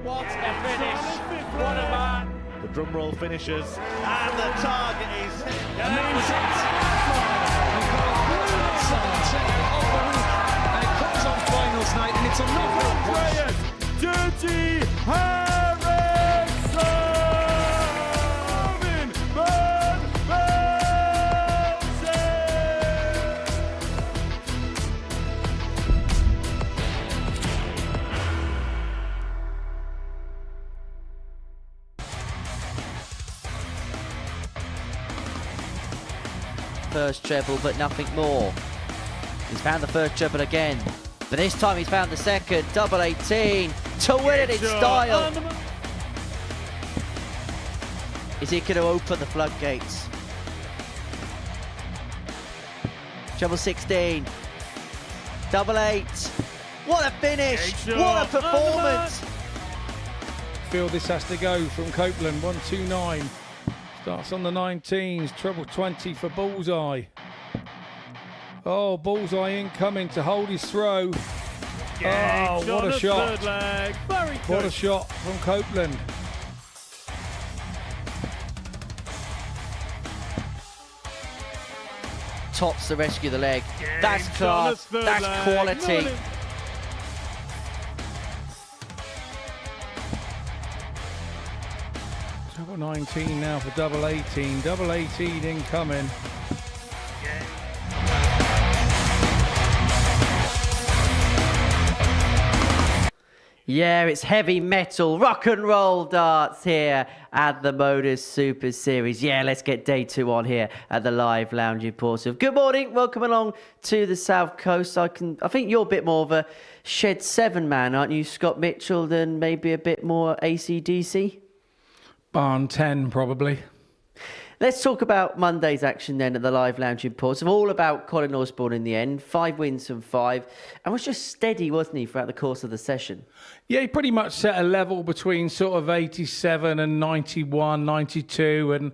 What a finish! What a man! The drum roll finishes, and the target is And it comes on finals night, and it's a knockout. Dirty Harrison! Van Velzen! First treble, but nothing more. He's found the first treble again, but this time he's found the second. Double 18 to win it in style. Is he going to open the floodgates? Treble 16, double 8. What a finish! What a performance! Feel this has to go from Copeland. 129. Starts on the 19s, treble 20 for Bullseye. Oh, Bullseye incoming to hold his throw. Oh, what a shot. What a shot from Copeland. Tops to rescue the leg. That's class, that's quality. Treble 19 now for double 18. Double 18 incoming. Yeah, it's heavy metal, rock and roll darts here at the MODUS Super Series. Yeah, let's get day 2 on here at the live lounge in Portsmouth. Good morning, welcome along to the South Coast. I think you're a bit more of a Shed 7 man, aren't you, Scott Mitchell, than maybe a bit more AC/DC? Barn 10 probably. Let's talk about Monday's action then at the live lounge in Portsmouth. All about Colin Osborne in the end. 5 wins from 5. And was just steady, wasn't he, throughout the course of the session? Yeah, he pretty much set a level between sort of 87 and 91, 92, and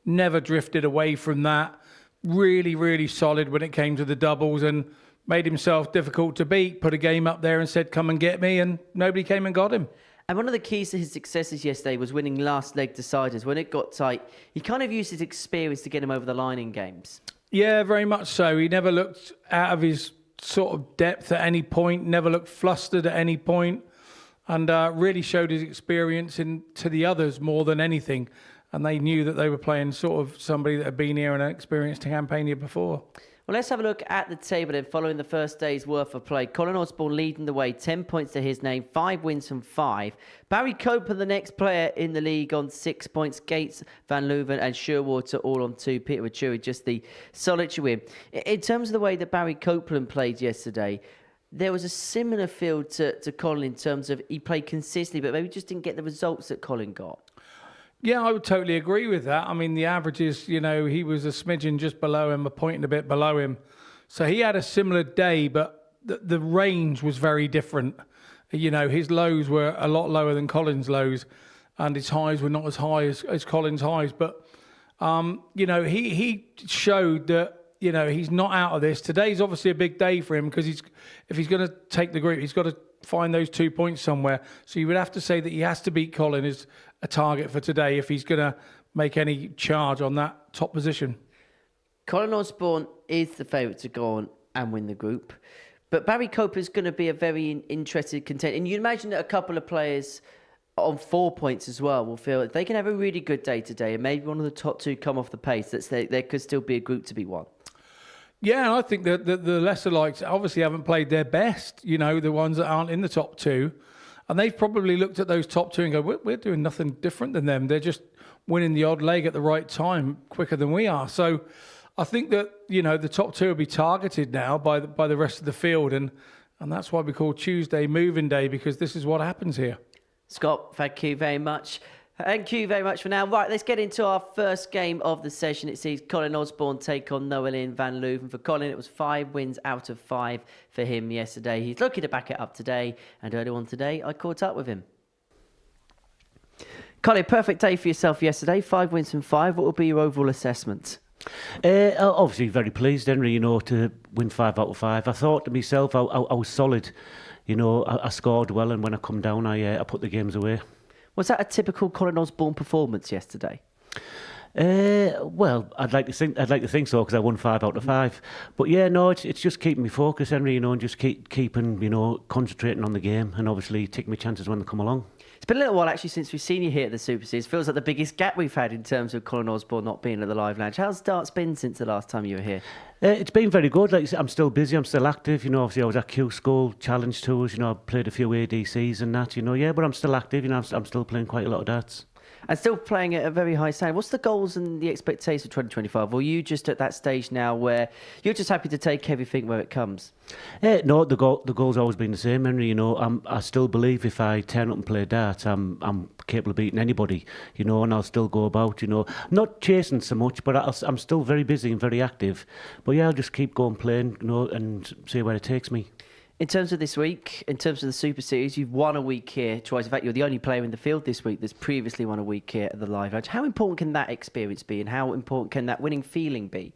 never drifted away from that. Really, really solid when it came to the doubles and made himself difficult to beat. Put a game up there and said, come and get me, and nobody came and got him. And one of the keys to his successes yesterday was winning last leg deciders. When it got tight, he kind of used his experience to get him over the line in games. Yeah, very much so. He never looked out of his sort of depth at any point, never looked flustered at any point, and really showed his experience to the others more than anything. And they knew that they were playing sort of somebody that had been here and experienced a campaign here before. Well, let's have a look at the table then, following the first day's worth of play. Colin Osborne leading the way, 10 points to his name, 5 wins from 5. Barry Copeland, the next player in the league, on 6 points. Gates, Van Leuven and Shearwater all on 2. Peter Wachuri just the solitary win. In terms of the way that Barry Copeland played yesterday, there was a similar feel to Colin in terms of he played consistently, but maybe just didn't get the results that Colin got. Yeah, I would totally agree with that. I mean, the averages, you know, he was a smidgen just below him, a point and a bit below him. So he had a similar day, but the range was very different. You know, his lows were a lot lower than Colin's lows, and his highs were not as high as Colin's highs. But, you know, he showed that, you know, he's not out of this. Today's obviously a big day for him because if he's going to take the group, he's got to find those 2 points somewhere. So you would have to say that he has to beat Colin as a target for today if he's going to make any charge on that top position. Colin Osborne is the favourite to go on and win the group. But Barry Copeland is going to be a very interested contender. And you imagine that a couple of players on 4 points as well will feel that they can have a really good day today and maybe one of the top 2 come off the pace. There could still be a group to be won. Yeah, and I think that the lesser likes obviously haven't played their best, you know, the ones that aren't in the top 2. And they've probably looked at those top 2 and go, we're doing nothing different than them. They're just winning the odd leg at the right time quicker than we are. So I think that, you know, the top 2 will be targeted now by the rest of the field. And that's why we call Tuesday moving day, because this is what happens here. Scott, thank you very much. Thank you very much for now. Right, let's get into our first game of the session. It sees Colin Osborne take on Noelin Van Leuven. For Colin, it was 5 wins out of 5 for him yesterday. He's looking to back it up today. And earlier on today, I caught up with him. Colin, perfect day for yourself yesterday. 5 wins from 5. What will be your overall assessment? Obviously very pleased, Henry, you know, to win 5 out of 5. I thought to myself, I was solid. you know, I scored well, and when I come down, I put the games away. Was that a typical Colin Osborne performance yesterday? Well, I'd like to think so, because I won 5 out of 5. But yeah, no, it's just keeping me focused, Henry, you know, and just keeping, you know, concentrating on the game, and obviously taking my chances when they come along. It's been a little while actually since we've seen you here at the Super Series. Feels like the biggest gap we've had in terms of Colin Osborne not being at the Live Lounge. How's darts been since the last time you were here? It's been very good. Like I said, I'm still busy, I'm still active. You know, obviously I was at Q School Challenge Tours. You know, I played a few ADCs and that. You know, yeah, but I'm still active. You know, I'm still playing quite a lot of darts. And still playing at a very high standard. What's the goals and the expectations for 2025? Or are you just at that stage now where you're just happy to take everything where it comes? No, the goal's always been the same, Henry. You know, I still believe if I turn up and play darts, I'm capable of beating anybody. You know, and I'll still go about. You know, not chasing so much, but I'm still very busy and very active. But yeah, I'll just keep going playing, you know, and see where it takes me. In terms of this week, in terms of the Super Series, you've won a week here twice. In fact, you're the only player in the field this week that's previously won a week here at the Live Lounge. How important can that experience be, and how important can that winning feeling be?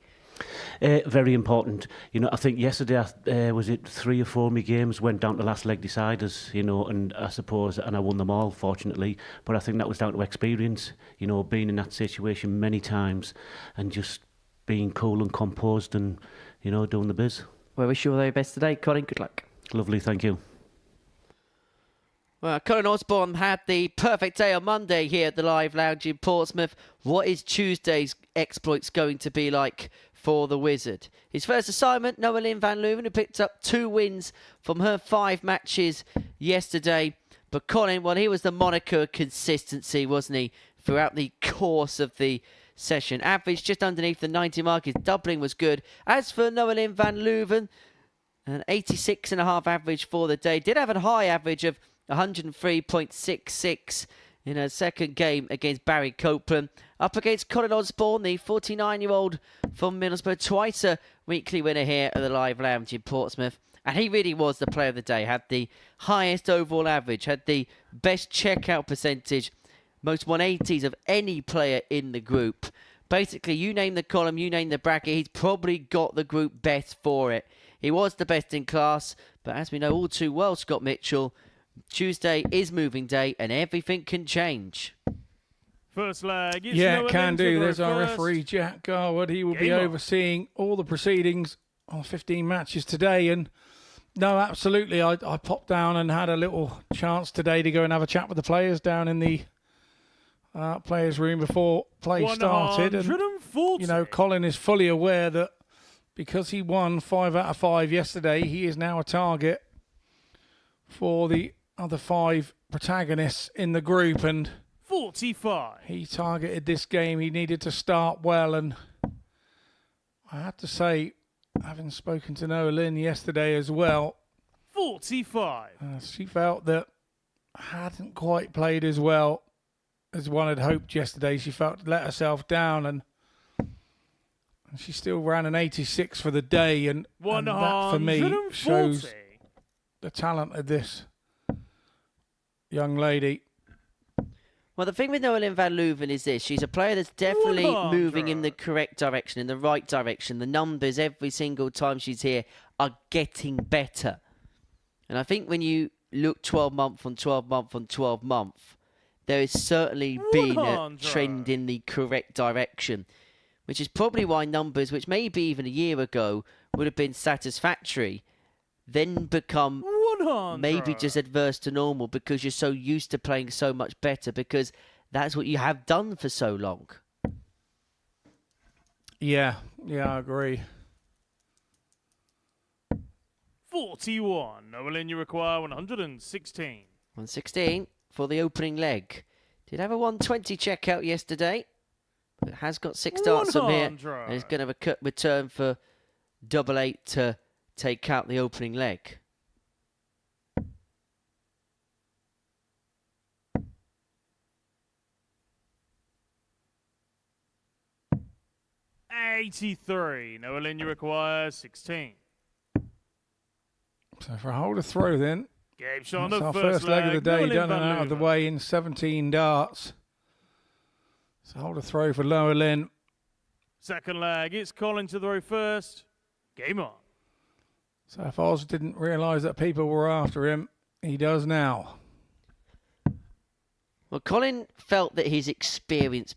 Very important. You know, I think yesterday, was it 3 or 4 of my games went down to last leg deciders, you know, and I suppose, and I won them all, fortunately. But I think that was down to experience, you know, being in that situation many times and just being cool and composed and, you know, doing the biz. Well, wish you all the very best today. Colin, good luck. Lovely, thank you. Well, Colin Osborne had the perfect day on Monday here at the Live Lounge in Portsmouth. What is Tuesday's exploits going to be like for the Wizard? His first assignment, Noeline van Leuven, who picked up 2 wins from her 5 matches yesterday. But Colin, well, he was the moniker of consistency, wasn't he, throughout the course of the session. Average just underneath the 90 mark. His doubling was good. As for Noeline van Leuven, an 86.5 average for the day. Did have a high average of 103.66 in her second game against Barry Copeland. Up against Colin Osborne, the 49-year-old from Middlesbrough, twice a weekly winner here at the Live Lounge in Portsmouth. And he really was the player of the day. Had the highest overall average, had the best checkout percentage, most 180s of any player in the group. Basically, you name the column, you name the bracket, he's probably got the group best for it. He was the best in class, but as we know all too well, Scott Mitchell, Tuesday is moving day and everything can change. First leg. Yeah, it can do. There's our referee, Jack Garwood. He will be overseeing all the proceedings on 15 matches today. And no, absolutely, I popped down and had a little chance today to go and have a chat with the players down in the players' room before play started. And, you know, Colin is fully aware that because he won 5 out of 5 yesterday, he is now a target for the other 5 protagonists in the group. And 45. He targeted this game. He needed to start well. And I have to say, having spoken to Noeline yesterday as well, 45. She felt that hadn't quite played as well as one had hoped yesterday. She felt let herself down, and she still ran an 86 for the day, and that for me shows the talent of this young lady. Well, the thing with Noeline van Leuven is this. She's a player that's definitely moving in the correct direction, in the right direction. The numbers every single time she's here are getting better. And I think when you look 12 month on 12 month on 12 month, there has certainly been a trend in the correct direction, which is probably why numbers, which maybe even a year ago would have been satisfactory, then become maybe just adverse to normal because you're so used to playing so much better because that's what you have done for so long. Yeah, I agree. 41. Noeline, you require 116. 116 for the opening leg. Did have a 120 checkout yesterday. But has got 6 darts from here. And he's going to have a cut return for 88 to take out the opening leg. $83. Noeline, you require 16. So for a holder throw then, Game shot on that's the our first first leg of the day Noeline done van and out of the Leuven. way in 17 darts. So holder throw for Noeline. Second leg, it's Colin to throw first. Game on. So if Oz didn't realise that people were after him, he does now. Well, Colin felt that his experience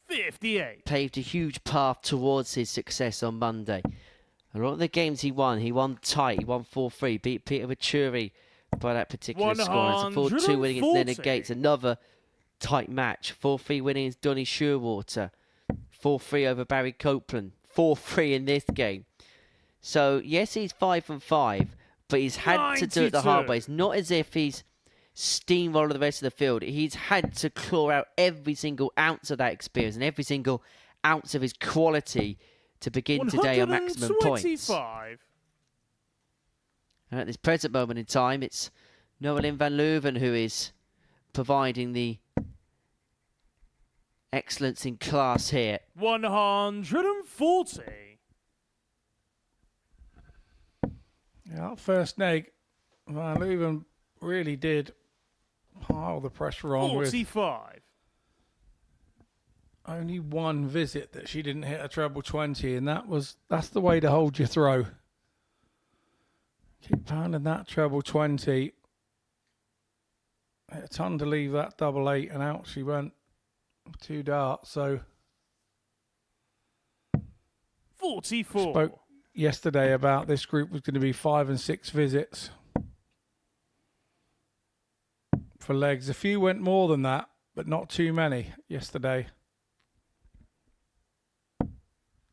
58. paved a huge path towards his success on Monday. A lot of the games he won tight. He won 4-3, beat Peter Venturi by that particular score. It's a 4-2 winning against Leonard Gates. Another tight match. 4-3 winning against Donny Shearwater. 4-3 over Barry Copeland. 4-3 in this game. So, yes, he's 5-5, but he's had to do it the hard way. It's not as if he's steamroller the rest of the field. He's had to claw out every single ounce of that experience and every single ounce of his quality to begin today on maximum points. And at this present moment in time, it's Noelin van Leuven who is providing the excellence in class here. 140. Yeah, first leg, Van Leuven really did pile the pressure on 45. with only one visit that she didn't hit a treble 20, and that's the way to hold your throw. Keep pounding that treble 20. A ton to leave that double 8, and out she went 2 darts. So 44. Spoke yesterday about this group was going to be 5 and 6 visits for legs. A few went more than that, but not too many yesterday.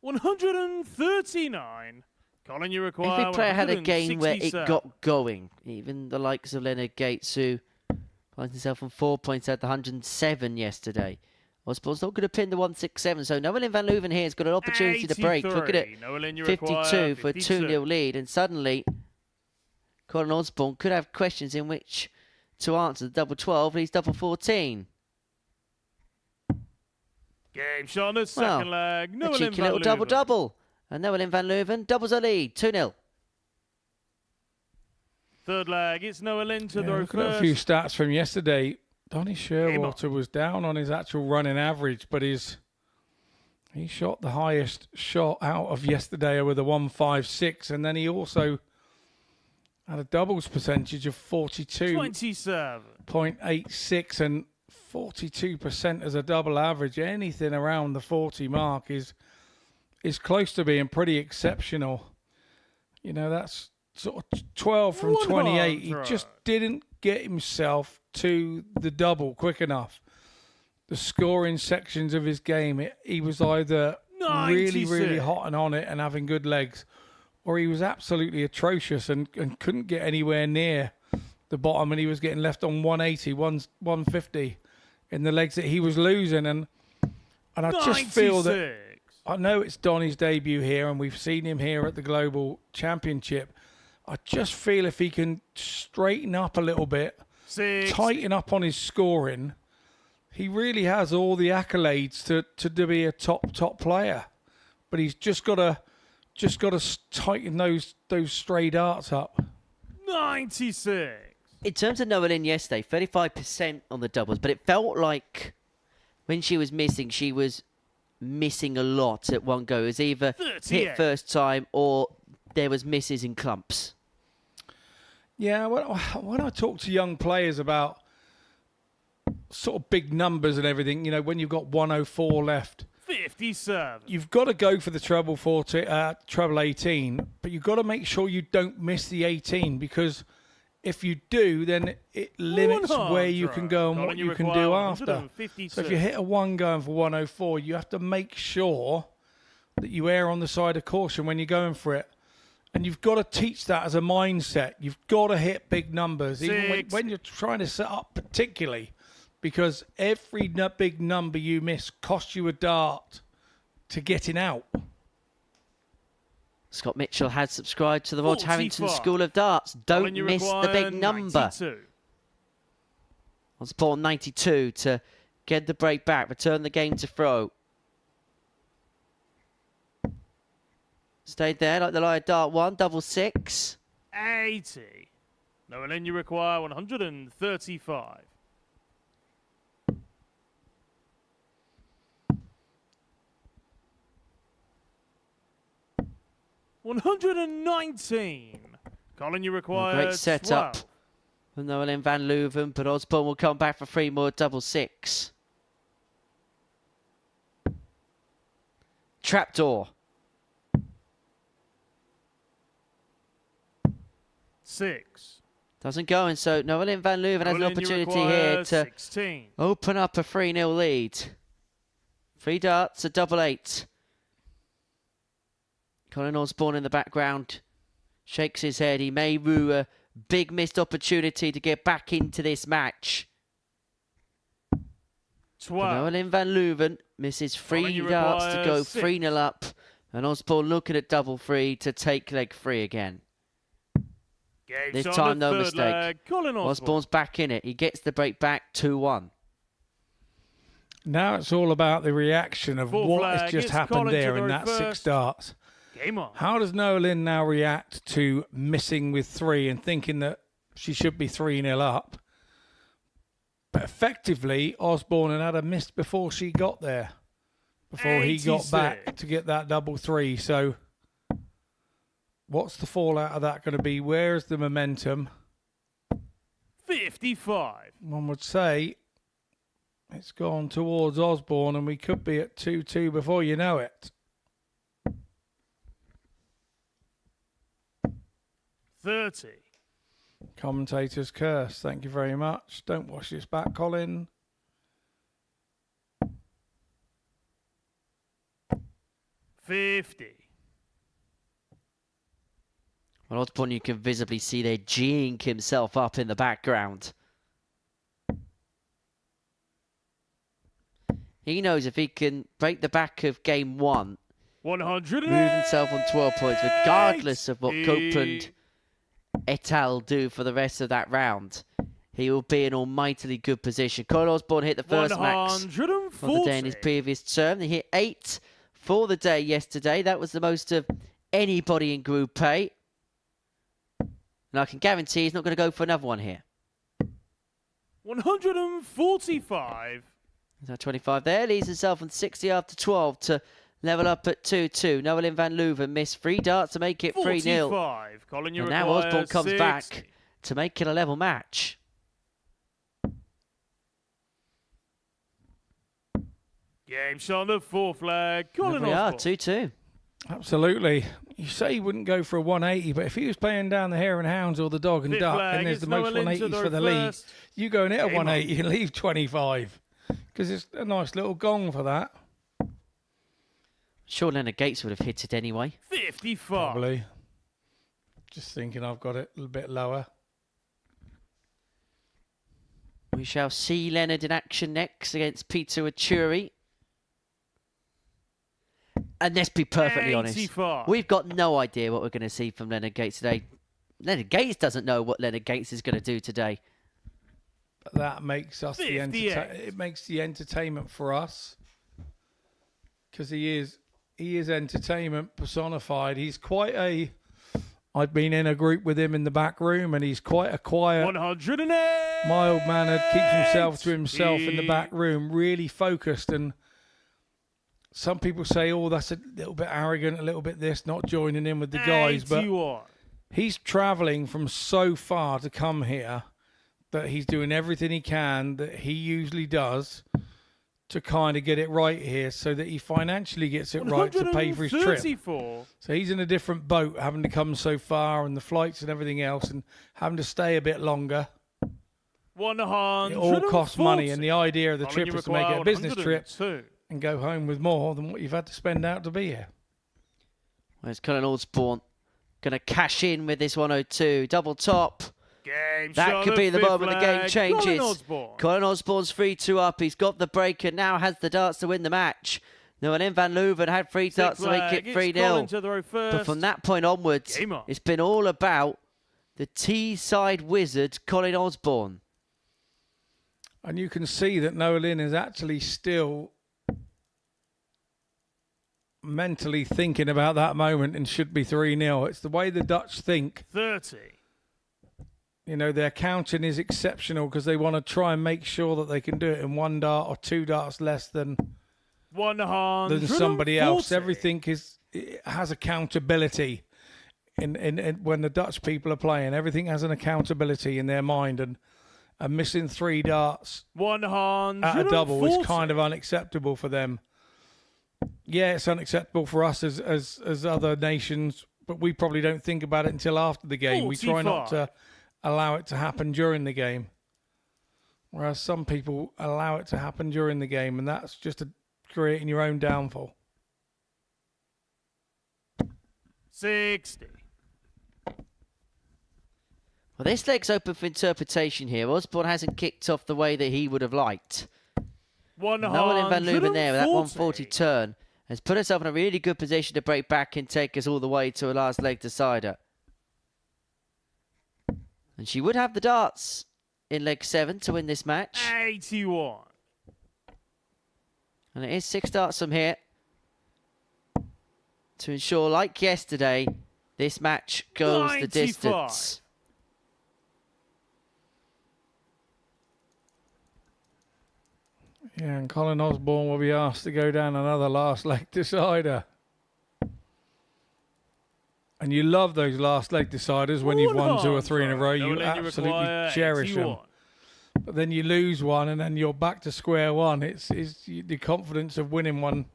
139. Colin, you require Every player had a game where it 167. got going. Even the likes of Leonard Gates, who finds himself on 4 points at the 107 yesterday. Osborne's not going to pin the 167, so Noelin van Leuven here has got an opportunity to break. Look at it, Noelin, you 52 require for a 52. 2-0 lead, and suddenly Colin Osborne could have questions in which to answer. The double 12, and he's double 14. Game shot on the second leg. A Noelin cheeky van little Leuven. double-double. And Noelin van Leuven doubles a lead, 2-0. Third leg, it's Noelin to the Look at a few stats from yesterday. Donny Shearwater was down on his actual running average, but he shot the highest shot out of yesterday with a 156, and then he also had a doubles percentage of 42.86 and 42% as a double average. Anything around the 40 mark is close to being pretty exceptional. You know, that's sort of 12 from 28. He just didn't get himself to the double quick enough. The scoring sections of his game, he was either 96. really hot and on it and having good legs, or he was absolutely atrocious and couldn't get anywhere near the bottom, and he was getting left on 180, 150 in the legs that he was losing. And I just feel that, I know it's Donny's debut here and we've seen him here at the Global Championship. I just feel if he can straighten up a little bit, tighten up on his scoring, he really has all the accolades to be a top player. But he's just got to tighten those stray darts up. 96. In terms of Noelin yesterday, 35% on the doubles, but it felt like when she was missing a lot at one go. It was either 38. hit first time or there was misses in clumps. Yeah, when I talk to young players about sort of big numbers and everything, you know, when you've got 104 left, 57. you've got to go for the treble 18, but you've got to make sure you don't miss the 18, because if you do, then it limits where you can go and what you can do after. So if you hit a 1 going for 104, you have to make sure that you err on the side of caution when you're going for it. And you've got to teach that as a mindset. You've got to hit big numbers, even when you're trying to set up particularly, because every big number you miss costs you a dart to getting out. Scott Mitchell has subscribed to the Rod Harrington School of Darts. Don't miss the big number. 92. Osborne 92 to get the break back, return the game to throw. Stayed there like the Lion Dart 1, double 6. 80. Noelin, you require 135. $119. Colin, you require Great setup 12. from Nolan van Leuven, but Osborne will come back for 3 more double six. Trapdoor. 6. Doesn't go, and so Nolan van Leuven has an Colin, you opportunity require here to 16. open up a 3-0 lead. 3 darts, a double 8. Colin Osborne in the background shakes his head. He may rue a big missed opportunity to get back into this match. 12. Nolan van Leuven misses 3 Colin, you darts to require go 6. 3-0 up. And Osborne looking at double 3 to take leg 3 again. Game's This on time, the no third mistake. leg. Colin Osborne. Osborne's back in it. He gets the break back 2-1. Now it's all about the reaction of Full what flag, has just it's happened Colin to there the in that 6 first. darts. Game on. How does Nolan now react to missing with 3 and thinking that she should be 3-0 up? But effectively, Osborne had a miss before she got there, before he got back 86. to get that double 3. So what's the fallout of that going to be? Where's the momentum? 55. One would say it's gone towards Osborne, and we could be at 2-2 before you know it. 30. Commentator's curse. Thank you very much. Don't wash this back, Colin. 50. Well, Osborne, you can visibly see there geeing himself up in the background. He knows if he can break the back of game 1, 100. move himself on 12 points, regardless of what Copeland et al. Do for the rest of that round, he will be in almightily good position. Colin Osborne hit the first max of the day in his previous term. He hit 8 for the day yesterday. That was the most of anybody in Group A. And I can guarantee he's not going to go for another one here. 145. He's at 25 there. Leaves himself on 60 after 12 to level up at 2-2. Nolan van Leuven missed 3 darts to make it 3-0. 45. Colin, you And now require Osborne comes 60. back to make it a level match. Game shot on the 4th leg. There Colin we are, Osborne. 2-2. Absolutely. You say he wouldn't go for a 180, but if he was playing down the Hare and Hounds or the Dog and Fifth Duck, flag, and there's it's the most Noel into 180s the for the league, first. you go and hit a Game on. 180 and leave 25. Because it's a nice little gong for that. Sure, Leonard Gates would have hit it anyway. 55. Probably. Just thinking I've got it a little bit lower. We shall see Leonard in action next against Peter Achuri. And let's be perfectly honest, 85. we've got no idea what we're going to see from Leonard Gates today. Leonard Gates doesn't know what Leonard Gates is going to do today. But that makes us 58. it makes the entertainment for us. Because he is entertainment personified. He's quite a... I've been in a group with him in the back room, and he's quite a quiet, 108. mild-mannered, keeps himself to himself in the back room, really focused. And some people say, oh, that's a little bit arrogant, a little bit this, not joining in with the guys. But 81. he's travelling from so far to come here that he's doing everything he can that he usually does to kind of get it right here so that he financially gets it right to pay for his trip. 134. So he's in a different boat, having to come so far and the flights and everything else and having to stay a bit longer. 140. It all costs money, and the idea of the Colin, trip you is to make it require a business trip 102. and go home with more than what you've had to spend out to be here. Where's Colin Osborne going to cash in with this 102. Double top. Game That shot could on be the fifth moment the game leg. changes. Colin Osborne. Colin Osborne's 3-2 up. He's got the break and now has the darts to win the match. Nolan van Leuven had 3 darts Sixth to make leg. it It's Colin 3-0. to the row first. But from that point onwards, Game on. it's been all about the T-side wizard, Colin Osborne. And you can see that Nolan is actually still mentally thinking about that moment and should be 3-0. It's the way the Dutch think. 30. You know, their counting is exceptional because they want to try and make sure that they can do it in 1 dart or 2 darts less than 140. somebody else. Everything it has accountability when the Dutch people are playing. Everything has an accountability in their mind, and missing 3 darts 140. at a double is kind of unacceptable for them. Yeah, it's unacceptable for us as other nations, but we probably don't think about it until after the game. We try not to allow it to happen during the game. Whereas some people allow it to happen during the game, and that's just creating your own downfall. 60. Well, this leg's open for interpretation here. Osborne hasn't kicked off the way that he would have liked. Nolan van Leuven there with that 140 turn has put herself in a really good position to break back and take us all the way to a last leg decider. And she would have the darts in leg 7 to win this match. 81. And it is 6 darts from here to ensure, like yesterday, this match goes 95. the distance. Yeah, and Colin Osborne will be asked to go down another last leg decider. And you love those last leg deciders when you've won 2 or 3 in a row. You absolutely cherish them. But then you lose one, and then you're back to square one. It's the confidence of winning one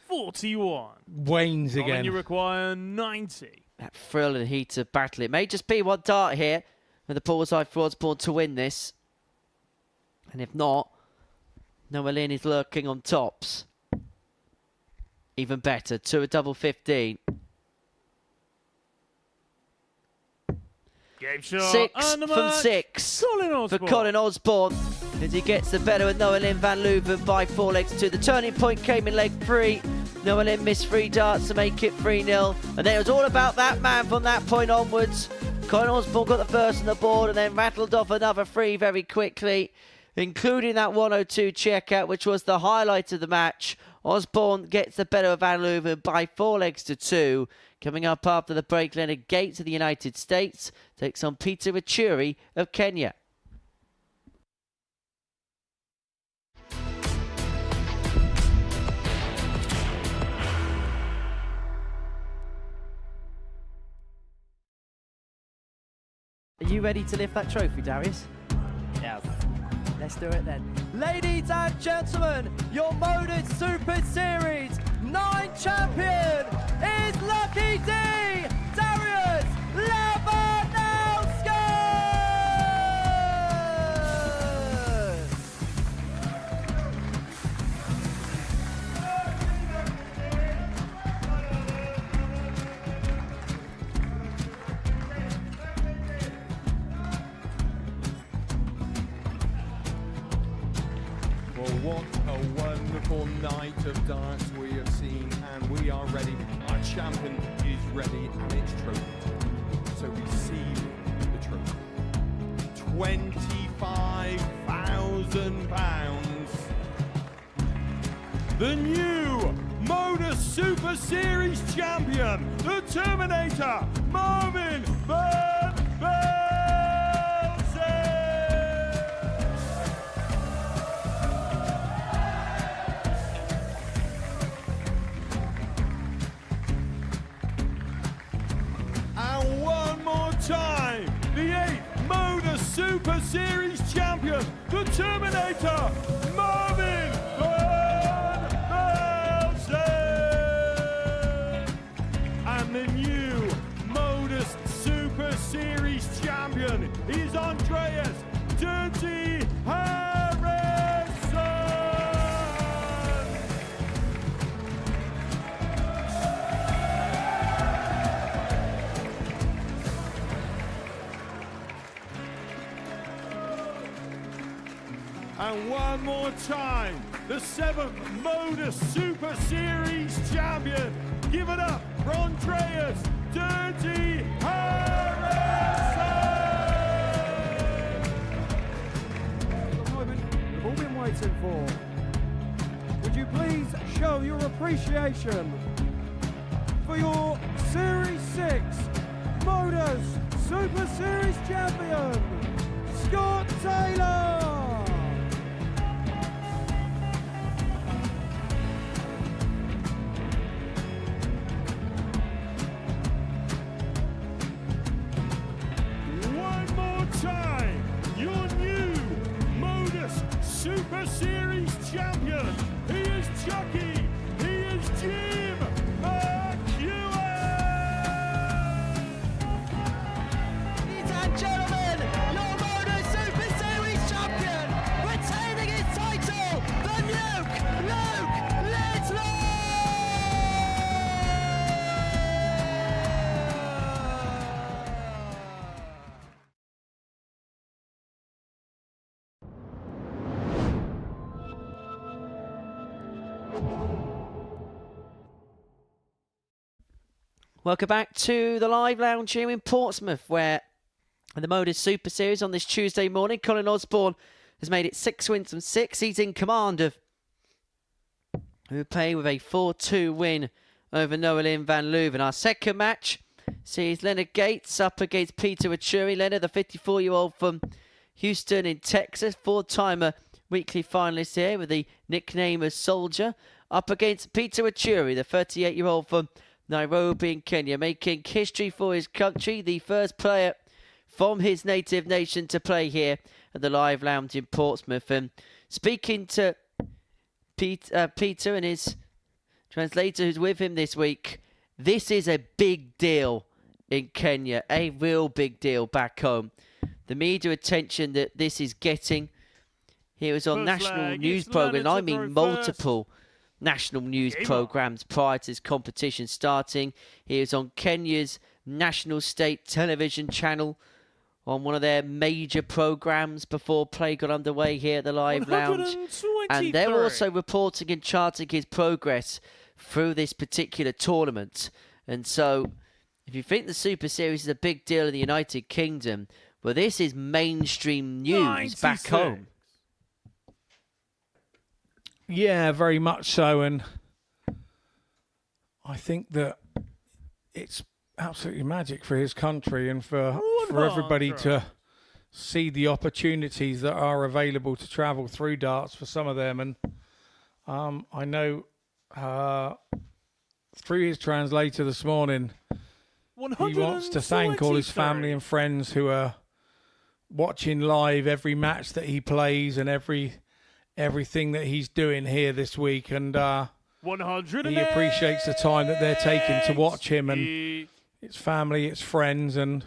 41. wanes again. And you require 90. That thrill and heat of battle. It may just be one dart here with the pool's eye for Osborne to win this. And if not, Noah Lynn is lurking on tops. Even better, to a double 15. Game shot. 6 from 6 for Colin Osborne as he gets the better with Noah Lynn van Leuven by 4 legs to 2. The turning point came in leg 3. Noah Lynn missed 3 darts to make it 3-0. And then it was all about that man from that point onwards. Colin Osborne got the first on the board and then rattled off another 3 very quickly, including that 102 checkout, which was the highlight of the match. Osborne gets the better of Van Leuven by 4 legs to 2. Coming up after the break, Leonard Gates of the United States takes on Peter Achuri of Kenya. Are you ready to lift that trophy, Darius? Yes. Let's do it then. Ladies and gentlemen, your MODUS Super Series 9 champion is Lucky D, Darius Labanowski! What a wonderful night of darts we have seen, and we are ready. Our champion is ready, and it's trophy. So receive the trophy. £25,000. The new MODUS Super Series champion, the Terminator, Marvin Van Velzen. And one more time, the 8th MODUS Super Series champion, the Terminator, Marvin Van Velzen. And the new MODUS Super Series champion is Andreas Dirty Harrison. And one more time, the 7th MODUS Super Series champion. Give it up for Andreas Dirty Harrison! The moment we've all been waiting for. Would you please show your appreciation for your Series 6 MODUS Super Series champion, Scott Taylor! Welcome back to the live lounge here in Portsmouth, where in the MODUS Super Series on this Tuesday morning, Colin Osborne has made it 6 wins from 6. He's in command of who play with a 4-2 win over Noelin van Leuven. Our second match sees Leonard Gates up against Peter Achuri. Leonard, the 54-year-old from Houston in Texas, 4-timer weekly finalist here with the nickname of Soldier, up against Peter Achuri, the 38-year-old from Nairobi in Kenya, making history for his country, the first player from his native nation to play here at the Live Lounge in Portsmouth. And speaking to Peter and his translator who's with him this week, this is a big deal in Kenya, a real big deal back home. The media attention that this is getting. He was on national news programs, I mean multiple national news programs prior to this competition starting. He was on Kenya's national state television channel on one of their major programs before play got underway here at the Live Lounge. And they're also reporting and charting his progress through this particular tournament. And so, if you think the Super Series is a big deal in the United Kingdom, well, this is mainstream news back home. Yeah, very much so. And I think that it's absolutely magic for his country and for everybody to see the opportunities that are available to travel through darts for some of them. And I know through his translator this morning, he wants to thank all his family and friends who are watching live every match that he plays and everything that he's doing here this week. And he appreciates the time that they're taking to watch him, and it's family, it's friends, and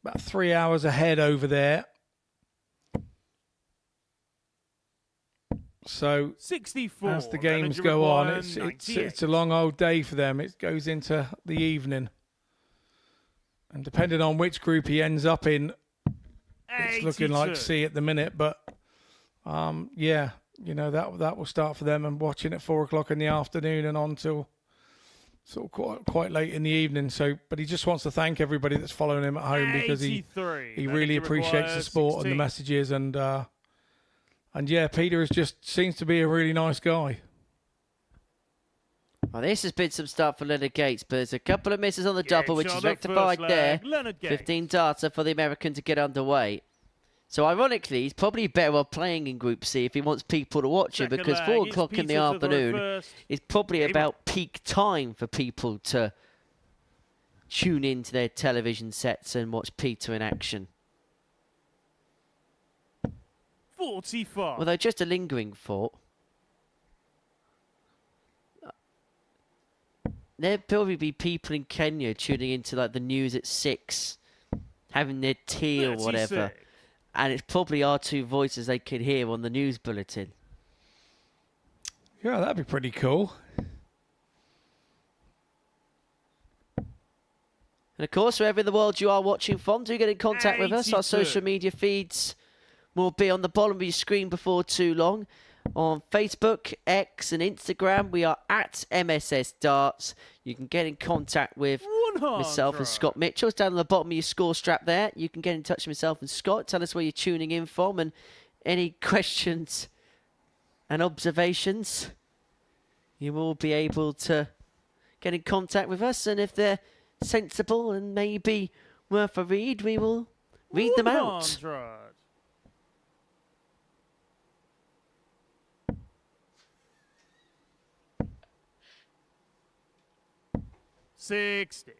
about 3 hours ahead over there. So 64. as the games go on, it's a long old day for them. It goes into the evening. And depending on which group he ends up in, it's looking like C at the minute. But yeah, you know, that will start for them, and watching at 4 o'clock in the afternoon and on till sort of quite late in the evening. So, but he just wants to thank everybody that's following him at home, because he really appreciates the sport 16. and the messages. And yeah, Peter seems to be a really nice guy. Well, this has been some stuff for Leonard Gates, but there's a couple of misses on the double, which is rectified there. 15 data for the American to get underway. So ironically, he's probably better off playing in Group C if he wants people to watch him, because 4 o'clock in the afternoon is probably about peak time for people to tune into their television sets and watch Peter in action. 45. Although just a lingering thought. There'd probably be people in Kenya tuning into like the news at 6, having their tea or whatever. And it's probably our two voices they could hear on the news bulletin. Yeah, that'd be pretty cool. And of course, wherever in the world you are watching from, do get in contact with us. Our social media feeds will be on the bottom of your screen before too long. On Facebook, X and Instagram, we are at MSS Darts. You can get in contact with myself and Scott Mitchell. It's down on the bottom of your score strap there. You can get in touch with myself and Scott. Tell us where you're tuning in from and any questions and observations. You will be able to get in contact with us. And if they're sensible and maybe worth a read, we will read them out. 60.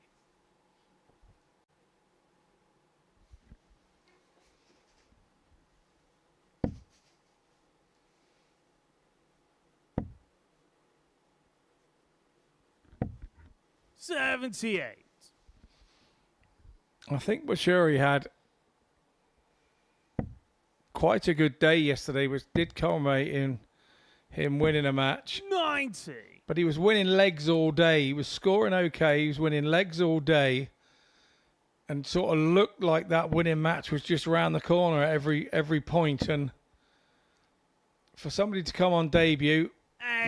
$78. I think Bashiri had quite a good day yesterday, which did culminate in him winning a match. 90. But he was winning legs all day. He was scoring okay. He was winning legs all day. And sort of looked like that winning match was just around the corner at every point. And for somebody to come on debut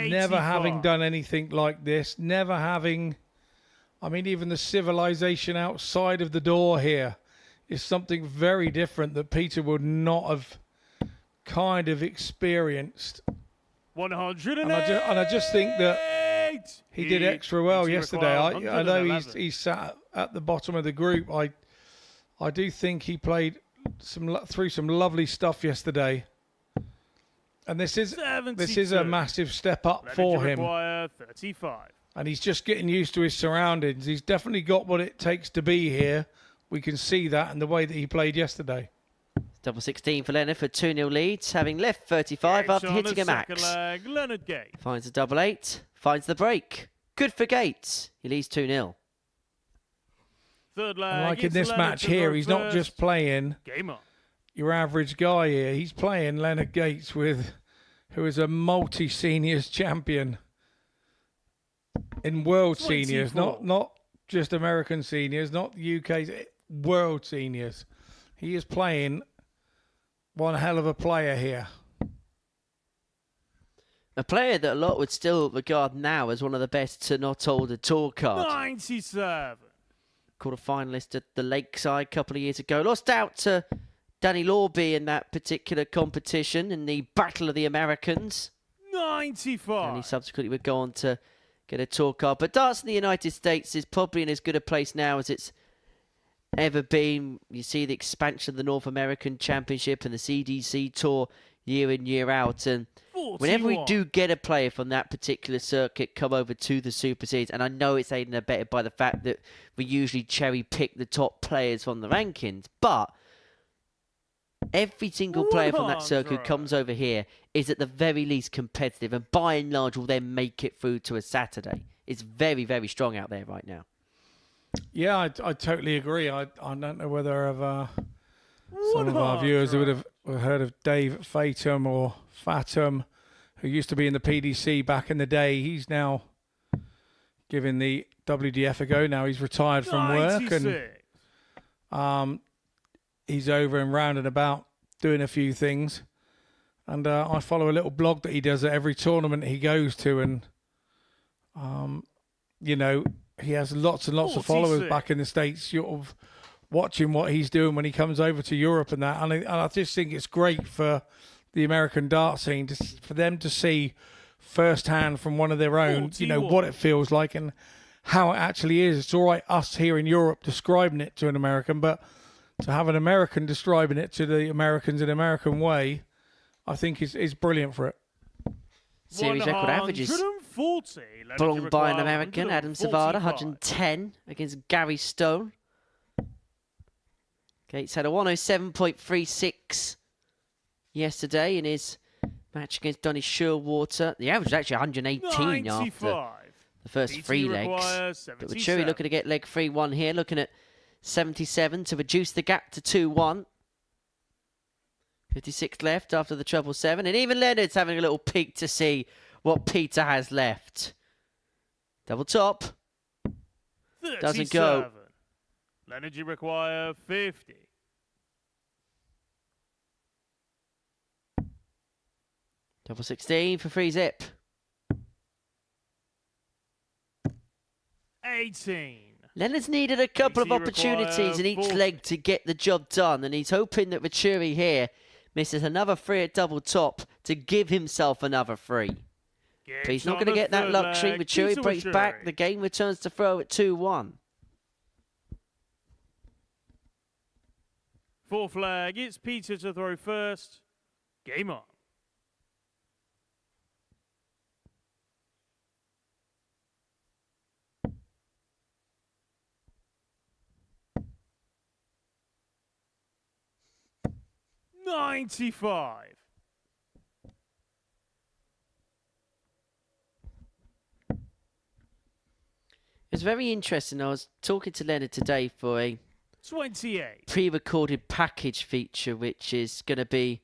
never having 85. done anything like this, never having, I mean, even the civilization outside of the door here is something very different that Peter would not have kind of experienced. 108. And I just think that he did extra well yesterday. I know he's sat at the bottom of the group. I do think he played through some lovely stuff yesterday. And this is a massive step up for him. 35. And he's just getting used to his surroundings. He's definitely got what it takes to be here. We can see that in the way that he played yesterday. Double 16 for Leonard for 2-0 leads, having left 35 after hitting a max. Leg, Leonard Gates. Finds a double 8, finds the break. Good for Gates. He leads 2-0. Third leg. And like in it's this Leonard match to here, go he's not first. just playing Game on. your average guy here. He's playing Leonard Gates, who is a multi-seniors champion in world 24. seniors, not just American seniors, not the UK's, world seniors. He is playing one hell of a player here. A player that a lot would still regard now as one of the best to not hold a tour card. 97. Called a finalist at the Lakeside a couple of years ago. Lost out to Danny Lorby in that particular competition in the Battle of the Americans. 95. And he subsequently would go on to get a tour card. But darts in the United States is probably in as good a place now as it's ever been. You see the expansion of the North American Championship and the CDC Tour year in, year out. And 41. whenever we do get a player from that particular circuit come over to the Super Series, and I know it's aided and abetted by the fact that we usually cherry pick the top players from the rankings, but every single player from that circuit who comes over here is at the very least competitive, and by and large will then make it through to a Saturday. It's very, very strong out there right now. Yeah, I totally agree. I don't know whether some of our viewers would have heard of Dave Fatum or Fatum, who used to be in the PDC back in the day. He's now giving the WDF a go. Now he's retired from work, 96. and he's over and round and about doing a few things. And I follow a little blog that he does at every tournament he goes to, and you know, he has lots and lots of followers back in the States, sort of watching what he's doing when he comes over to Europe and that. And I just think it's great for the American dart scene for them to see firsthand from one of their own, you know, what it feels like and how it actually is. It's all right us here in Europe describing it to an American, but to have an American describing it to the Americans in an American way, I think is brilliant for it. Series record averages 140. belonged by an American, Adam Savada, 110 against Gary Stone. Gates had a 107.36 yesterday in his match against Donny Sherwater. The average was actually 118 after the first three legs. But Venturi looking to get leg 3-1 here, looking at 77 to reduce the gap to 2-1. 56 left after the treble 7. And even Leonard's having a little peek to see what Peter has left. Double top. 37. Doesn't go. Leonard, you require 50. Double 16 for free zip. 18. Leonard's needed a couple of Easy opportunities in each require leg to get the job done, and he's hoping that Venturi here misses another 3 at double top to give himself another 3. But he's not going to get that luxury. Venturi breaks back. The game returns to throw at 2-1. Fourth leg, it's Peter to throw first. Game on. $95. It's very interesting. I was talking to Leonard today for a 28. pre-recorded package feature, which is going to be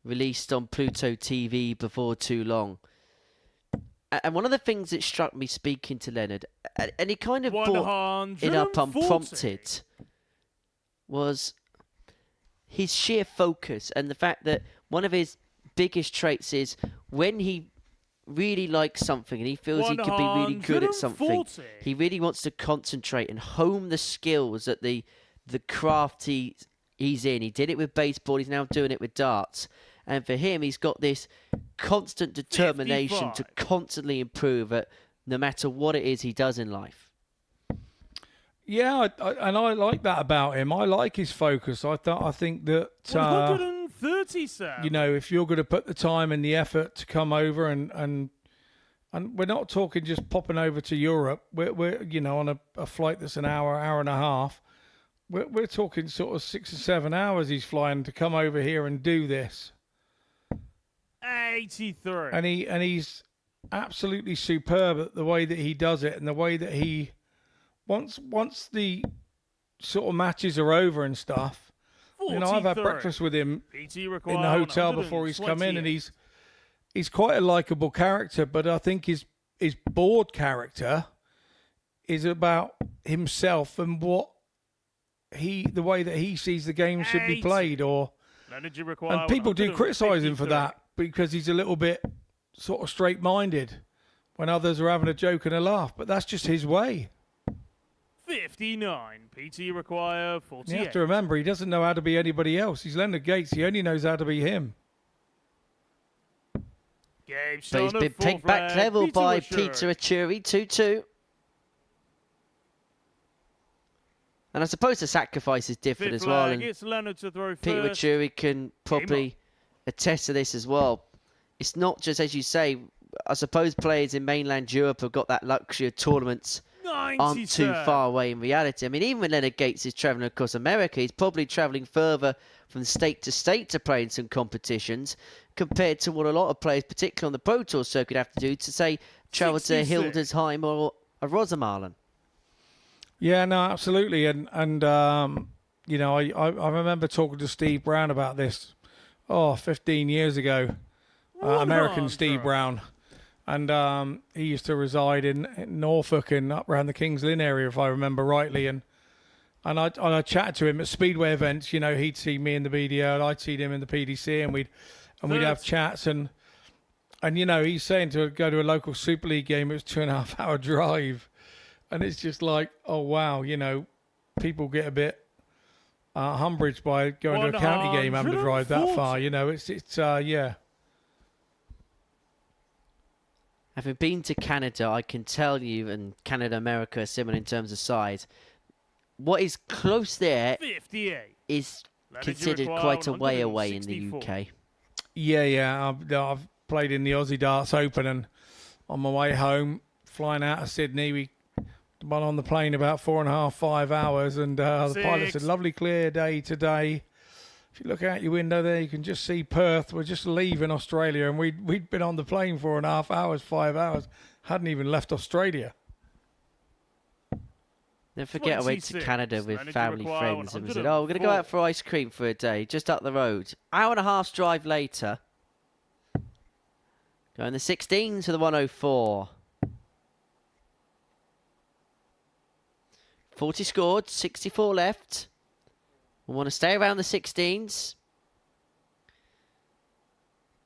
released on Pluto TV before too long. And one of the things that struck me speaking to Leonard, and he kind of brought it up unprompted, was his sheer focus and the fact that one of his biggest traits is when he really likes something and he feels he could be really good at something, 140. he really wants to concentrate and hone the skills at the craft he's in. He did it with baseball. He's now doing it with darts. And for him, he's got this constant determination to 55. constantly improve at no matter what it is he does in life. Yeah, and I like that about him. I like his focus. I think that 137. you know, if you're going to put the time and the effort to come over and we're not talking just popping over to Europe. We're you know, on a flight that's an hour and a half. We're talking sort of 6 or 7 hours he's flying to come over here and do this. 83. And he's absolutely superb at the way that he does it and the way that he once the sort of matches are over and stuff. 43. You know, I've had breakfast with him PT in required the hotel before he's come in, and 128. he's quite a likable character, but I think his board character is about himself and the way that he sees the game should be 80. played, Energy required and people do criticise him for 153. that because he's a little bit sort of straight-minded when others are having a joke and a laugh, but that's just his way. 59. PT require 48. You have to remember, he doesn't know how to be anybody else. He's Leonard Gates. He only knows how to be him. Game But he's start been at full picked back flag. level by Peter Peter Achuri, 2-2. And I suppose the sacrifice is different Fifth as well. flag, And it's Leonard to throw Peter first. Achuri can probably attest to this as well. It's not just, as you say, I suppose players in mainland Europe have got that luxury of tournaments aren't too 97. far away in reality. I mean, even when Leonard Gates is travelling across America, he's probably travelling further from state to play in some competitions compared to what a lot of players, particularly on the Pro Tour circuit, have to do to, say, travel to 66. Hildesheim or a Rosmalen. Yeah, no, absolutely. And you know, I remember talking to Steve Brown about this, 15 years ago. American Steve Brown. And he used to reside in Norfolk and up around the Kings Lynn area, if I remember rightly. And I chatted to him at Speedway events. You know, he'd see me in the BDO and I'd see him in the PDC, and we'd have chats. And you know, he's saying to go to a local Super League game, it was 2.5 hour drive. And it's just like, oh, wow, you know, people get a bit umbraged by going to a county game having to drive that far. You know, it's yeah. Having been to Canada, I can tell you, and Canada, America are similar in terms of size. What is close there 58. is Leonard, considered you require quite a way away in the 164. UK. Yeah. I've played in the Aussie Darts Open, and on my way home, flying out of Sydney, we went on the plane about 4.5, 5 hours, and the pilot said, "Lovely clear day today. If you look out your window there, you can just see Perth. We're just leaving Australia," and we'd been on the plane 4.5 hours, 5 hours, hadn't even left Australia. Never forget, I went to 26. Canada with Leonard, you family require friends and we said, "Oh, we're going to go out for ice cream for a day, just up the road." Hour and a half's drive later, going the 16 to the 104. 40 scored, 64 left. We want to stay around the 16s.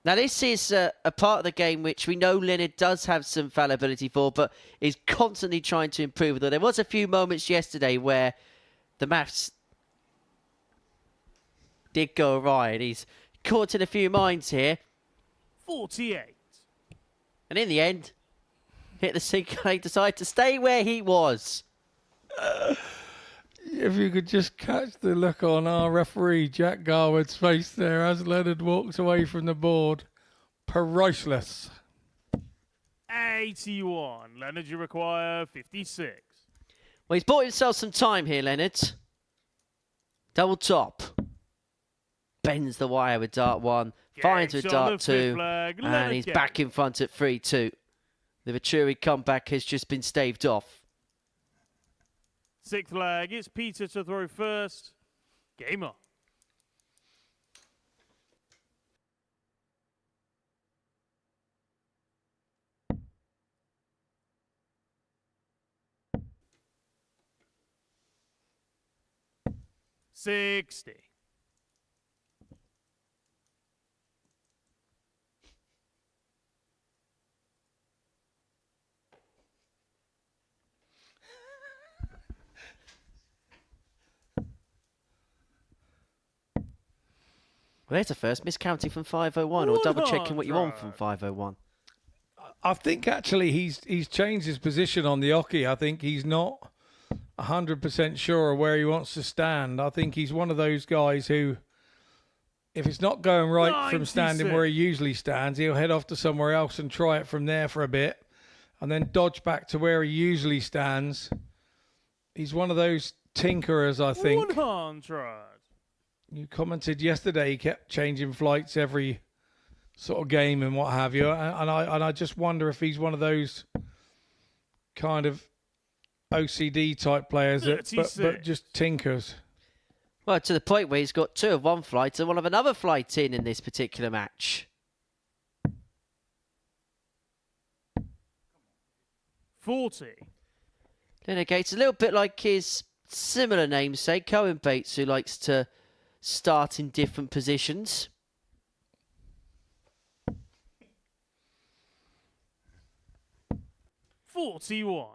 Now, this is a part of the game which we know Leonard does have some fallibility for, but is constantly trying to improve. Though there was a few moments yesterday where the maths did go awry, and he's caught in a few minds here. 48. And in the end, hit the sink and decided to stay where he was. If you could just catch the look on our referee, Jack Garwood's face there as Leonard walks away from the board. Priceless. 81. Leonard, you require 56. Well, he's bought himself some time here, Leonard. Double top. Bends the wire with dart 1. Finds with Gates on dart the fifth 2. flag, And Leonard he's Gates. back in front at 3-2. The Venturi comeback has just been staved off. Sixth flag, it's Peter to throw first. Game on. $60. Well, there's a first. Miscounting from 501 or double checking what you want from 501. I think actually he's changed his position on the hockey. I think he's not 100% sure of where he wants to stand. I think he's one of those guys who, if it's not going right from standing where he usually stands, he'll head off to somewhere else and try it from there for a bit and then dodge back to where he usually stands. He's one of those tinkerers, I think. 100. You commented yesterday he kept changing flights every sort of game and what have you, and I just wonder if he's one of those kind of OCD type players that but just tinkers. Well, to the point where he's got 2 of one flight and 1 of another flight in this particular match. 40. Leonard Gates, a little bit like his similar namesake, Cohen Bates, who likes to start in different positions. $41.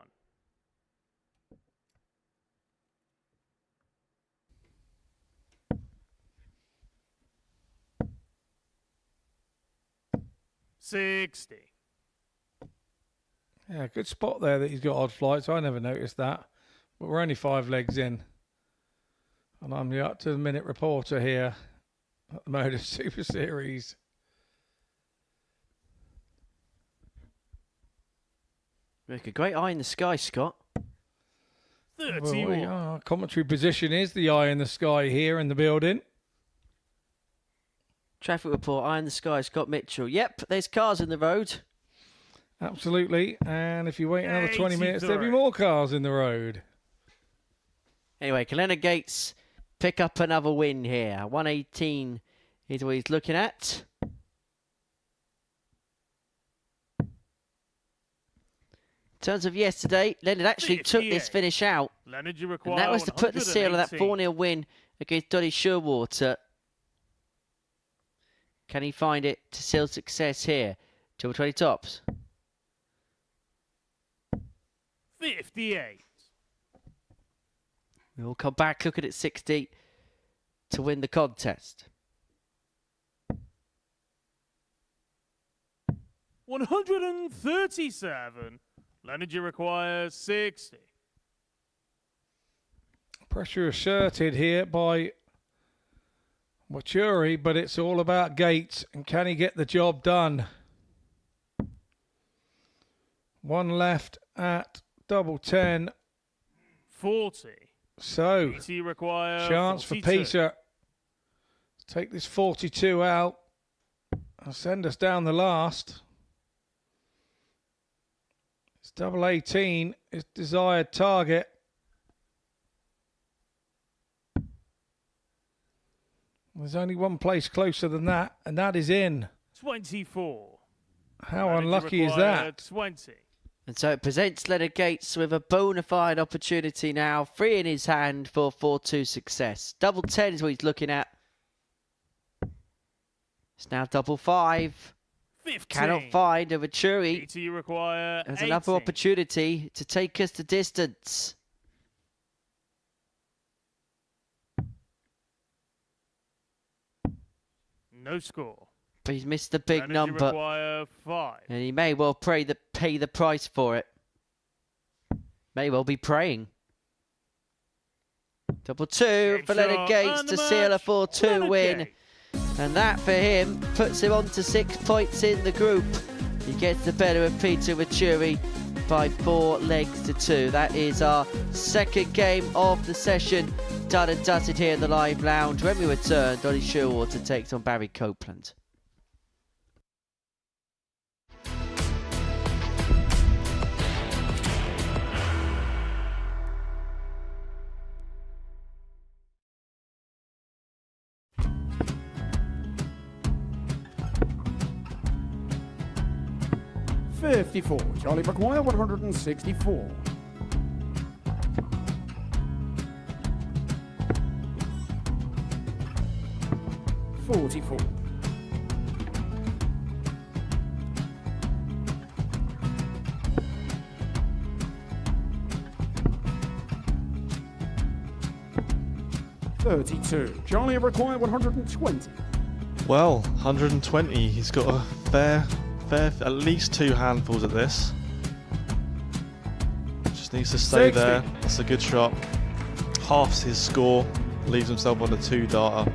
$60. Yeah, good spot there that he's got odd flights. I never noticed that. But we're only 5 legs in. And I'm the up-to-the-minute reporter here at the MODUS Super Series. Make a great eye in the sky, Scott. 31. Our commentary position is the eye in the sky here in the building. Traffic report, eye in the sky, Scott Mitchell. Yep, there's cars in the road. Absolutely. And if you wait another 20 minutes, there'll be more cars in the road. Anyway, can Leonard Gates pick up another win here? 118 is what he's looking at. In terms of yesterday, Leonard actually took this finish out. Leonard, you require And that was to put the seal on that 4-0 win against Donny Shearwater. Can he find it to seal success here? 220 tops. 58. We'll come back looking at 60 to win the contest. 137. Leonard, you require 60. Pressure asserted here by Waturi, but it's all about Gates and can he get the job done? 1 left at double 10. 40. So, Peter, require chance 42. for Peter. Take this 42 out and send us down the last. It's double 18, his desired target. There's only one place closer than that, and that is in. 24. How Leonard, you unlucky is require that? 20. And so it presents Leonard Gates with a bona fide opportunity now, 3 in his hand for 4-2 success. Double 10 is what he's looking at. It's now double 5. 15. Cannot find a Venturi. Peter, you require There's 18. another opportunity to take us the distance. No score. But he's missed the big Leonard, number. you require 5. And he may well pay the price for it. May well be praying. Double 2 Game for Leonard shot Gates and to the seal a match, 4-2 Leonard win. Gates. And that for him puts him on to 6 points in the group. He gets the better of Peter Venturi by 4 legs to 2. That is our second game of the session. Done and dusted here in the live lounge. When we return, Donny Shearwater takes on Barry Copeland. $54. Charlie McGuire, 164. $44. $32. Charlie required 120. Well, 120. He's got a fair, at least 2 handfuls at this. Just needs to stay 60. there. That's a good shot. Halves his score. Leaves himself on a 2-darter.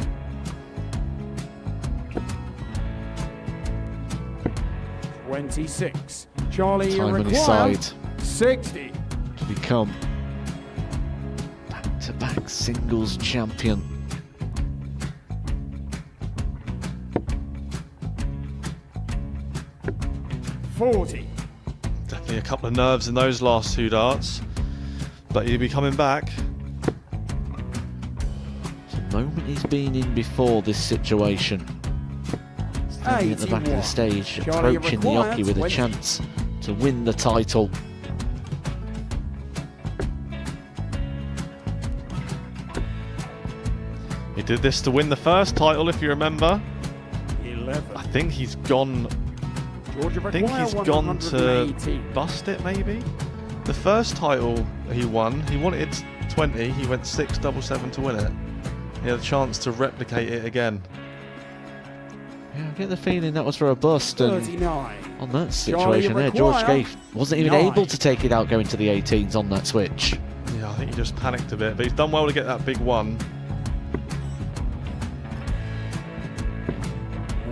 $26. Charlie, you Time on his require side 60. to become back-to-back singles champion. $40. Definitely a couple of nerves in those last 2 darts. But he'll be coming back. The moment he's been in before this situation. Standing at the back of the 81. stage, Charlie, approaching the require Yoki with a 20. chance to win the title. He did this to win the first title, if you remember. 11. I think he's gone. Georgia I think require he's gone to 180. bust it, maybe. The first title he won, he wanted 20. He went 6-7-7 to win it. He had a chance to replicate it again. Yeah, I get the feeling that was for a bust, and 39. on that Charlie, situation there, George require Scaife wasn't even 9. able to take it out going to the 18s on that switch. Yeah, I think he just panicked a bit, but he's done well to get that big one.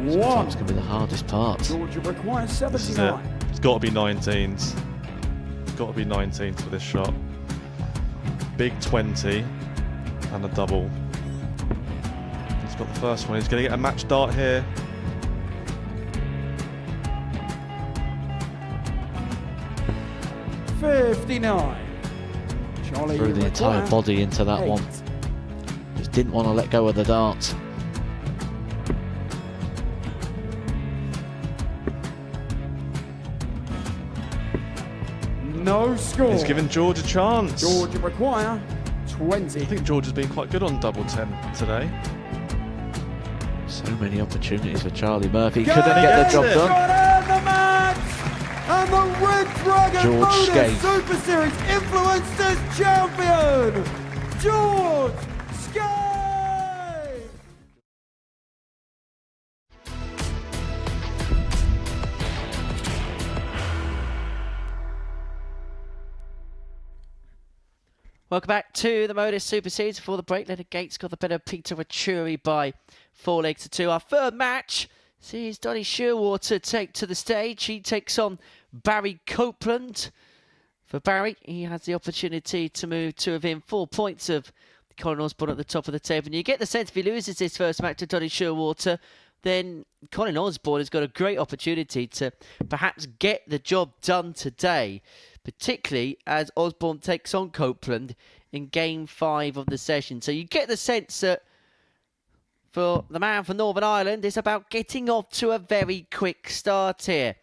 Sometimes can be the hardest part. Georgia requires This is it. 79. It's got to be 19s. It's got to be 19s for this shot. Big 20 and a double. He's got the first one. He's going to get a match dart here. $59. Charlie, Threw you the entire require body into that 8. one. Just didn't want to let go of the dart. No score. He's given George a chance. Georgia require I 20. think George has been quite good on double 10 today. So many opportunities for Charlie Murphy. Go! Couldn't get the job Yes! done. Got the match! And the Red Dragon George MODUS Scaife. Super Series Influencers Champion, George Scaife! Welcome back to the MODUS Super Series. Before the break, Leonard Gates got the better of Peter Vachuri by 4 legs to 2. Our third match sees Donny Shearwater take to the stage. He takes on Barry Copeland. For Barry, he has the opportunity to move to within 4 points of Colin Osborne at the top of the table. And you get the sense if he loses this first match to Donny Shearwater, then Colin Osborne has got a great opportunity to perhaps get the job done today, particularly as Osborne takes on Copeland in Game 5 of the session. So you get the sense that for the man from Northern Ireland, it's about getting off to a very quick start here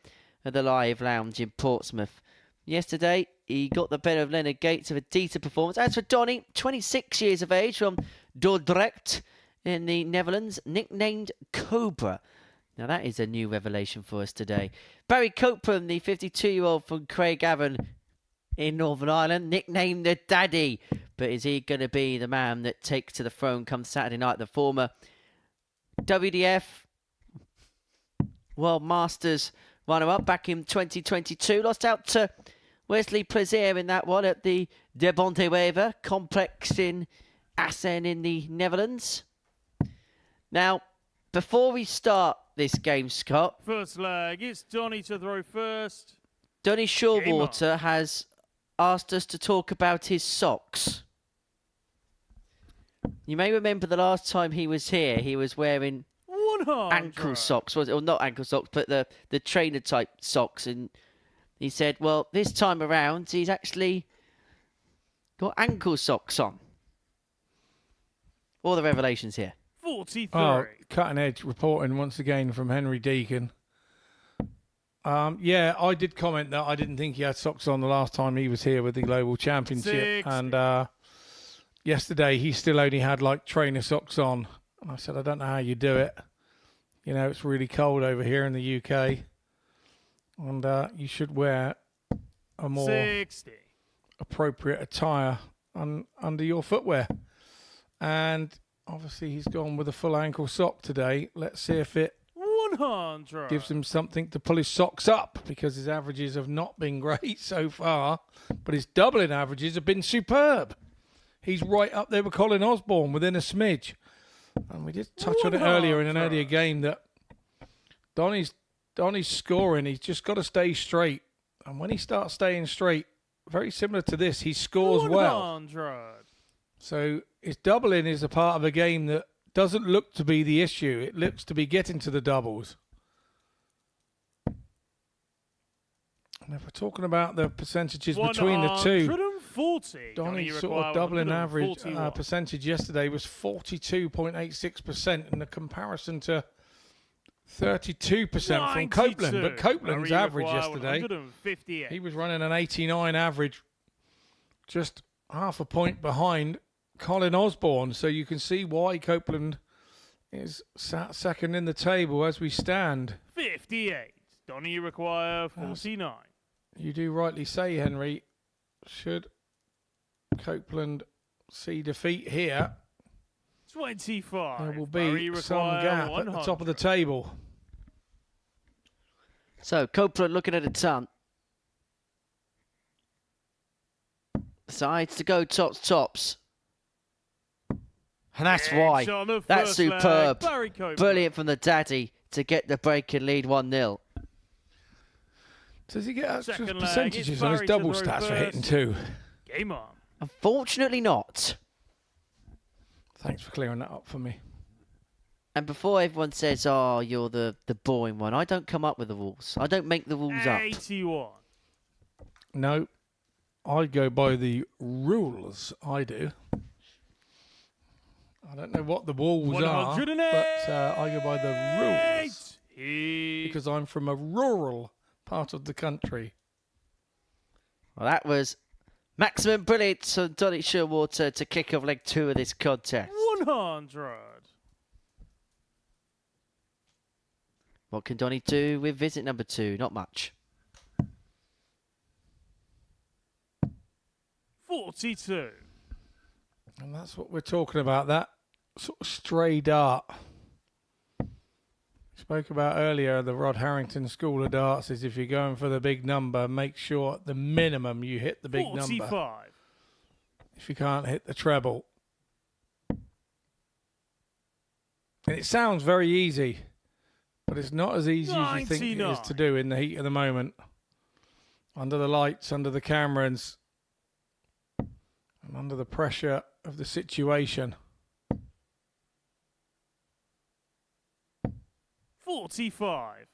at the Live Lounge in Portsmouth. Yesterday, he got the better of Leonard Gates with a decent performance. As for Donny, 26 years of age from Dordrecht in the Netherlands, nicknamed Cobra. Now that is a new revelation for us today. Barry Copeland, the 52-year-old from Craigavon in Northern Ireland, nicknamed the Daddy. But is he going to be the man that takes to the throne come Saturday night? The former WDF World Masters runner-up back in 2022. Lost out to Wesley Plaisir in that one at the De Bontewever complex in Assen in the Netherlands. Now, before we start this game, Scott, First leg, it's Donny to throw first. Donny Shearwater has asked us to talk about his socks. You may remember the last time he was here, he was wearing 100. ankle socks, was it? Or not ankle socks, but the trainer type socks. And he said, well, this time around, he's actually got ankle socks on. All the revelations here. 43. Oh, cutting edge reporting once again from Henry Deacon. Yeah, I did comment that I didn't think he had socks on the last time he was here with the Global Championship. 60. And yesterday he still only had like trainer socks on. And I said, I don't know how you do it. You know, it's really cold over here in the UK. And you should wear a more 60. appropriate attire under your footwear. And Obviously, he's gone with a full ankle sock today. Let's see if it 100. gives him something to pull his socks up, because his averages have not been great so far, but his doubling averages have been superb. He's right up there with Colin Osborne within a smidge. And we did touch on it earlier in an earlier game that Donny's scoring. He's just got to stay straight. And when he starts staying straight, very similar to this, he scores 100. well. So his doubling is a part of a game that doesn't look to be the issue. It looks to be getting to the doubles. And if we're talking about the percentages between the two, 140. Donny's sort of doubling average percentage yesterday was 42.86% in the comparison to 32% from Copeland. But Copeland's average yesterday, he was running an 89 average, just half a point behind Colin Osborne. So you can see why Copeland is sat second in the table as we stand. 58. Donny, you require 49. You do rightly say, Henry, should Copeland see defeat here, 25. there will be some gap at the top of the table. So Copeland looking at a ton. Decides to go tops. And that's why. That's superb. Brilliant from the daddy to get the break and lead 1-0. Does he get extra percentages on his double stats for hitting two? Game on. Unfortunately not. Thanks for clearing that up for me. And before everyone says, oh, you're the boring one, I don't come up with the rules. I don't make the rules up. 81. No, I go by the rules. I do. I don't know what the rules are, but I go by the rules. Because I'm from a rural part of the country. Well, that was maximum brilliance on Donny Shearwater to kick off leg 2 of this contest. 100. What can Donny do with visit number 2? Not much. 42. And that's what we're talking about, that sort of stray dart. Spoke about earlier, the Rod Harrington School of Darts is if you're going for the big number, make sure at the minimum you hit the big 45. number. If you can't hit the treble. And it sounds very easy, but it's not as easy as you think it is to do in the heat of the moment. Under the lights, under the cameras, and under the pressure of the situation. 45.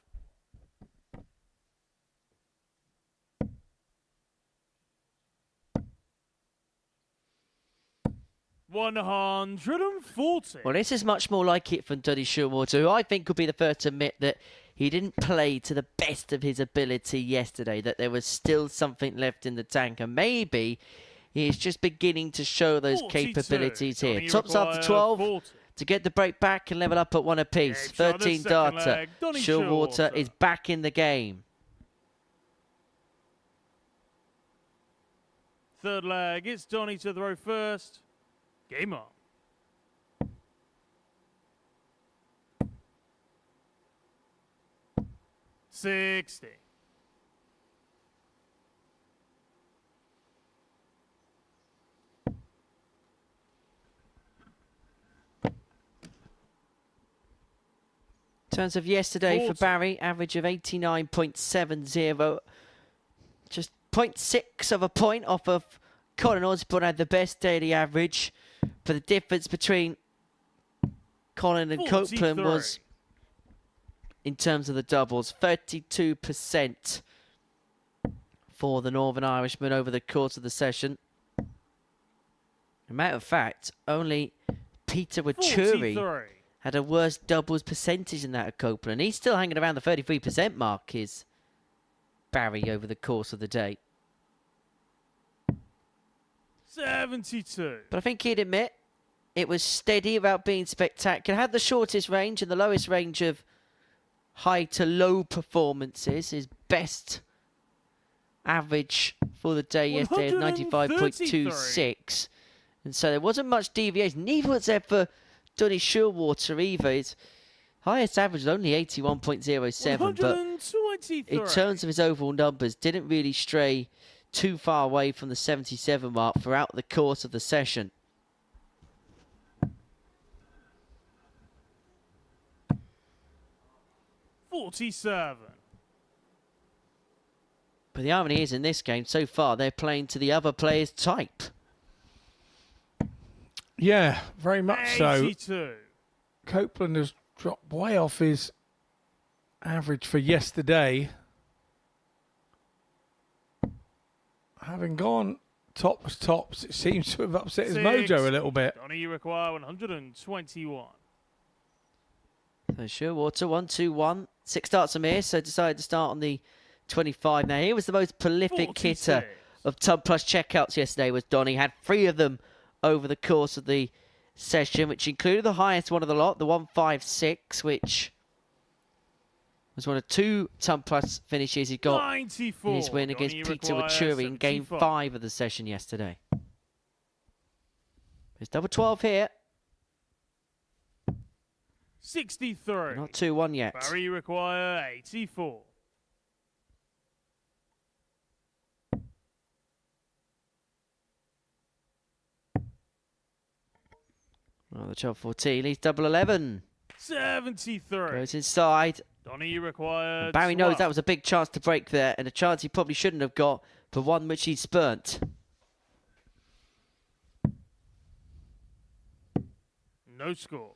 $140. Well, this is much more like it from Donny Shearwater, who I think could be the first to admit that he didn't play to the best of his ability yesterday, that there was still something left in the tank, and maybe he is just beginning to show those 42. capabilities here. Donny Tops after 12 40. to get the break back and level up at 1 apiece. 13 data. Shearwater is back in the game. Third leg, it's Donny to throw first. Game on. $60. In terms of yesterday 40. for Barry, average of 89.70. Just 0.6 of a point off of Colin Osborne, had the best daily average. But the difference between Colin and 43. Copeland was, in terms of the doubles, 32% for the Northern Irishman over the course of the session. As a matter of fact, only Peter Wachuri had a worse doubles percentage than that of Copeland. He's still hanging around the 33% mark, is Barry, over the course of the day. 72. But I think he'd admit it was steady without being spectacular. Had the shortest range and the lowest range of high to low performances. His best average for the day yesterday is 95.26. And so there wasn't much deviation. Neither was there for Donny Shearwater either. His highest average was only 81.07, but 123. in terms of his overall numbers, didn't really stray too far away from the 77 mark throughout the course of the session. $47. But the irony is, in this game, so far, they're playing to the other player's type. Yeah, very much so. 82. Copeland has dropped way off his average for yesterday. Having gone tops, it seems to have upset his mojo a little bit. Donny, you require 121. So Shearwater, 1-2-1. 6 starts from here, so decided to start on the 25. Now, he was the most prolific 46. hitter of Tub Plus checkouts yesterday, was Donny. Had 3 of them over the course of the session, which included the highest one of the lot, the 156, which was one of 2 Tub Plus finishes he got 94. in his win against Donny, Peter requires Wachuri in Game 75. 5 of the session yesterday. There's double 12 here. 63. Not 2-1 yet. Barry, you require 84. Well, the 12-14, he's double 11. 73. Goes inside. Donny, you require Barry knows 12. that was a big chance to break there, and a chance he probably shouldn't have got, but one which he spurnt. No score.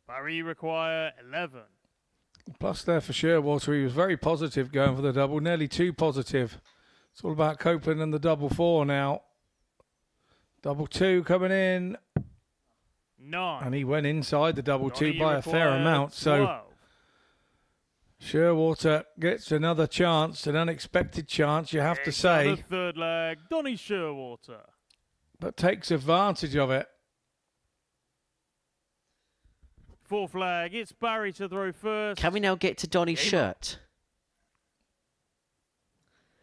Barry, you require 11. Plus there for Shearwater, he was very positive going for the double, nearly too positive. It's all about Copeland and the double 4 now. Double 2 coming in. 9. And he went inside the double Donny, 2 you by a fair require amount. So 12. Shearwater gets another chance, an unexpected chance, you have to It's on say, the third leg, Donny Shearwater. but takes advantage of it. Fourth leg, it's Barry to throw first. Can we now get to Donny's Game shirt?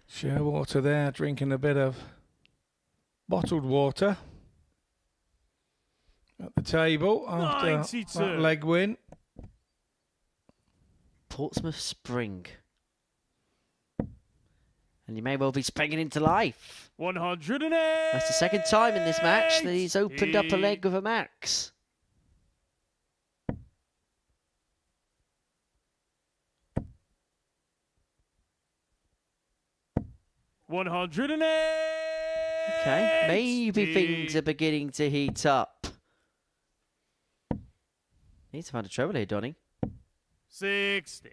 Shearwater there drinking a bit of bottled water at the table after 92. that leg win. Portsmouth Spring. And he may well be springing into life. 108. That's the second time in this match that he's opened up a leg with a max. Okay, maybe things are beginning to heat up. Needs to find a trouble here, Donny. 60.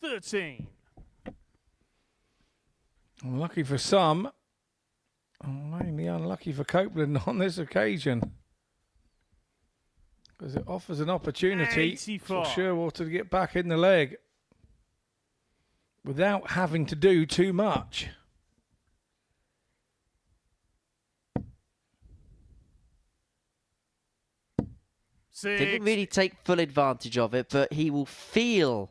$13. Unlucky for some, mainly unlucky for Copeland on this occasion. Because it offers an opportunity for 85. Shearwater to get back in the leg without having to do too much. Didn't really take full advantage of it, but he will feel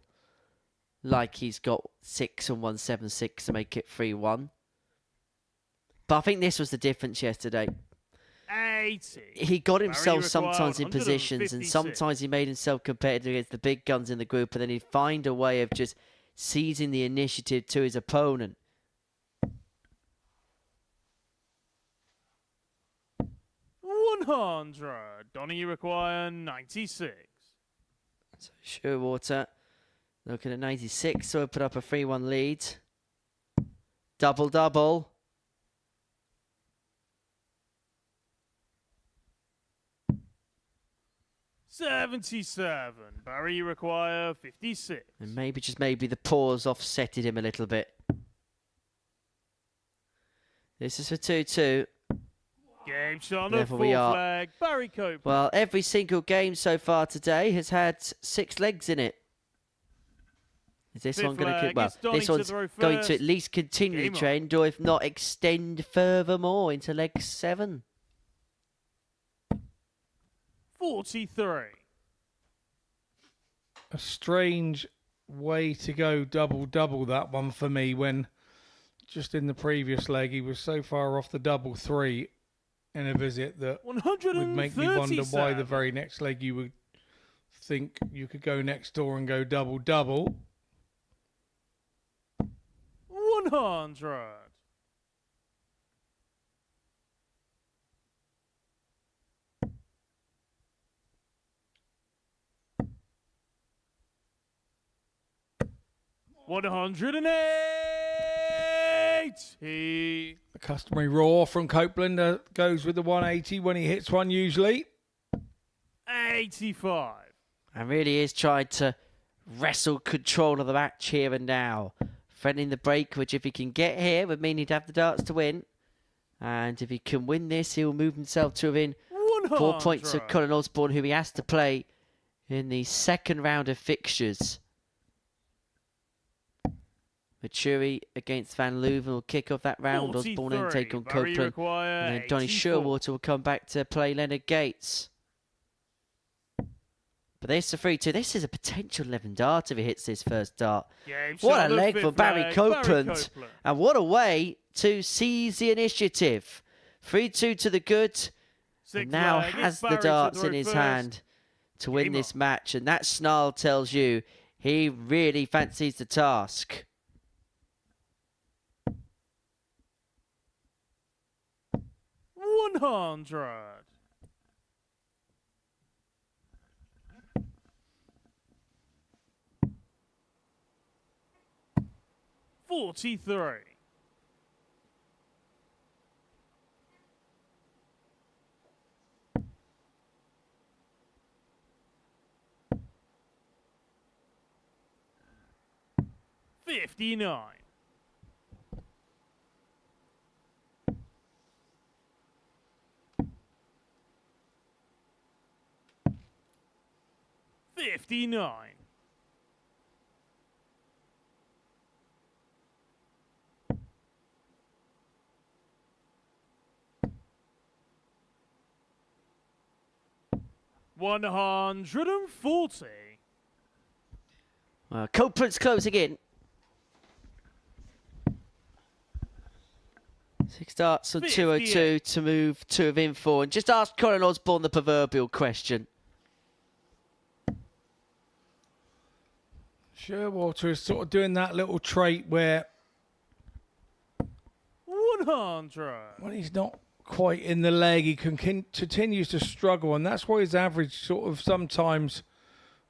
like he's got 6 and 176 to make it 3-1. But I think this was the difference yesterday. 80. He got himself Barry sometimes in required positions, and 156. sometimes he made himself competitive against the big guns in the group, and then he'd find a way of just seizing the initiative to his opponent. Donny, you require 96. So Shearwater looking at 96 to open up a 3-1 lead. Double-double. $77. Barry, you require 56. And maybe, just maybe, the pause offsetted him a little bit. This is for 2-2. Game shot on the Therefore fourth we are. leg. Barry Copeland. Well, every single game so far today has had 6 legs in it. Is this Fifth one going to leg, well? it's Donny This to one's throw going to first. at least continue the Game on. trend, or if not, extend furthermore into leg 7. 43. A strange way to go double that one for me, when just in the previous leg he was so far off the double 3 in a visit that would make me wonder why the very next leg you would think you could go next door and go double. 100. $180. The customary roar from Copeland goes with the 180 when he hits one usually. 85. And really is trying to wrestle control of the match here and now. Threatening the break, which if he can get here would mean he'd have the darts to win. And if he can win this, he'll move himself to within 4 points of Colin Osborne, who he has to play in the second round of fixtures. Maturi against Van Leuven will kick off that round. Osborne then take on Copeland. And then Donny Sherwater will come back to play Leonard Gates. But there's the 3-2. This is a potential 11 dart if he hits this first dart. What a leg for Barry Copeland. And what a way to seize the initiative. 3-2 to the good. And now has the darts in his hand to win this match. And that snarl tells you he really fancies the task. $100. $43. $59. $59. $140. Well, Copeland's closing in. 6 darts on 202 to move 2 of him 4. And just ask Colin Osborne the proverbial question. Sherwater is sort of doing that little trait where 100. when he's not quite in the leg, he continues to struggle, and that's why his average sort of sometimes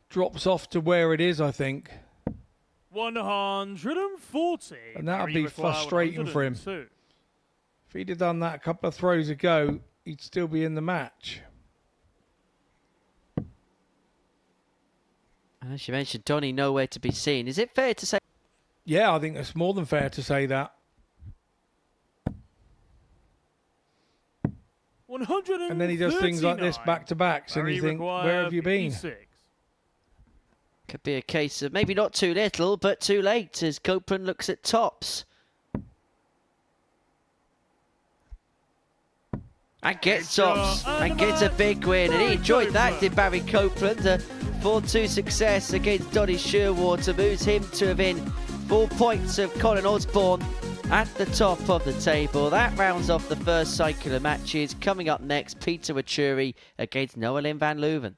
drops off to where it is, I think. 140. And that would be frustrating for him. If he'd have done that a couple of throws ago, he'd still be in the match. And as you mentioned, Donny nowhere to be seen. Is it fair to say? Yeah, I think it's more than fair to say that. 139. And then he does things like this back-to-backs, and you think, where have you been? 56. Could be a case of maybe not too little, but too late as Copeland looks at tops. And gets tops, and gets a big win. And he enjoyed that, did Barry Copeland. A 4-2 success against Donny Sherwater moves him to within 4 points of Colin Osborne at the top of the table. That rounds off the first cycle of matches. Coming up next, Peter Maturi against Noelin van Leuven.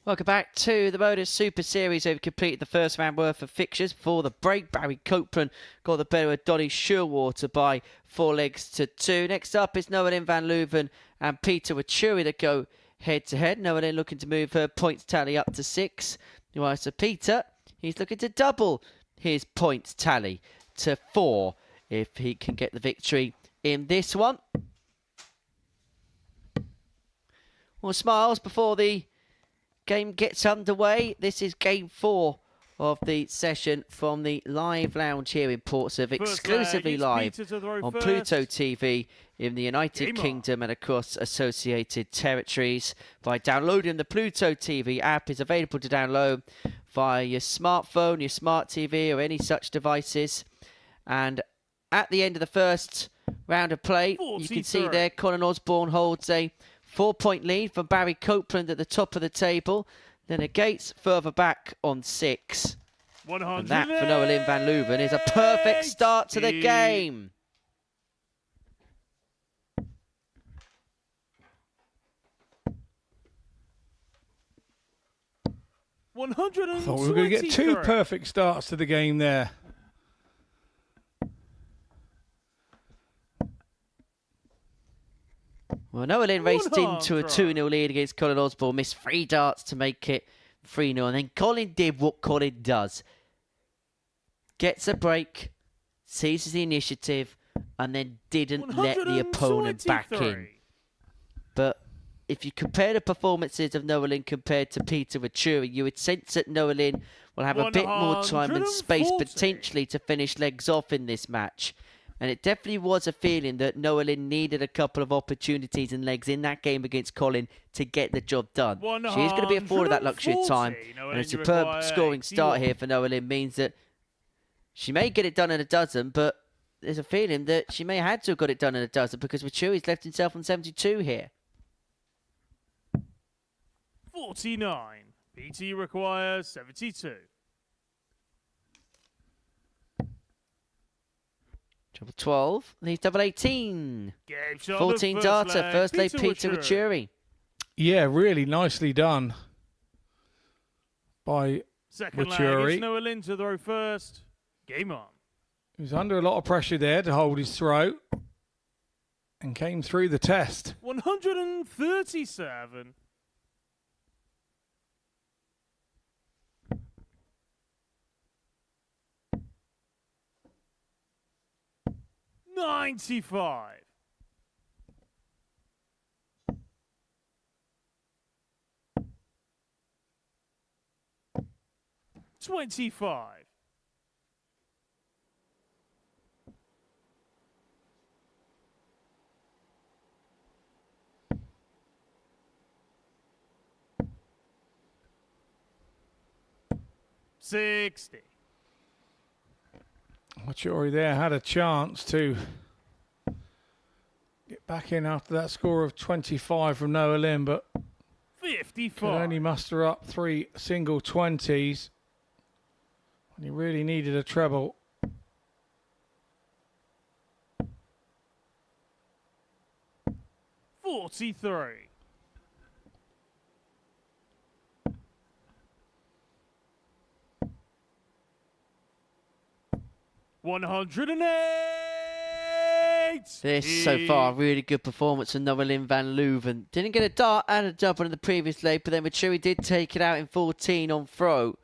Welcome back to the MODUS Super Series. We've completed the first round worth of fixtures. Before the break, Barry Copeland got the better of Donny Sherwater by 4 legs to 2. Next up is Noelin van Leuven and Peter Wachuri that go head-to-head. Noelin looking to move her points tally up to 6. While so Peter, he's looking to double his points tally to 4 if he can get the victory in this one. More smiles before the game gets underway. This is game 4 of the session from the live lounge here in Portsmouth, exclusively live on Pluto TV in the United Kingdom and across associated territories. By downloading the Pluto TV app, is available to download via your smartphone, your smart TV or any such devices. And at the end of the first round of play, you can see there Colin Osborne holds a 4-point lead from Barry Copeland at the top of the table. Then a Gates further back on 6. And that for Noelin van Leuven is a perfect start to the game. I thought we were going to get 2 perfect starts to the game there. Well, Noelin raced into a 2-0 lead against Colin Osborne, missed 3 darts to make it 3-0, and then Colin did what Colin does. Gets a break, seizes the initiative, and then didn't let the opponent back in. But if you compare the performances of Noelin compared to Peter Wachuri, you would sense that Noelin will have a bit more time and space potentially to finish legs off in this match. And it definitely was a feeling that Noelin needed a couple of opportunities and legs in that game against Colin to get the job done. She is going to be afforded that luxury of time. And a superb scoring start here for Noelin means that she may get it done in a dozen, but there's a feeling that she may have had to have got it done in a dozen because Wachuri's left himself on 72 here. 49. BT requires 72. Double 12, and he's double 18. 14 data, first lay Peter Wachuri. Yeah, really nicely done by Second Wachuri. leg, it's Noelin to throw first. Game on. He was under a lot of pressure there to hold his throw and came through the test. 137. 95. 25. 60. Wachuri there had a chance to get back in after that score of 25 from Noelin, but 55. could only muster up 3 single 20s when he really needed a treble. $43. 108. This, so far, a really good performance from Noelin van Leuven. Didn't get a dart and a double in the previous leg, but then Wachuri did take it out in 14 on throw.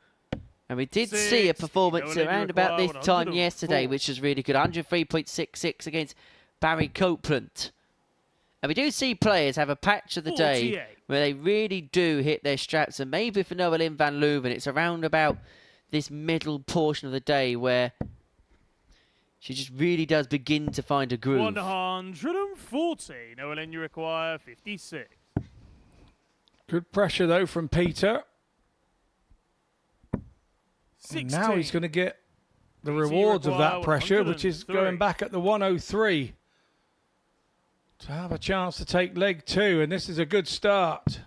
And we did see a performance around about this time yesterday, which was really good. 103.66 against Barry Copeland. And we do see players have a patch of the day where they really do hit their straps. And maybe for Noelin van Leuven, it's around about this middle portion of the day where she just really does begin to find a groove. 140. Noelin, you require 56. Good pressure, though, from Peter. And now he's going to get the rewards of that pressure, which is going back at the 103 to have a chance to take leg 2. And this is a good start.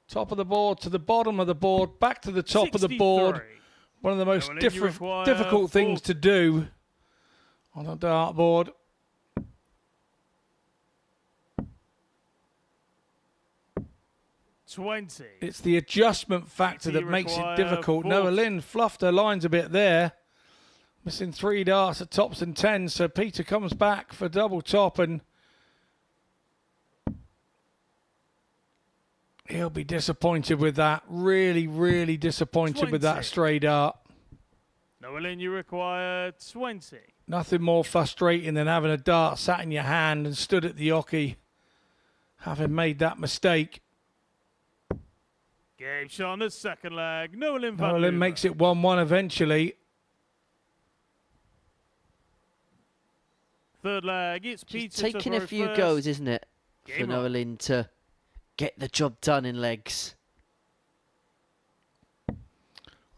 Top of the board to the bottom of the board, back to the top of the board. One of the most difficult things to do on a dartboard. 20. It's the adjustment factor that makes it difficult. 40. Noah Lynn fluffed her lines a bit there. Missing 3 darts at tops and 10s. So Peter comes back for double top and he'll be disappointed with that. Really, really disappointed with that stray dart. Noah Lynn, you require 20. Nothing more frustrating than having a dart sat in your hand and stood at the oche, having made that mistake. Game shot on the second leg. Noah Lynn Noah Lynn makes it 1-1 eventually. Third leg, it's Just Peter taking a few goes, isn't it, for Noah Lynn to get the job done in legs.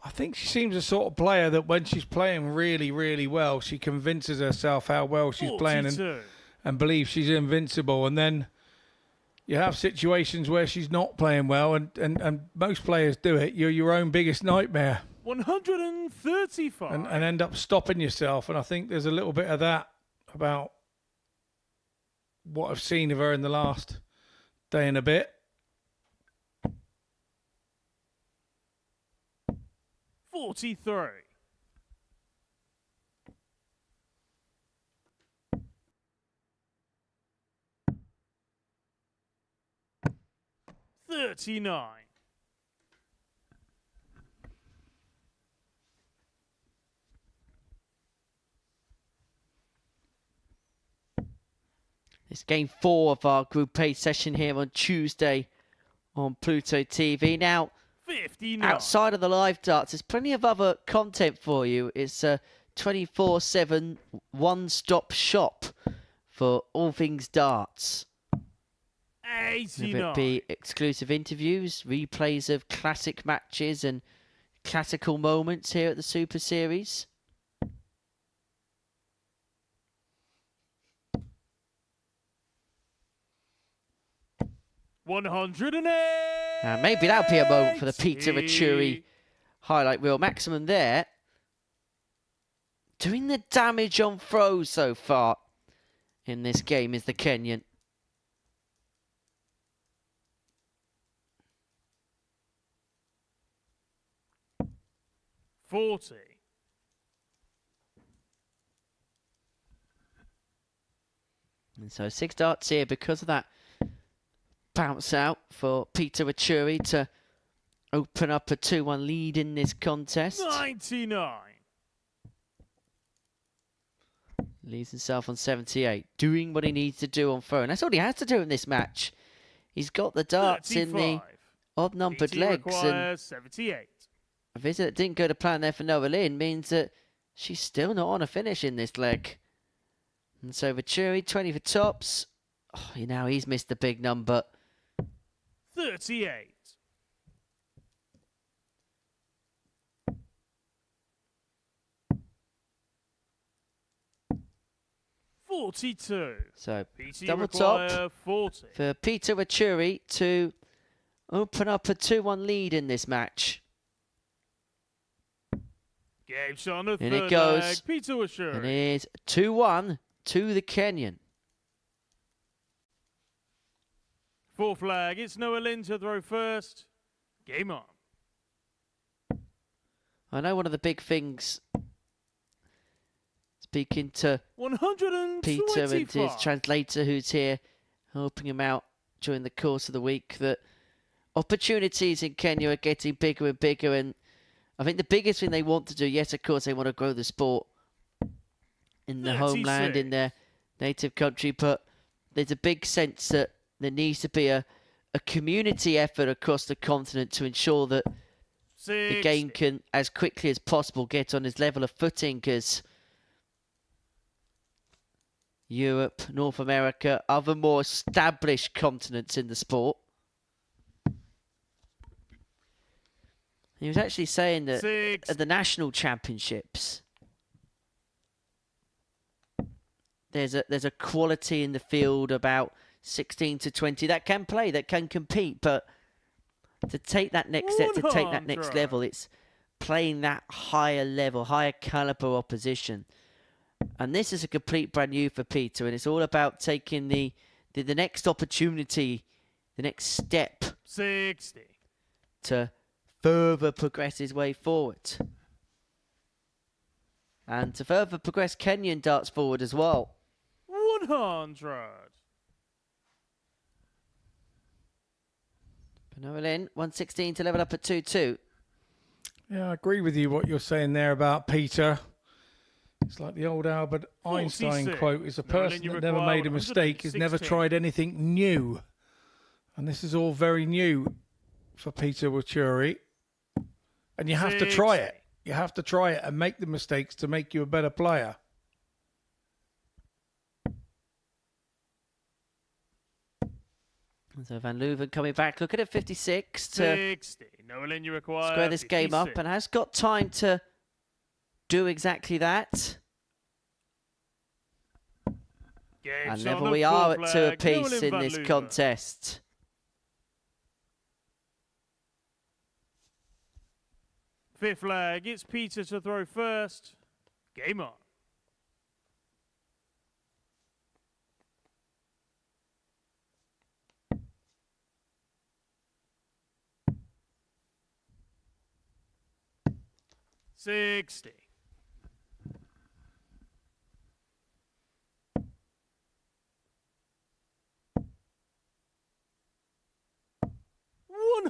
I think she seems a sort of player that when she's playing really, really well, she convinces herself how well she's 42. playing and believes she's invincible. And then you have situations where she's not playing well, and most players do it. You're your own biggest nightmare. 135. And end up stopping yourself. And I think there's a little bit of that about what I've seen of her in the last day and a bit. 43. $39. It's game 4 of our Group A session here on Tuesday on Pluto TV. Now, 59. outside of the live darts, there's plenty of other content for you. It's a 24/7 one-stop shop for all things darts. 89. Whether it be exclusive interviews, replays of classic matches and classical moments here at the Super Series. $108. Maybe that'll be a moment for the Peter Vachuri highlight reel. Maximum there. Doing the damage on throws so far in this game is the Kenyan. $40. And so 6 darts here because of that bounce out for Peter Vachuri to open up a 2-1 lead in this contest. 99. Leaves himself on 78, doing what he needs to do on throw. And that's all he has to do in this match. He's got the darts 35. in the odd-numbered legs. And 78. a visit that didn't go to plan there for Noah Lynn means that she's still not on a finish in this leg. And so Vachuri, 20 for tops. Oh, now he's missed the big number. 38. $42. So PT double require top 40. for Peter Vachuri to open up a 2-1 lead in this match. Game shot on the And third it goes. leg. Peter Vachuri. And it is 2-1 to the Kenyan. Fourth flag. It's Noah Lynn to throw first. Game on. I know one of the big things, speaking to 125. Peter and his translator who's here helping him out during the course of the week, that opportunities in Kenya are getting bigger and bigger, and I think the biggest thing they want to do, yes, of course, they want to grow the sport in the homeland, in their native country, but there's a big sense that there needs to be a community effort across the continent to ensure that the game can, as quickly as possible, get on as level of footing as Europe, North America, other more established continents in the sport. He was actually saying that at the national championships, there's a quality in the field about 16 to 20 that can play, that can compete, but to take that next step, to take that next level, it's playing that higher level, higher caliber opposition. And this is a complete brand new for Peter, and it's all about taking the next opportunity, the next step 60. To further progress his way forward. And to further progress, Kenyon darts forward as well. 100. Penoelin, 116 to level up at 2-2. Yeah, I agree with you what you're saying there about Peter. It's like the old Albert Einstein 46. quote, is a No, person you that never require made a mistake has never 116. tried anything new. And this is all very new for Peter Wachuri. And you have to try it. You have to try it and make the mistakes to make you a better player. So Van Leuven coming back. Look at it, 56 to 60. Nolan, you require square this game up 56. and has got time to do exactly that. Game's And on level the we full are at 2 flag. apiece Nolan in Van this Leuven. contest. Fifth flag, it's Peter to throw first. Game on. $60.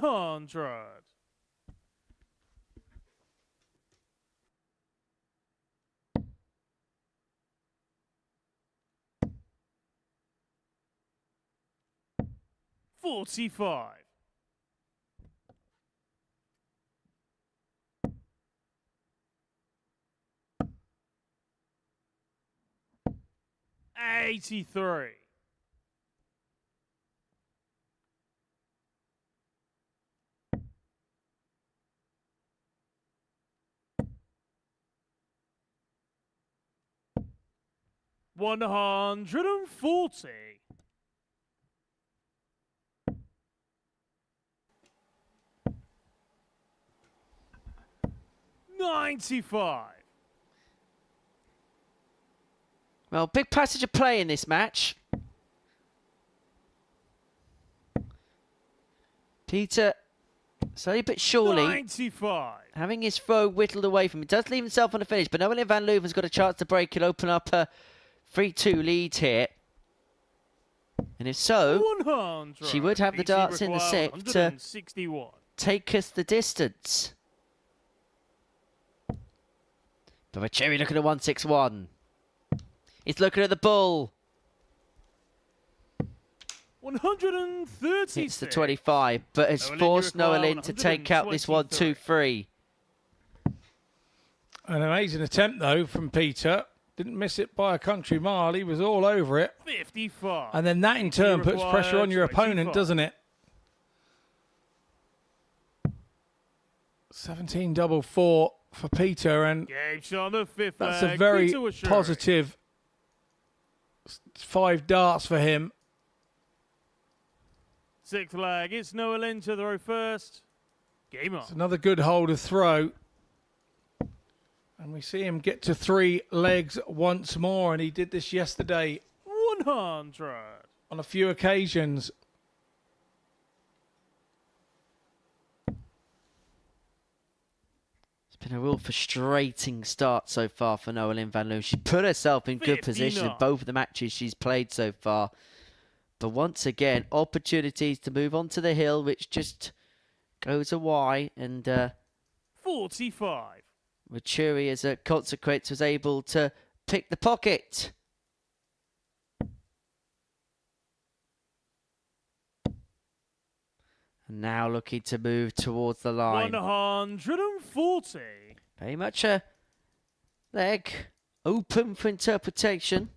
$100. $45. $83. $140. $95. Well, big passage of play in this match. Peter, slowly but surely, 95. having his throw whittled away from him. Does leave himself on the finish, but Nolan Van Leuven's got a chance to break and open up a 3-2 lead here. And if so, 100. she would have the PC darts in the require set to 161. take us the distance. But Cherry looking at 161. He's looking at the bull. 136. Hits the 25, but has Noelin, forced you require Noelin to take out this one 2-3. An amazing attempt, though, from Peter. Didn't miss it by a country mile. He was all over it. 55. And then that, in turn, puts require pressure on your 25. opponent, doesn't it? 17-4 for Peter, and Game's on the fifth that's flag. a very Peter Wachuri. positive 5 darts for him. Sixth flag, it's Noelin to throw first. Game on. It's another good hole to throw. And we see him get to 3 legs once more, and he did this yesterday 100. on a few occasions. It's been a real frustrating start so far for Noelin Van Leuven. She put herself in good position in 59. both of the matches she's played so far. But once again, opportunities to move on to the hill, which just goes awry. And 45. Wachuri, as a consequence, was able to pick the pocket. And now looking to move towards the line. 140. Very much a leg open for interpretation.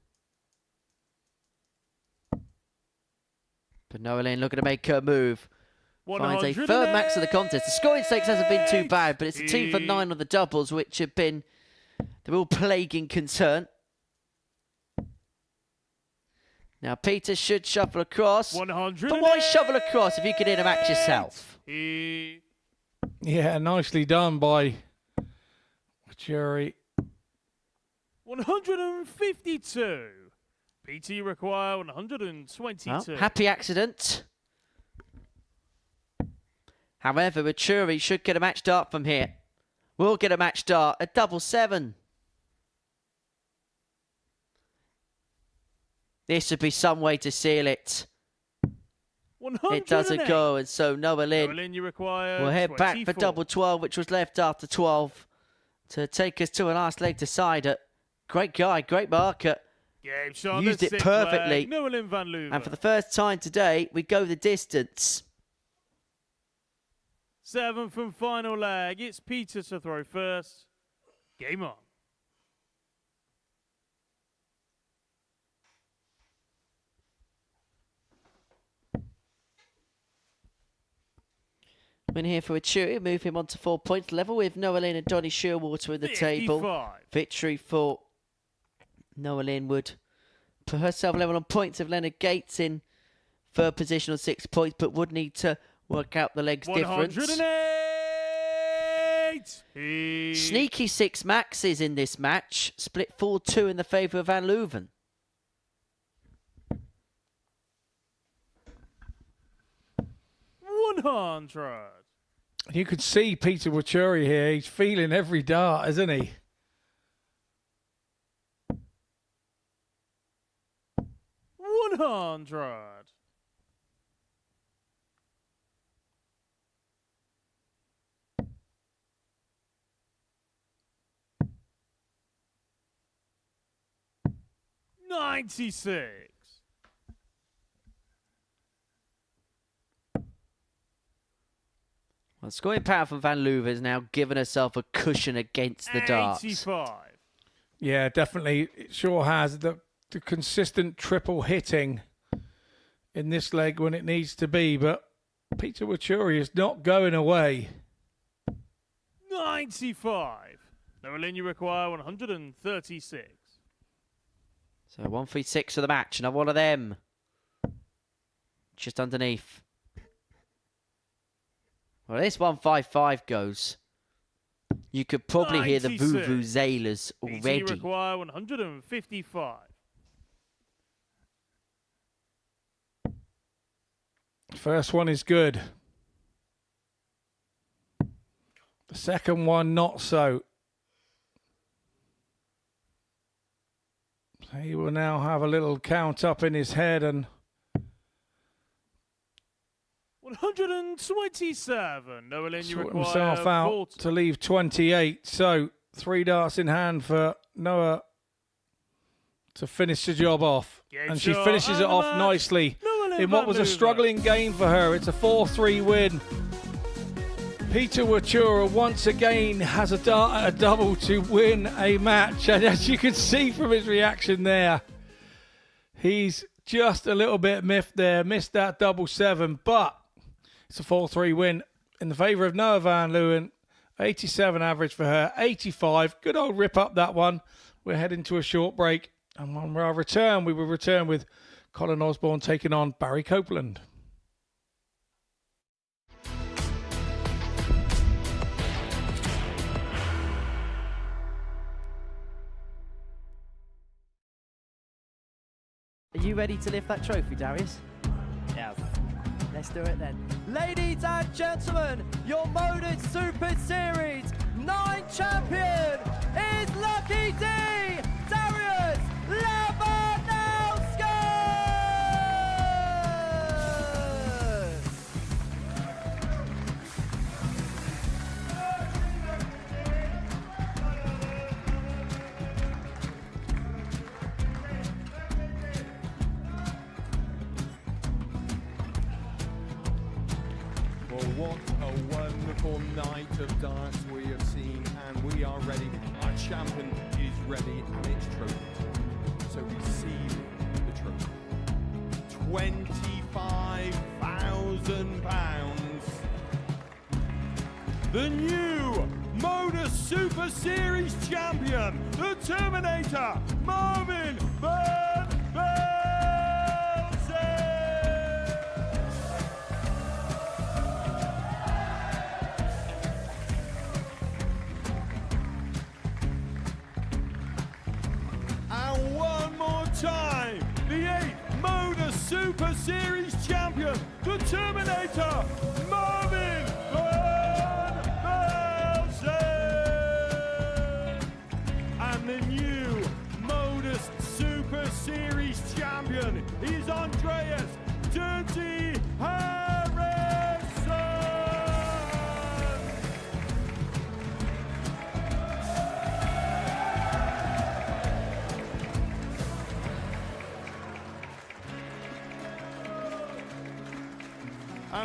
But Noelin looking to make her move. Finds a third max of the contest. The scoring stakes hasn't been too bad, but it's a team for 9 on the doubles, which have been the real plaguing concern. Now Peter should shuffle across. 100. But why shuffle across if you can hit a match yourself? Yeah, nicely done by Wachuri. 152. PT require 122. Well, happy accident. However, Venturi should get a match start from here. We'll get a match start at 7-7. This would be some way to seal it. It doesn't go, and so Noah Lynn you require will head back for 12, which was left after 12, to take us to a last leg decider. Great guy, great marker. Used it perfectly. And for the first time today, we go the distance. 7th and final leg. It's Peter to throw first. Game on. Win here for Venturi, move him on to 4 points, level with Noah Lynn and Donny Shearwater in the 55. table. Victory for Noah Lynn would put herself level on points of Leonard Gates in third position on 6 points, but would need to work out the legs difference. 108. Sneaky 6 maxes in this match, split 4-2 in the favour of Van Leuven. You could see Peter Venturi here. He's feeling every dart, isn't he? $96. Well, scoring power from Van Leuven has now given herself a cushion against the darts. 85. Yeah, definitely. It sure has. The consistent triple hitting in this leg when it needs to be, but Peter Venturi is not going away. 95. Noah Lynn, you require 136. So 136 for the match. Another one of them. Just underneath. Well, this 155 goes. You could probably hear the vuvuzelas already. You require 155. First one is good. The second one, not so. He will now have a little count up in his head and 127. Noah Lynn, you sort require himself out 40. to leave 28. So 3 darts in hand for Noah to finish the job off. And she finishes it off nicely in what was a struggling game for her. It's a 4-3 win. Peter Venturi once again has a dart at a double to win a match. And as you can see from his reaction there, he's just a little bit miffed there. Missed that 7-7, but it's a 4-3 win in the favour of Noah Van Leuven. 87 average for her, 85. Good old rip up that one. We're heading to a short break. And when we return, we will return with Colin Osborne taking on Barry Copeland. Are you ready to lift that trophy, Darius? Yes. Let's do it then. Ladies and gentlemen, your MODUS Super Series 9 champion is Lucky D, Darius Labanowski! Well, what a wonderful night of darts we have seen, and we are ready. Our champion is ready, and it's trophy. So receive the trophy. £25,000. The new MODUS Super Series champion, the Terminator, Marvin Van Velzen. And one more time, the 8th MODUS Super Series champion, the Terminator, Marvin Van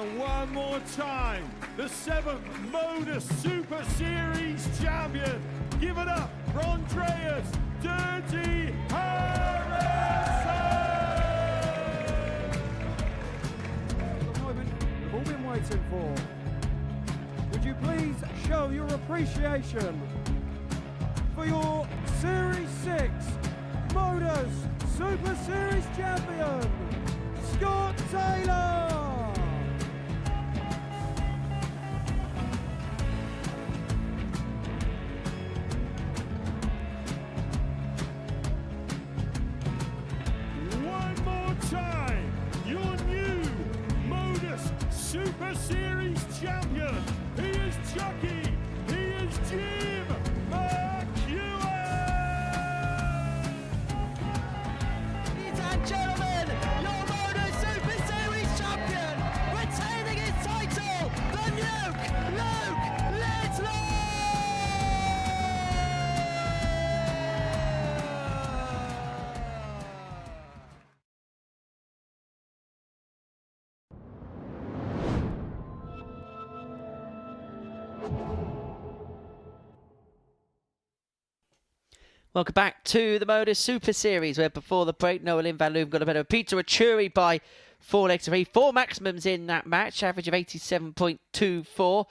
And one more time, the 7th MODUS Super Series champion. Give it up for Andreas Dirty Harrison! The moment we've all been waiting for. Would you please show your appreciation for your Series 6 MODUS Super Series champion, Scott Taylor! One more time, your new MODUS Super Series champion. He is Chucky. He is Jim McEwen. Ladies and gentlemen, your MODUS Super Series champion, retaining his title, the Nuke, Luke Littler! Welcome back to the MODUS Super Series, where before the break, Noah Lynn Van Loon got a bit of a Peter Achuri by 4 legs to 3. 4 maximums in that match, average of 87.24.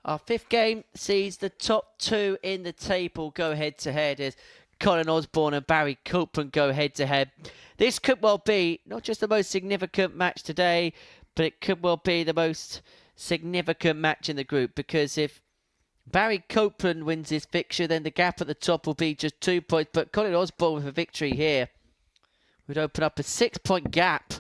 Our 5th game sees the top 2 in the table go head-to-head as Colin Osborne and Barry Copeland go head-to-head. This could well be not just the most significant match today, but it could well be the most significant match in the group, because if Barry Copeland wins this fixture, then the gap at the top will be just 2 points. But Colin Osborne with a victory here would open up a 6-point gap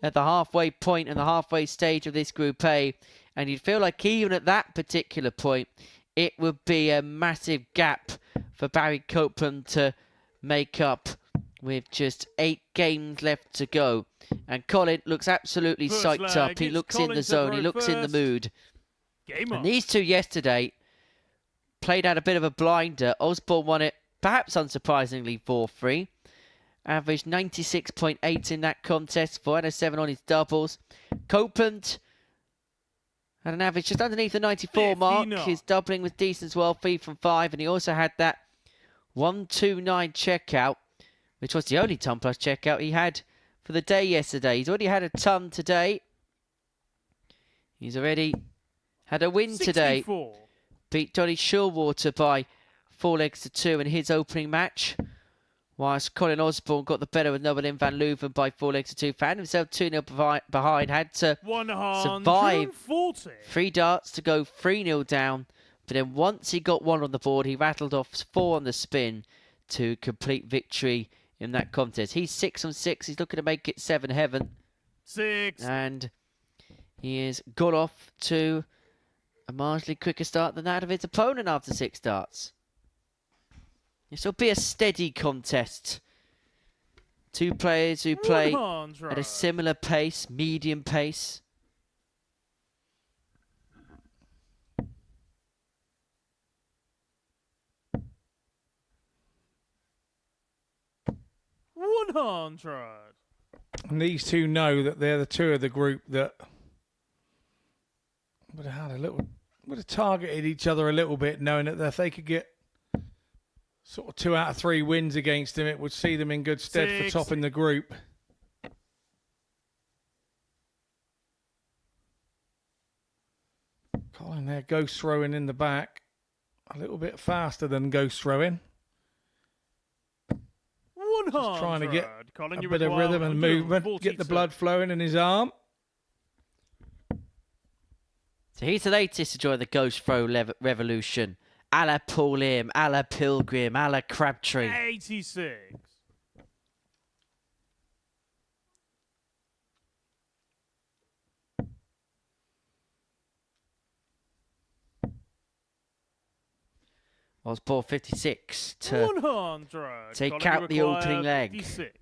at the halfway point and the halfway stage of this Group A. And you'd feel like even at that particular point, it would be a massive gap for Barry Copeland to make up with just 8 games left to go. And Colin looks absolutely psyched up. He looks in the zone. He looks in the mood. And these two yesterday played out a bit of a blinder. Osborne won it, perhaps unsurprisingly, 4-3. Averaged 96.8 in that contest, 4 out of 7 on his doubles. Copeland had an average just underneath the 94 mark. His doubling was decent as well, 3 from 5. And he also had that 129 checkout, which was the only ton plus checkout he had for the day yesterday. He's already had a ton today. He's already had a win 64. today. Beat Donny Shilwater by 4 legs to 2 in his opening match. Whilst Colin Osborne got the better with Noah Lynn Van Leuven by 4 legs to 2. Found himself 2-0 behind. Had to survive 3 darts to go 3-0 down. But then once he got 1 on the board, he rattled off 4 on the spin to complete victory in that contest. He's 6 on 6. He's looking to make it 7 heaven. 6. And he has got off to a marginally quicker start than that of his opponent after 6 starts. This will be a steady contest. 2 players who play at a similar pace, medium pace. And these two know that they're the two of the group that would have targeted each other a little bit, knowing that if they could get sort of 2 out of 3 wins against him, it would see them in good stead 6. for topping the group. Colin there, ghost throwing in the back. A little bit faster than ghost throwing. Just trying to get a bit of rhythm and movement, get the blood flowing in his arm. So he's the latest to join the ghost throw revolution. A la Paul Im, a la Pilgrim, a la Crabtree. 86. Osborne 56 to 100. take out the opening leg. 56.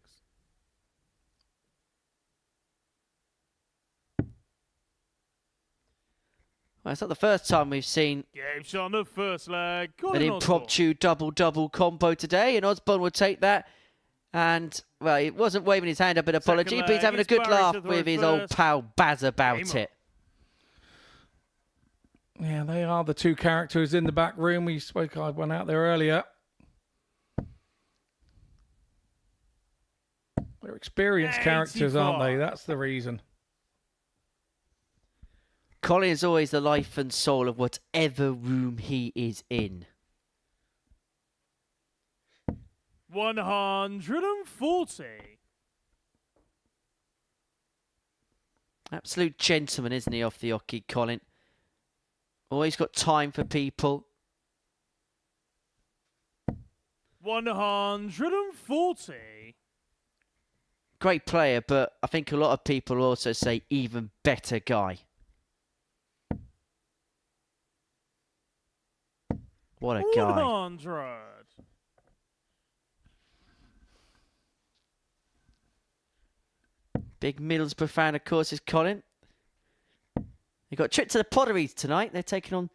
Well, it's not the first time we've seen Game shot on the first leg. an impromptu double-double combo today, and Osborne will take that. And, well, he wasn't waving his hand up in apology, but he's having a good laugh with his old pal Baz about it. Yeah, they are the two characters in the back room. I went out there earlier. They're experienced characters, aren't they? That's the reason. Colin is always the life and soul of whatever room he is in. 140. Absolute gentleman, isn't he, off the hockey, Colin? Always got time for people. 140. Great player, but I think a lot of people also say even better guy. What a guy. 100. Big Middlesbrough fan, of course, is Colin. They got a trip to the Potteries tonight. They're taking on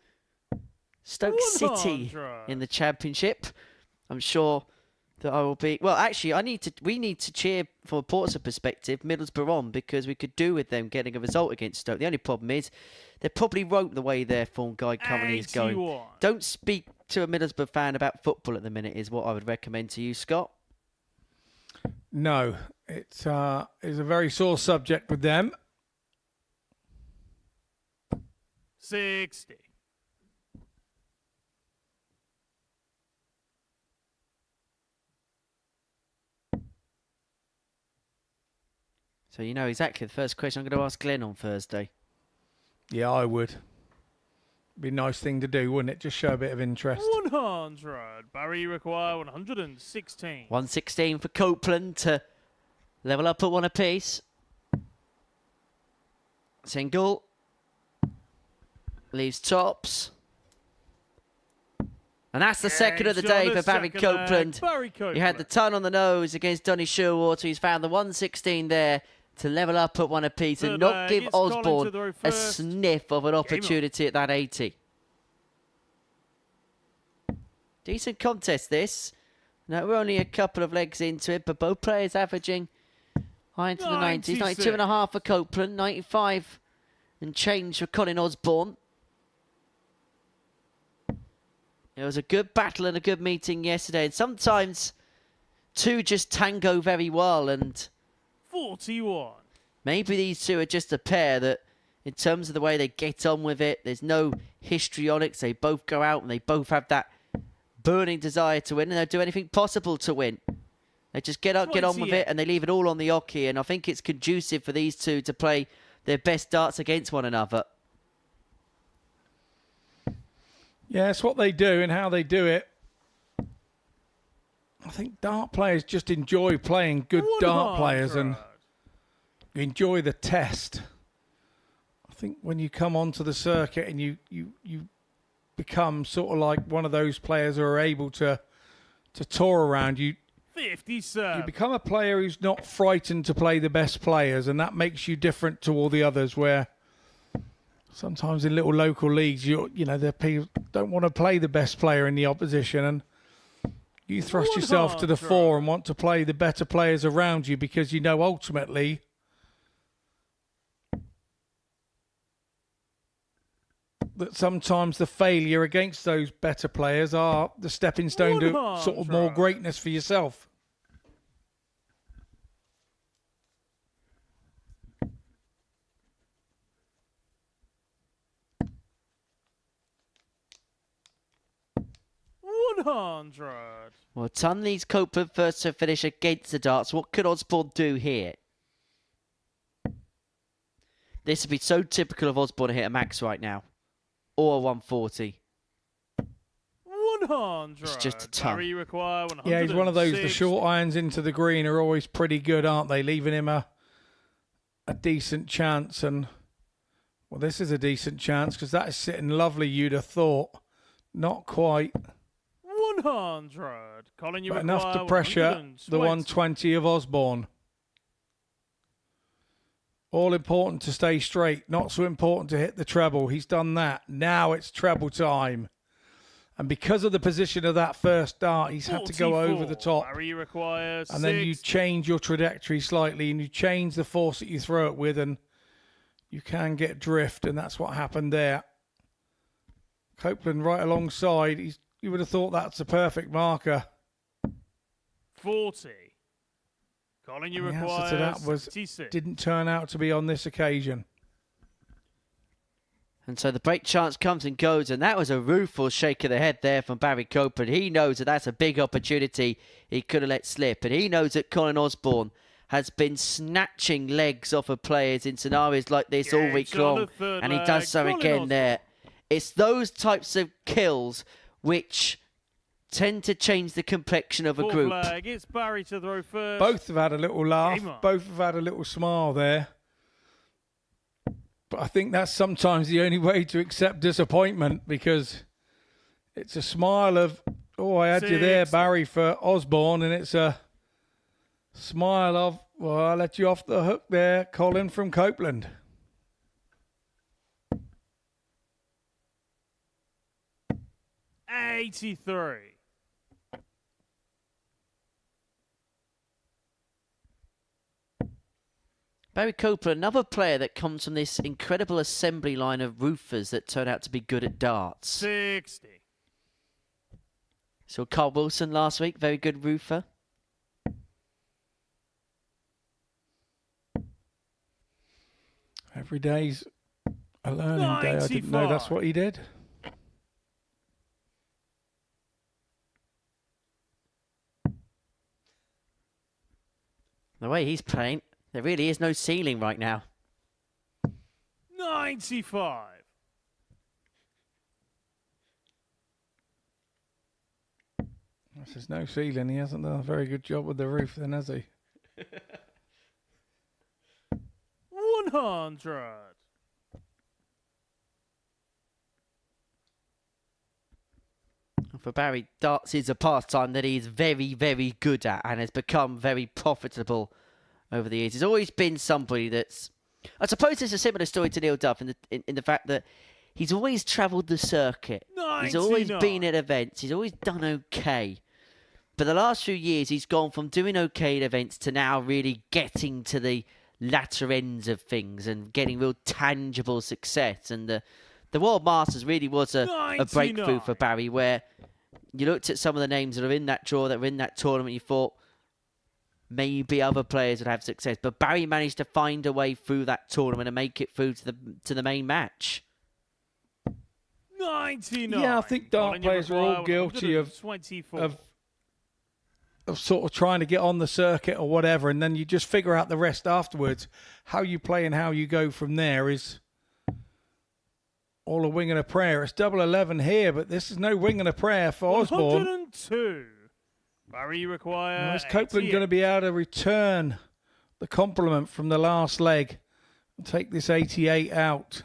Stoke City 100. in the Championship. I'm sure that I will be... Well, actually, we need to cheer, from a Portsmouth perspective, Middlesbrough on, because we could do with them getting a result against Stoke. The only problem is they probably won't, the way their form guide currently is going. 81. Don't speak to a Middlesbrough fan about football at the minute, is what I would recommend to you, Scott. No, it's a very sore subject with them. 60. So you know exactly the first question I'm going to ask Glenn on Thursday. Yeah, I would. Be a nice thing to do, wouldn't it? Just show a bit of interest. 100. Barry, you require 116. 116 for Copeland to level up at one apiece. Single. Leaves tops. And that's the second of the day for Barry Copeland. He had the ton on the nose against Donny Sherwater. He's found the 116 there to level up at one apiece and not give Osborne a sniff of an opportunity at that 80. Decent contest, this. Now, we're only a couple of legs into it, but both players averaging high into the 90s. 92.5 for Copeland, 95 and change for Colin Osborne. It was a good battle and a good meeting yesterday, and sometimes two just tango very well, and 41. maybe these two are just a pair that, in terms of the way they get on with it, there's no histrionics. They both go out and they both have that burning desire to win, and they'll do anything possible to win. They just get up, get on with it, and they leave it all on the hockey, and I think it's conducive for these two to play their best darts against one another. Yeah, it's what they do and how they do it. I think dart players just enjoy playing good dart players and enjoy the test. I think when you come onto the circuit and you become sort of like one of those players who are able to tour around, you 57. you become a player who's not frightened to play the best players, and that makes you different to all the others, where sometimes in little local leagues, you know, the people don't want to play the best player in the opposition, and you thrust yourself to the fore and want to play the better players around you, because you know ultimately that sometimes the failure against those better players are the stepping stone to sort of more greatness for yourself. Well, Ton needs Copeland first to finish against the darts. What could Osborne do here? This would be so typical of Osborne to hit a max right now. Or a 140. 100. It's just a ton. Yeah, he's one of those, the short irons into the green are always pretty good, aren't they? Leaving him a decent chance. And, well, this is a decent chance because that is sitting lovely, you'd have thought. Not quite. 100. Colin, you but enough to pressure the 120 of Osborne. All important to stay straight. Not so important to hit the treble. He's done that. Now it's treble time. And because of the position of that first dart, he's had to go over the top. And then you change your trajectory slightly and you change the force that you throw it with, and you can get drift, and that's what happened there. Copeland right alongside. You would have thought that's a perfect marker. 40. Colin, you The require answer to that was 66. didn't turn out to be on this occasion. And so the break chance comes and goes, and that was a rueful shake of the head there from Barry Copeland. He knows that that's a big opportunity he could have let slip, and he knows that Colin Osborne has been snatching legs off of players in scenarios like this all week long, and he does so again there. It's those types of kills which tend to change the complexion of a group. Flag. It's Barry to throw first. Both have had a little laugh. Both have had a little smile there. But I think that's sometimes the only way to accept disappointment, because it's a smile of, oh, I had you there, Barry, for Osborne, and it's a smile of, well, I let you off the hook there, Colin from Copeland. $83. Barry Copeland, another player that comes from this incredible assembly line of roofers that turn out to be good at darts. 60. So Carl Wilson last week, very good roofer. Every day's a learning day. I didn't know that's what he did. The way he's playing, there really is no ceiling right now. 95. There's no ceiling. He hasn't done a very good job with the roof then, has he? 100. For Barry, darts is a pastime that he's very, very good at and has become very profitable over the years. He's always been somebody that's... I suppose it's a similar story to Neil Duff in the fact that he's always travelled the circuit. 99. He's always been at events. He's always done okay. But the last few years, he's gone from doing okay at events to now really getting to the latter ends of things and getting real tangible success. And the World Masters really was a breakthrough for Barry, where you looked at some of the names that are in that draw, that were in that tournament, you thought maybe other players would have success. But Barry managed to find a way through that tournament and make it through to the main match. 99. Yeah, I think dart players are all guilty of sort of trying to get on the circuit or whatever, and then you just figure out the rest afterwards. How you play and how you go from there is all a wing and a prayer. It's double 11 here, but this is no wing and a prayer for Osborne. 102. Barry requires. Is Copeland going to be able to return the compliment from the last leg and take this 88 out?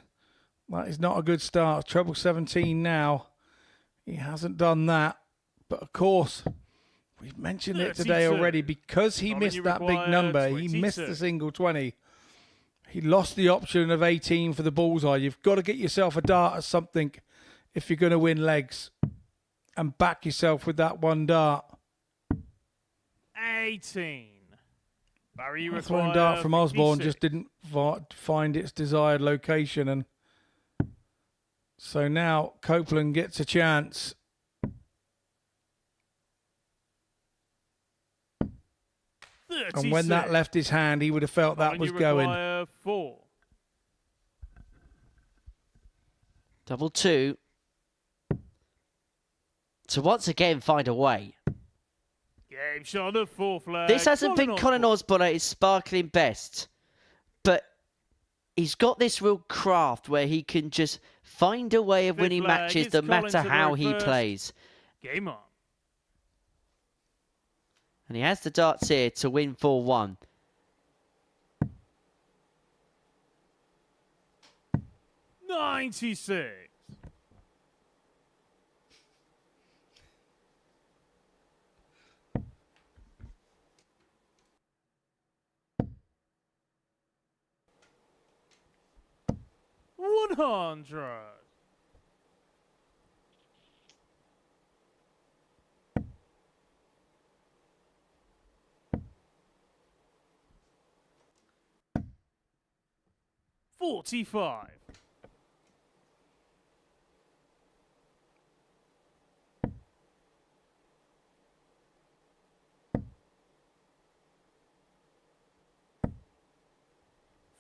That is not a good start. Treble 17 now. He hasn't done that. But of course, we've mentioned it today already. Because he missed that big number, he missed the single 20. He lost the option of 18 for the bullseye. You've got to get yourself a dart or something if you're going to win legs, and back yourself with that one dart. 18. Barry The throwing dart from Osborne just didn't find its desired location, and so now Copeland gets a chance. And when that left his hand, he would have felt that was going. 4. Double 2. To once again find a way. Game shot of 4 flag. This hasn't been Colin Osborne at his sparkling best, but he's got this real craft where he can just find a way of winning matches no matter how he plays. Game on. And he has the darts here to win 4-1. $96. $100. $45.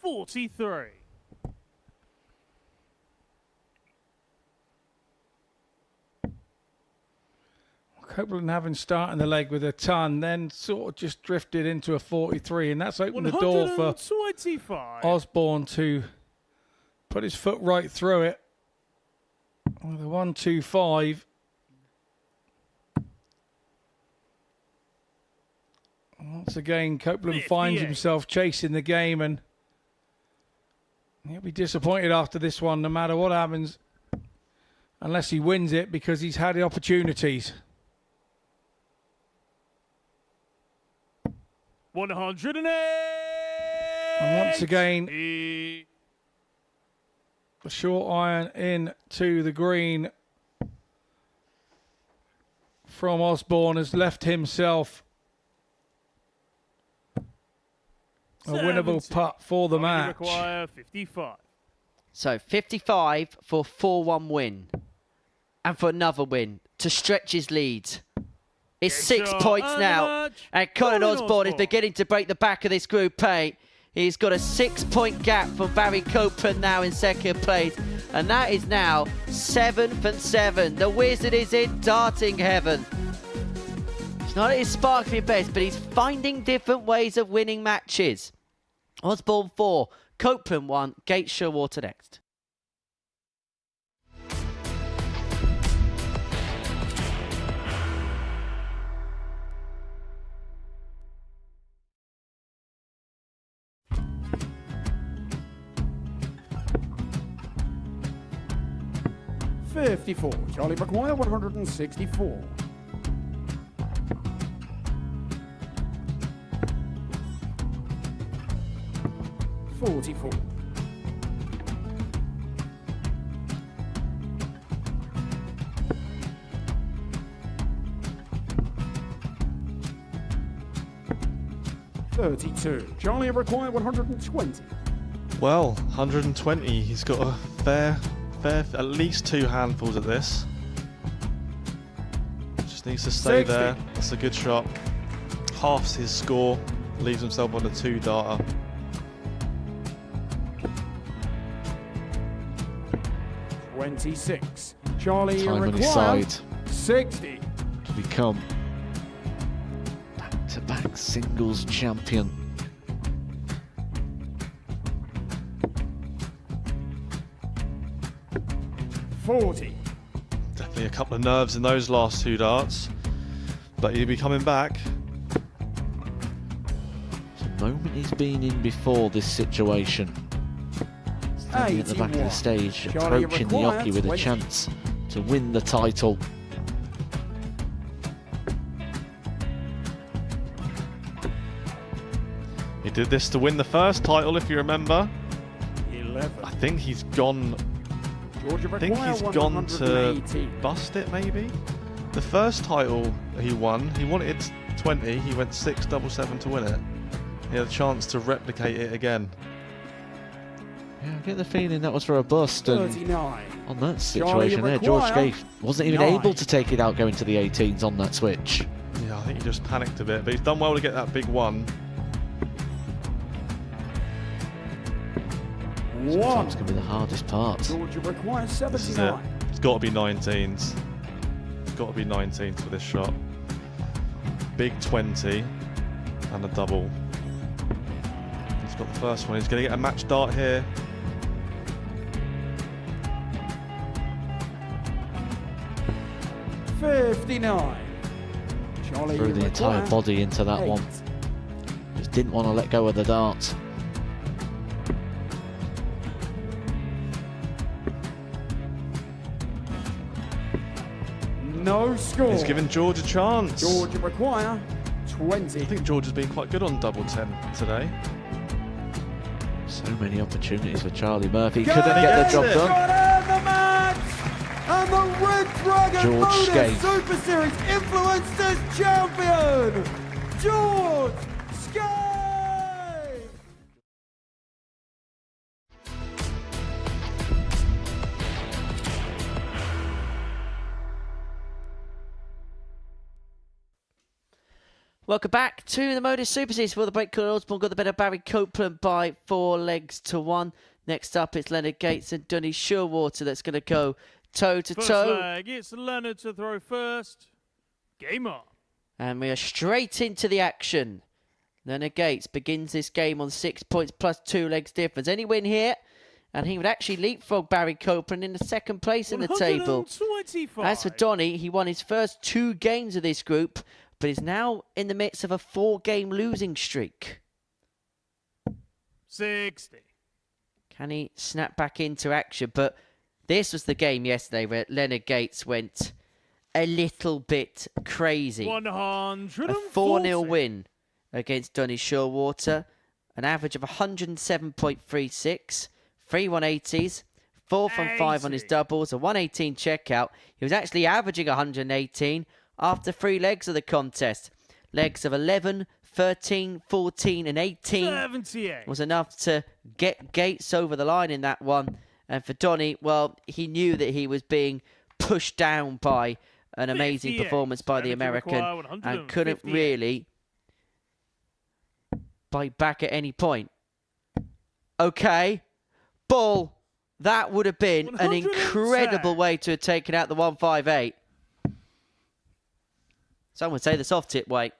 43. Copeland having started the leg with a ton, then sort of just drifted into a 43, and that's opened the door for 125. Osborne to put his foot right through it with a 125. Once again, Copeland finds 58. himself chasing the game, and he'll be disappointed after this one, no matter what happens, unless he wins it, because he's had the opportunities. 108. And once again, The the short iron into the green from Osborne has left himself a winnable 70. putt for the Only match. require 55. So 55 for a 4-1 win. And for another win to stretch his lead. It's 6 shot. points And now. the match. And Colin Colin Osborne is Osborne. beginning to break the back of this Group A. He's got a 6-point gap from Barry Copeland now in second place. And that is now 7th and 7. The Wizard is in darting heaven. It's not at his sparkling best, but he's finding different ways of winning matches. Osborne 4, Copeland 1, Gates Shearwater next. $54. Charlie McGuire, 164. $44. $32. Charlie required 120. Well, 120. He's got a fair, at least 2 handfuls at this. Just needs to stay 60. there. That's a good shot. Halves his score. Leaves himself on a 2-darter. $26. Charlie Time on his required side 60. to become back-to-back singles champion. $40. Definitely a couple of nerves in those last 2 darts. But he'll be coming back. It's a moment he's been in before this situation. Standing at the back of the 81. stage, Charlie approaching the required Yoki with a 20. chance to win the title. He did this to win the first title, if you remember. 11. I think he's gone. Georgia I think require he's gone to 118. bust it, maybe. The first title he won, he wanted 20. He went 6-7-7 to win it. He had a chance to replicate it again. Yeah, I get the feeling that was for a bust, and 39. on that situation there, George require Scaife wasn't even 9. able to take it out going to the 18s on that switch. Yeah, I think he just panicked a bit, but he's done well to get that big one. Sometimes 1. can be the hardest part. Georgia requires This is it. 79. It's got to be 19s. It's got to be 19s for this shot. Big 20 and a double. He's got the first one. He's going to get a match dart here. $59. Charlie Threw the entire require body into that 8. one. Just didn't want to let go of the dart. No score. He's given George a chance. Georgia require 20. I think George has been quite good on double 10 today. So many opportunities for Charlie Murphy. Go Couldn't get the job Got done. in the match! And the Red Dragon George MODUS Scaife. Super Series Influencers Champion, George Scaife! Welcome back to the MODUS Super Series. For the break, Colin Osborne got the better Barry Copeland by 4-1. Next up, it's Leonard Gates and Dunny Shearwater that's going to go toe-to-toe. First leg, it's Leonard to throw first. Game on. And we are straight into the action. Leonard Gates begins this game on 6 points plus 2 legs difference. Any win here, and he would actually leapfrog Barry Copeland in the second place in the table. As for Donny, he won his first 2 games of this group, but is now in the midst of a 4-game losing streak. 60. Can he snap back into action? But this was the game yesterday where Leonard Gates went a little bit crazy. 140. A 4-0 win against Dunny Shearwater. An average of 107.36. 3 180s. 4 from 5 on his doubles. A 118 checkout. He was actually averaging 118 after 3 legs of the contest. Legs of 11, 13, 14 and 18 78. was enough to get Gates over the line in that one. And for Donny, well, he knew that he was being pushed down by an amazing 58. performance by the American and couldn't really bite back at any point. Okay, bull. That would have been an incredible way to have taken out the 158. Some would say the soft tip way.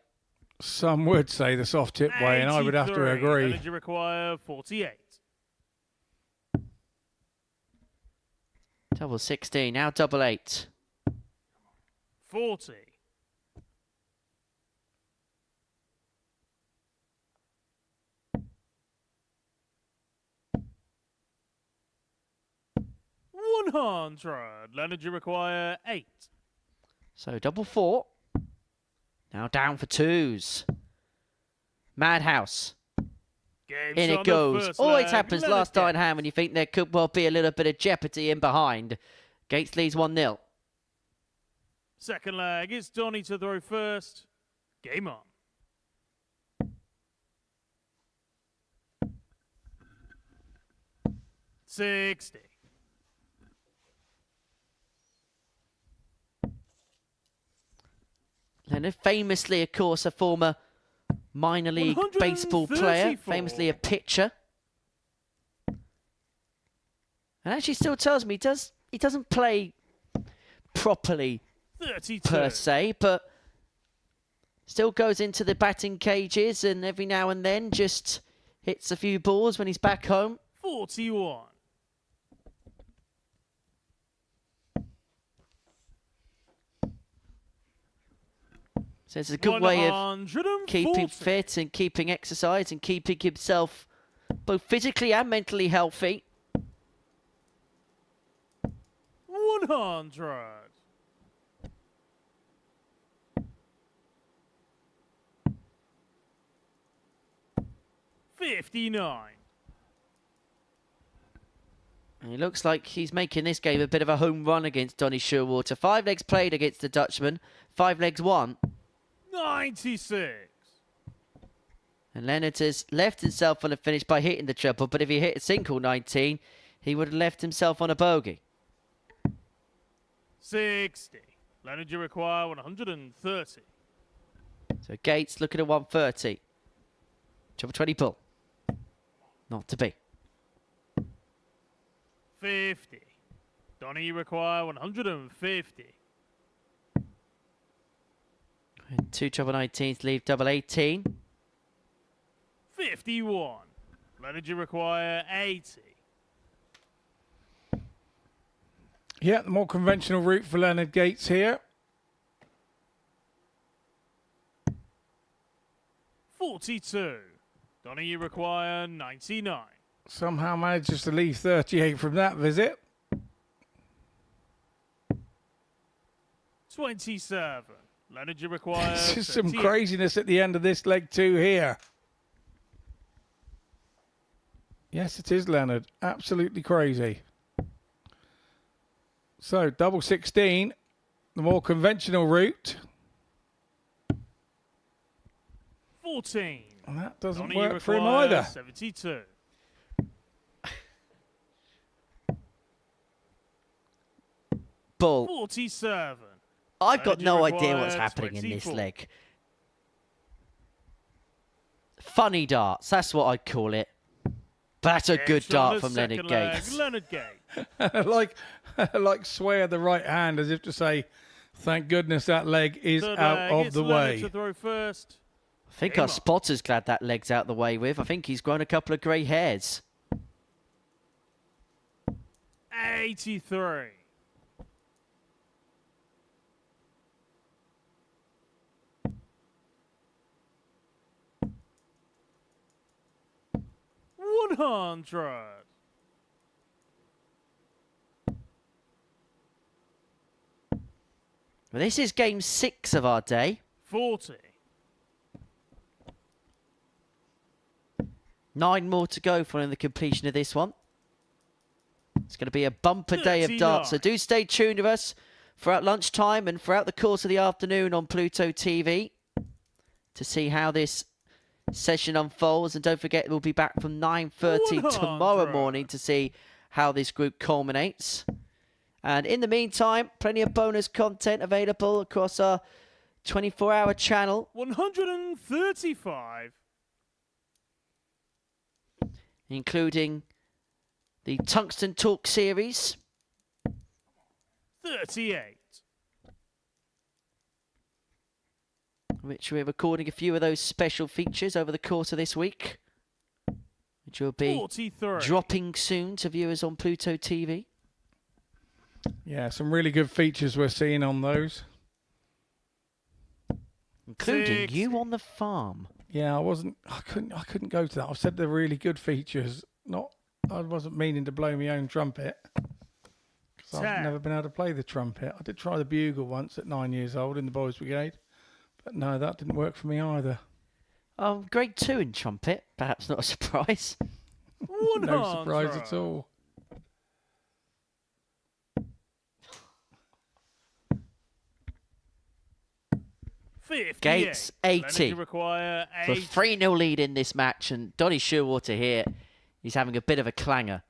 Some would say the soft tip way, and I would have to agree. Energy require 48. Double 16, now double 8. 40. $100. Leonard, you require 8. So double 4. Now down for 2s. Madhouse. Game's In on it goes. the first Always leg. happens Leonard last time Gates. hand when you think there could well be a little bit of jeopardy in behind. Gates leads 1-0. Second leg, it's Donny to throw first. Game on. $60. Leonard, famously, of course, a former minor league baseball player, 134. famously a pitcher. And actually still tells me he doesn't play properly 32. per se, but still goes into the batting cages and every now and then just hits a few balls when he's back home. 41. So it's a good way of 140. keeping fit and keeping exercise and keeping himself both physically and mentally healthy. 100. $59. And it looks like he's making this game a bit of a home run against Donny Shearwater. 5 legs played against the Dutchman. 5 legs won. 96. And Leonard has left himself on a finish by hitting the treble. But if he hit a single 19, he would have left himself on a bogey. 60. Leonard, you require 130. So Gates looking at 130. Treble 20 pull. Not to be. 50. Donny, you require 150. And 2 treble 19s leave double 18. 51. Leonard, you require 80. Yeah, the more conventional route for Leonard Gates here. 42. Donny, you require 99. Somehow manages to leave 38 from that visit. 27. Leonard, you require There's just some 38. craziness at the end of this leg two here. Yes, it is Leonard. Absolutely crazy. So, double 16, the more conventional route. 14. And that doesn't Donny, you work for him require either. 72. Bull. 47. I've got Leonard, you no idea require what's happening in this 24. leg. Funny darts, that's what I'd call it. That's a good Edge on dart the from Leonard second leg, Gates. Leonard Gates. like sway of the right hand, as if to say, thank goodness that leg is Third out leg, of it's the Leonard way. to throw first. I think Game our on. spotter's glad that leg's out the way with. I think he's grown a couple of grey hairs. 83. $100. Well, this is game 6 of our day. 40. 9 more to go following the completion of this one. It's going to be a bumper day of darts, so 39. do stay tuned with us throughout lunchtime and throughout the course of the afternoon on Pluto TV to see how this session unfolds. And don't forget, we'll be back from 9:30 tomorrow 100. morning to see how this group culminates. And in the meantime, plenty of bonus content available across our 24-hour channel, 135. including the Tungsten Talk series, 38. which we're recording a few of those special features over the course of this week, which will be 43. dropping soon to viewers on Pluto TV. Yeah, some really good features we're seeing on those. Including 60. you on the farm. Yeah, I couldn't go to that. I said they're really good features. I wasn't meaning to blow my own trumpet. Because I've 10. never been able to play the trumpet. I did try the bugle once at 9 years old in the Boys Brigade. But no, that didn't work for me either. Grade 2 in trumpet, perhaps not a surprise. 100. No surprise at all. Gates, 80. Require For a 8. 3-0 lead in this match, and Donny Shearwater here, he's having a bit of a clanger.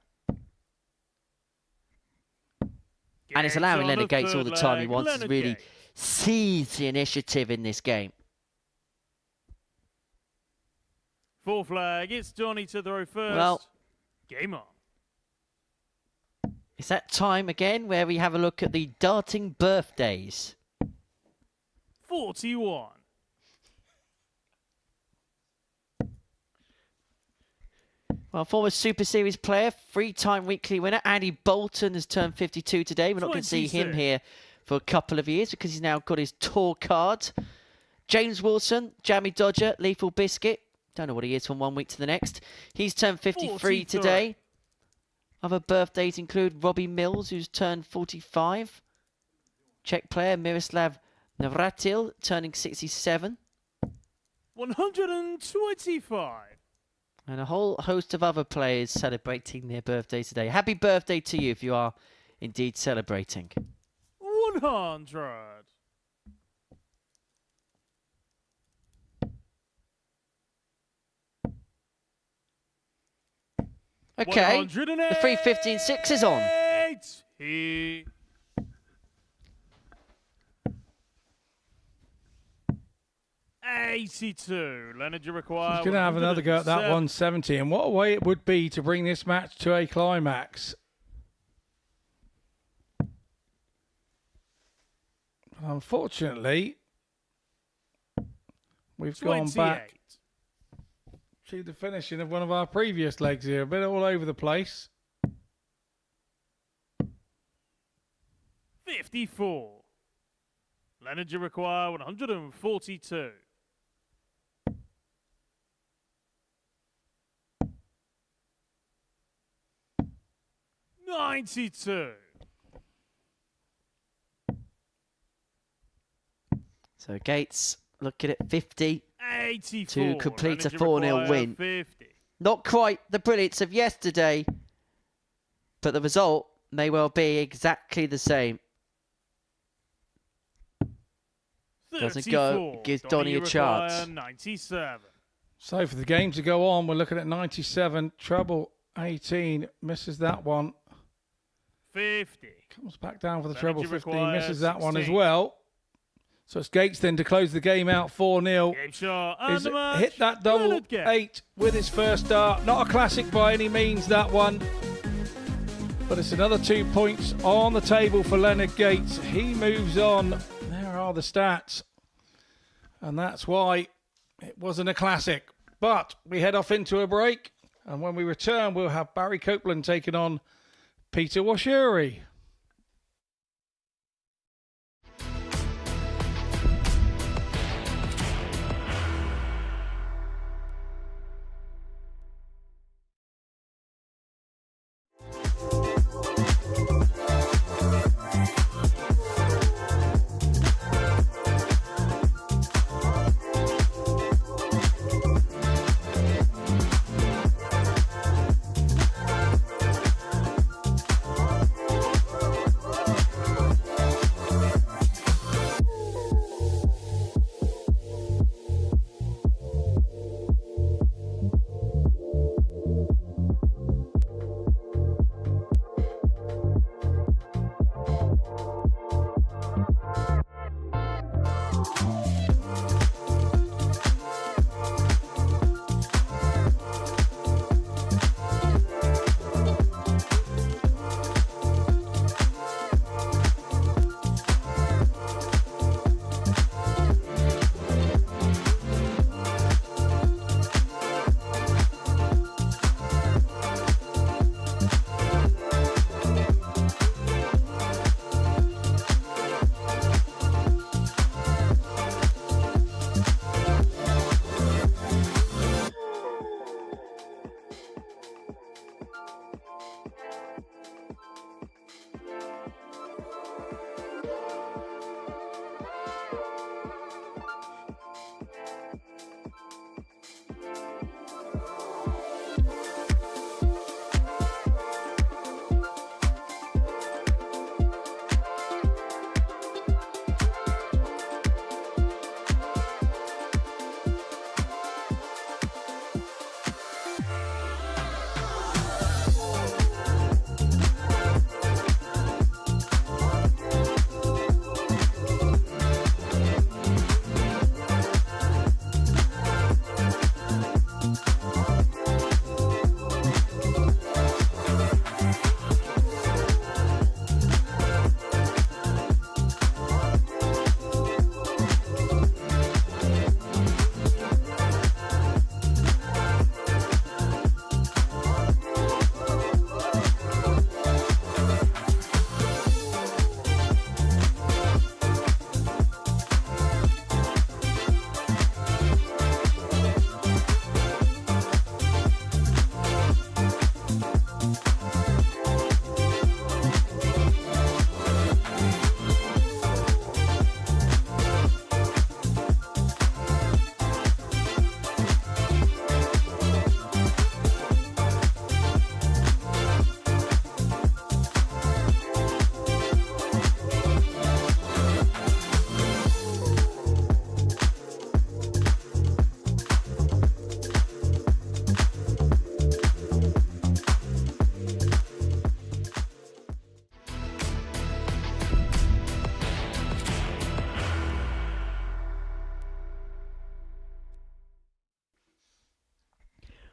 And it's allowing Leonard Gates all the time he wants to really seize the initiative in this game. 4 flag, it's Donny to throw first. Well, game on. it's that time again where we have a look at the darting birthdays. 41. Well, former Super Series player, 3-time weekly winner, Andy Bolton has turned 52 today. We're not going to see him 26. here for a couple of years because he's now got his tour card. James Wilson, Jamie Dodger, Lethal Biscuit. Don't know what he is from one week to the next. He's turned 53 43. today. Other birthdays include Robbie Mills, who's turned 45. Czech player Miroslav Navratil, turning 67. 125. And a whole host of other players celebrating their birthdays today. Happy birthday to you if you are indeed celebrating. 100. Okay, the 315.6 is on. 82. Leonard, you require. He's going to have another go at that 170. And what a way it would be to bring this match to a climax. But unfortunately, we've gone back to the finishing of one of our previous legs here. A bit all over the place. 54. Leonard, you require 142. $92. So Gates looking at 50 84. to complete a Leonard, you 4-0 require win. 50. Not quite the brilliance of yesterday, but the result may well be exactly the same. Doesn't go, 34. gives Donny you a chance. require 97. So for the game to go on, we're looking at 97. Treble 18. Misses that one. 50. Comes back down for the Leonard, treble you 15. require Misses that one as 16. well. So it's Gates then to close the game out 4-0. Game shot and Is the match. hit that double Leonard Gates. 8 with his first start. Not a classic by any means, that one. But it's another 2 points on the table for Leonard Gates. He moves on. There are the stats. And that's why it wasn't a classic. But we head off into a break. And when we return, we'll have Barry Copeland taking on Peter Washuri.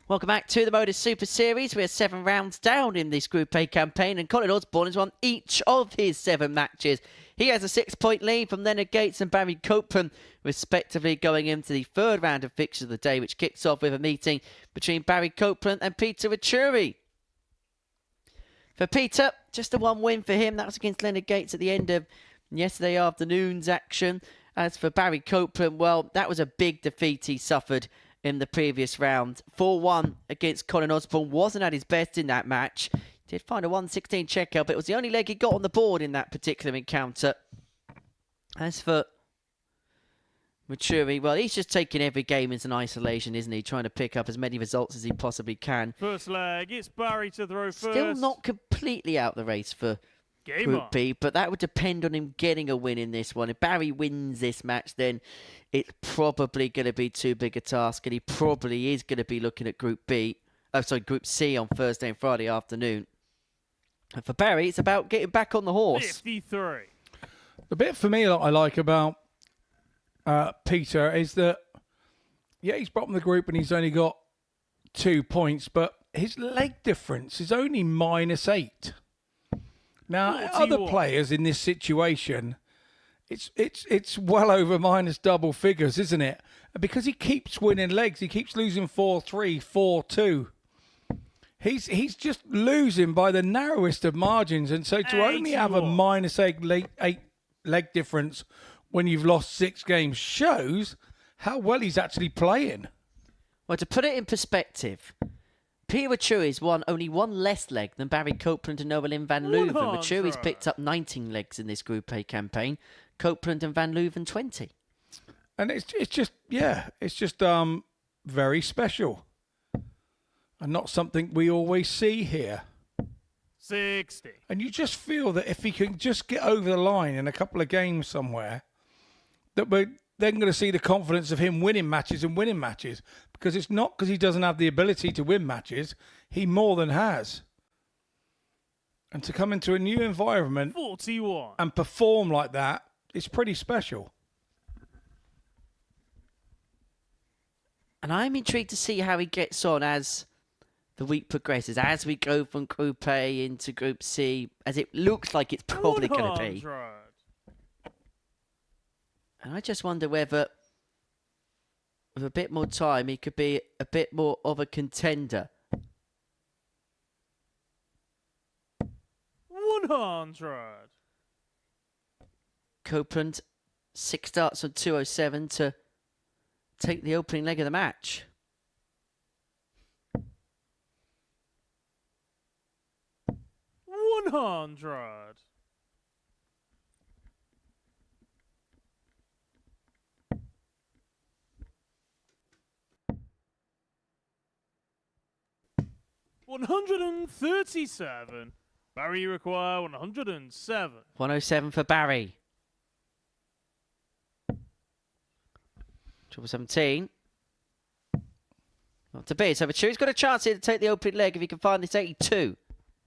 Welcome back to the MODUS Super Series. We're 7 rounds down in this Group A campaign, and Colin Osborne has won each of his 7 matches. He has a 6-point lead from Leonard Gates and Barry Copeland, respectively, going into the 3rd round of fixtures of the day, which kicks off with a meeting between Barry Copeland and Peter Wachuri. For Peter, just a 1 win for him. That was against Leonard Gates at the end of yesterday afternoon's action. As for Barry Copeland, well, that was a big defeat he suffered in the previous round. 4-1 against Colin Osborne. Wasn't at his best in that match. Did find a 116 checkout, but it was the only leg he got on the board in that particular encounter. As for Wachuri, well, he's just taking every game as an isolation, isn't he? Trying to pick up as many results as he possibly can. First leg, it's Barry to throw first. Still not completely out the race for Game Group on. B, but that would depend on him getting a win in this one. If Barry wins this match, then it's probably going to be too big a task, and he probably is going to be looking at Group C on Thursday and Friday afternoon. And for Barry, it's about getting back on the horse. 53. The bit for me that I like about Peter, is that, yeah, he's bottom of the group and he's only got 2 points, but his leg difference is only -8. Now, other players in this situation, it's well over minus double figures, isn't it? Because he keeps winning legs, he keeps losing 4-3, 4-2. He's just losing by the narrowest of margins, and so to only have a -8 leg difference when you've lost 6 games shows how well he's actually playing. Well, to put it in perspective, Peter Wachuri's won only 1 less leg than Barry Copeland and Noelin van Leuven. Wachuri's picked up 19 legs in this Group A campaign. Copeland and van Leuven 20. And it's just very special. And not something we always see here. 60. And you just feel that if he can just get over the line in a couple of games somewhere, that we're then going to see the confidence of him winning matches. Because it's not because he doesn't have the ability to win matches. He more than has. And to come into a new environment 41. and perform like that, it's pretty special. And I'm intrigued to see how he gets on as the week progresses, as we go from Group A into Group C, as it looks like it's probably going to be. And I just wonder whether, with a bit more time, he could be a bit more of a contender. 100. Copeland, 6 starts on 207 to take the opening leg of the match. $100. $137. Barry, you require 107. 107 for Barry. 17. Not to be. So Vachuri's got a chance here to take the opening leg if he can find this 82.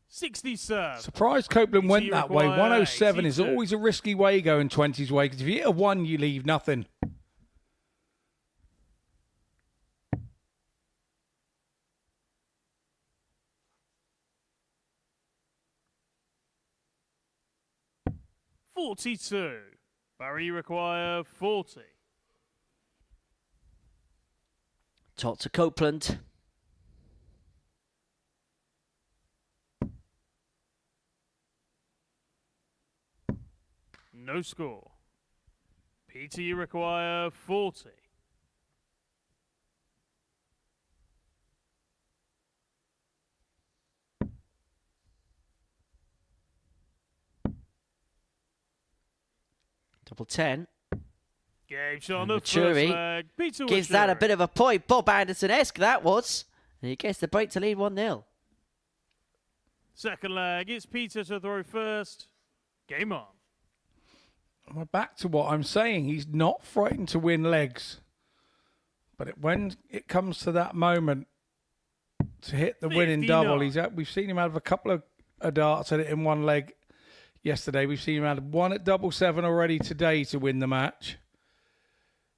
67. Surprised Copeland went that way. 107 is 82. always a risky way going 20's way, because if you hit a 1, you leave nothing. $42. Barry, you require 40. Top to Copeland. No score. Peter, you require 40. Double 10. Game shot on And the first Vachuri leg. Peter gives that a Vachuri. bit of a point. Bob Anderson-esque that was. And he gets the break to lead 1-0. Second leg. It's Peter to throw first. Game on. We're back to what I'm saying. He's not frightened to win legs. But when it comes to that moment to hit the winning 59. double, we've seen him have a couple of darts at it in one leg yesterday. We've seen him have one at 7-7 already today to win the match.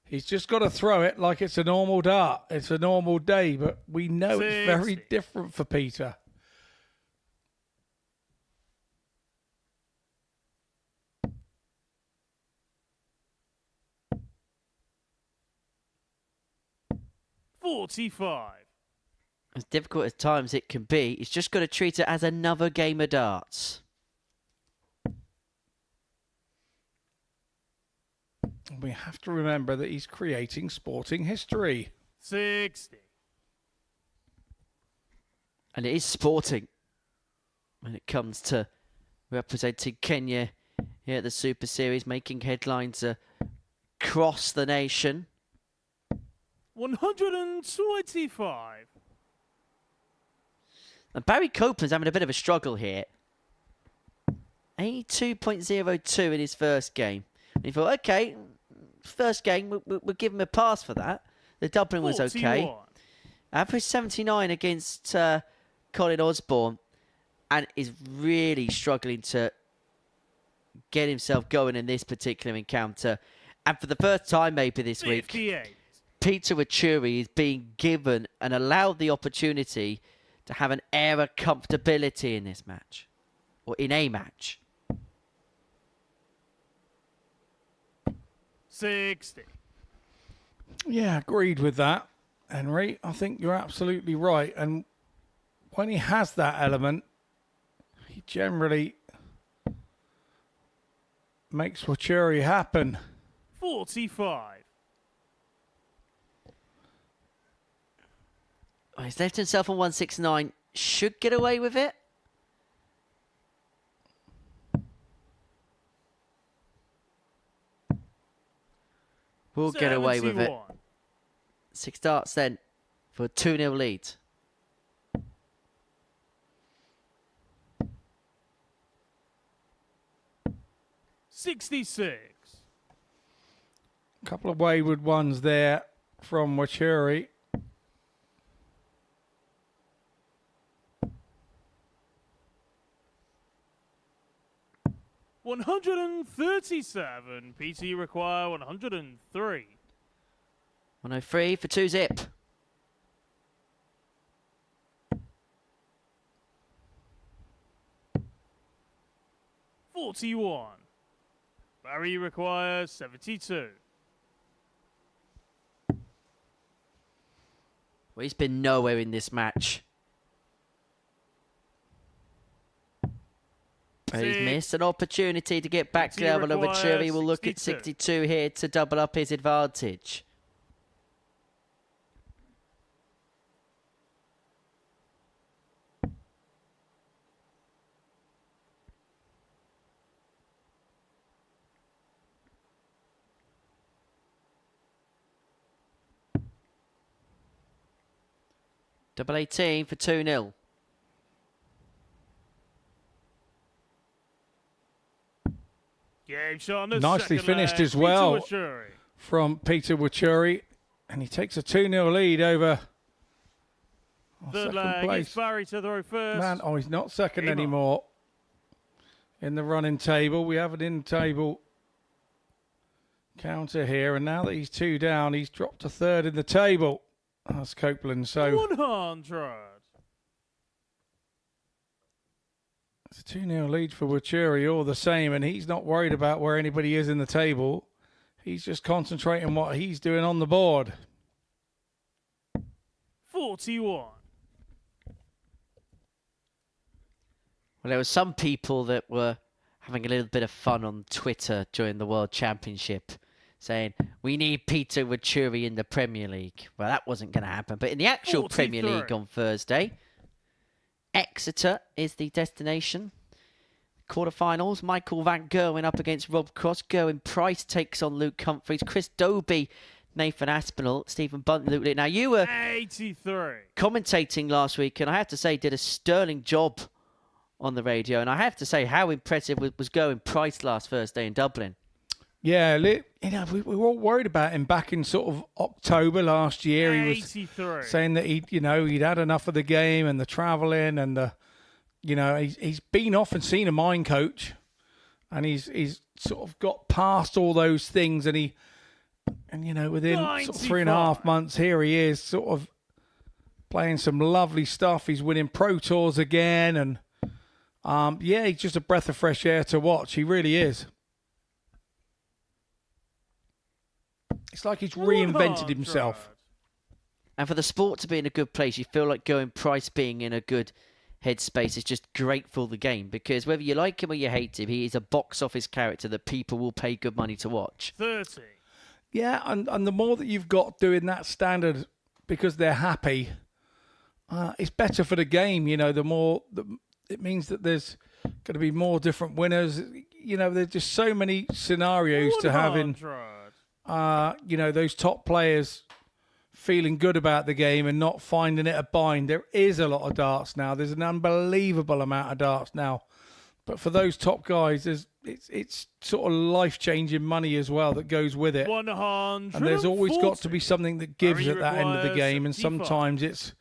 He's just got to throw it like it's a normal dart. It's a normal day, but we know 60. It's very different for Peter. $45. As difficult as times it can be, he's just got to treat it as another game of darts. We have to remember that he's creating sporting history. 60. And it is sporting when it comes to representing Kenya here at the Super Series, making headlines across the nation. 125. And Barry Copeland's having a bit of a struggle here. 82.02 in his first game. And he thought, okay, first game, we'll give him a pass for that. The doubling was okay. 41. Average 79 against Colin Osborne, and is really struggling to get himself going in this particular encounter. And for the first time maybe this week, 58. Peter Wachuri is being given and allowed the opportunity to have an air of comfortability in this match. Or in a match. 60. Yeah, agreed with that, Henry. I think you're absolutely right. And when he has that element, he generally makes Wachuri happen. 45. Oh, he's left himself on 169. Should get away with it. We'll get away with it. 71. 6 darts then for a 2-0 lead. $66. A couple of wayward ones there from Wachuri. $137. PT require 103. 103 for 2-zip. $41. Barry requires 72. Well, he's been nowhere in this match. But he's missed an opportunity to get back to level. And Wachuri will look at 62 here to double up his advantage. Double 18 for 2-0. Game shot on the Nicely second finished leg. as well Peter Wachuri. from Peter Wachuri. And he takes a 2-0 lead over Third second leg. place. It's Barry to throw first. Man, oh, he's not second Game on. anymore in the running table. We have an in-table counter here. And now that he's 2 down, he's dropped to third in the table. That's Copeland. So 100. it's a 2-0 lead for Wachuri all the same. And he's not worried about where anybody is in the table. He's just concentrating on what he's doing on the board. 41. Well, there were some people that were having a little bit of fun on Twitter during the World Championship, saying, we need Peter Wachuri in the Premier League. Well, that wasn't going to happen. But in the actual 43. Premier League on Thursday, Exeter is the destination. Quarterfinals, Michael Van Gerwen up against Rob Cross. Gerwin Price takes on Luke Humphreys. Chris Dobie, Nathan Aspinall, Stephen Bunt, Luke Lee. Now, you were 83. commentating last week, and I have to say, did a sterling job on the radio. And I have to say, how impressive was Gerwin Price last Thursday in Dublin. Yeah, we were all worried about him back in sort of October last year. He was 83. saying that he'd had enough of the game and the travelling and the, he's been off and seen a mind coach, and he's sort of got past all those things, and within sort of 3.5 months, here he is sort of playing some lovely stuff. He's winning Pro Tours again, and he's just a breath of fresh air to watch. He really is. It's like he's reinvented himself. And for the sport to be in a good place, you feel like Gerwin Price being in a good headspace is just great for the game, because whether you like him or you hate him, he is a box office character that people will pay good money to watch. 30. Yeah, and the more that you've got doing that standard because they're happy, it's better for the game. The more it means that there's going to be more different winners. There's just so many scenarios to having, those top players feeling good about the game and not finding it a bind. There is a lot of darts now. There's an unbelievable amount of darts now. But for those top guys, it's sort of life-changing money as well that goes with it. 140. And there's always got to be something that gives at that end of the game, and sometimes it's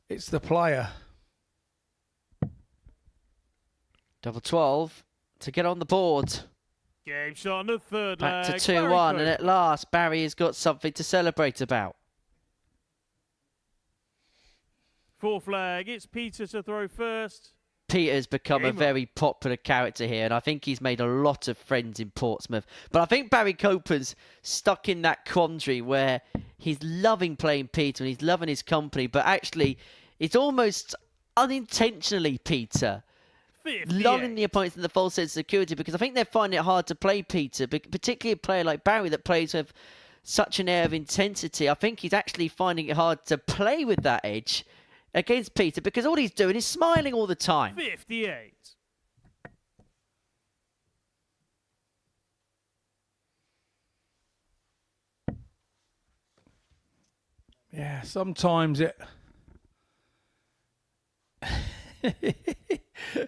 the player. Double 12 to get on the board. Game shot on the third Back leg. to Barry 2-1, Cope. and at last, Barry has got something to celebrate about. Fourth leg, it's Peter to throw first. Peter's become a Game very popular character here, and I think he's made a lot of friends in Portsmouth. But I think Barry Copeland's stuck in that quandary where he's loving playing Peter and he's loving his company, but actually, it's almost unintentionally Peter 58. lulling the opponents in the false sense of security, because I think they're finding it hard to play Peter, particularly a player like Barry that plays with such an air of intensity. I think he's actually finding it hard to play with that edge against Peter, because all he's doing is smiling all the time. 58. Yeah, sometimes it...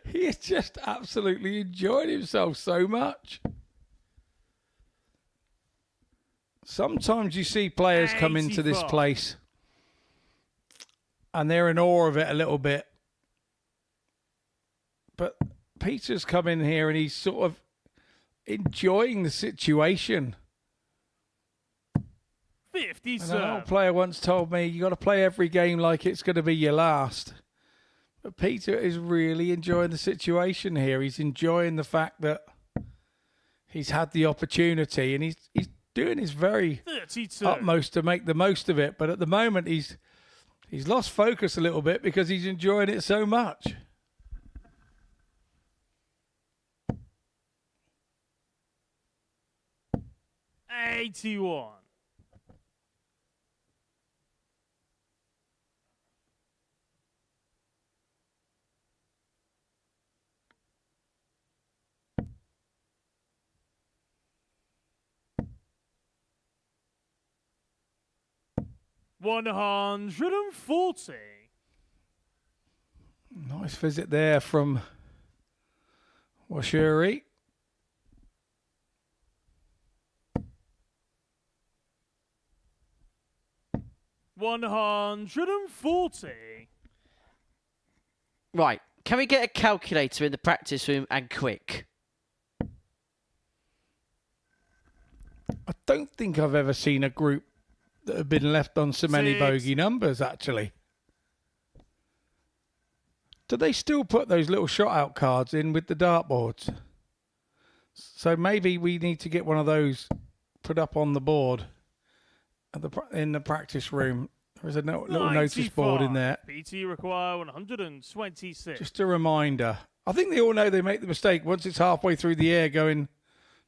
He's just absolutely enjoying himself so much. Sometimes you see players come into this 84. place and they're in awe of it a little bit. But Peter's come in here and he's sort of enjoying the situation. 50, And an sir. old player once told me, you got to play every game like it's going to be your last. But Peter is really enjoying the situation here. He's enjoying the fact that he's had the opportunity, and he's doing his very 32. utmost to make the most of it. But at the moment, he's lost focus a little bit because he's enjoying it so much. $81. $140. Nice visit there from Washuri. $140. Right, can we get a calculator in the practice room, and quick? I don't think I've ever seen a group that have been left on so many 6. bogey numbers, actually. Do they still put those little shot-out cards in with the dartboards? So maybe we need to get one of those put up on the board in the practice room. There's a little notice board in there. 95. PT require 126. Just a reminder. I think they all know they make the mistake once it's halfway through the air going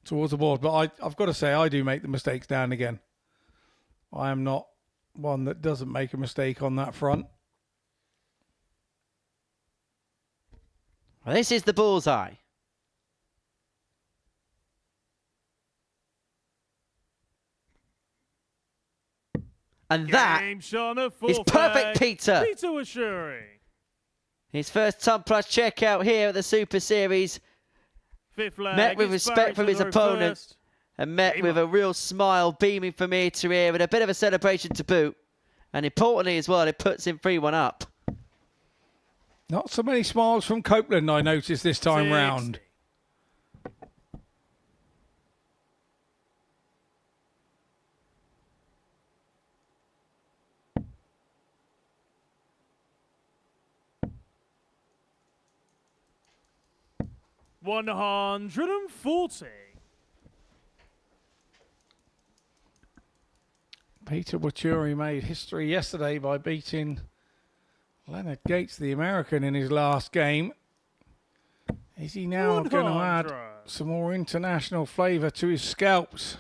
towards the board. But I've got to say, I do make the mistakes now and again. I am not one that doesn't make a mistake on that front. Well, this is the bullseye. And that Game shot on the is fourth perfect, leg. Peter. Peter Washuri. His first ton plus checkout here at the Super Series. Fifth leg. Met with it's respect Barry from his to throw opponent. first. And met Game with a real smile beaming from ear to ear, and a bit of a celebration to boot. And importantly as well, it puts him 3-1 up. Not so many smiles from Copeland, I noticed this time 60. round. $140. Peter Wachuri made history yesterday by beating Leonard Gates, the American, in his last game. Is he now going to add 100. some more international flavour to his scalps?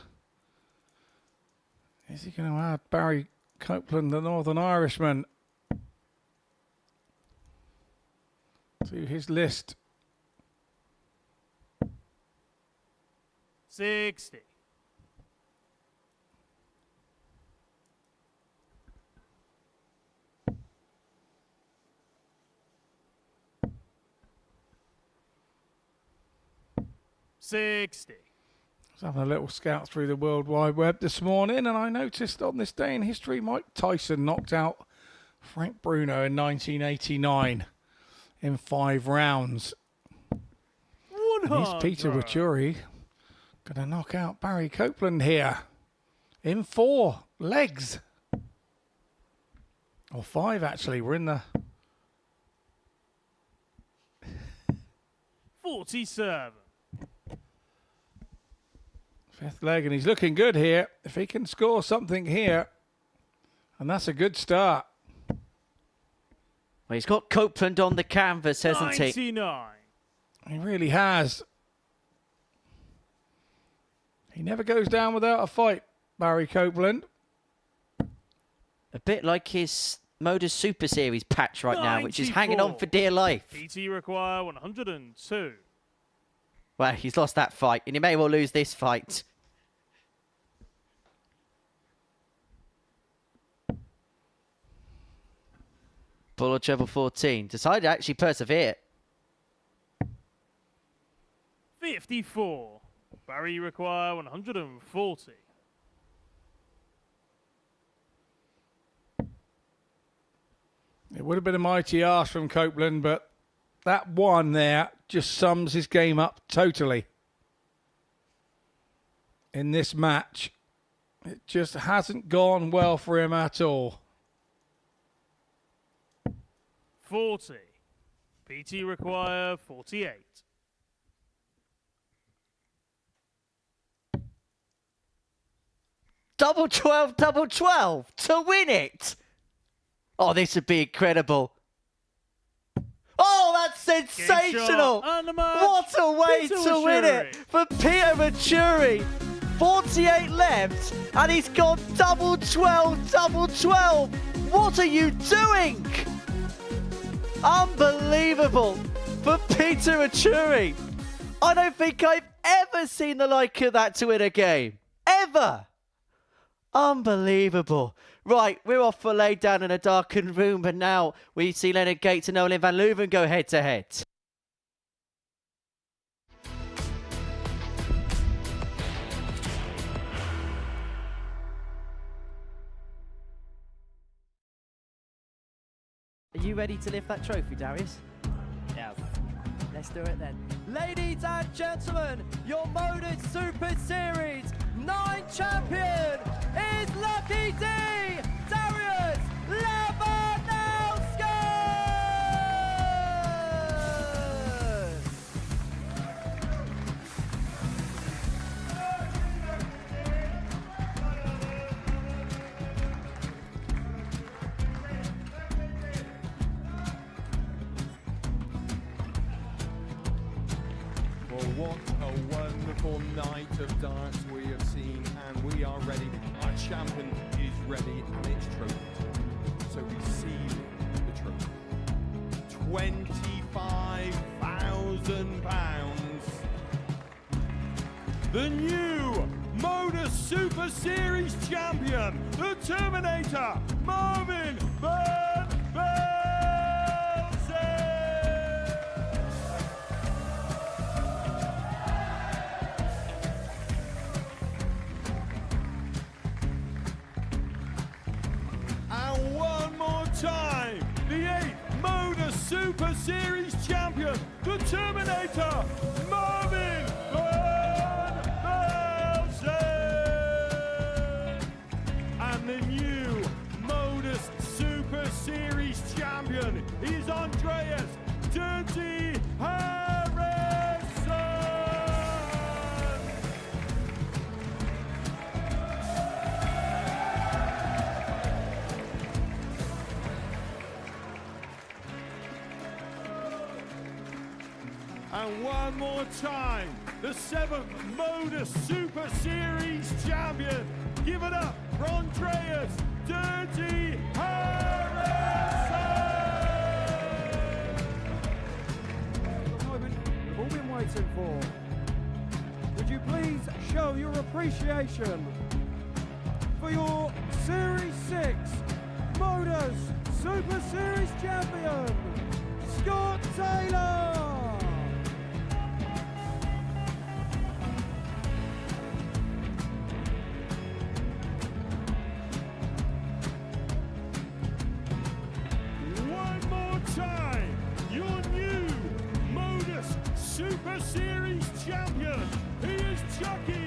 Is he going to add Barry Copeland, the Northern Irishman, to his list? 60. $60. I was having a little scout through the World Wide Web this morning, and I noticed on this day in history, Mike Tyson knocked out Frank Bruno in 1989 in 5 rounds. He's Peter 100. Wachuri Gonna knock out Barry Copeland here in 4 legs. Or 5, actually. We're in the 47. 5th leg, and he's looking good here. If he can score something here, and that's a good start. Well, he's got Copeland on the canvas, hasn't he? 99. He really has. He never goes down without a fight, Barry Copeland. A bit like his MODUS Super Series patch right now, which is hanging on 94. for dear life. PT require 102. Well, he's lost that fight, and he may well lose this fight. Bull or treble 14. Decided to actually persevere. 54. Barry require 140. It would have been a mighty arse from Copeland, but that one there just sums his game up totally. In this match, it just hasn't gone well for him at all. 40. PT require 48. Double 12, double 12 to win it. Oh, this would be incredible. Oh, that's sensational. What a way to win it for Peter Maturi. 48 left, and he's got double 12, double 12. What are you doing? Unbelievable for Peter Maturi. I don't think I've ever seen the like of that to win a game. Ever. Unbelievable. Right, we're off for lay down in a darkened room, but now we see Leonard Gates and Olin van Leuven go head to head. Are you ready to lift that trophy, Darius? Yes. Let's do it then. Ladies and gentlemen, your MODUS Super Series 9 champion is Lucky D, Darius Lewandowski! Well, what a wonderful night of darts we have seen, and we are ready. Our champion is ready, and it's trophy time. So receive the trophy. £25,000. The new MODUS Super Series champion, the Terminator, Marvin Van Velzen. And one more time, the 8th MODUS Super Series champion, the Terminator, Marvin Van Velzen. And the new MODUS Super Series champion is Andreas Dirty Harrison. And one more time, the 7th MODUS Super Series champion. Give it up for Andreas Dirty Harrison. The moment we've all been waiting for. Would you please show your appreciation for your Series 6 MODUS Super Series champion, Scott Taylor? One more time, your new MODUS Super Series champion. He is Chucky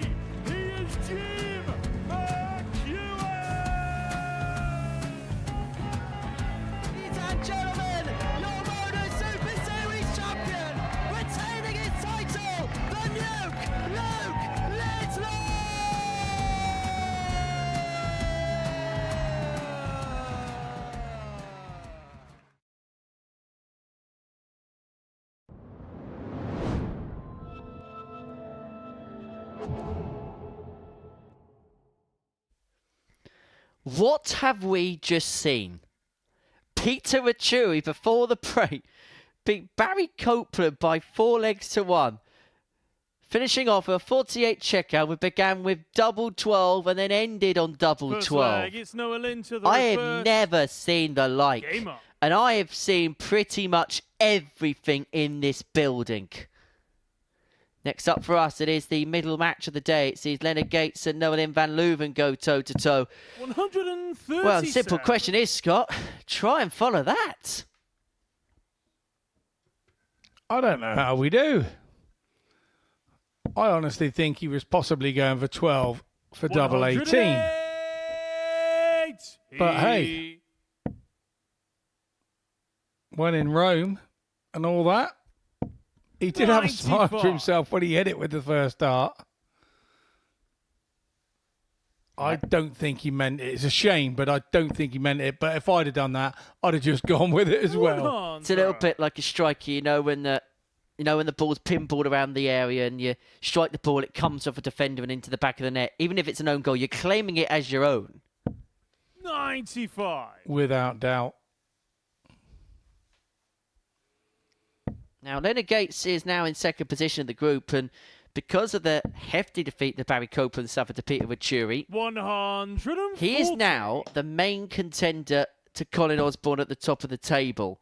What have we just seen? Peter Rachuri before the break beat Barry Copeland by 4 legs to 1. Finishing off a 48 checkout, we began with double 12 and then ended on double First 12. leg, it's Noah Lynn to the I have reverse. never seen the like. Game up. And I have seen pretty much everything in this building. Next up for us, it is the middle match of the day. It sees Leonard Gates and Noah Lynn van Leuven go toe-to-toe. 130. Well, the simple question is, Scott, try and follow that. I don't know how we do. I honestly think he was possibly going for 12 for double 18. But hey, when in Rome and all that, he did have a smile to himself when he hit it with the first dart. I don't think he meant it. It's a shame, but I don't think he meant it. But if I'd have done that, I'd have just gone with it as well. It's a little bit like a striker, you know, when the ball's pinballed around the area and you strike the ball, it comes off a defender and into the back of the net. Even if it's an own goal, you're claiming it as your own. 95. Without doubt. Now, Leonard Gates is now in second position in the group, and because of the hefty defeat that Barry Copeland suffered to Peter Rachuri, 140. he is now the main contender to Colin Osborne at the top of the table.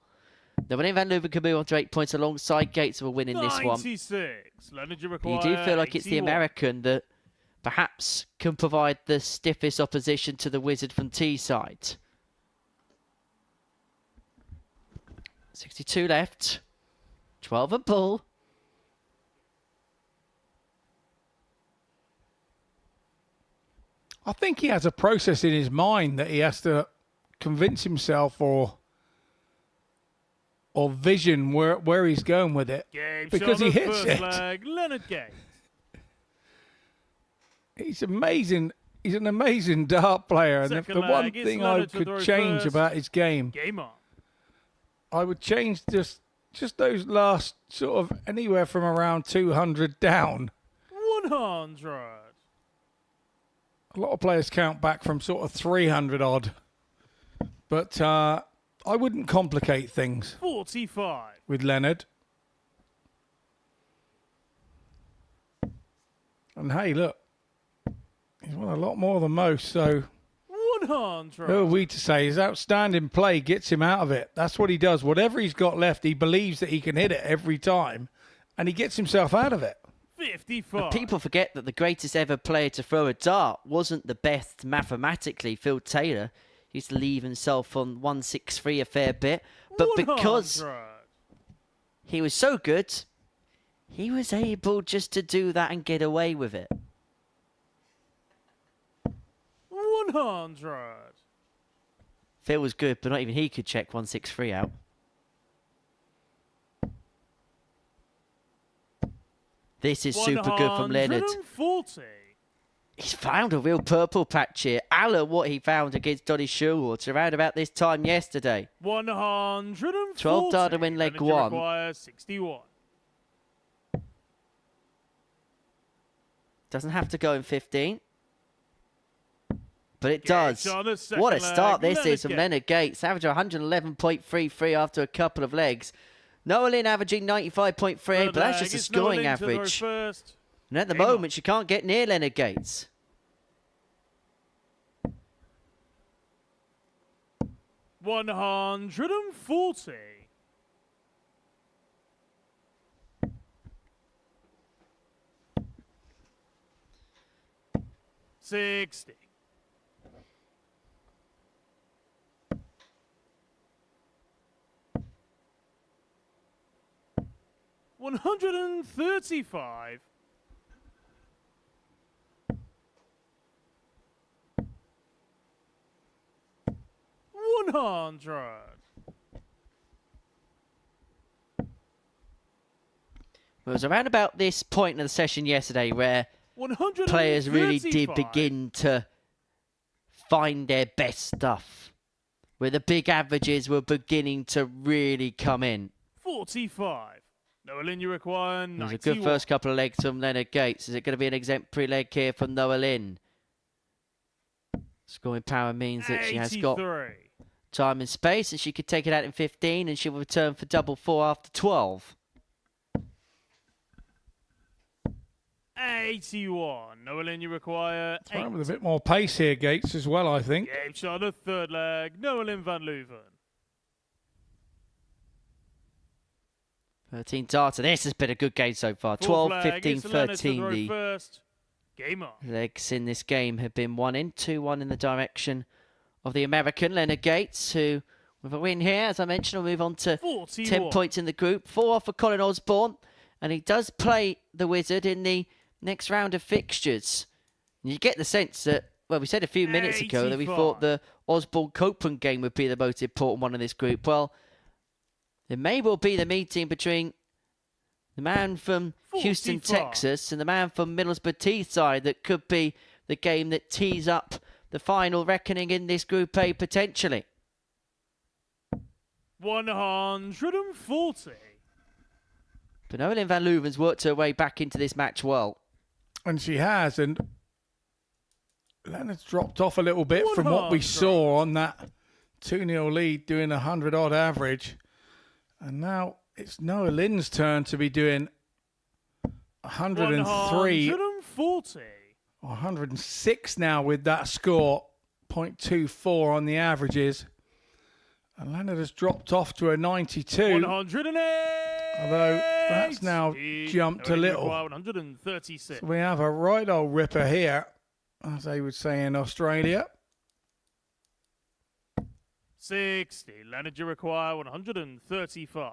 Now, when Van Leuven can move on to 8 points alongside Gates will win in this one. 96. Leonard, you You require do feel like it's the 81. American that perhaps can provide the stiffest opposition to the Wizard from Teesside. 62 left. 12 and pull. I think he has a process in his mind that he has to convince himself or vision where he's going with it. Game because shot he of hits first it. leg, Leonard Gates. He's amazing. He's an amazing dart player. And if Second the one leg, it's thing I Leonard to could throw change first. about his game, Game on. I would change just those last sort of anywhere from around 200 down. 100. A lot of players count back from sort of 300 odd. But I wouldn't complicate things 45. with Leonard. And hey, look, he's won a lot more than most, so 100. who are we to say? His outstanding play gets him out of it. That's what he does. Whatever he's got left, he believes that he can hit it every time, and he gets himself out of it. 55. People forget that the greatest ever player to throw a dart wasn't the best mathematically. Phil Taylor used to leave himself on 163 a fair bit. But because 100. he was so good, he was able just to do that and get away with it. 100. Phil was good, but not even he could check 163 out. This is super good from Leonard. 140. He's found a real purple patch here. Allah, what he found against Donny Shewwater around about this time yesterday. 140. 12 dart to win leg Leonard, you one. require 61. Doesn't have to go in 15. But it Gates does. on the second What a start leg. this is from Leonard Gates. Averaging 111.33 after a couple of legs. Noah Lynn averaging 95.38, Third but that's leg, just a it's Noah scoring Lynn to throw average. first. And at the Game on. moment, she can't get near Leonard Gates. 140. $60. 135. 100. It was around about this point in the session yesterday where 135. players really did begin to find their best stuff. Where the big averages were beginning to really come in. 45. Noah Lynn, you require It 91. was a good first couple of legs from Leonard Gates. Is it going to be an exemplary leg here from Noah Lynn? Scoring power means that she has got 83. time and space, and she could take it out in 15, and she will return for double 4 after 12. 81. Noah Lynn, you require 8. Right, with a bit more pace here, Gates, as well, I think. Game shot on the third leg. Noah Lynn van Leuven. 13 darter. This has been a good game so far. Full 12, flag. 15, It's Leonard to 13. throw The first. Game on. legs in this game have been 1 in, 2-1 in the direction of the American Leonard Gates, who, with a win here, as I mentioned, will move on to 41. 10 points in the group. 4 off for Colin Osborne, and he does play the Wizard in the next round of fixtures. And you get the sense that, well, we said a few minutes ago that we 85. thought the Osborne-Copeland game would be the most important one in this group. Well, it may well be the meeting between the man from Houston, 45. Texas, and the man from Middlesbrough Teesside that could be the game that tees up the final reckoning in this Group A potentially. 140. But Noah Lynn van Leuven's worked her way back into this match well. And she has, and Leonard's dropped off a little bit from what we 100. saw on that 2-0 lead, doing a 100-odd average. And now it's Noah Lynn's turn to be doing 103, 140. 106 now with that score, 0.24 on the averages. And Leonard has dropped off to a 92, 108. although that's now jumped a little. 136. So we have a right old ripper here, as they would say in Australia. 60. Leonard, you require 135.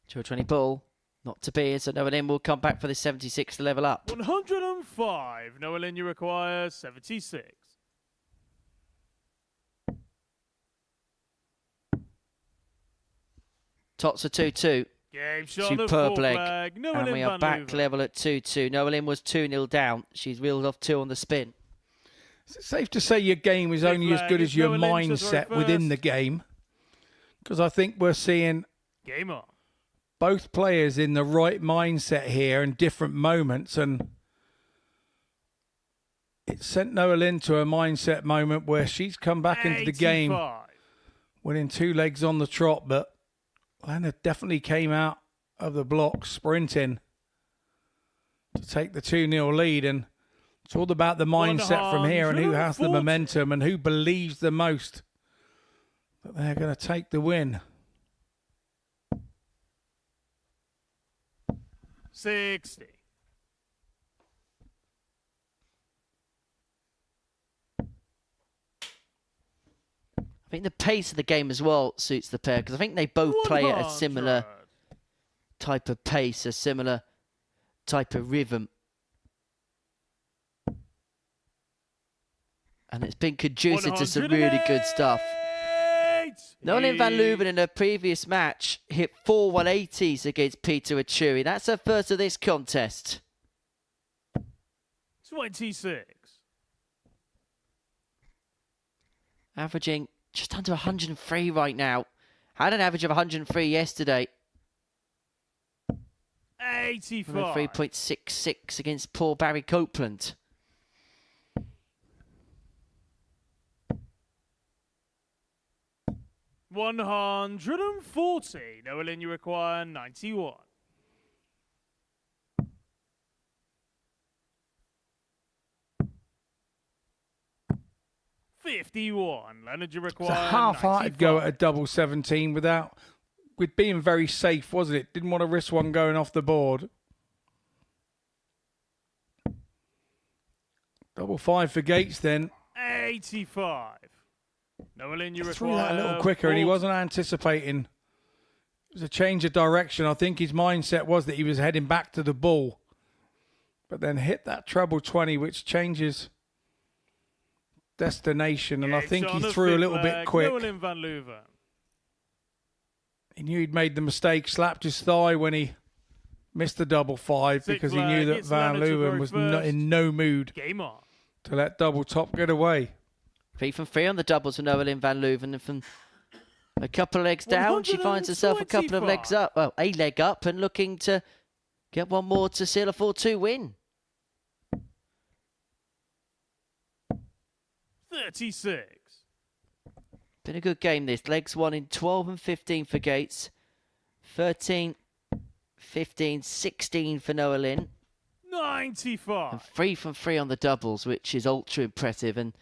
220 ball, not to be, so Noah Lynn will come back for the 76 to level up. 105. Noah Lynn, you require 76. Tots are 2-2. Game shot on the Superb full leg. flag. Noah And Lynn we are van back Leuven. level at 2-2. Noah Lynn was 2-0 down. She's reeled off 2 on the spin. Is it safe to say your game is Big only as flag. good It's as your Noah Lynn to throw mindset within first. the game? Because I think we're seeing Game on. both players in the right mindset here in different moments, and it sent Noah Lynn to a mindset moment where she's come back into the game 85. winning 2 legs on the trot, but Leonard definitely came out of the block sprinting to take the 2-0 lead, and it's all about the mindset from here and who has the 140. momentum and who believes the most that they're going to take the win. 60. I think the pace of the game as well suits the pair, because I think they both play at a similar 100. type of pace, a similar type of rhythm. And it's been conducive to some really good stuff. 108. Noah Lynn van Leuven in her previous match hit 4 180s against Peter Achuri. That's her first of this contest. 26. Averaging just under 103 right now. Had an average of 103 yesterday. 85. 103.66 against poor Barry Copeland. 140. Noah Lynn, you require 91. 51. Leonard, you It's require a half-hearted go 95. at a double 17 with being very safe, wasn't it? Didn't want to risk one going off the board. Double 5 for Gates then. 85. Noah Lynn, you Threw require that a little quicker, and he 40. wasn't anticipating. It was a change of direction. I think his mindset was that he was heading back to the ball, but then hit that treble 20, which changes destination. And I Game think shot he on the threw a fifth little bit flag. quick. Noah Lynn van Leuven. He knew he'd made the mistake, slapped his thigh when he missed the double 5 Sixth because he knew flag. that It's Van Leonard to Leeuwen throw was first. in no mood Game on. to let double top get away. 3 from 3 on the doubles for Noah Lynn van Leuven. And from A couple of legs down, she finds herself a couple of legs up. Well, a leg up and looking to get one more to seal a 4-2 win. 36. Been a good game this. Legs won in 12 and 15 for Gates. 13, 15, 16 for Noah Lynn. 95. And 3 from 3 on the doubles, which is ultra impressive. And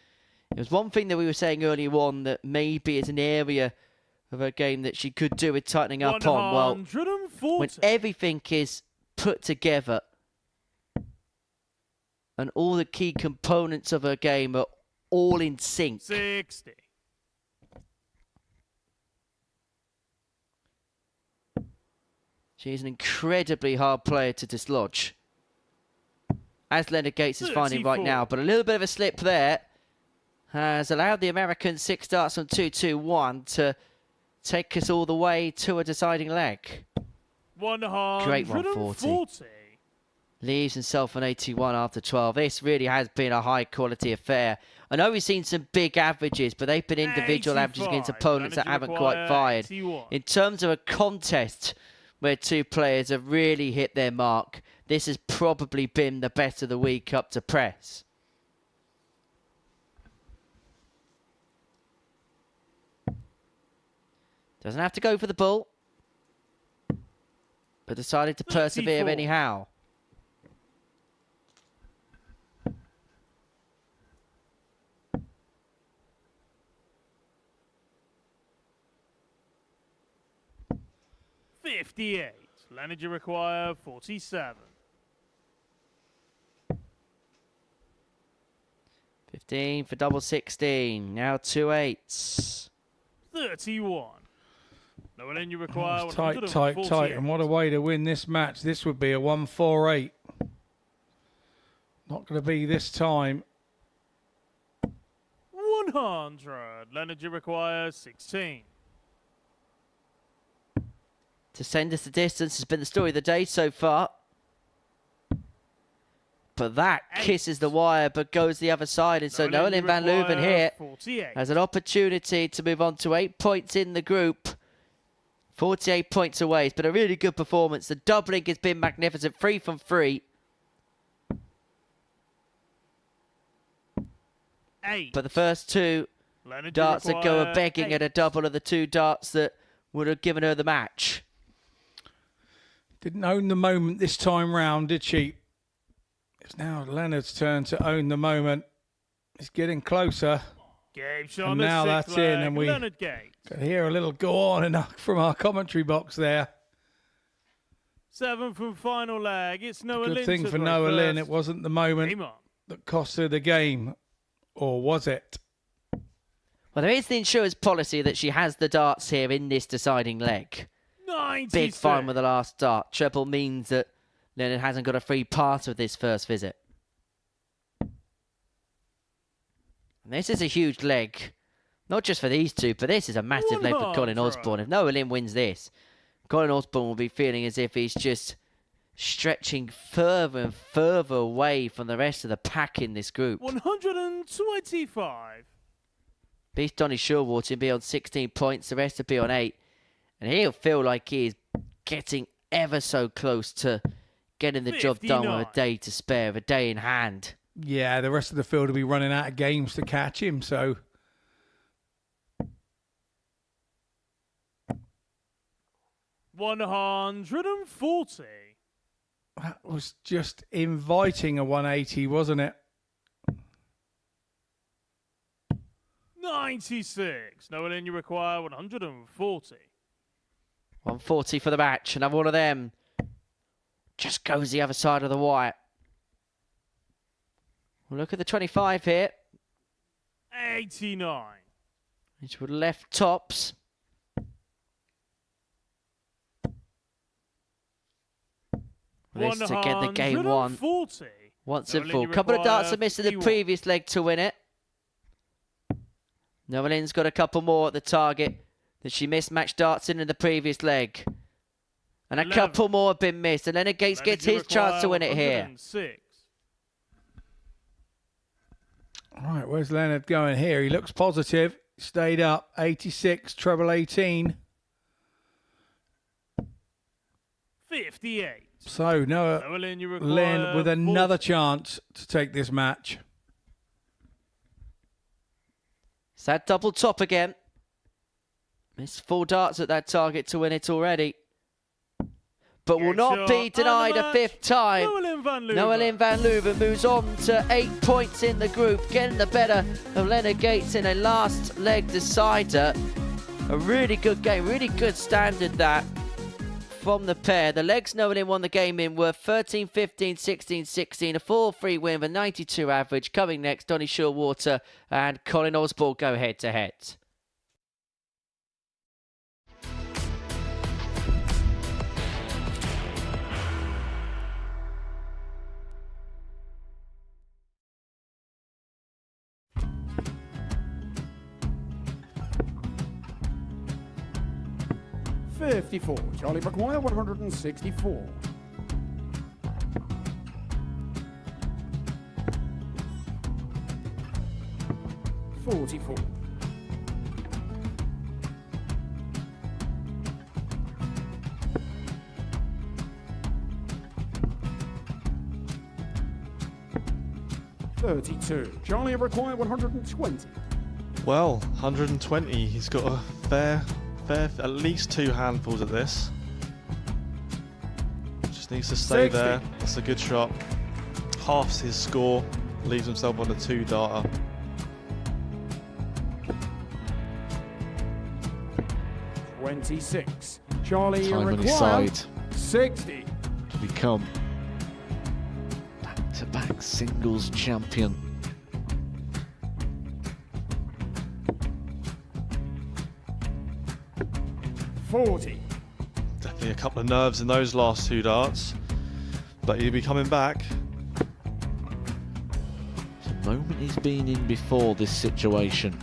it was one thing that we were saying earlier on that maybe is an area of her game that she could do with tightening up on. Well, when everything is put together and all the key components of her game are all in sync. 60. She's an incredibly hard player to dislodge, as Leonard Gates is finding right now. But a little bit of a slip there has allowed the American 6 darts on 2-2-1 to take us all the way to a deciding leg. 140. Great 140. Leaves himself an 81 after 12. This really has been a high-quality affair. I know we've seen some big averages, but they've been individual averages against opponents that haven't quite fired. 81. In terms of a contest where two players have really hit their mark, this has probably been the bet of the week up to press. Doesn't have to go for the bull, but decided to persevere 34. anyhow. $58. Leonard, you require 47. 15 for double 16. Now 2 8s. 31. No, then you require Oh, it's tight, 148. and what a way to win this match. This would be a 1-4-8. Not going to be this time. 100. Leonard, you require 16. To send us the distance has been the story of the day so far. But that kisses the wire, but goes the other side. And so Noah Lynn van Leuven here 48. has an opportunity to move on to 8 points in the group. 48 points away. It's been a really good performance. The doubling has been magnificent. 3 from 3. 8. But the first 2 Leonard, you darts that go require are begging 8. at a double of the 2 darts that would have given her the match. Didn't own the moment this time round, did she? It's now Leonard's turn to own the moment. It's getting closer. Gabe And on now the that's sixth in, leg. and we Leonard Gates. could hear a little go on from our commentary box there. 7 from final leg. It's Noah Lynn. Good thing to for throw Noah Lynn, first. it wasn't the moment Game on. that cost her the game. Or was it? Well, there is the insurance policy that she has the darts here in this deciding leg. 96. Big fine with the last dart. Treble means that Leonard hasn't got a free pass with this first visit. And this is a huge leg. Not just for these two, but this is a massive leg for Colin Osborne. If Noah Lynn wins this, Colin Osborne will be feeling as if he's just stretching further and further away from the rest of the pack in this group. 125. Beats Donny Shorwater and be on 16 points, the rest will be on 8. And he'll feel like he is getting ever so close to getting the job done with a day to spare, a day in hand. Yeah, the rest of the field will be running out of games to catch him, so... $140. That was just inviting a 180, wasn't it? 96. Noah Lynn, you require 140. 140 for the match. Another one of them just goes the other side of the wire. Well, look at the 25 here. 89. Which would left tops. This to get the game won. 140. Once Noah and Lynn, full. you Couple of darts require are missing the 51. previous leg to win it. Noah Lynn's got a couple more at the target that she missed match darts in the previous leg. And a 11. couple more have been missed. And Leonard Gates Leonard, gets you his chance to require win it here. 106. All right, where's Leonard going here? He looks positive. stayed up. 86, treble 18. 58. So Noah Lynn, you Lynn with require another chance to take this match. It's that double top again. Missed 4 darts at that target to win it already. But will not be denied a 5th time. Noah Lynn van Leuven moves on to 8 points in the group, getting the better of Leonard Gates in a last leg decider. A really good game, really good standard that from the pair. The legs Noah Lynn won the game in were 13-15, 16-16, a 4-3 win with 92 average. Coming next, Donny Shearwater and Colin Osborne go head to head. $54. Charlie Maguire, 164. $44. $32. Charlie required 120. Well, 120. He's got a fair, at least 2 handfuls at this. Just needs to stay 60. there. That's a good shot. Halves his score. Leaves himself on a 2-darter. $26. Charlie Time on his required side 60. to become back-to-back singles champion. $40. Definitely a couple of nerves in those last 2 darts. But he'll be coming back. The moment he's been in before this situation.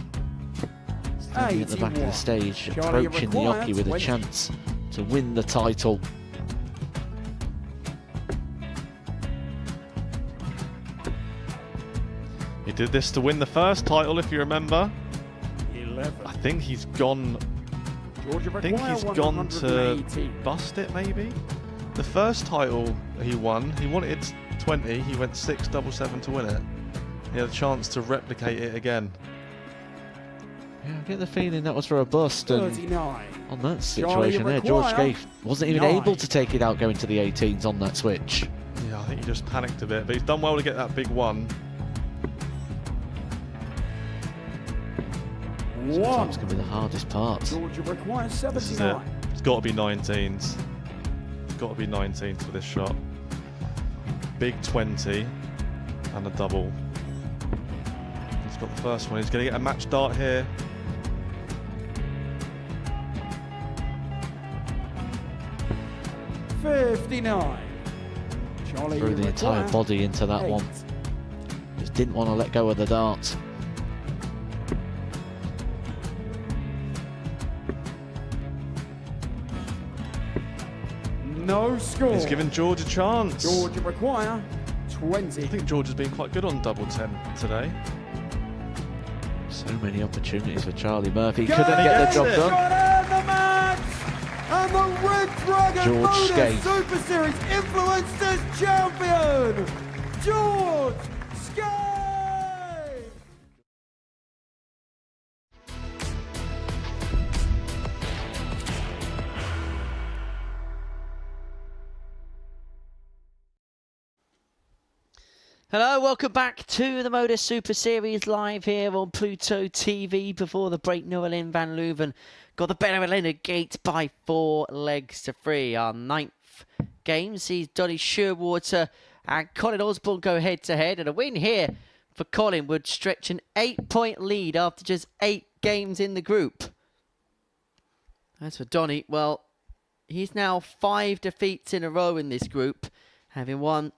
Standing at the back of the 81. stage, Charlie approaching the required Yoki with a 20. chance to win the title. He did this to win the first title, if you remember. 11. I think he's gone. Georgia I think he's gone to bust it, maybe. The first title he won, he wanted 20. He went 6-7-7 to win it. He had a chance to replicate it again. Yeah, I get the feeling that was for a bust, and 39. on that situation there, George Scaife wasn't even 9. able to take it out going to the 18s on that switch. Yeah, I think he just panicked a bit, but he's done well to get that big one. Sometimes can be the hardest part. Georgia requires This is it. 79. It's got to be 19s. It's got to be 19s for this shot. Big 20 and a double. He's got the first one. He's going to get a match dart here. $59. Charlie Threw the entire required body into that 8. one. Just didn't want to let go of the dart. No score. He's given George a chance. Georgia require 20. I think George has been quite good on double 10 today. So many opportunities for Charlie Murphy. Go Couldn't get the job it. done. Got in the match! And the Red Dragon George MODUS Scaife. Super Series Influencers Champion, George Scaife! Hello, welcome back to the MODUS Super Series live here on Pluto TV. Before the break, Noah Lynn van Leuven got the better of Leonard Gates by 4 legs to 3. Our 9th game sees Donny Shearwater and Colin Osborne go head to head, and a win here for Colin would stretch an 8-point lead after just 8 games in the group. As for Donny, well, he's now 5 defeats in a row in this group, having won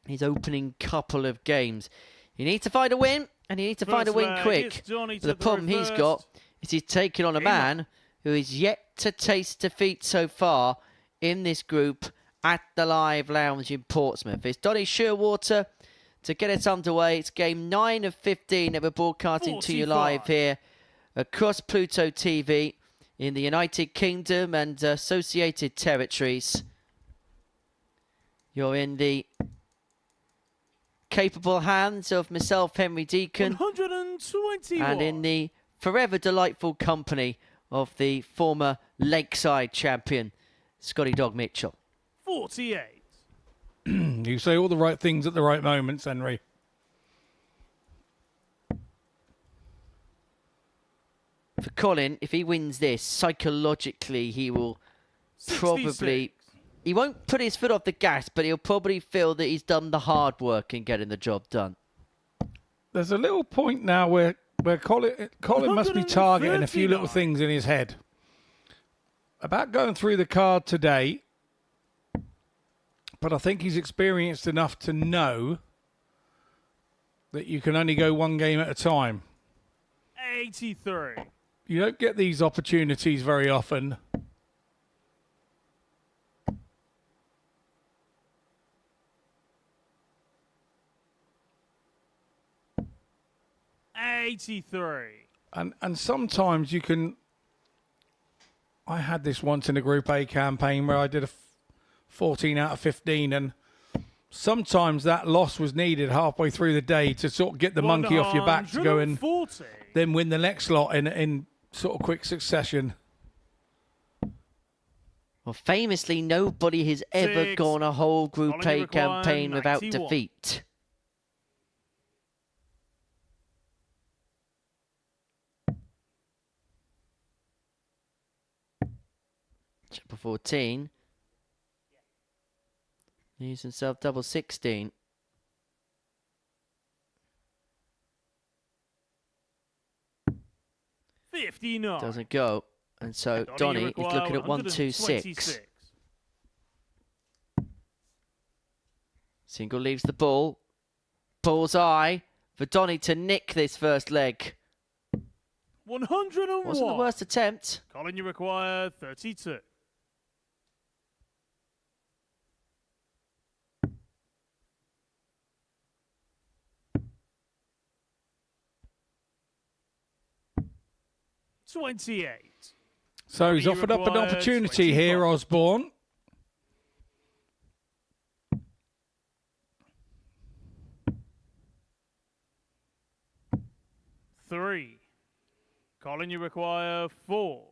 his opening couple of games. He needs to find a win, and he needs to find a win quick. But the problem he's got is he's taking on a man who is yet to taste defeat so far in this group at the Live Lounge in Portsmouth. It's Donny Shearwater to get it underway. It's game 9 of 15 that we're broadcasting to you live here across Pluto TV in the United Kingdom and associated territories. You're in the capable hands of myself, Henry Deacon, 121. and in the forever delightful company of the former Lakeside champion, Scotty Dog Mitchell. 48. You say all the right things at the right moments, Henry. For Colin, if he wins this, psychologically he will 66. probably... He won't put his foot off the gas, but he'll probably feel that he's done the hard work in getting the job done. There's a little point now where Colin must be targeting a few little things in his head. About going through the card today, but I think he's experienced enough to know that you can only go one game at a time. 83. You don't get these opportunities very often. And sometimes you can... I had this once in a Group A campaign where I did a 14 out of 15, and sometimes that loss was needed halfway through the day to sort of get the monkey off your back to go and then win the next lot in sort of quick succession. Well, famously, nobody has ever gone a whole Group A campaign without defeat. Chapter 14. He's himself double 16. Doesn't go. And so Donny is looking at 126. Single leaves the ball. Bullseye for Donny to nick this first leg. 101. Wasn't the worst attempt. Colin, you require 32. $28. So he's offered up an opportunity here, Osborne. $3. Colin, you require 4.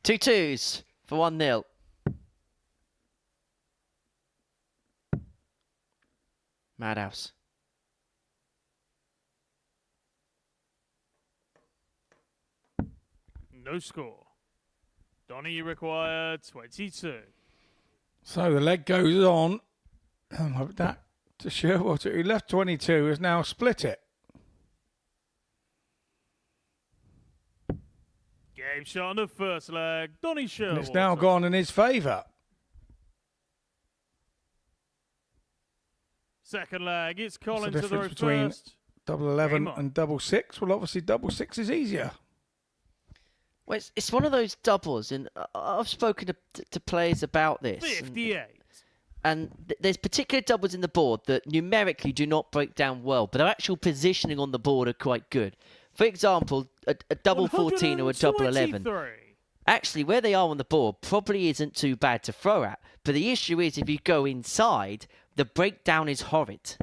2 twos for 1-0. Madhouse. No score. Donny, you require 22. So the leg goes on. That to Sherwater, who left 22, has now split it. Game shot on the first leg. Donny Sherwater. And it's now gone in his favour. Second leg. It's Colin What's to the throw difference between first. double 11 and double 6? Well, obviously double 6 is easier. Well, it's one of those doubles, and I've spoken to players about this. 58. And there's particular doubles in the board that numerically do not break down well, but their actual positioning on the board are quite good. For example, a double 14 or a double 11. Actually, where they are on the board probably isn't too bad to throw at. But the issue is if you go inside, the breakdown is horrid.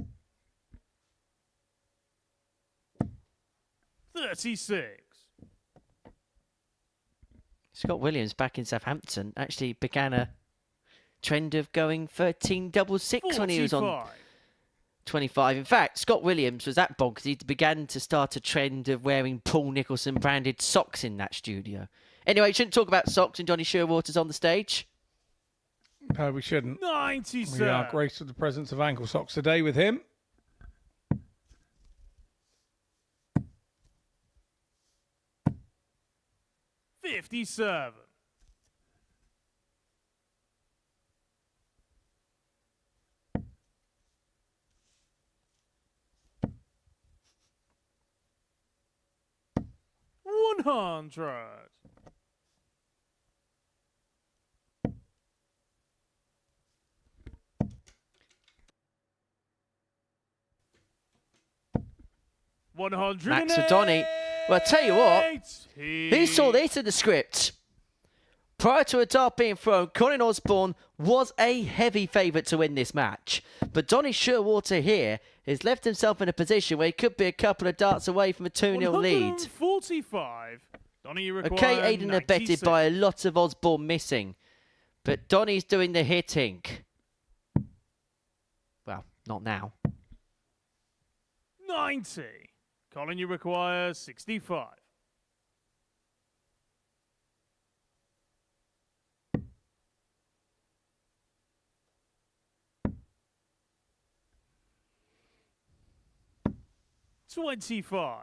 36. Scott Williams back in Southampton actually began a trend of going 13 double 6 when he was on 25. In fact, Scott Williams was that bonkers he began to start a trend of wearing Paul Nicholson branded socks in that studio. Anyway, shouldn't talk about socks and Donny Sherwater's on the stage. No, we shouldn't. 97. We are graced with the presence of ankle socks today with him. $57. $100. 100. Max O'Donnell. Well, I tell you what, who saw this in the script? Prior to a dart being thrown, Colin Osborne was a heavy favourite to win this match. But Donny Sherwater here has left himself in a position where he could be a couple of darts away from a 2-0 lead. 45. Donny, you require Okay, aided and abetted 96. by a lot of Osborne missing. But Donny's doing the hitting. Well, not now. 90. Colin, you require 65. $25.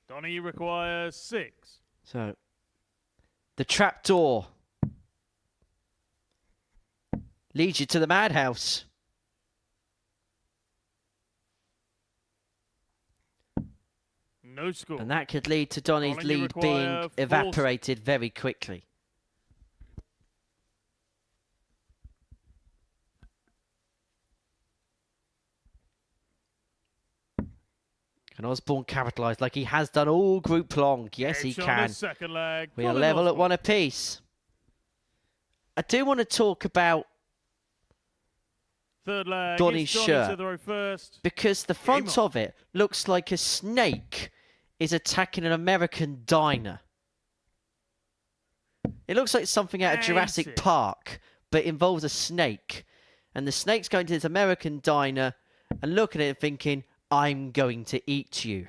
Donny, you require 6. So, the trapdoor leads you to the madhouse. No score. And that could lead to Donny's Colin, you lead require being 4. evaporated very quickly. Can Osborne capitalise like he has done all group long? Yes, he It's on can. the second leg. We are Colin level at Osborne. 1 apiece. I do want to talk about Third leg. Donny's It's Donny shirt. to throw first. because the front on. of it looks like a snake is attacking an American diner. It looks like something out of Jurassic 80. Park, but involves a snake. And the snake's going to this American diner and looking at it thinking, I'm going to eat you.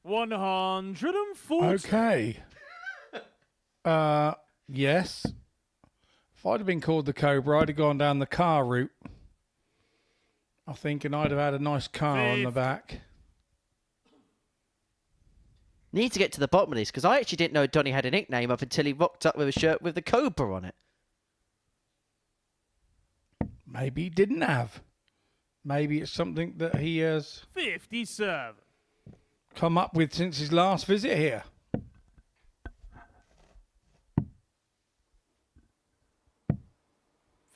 140. Okay. Yes. If I'd have been called the Cobra, I'd have gone down the car route. I think, and I'd have had a nice car on the 50. back. Need to get to the bottom of this, because I actually didn't know Donny had a nickname up until he rocked up with a shirt with the Cobra on it. Maybe he didn't have. Maybe it's something that he has 57. come up with since his last visit here.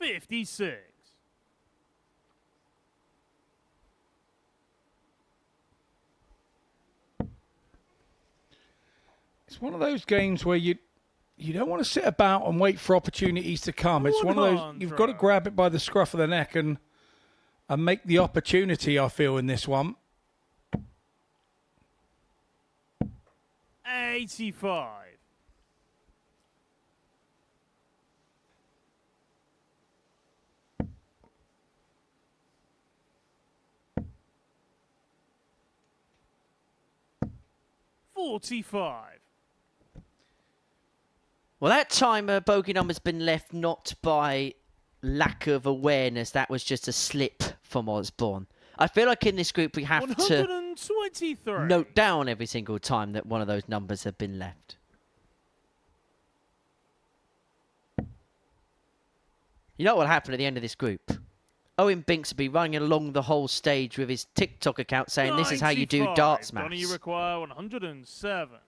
$56. It's one of those games where you don't want to sit about and wait for opportunities to come. It's one of those, you've got to grab it by the scruff of the neck and make the opportunity, I feel, in this one. 85. $45. Well, that time bogey number's been left not by lack of awareness. That was just a slip from Osborne. I feel like in this group we have to 123. note down every single time that one of those numbers have been left. You know what will happen at the end of this group? Owen Binks will be running along the whole stage with his TikTok account saying this is how you do 95. darts Donny, you maths. require 107.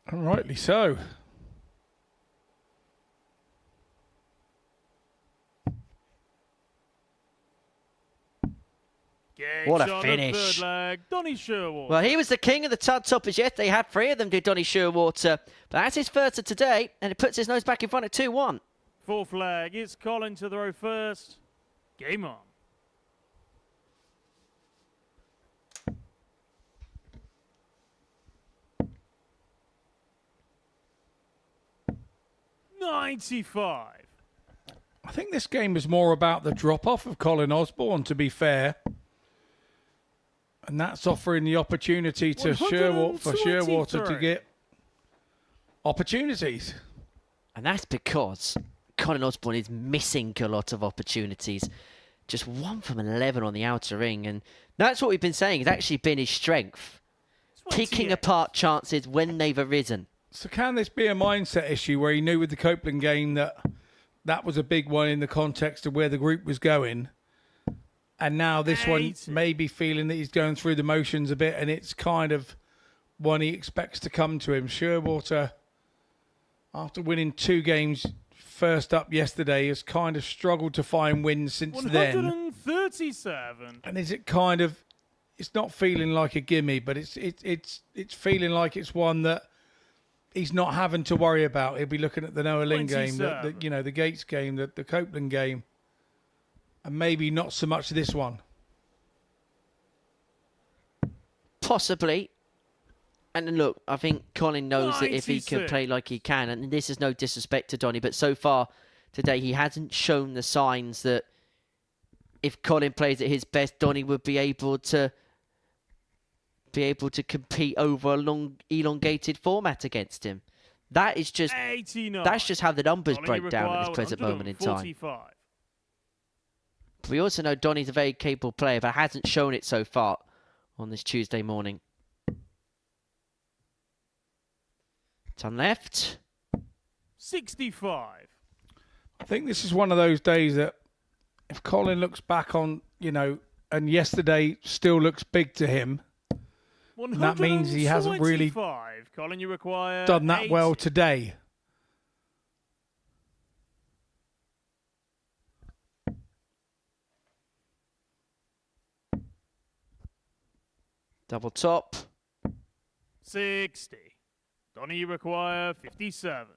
And rightly so. What a Gage on the finish. Third leg. Donny Sherwood. Well, he was the king of the tub toppers yesterday. He had 3 of them, did Donny Sherwater. But that's his first of today, and it puts his nose back in front at 2-1. Fourth leg. It's Colin to throw first. Game on. $95. I think this game is more about the drop-off of Colin Osborne, to be fair. And that's offering the opportunity to Sherwater to get opportunities. And that's because Colin Osborne is missing a lot of opportunities. Just 1 from 11 on the outer ring. And that's what we've been saying. It's actually been his strength. Picking 28. apart chances when they've arisen. So can this be a mindset issue where he knew with the Copeland game that that was a big one in the context of where the group was going? And now this one 80. may be feeling that he's going through the motions a bit and it's kind of one he expects to come to him. Sherwater, after winning 2 games first up yesterday, has kind of struggled to find wins since then. 137. And is it kind of, it's not feeling like a gimme, but it's feeling like it's one that he's not having to worry about. He'll be looking at the Noah Lynn game, the Gates game, the Copeland game, and maybe not so much this one. Possibly. And look, I think Colin knows that if he can 96. play like he can, and this is no disrespect to Donny, but so far today he hasn't shown the signs that if Colin plays at his best, Donny would be able to compete over a long, elongated format against him. That is just 89. that's just how the numbers Colin, break you down at require this present moment in time. 145. We also know Donny's a very capable player, but hasn't shown it so far on this Tuesday morning. Turn left. 65. I think this is one of those days that if Colin looks back on, and yesterday still looks big to him, that means he hasn't really Colin, you require done that 80. well today. Double top. 60. Donny, you require 57.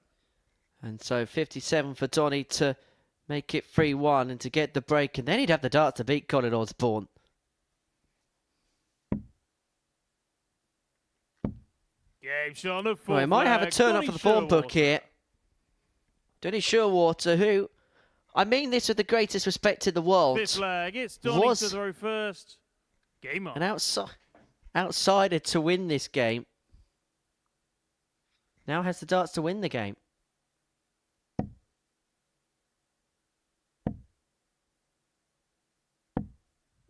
And so 57 for Donny to make it 3-1 and to get the break. And then he'd have the dart to beat Colin Osborne. Game shot of Well, he might have a turn up for the form book here. Donny Sherwater, who, I mean this with the greatest respect in the world, Fifth flag, it's Donny was to throw first. Game on. an outsider to win this game. Now has the darts to win the game.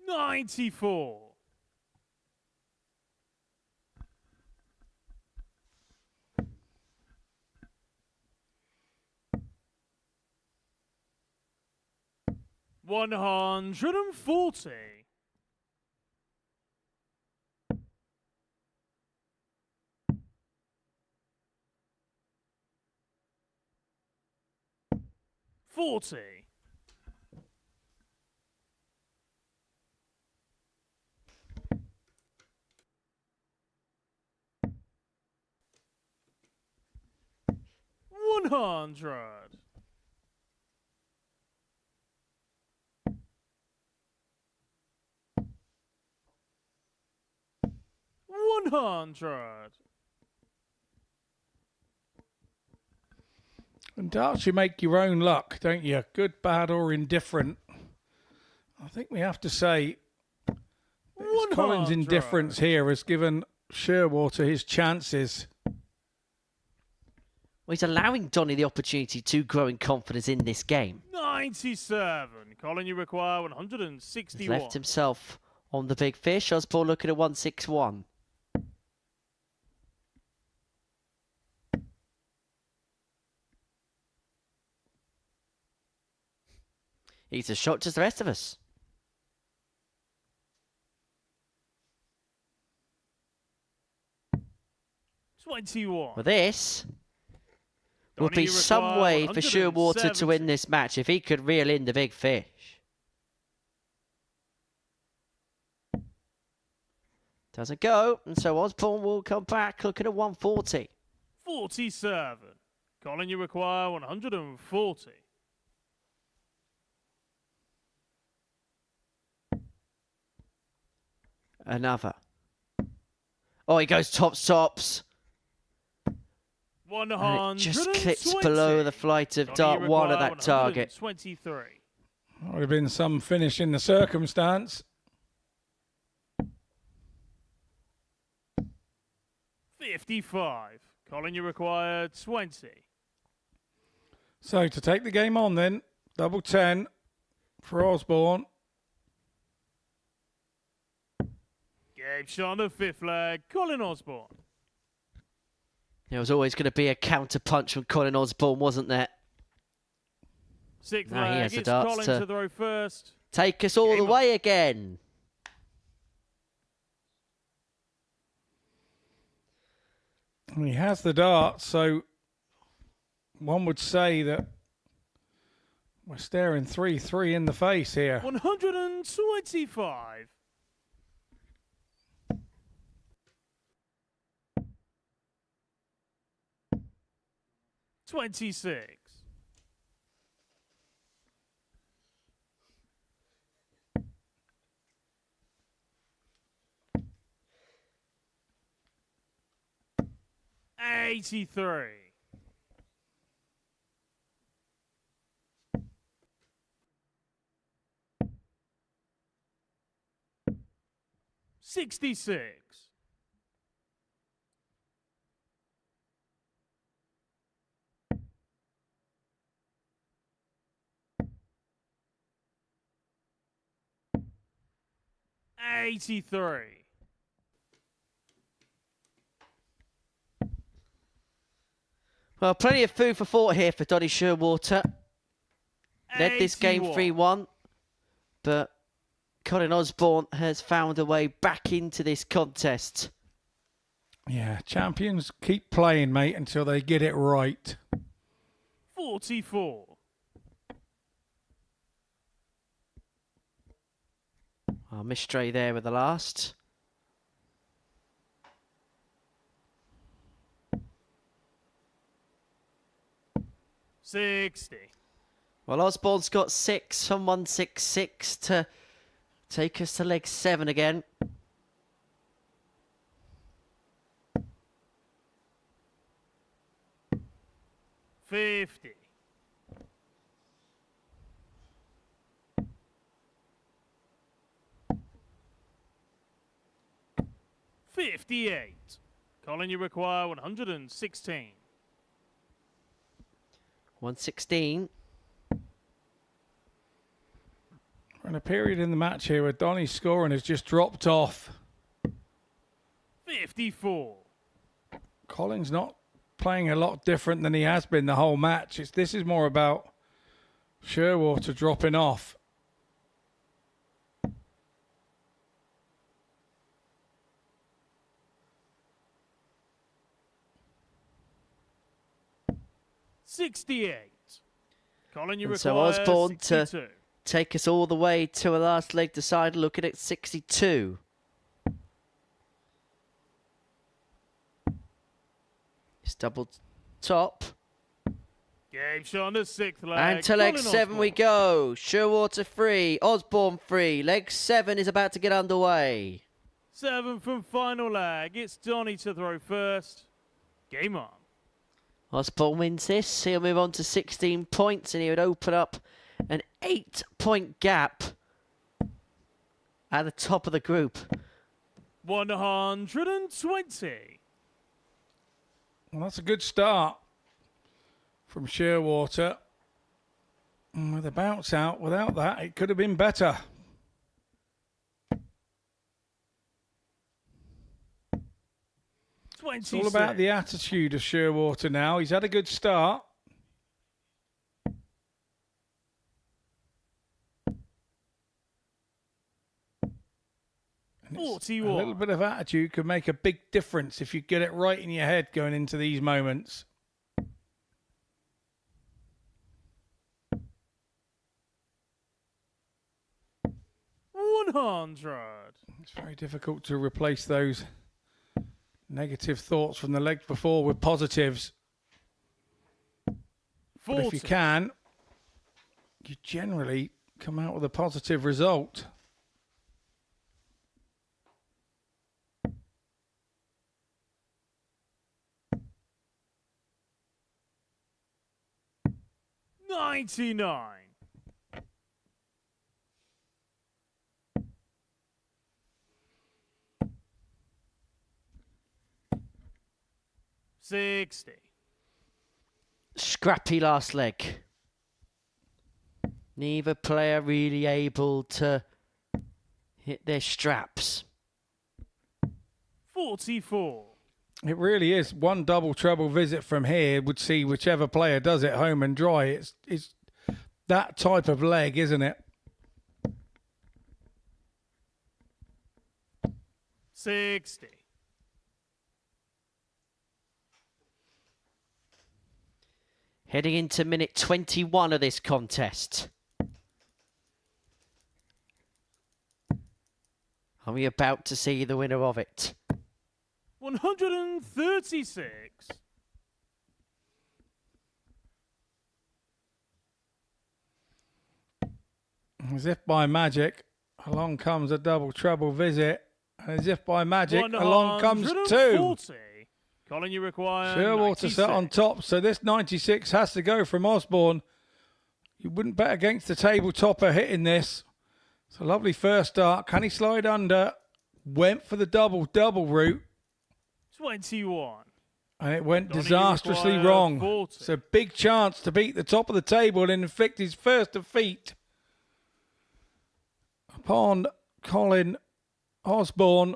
$94. $140. $40. $100. $100. And darts, you make your own luck, don't you? Good, bad, or indifferent. I think we have to say Colin's indifference here has given Sherwater his chances. Well, he's allowing Donny the opportunity to grow in confidence in this game. 97. Colin, you require He's 161. left himself on the big fish. Osborne looking at 161. He's as shocked as the rest of us. 21. Well, this would Donny, be you some require way for Sherwater to 170. win this match if he could reel in the big fish. Doesn't go, and so Osborne will come back looking at 140. 47. Colin, you require 140. Another. Oh, he goes tops. And it just clips below the flight of dart one at that target. 23. Would have been some finish in the circumstance. 55. Colin, you require 20. So to take the game on then, double 10 for Osborne. Game shot of fifth flag, Colin Osborne. There was always going to be a counter punch from Colin Osborne, wasn't there? Sixth Now he flag, has the it's darts Colin to to throw first. take us all Game the on. way again. And he has the dart, so one would say that We're staring 3-3 in the face here. 125. 26. 83. 66. 83. Well, plenty of food for thought here for Donny Shearwater. Led this game 3-1, but Colin Osborne has found a way back into this contest. Yeah, champions keep playing, mate, until they get it right. 44. Oh, Mistray there with the last. Well, Osborne's got 6 on 166 to take us to leg 7 again. $50. 58. Colin, you require 116. 116. We're in a period in the match here where Donny's scoring has just dropped off. 54. Colin's not playing a lot different than he has been the whole match. This is more about Shearwater dropping off. $68. Colin, you And require so Osborne 62. to take us all the way to a last leg decider, looking at 62. It's double top. Game shot on the 6th leg. And to leg Colin 7 we Osborne. go. Shearwater free, Osborne free. Leg 7 is about to get underway. 7 from final leg. It's Donny to throw first. Game on. Osborne wins this. He'll move on to 16 points and he would open up an 8-point gap at the top of the group. 120. Well, that's a good start from Shearwater. And with a bounce out, without that, it could have been better. It's all about the attitude of Shearwater now. He's had a good start. And it's a little bit of attitude could make a big difference if you get it right in your head going into these moments. It's very difficult to replace those negative thoughts from the legs before with positives. 40. But if you can, you generally come out with a positive result. $99. $60. Scrappy last leg. Neither player really able to hit their straps. 44. It really is. One double treble visit from here would see whichever player does it home and dry. It's that type of leg, isn't it? 60. Heading into minute 21 of this contest. Are we about to see the winner of it? 136. As if by magic, along comes a double treble visit. And as if by magic, along comes 2. Colin, you require Shearwater set on top, so this 96 has to go from Osborne. You wouldn't bet against the table topper hitting this. It's a lovely first start. Can he slide under? Went for the double route. 21. And it went Donny, disastrously require wrong. 40. It's a big chance to beat the top of the table and inflict his first defeat upon Colin Osborne.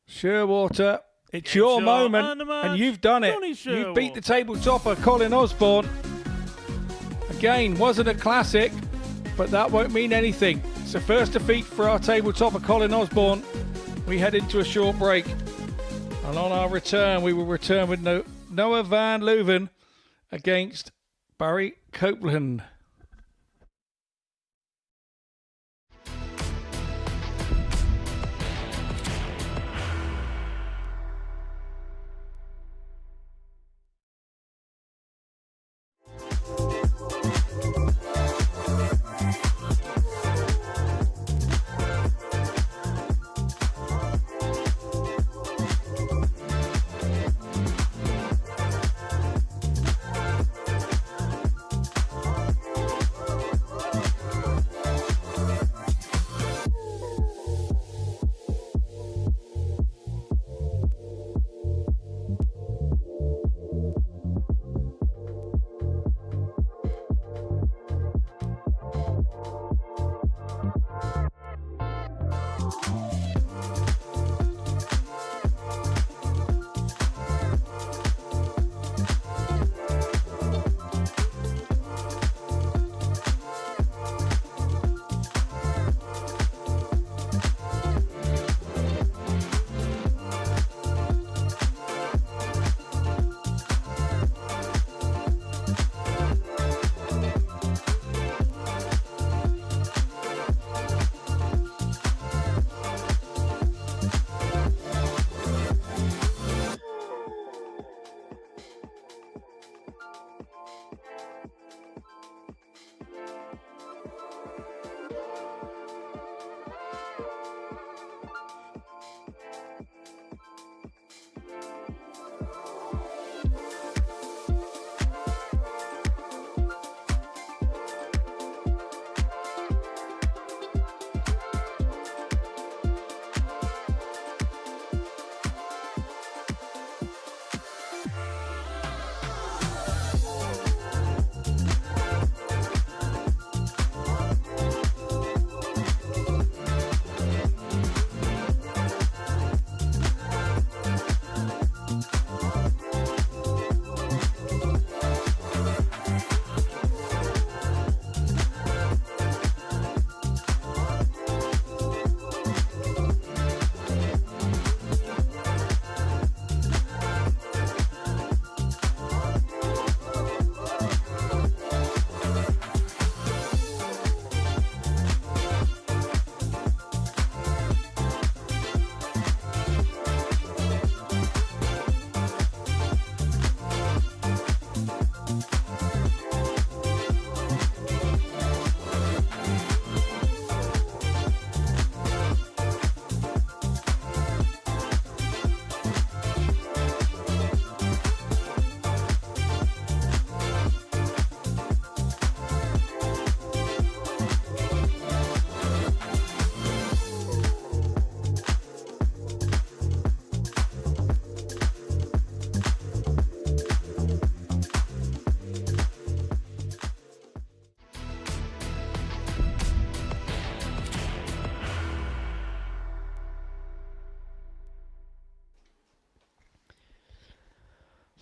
Shearwater, it's your moment, and you've done it. You've beat the table topper, Colin Osborne. Again, wasn't a classic, but that won't mean anything. It's the first defeat for our table topper, Colin Osborne. We head into a short break. And on our return, we will return with Noah Van Leuven against Barry Copeland.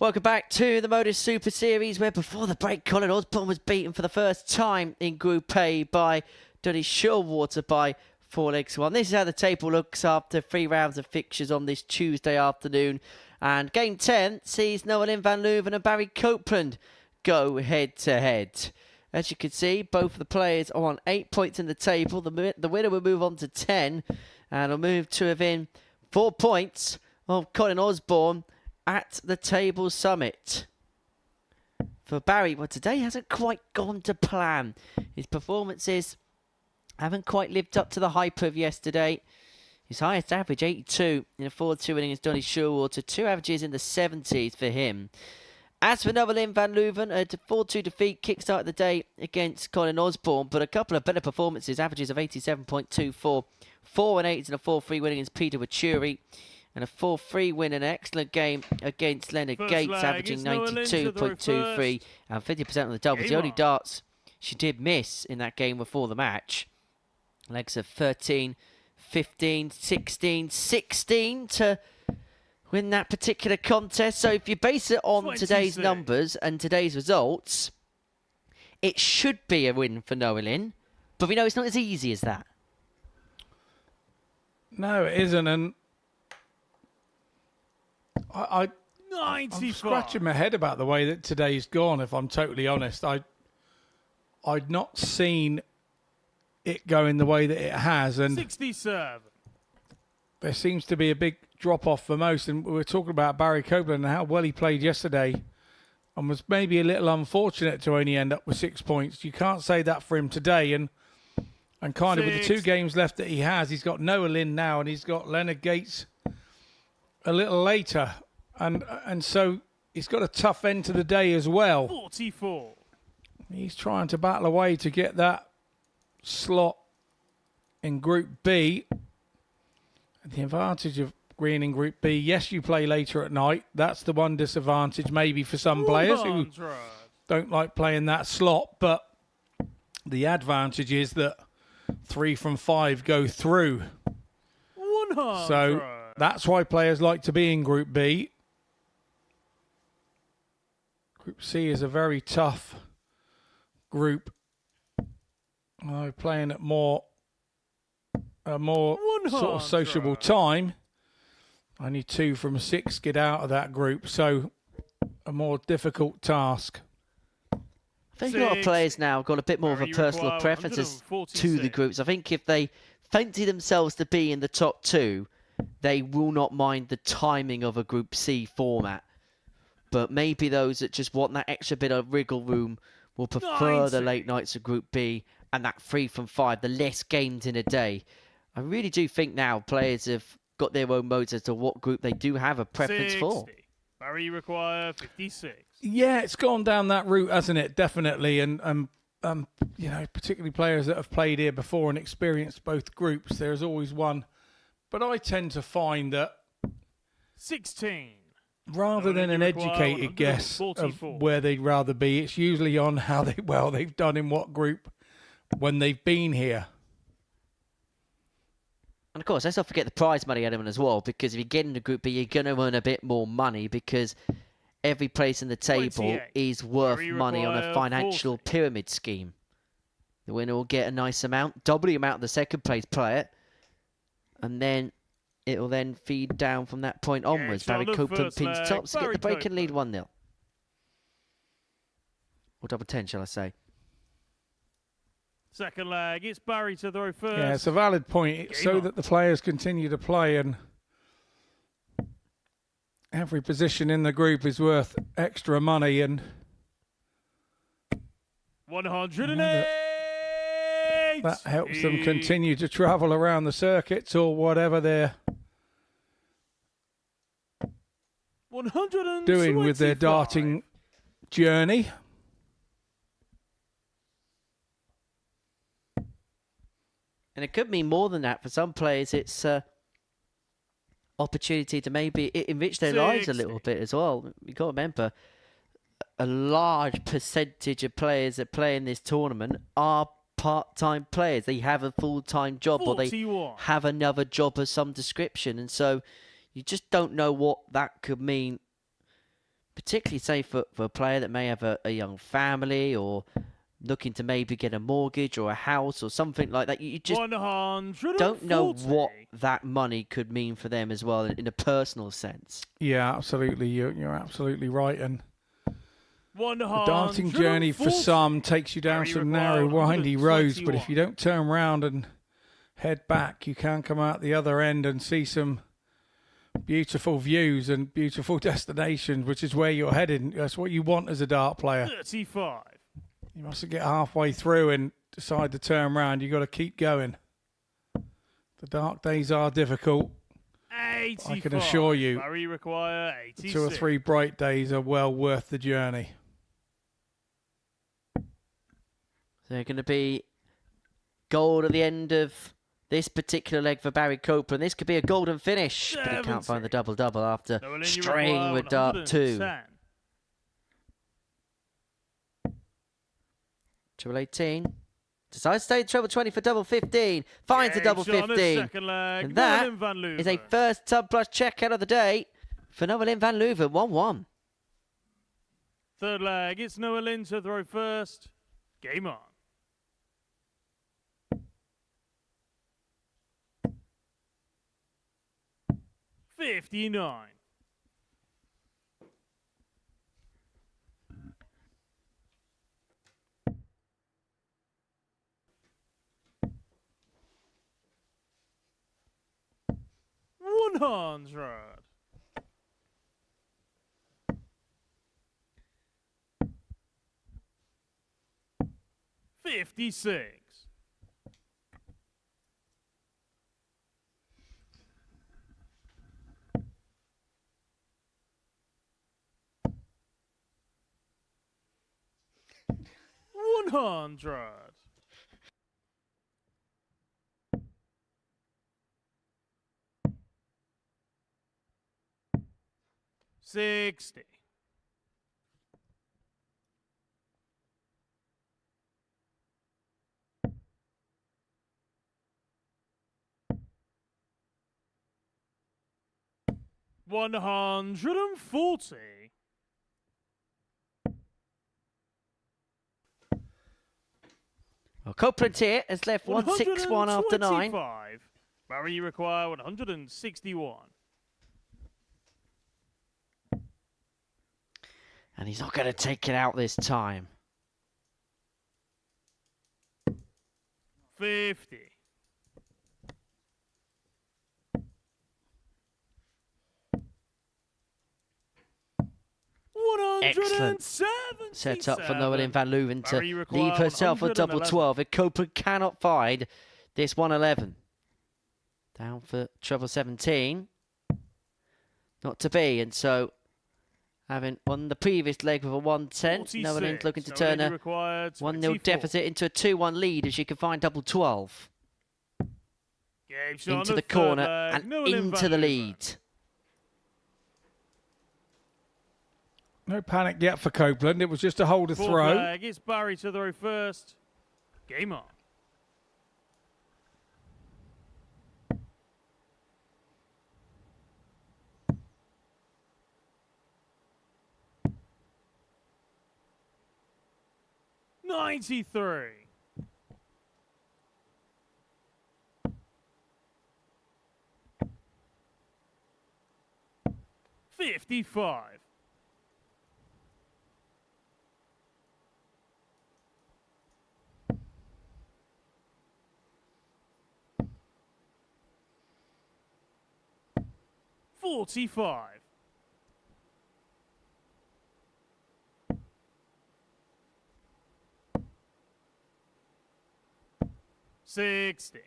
Welcome back to the MODUS Super Series, where before the break, Colin Osborne was beaten for the first time in Group A by Donny Shearwater by 4 legs to 1. This is how the table looks after 3 rounds of fixtures on this Tuesday afternoon. And game 10 sees Noelin van Leuven and Barry Copeland go head-to-head. As you can see, both of the players are on 8 points in the table. The winner will move on to 10 and will move to within 4 points of Colin Osborne at the table summit. For Barry, well, today hasn't quite gone to plan. His performances haven't quite lived up to the hype of yesterday. His highest average, 82, in a 4-2 winning against Donny Sherwater. 2 averages in the 70s for him. As for Noelin van Leuven, a 4-2 defeat kickstarted the day against Colin Osborne, but a couple of better performances, averages of 87.24, 4 and 8 in a 4-3 win against Peter Wachuri, and a 4-3 win in an excellent game against Leonard Gates, averaging 92.23 and 50% on the doubles. The only darts she did miss in that game before the match. Legs of 13, 15, 16, 16 to win that particular contest. So if you base it on today's numbers and today's results, it should be a win for Noelin. But we know it's not as easy as that. No, it isn't. And I'm 95. scratching my head about the way that today's gone, if I'm totally honest. I'd not seen it going the way that it has. And 67. there seems to be a big drop-off for most. And we were talking about Barry Copeland and how well he played yesterday and was maybe a little unfortunate to only end up with 6 points. You can't say that for him today. And kind of with the 2 games left that he has, he's got Noelin now and he's got Leonard Gates a little later. And so he's got a tough end to the day as well. 44. He's trying to battle away to get that slot in Group B. And the advantage of Green in Group B, yes, you play later at night. That's the one disadvantage maybe for some players who don't like playing that slot. But the advantage is that 3 from 5 go through. 100. So that's why players like to be in Group B. Group C is a very tough group. Playing at a more sort of sociable time. Only 2 from 6 get out of that group, so a more difficult task. I think a lot of players now have got a bit more of a personal preference to the groups. I think if they fancy themselves to be in the top 2, they will not mind the timing of a Group C format. But maybe those that just want that extra bit of wriggle room will prefer the late nights of Group B and that 3 from 5, the less games in a day. I really do think now players have got their own modes as to what group they do have a preference 60. for. Barry require 56. Yeah, it's gone down that route, hasn't it? Definitely. And you know, particularly players that have played here before and experienced both groups, there's always one. But I tend to find that 16. rather than an educated guess of where they'd rather be, it's usually on how they've done in what group when they've been here. And of course, let's not forget the prize money element as well, because if you get into Group B, you're going to earn a bit more money because every place in the table is worth money on a financial pyramid scheme. The winner will get a nice amount, double the amount of the second place player, and then it will then feed down from that point onwards. Barry Copeland pins tops to get the break and lead 1-0. Or double 10, shall I say. Second leg, it's Barry to throw first. Yeah, it's a valid point. It's so that the players continue to play, and every position in the group is worth extra money. And 108. That helps them continue to travel around the circuits or whatever they're doing with their darting journey. And it could mean more than that. For some players, it's opportunity to maybe enrich their lives a little bit as well. You've got to remember, a large percentage of players that play in this tournament are part-time players. They have a full-time job 41. Or they have another job of some description. And so you just don't know what that could mean, particularly, say, for a player that may have a young family or looking to maybe get a mortgage or a house or something like that. You just 140. don't know what that money could mean for them as well in a personal sense. Yeah, absolutely. You're absolutely right. And the 140. dancing journey for some takes you down some narrow, windy roads. But if you don't turn around and head back, you can come out the other end and see some beautiful views and beautiful destinations, which is where you're heading. That's what you want as a dart player. 35. You mustn't get halfway through and decide to turn around. You've got to keep going. The dark days are difficult. 85. I can assure you, Barry require 86. 2 or 3 bright days are well worth the journey. They're going to be gold at the end of this particular leg for Barry Copeland. This could be a golden finish, but he can't find the double-double after straying with dart 2. 18. Decides to stay in treble 20 for double 15. Finds a double 15. And that is a first tub plus checkout of the day for Noah Lynn van Leuven. 1-1. Third leg, it's Noah Lynn to throw first. Game on. $59. $100. $56. $100. $60. $140. Well, Copeland here has left 161 after 9. Barry, you require 161. And he's not going to take it out this time. 50. Excellent set up for Noah Lynn van Leuven to leave herself a double 12 if Copeland cannot find this 111. Down for treble 17. Not to be, and so having won the previous leg with a 110, Noah Lynn's looking to turn a 1-0 deficit into a 2-1 lead as she can find double 12. Into the corner and into the lead. No panic yet for Copeland. It was just a hold to throw. Flag. It's Barry to throw first. Game on. $93. $55. $45. $60.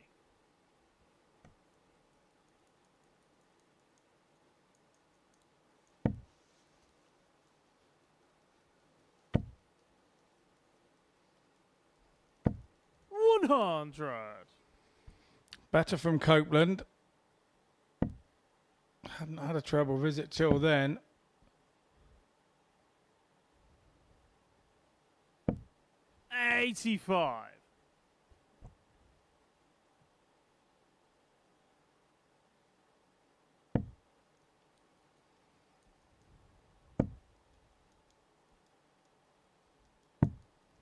$100. Better from Copeland. Hadn't had a treble visit till then. $85.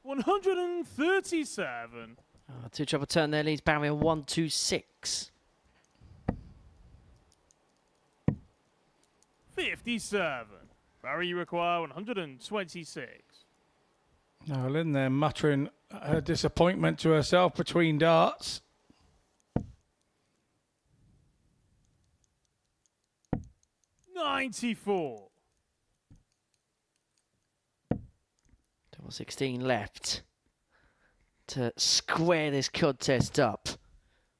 137. Two trouble turn there leads Barry on 126. 57. Barry, you require 126. Noel in there muttering her disappointment to herself between darts. 94. Double 16 left to square this contest up.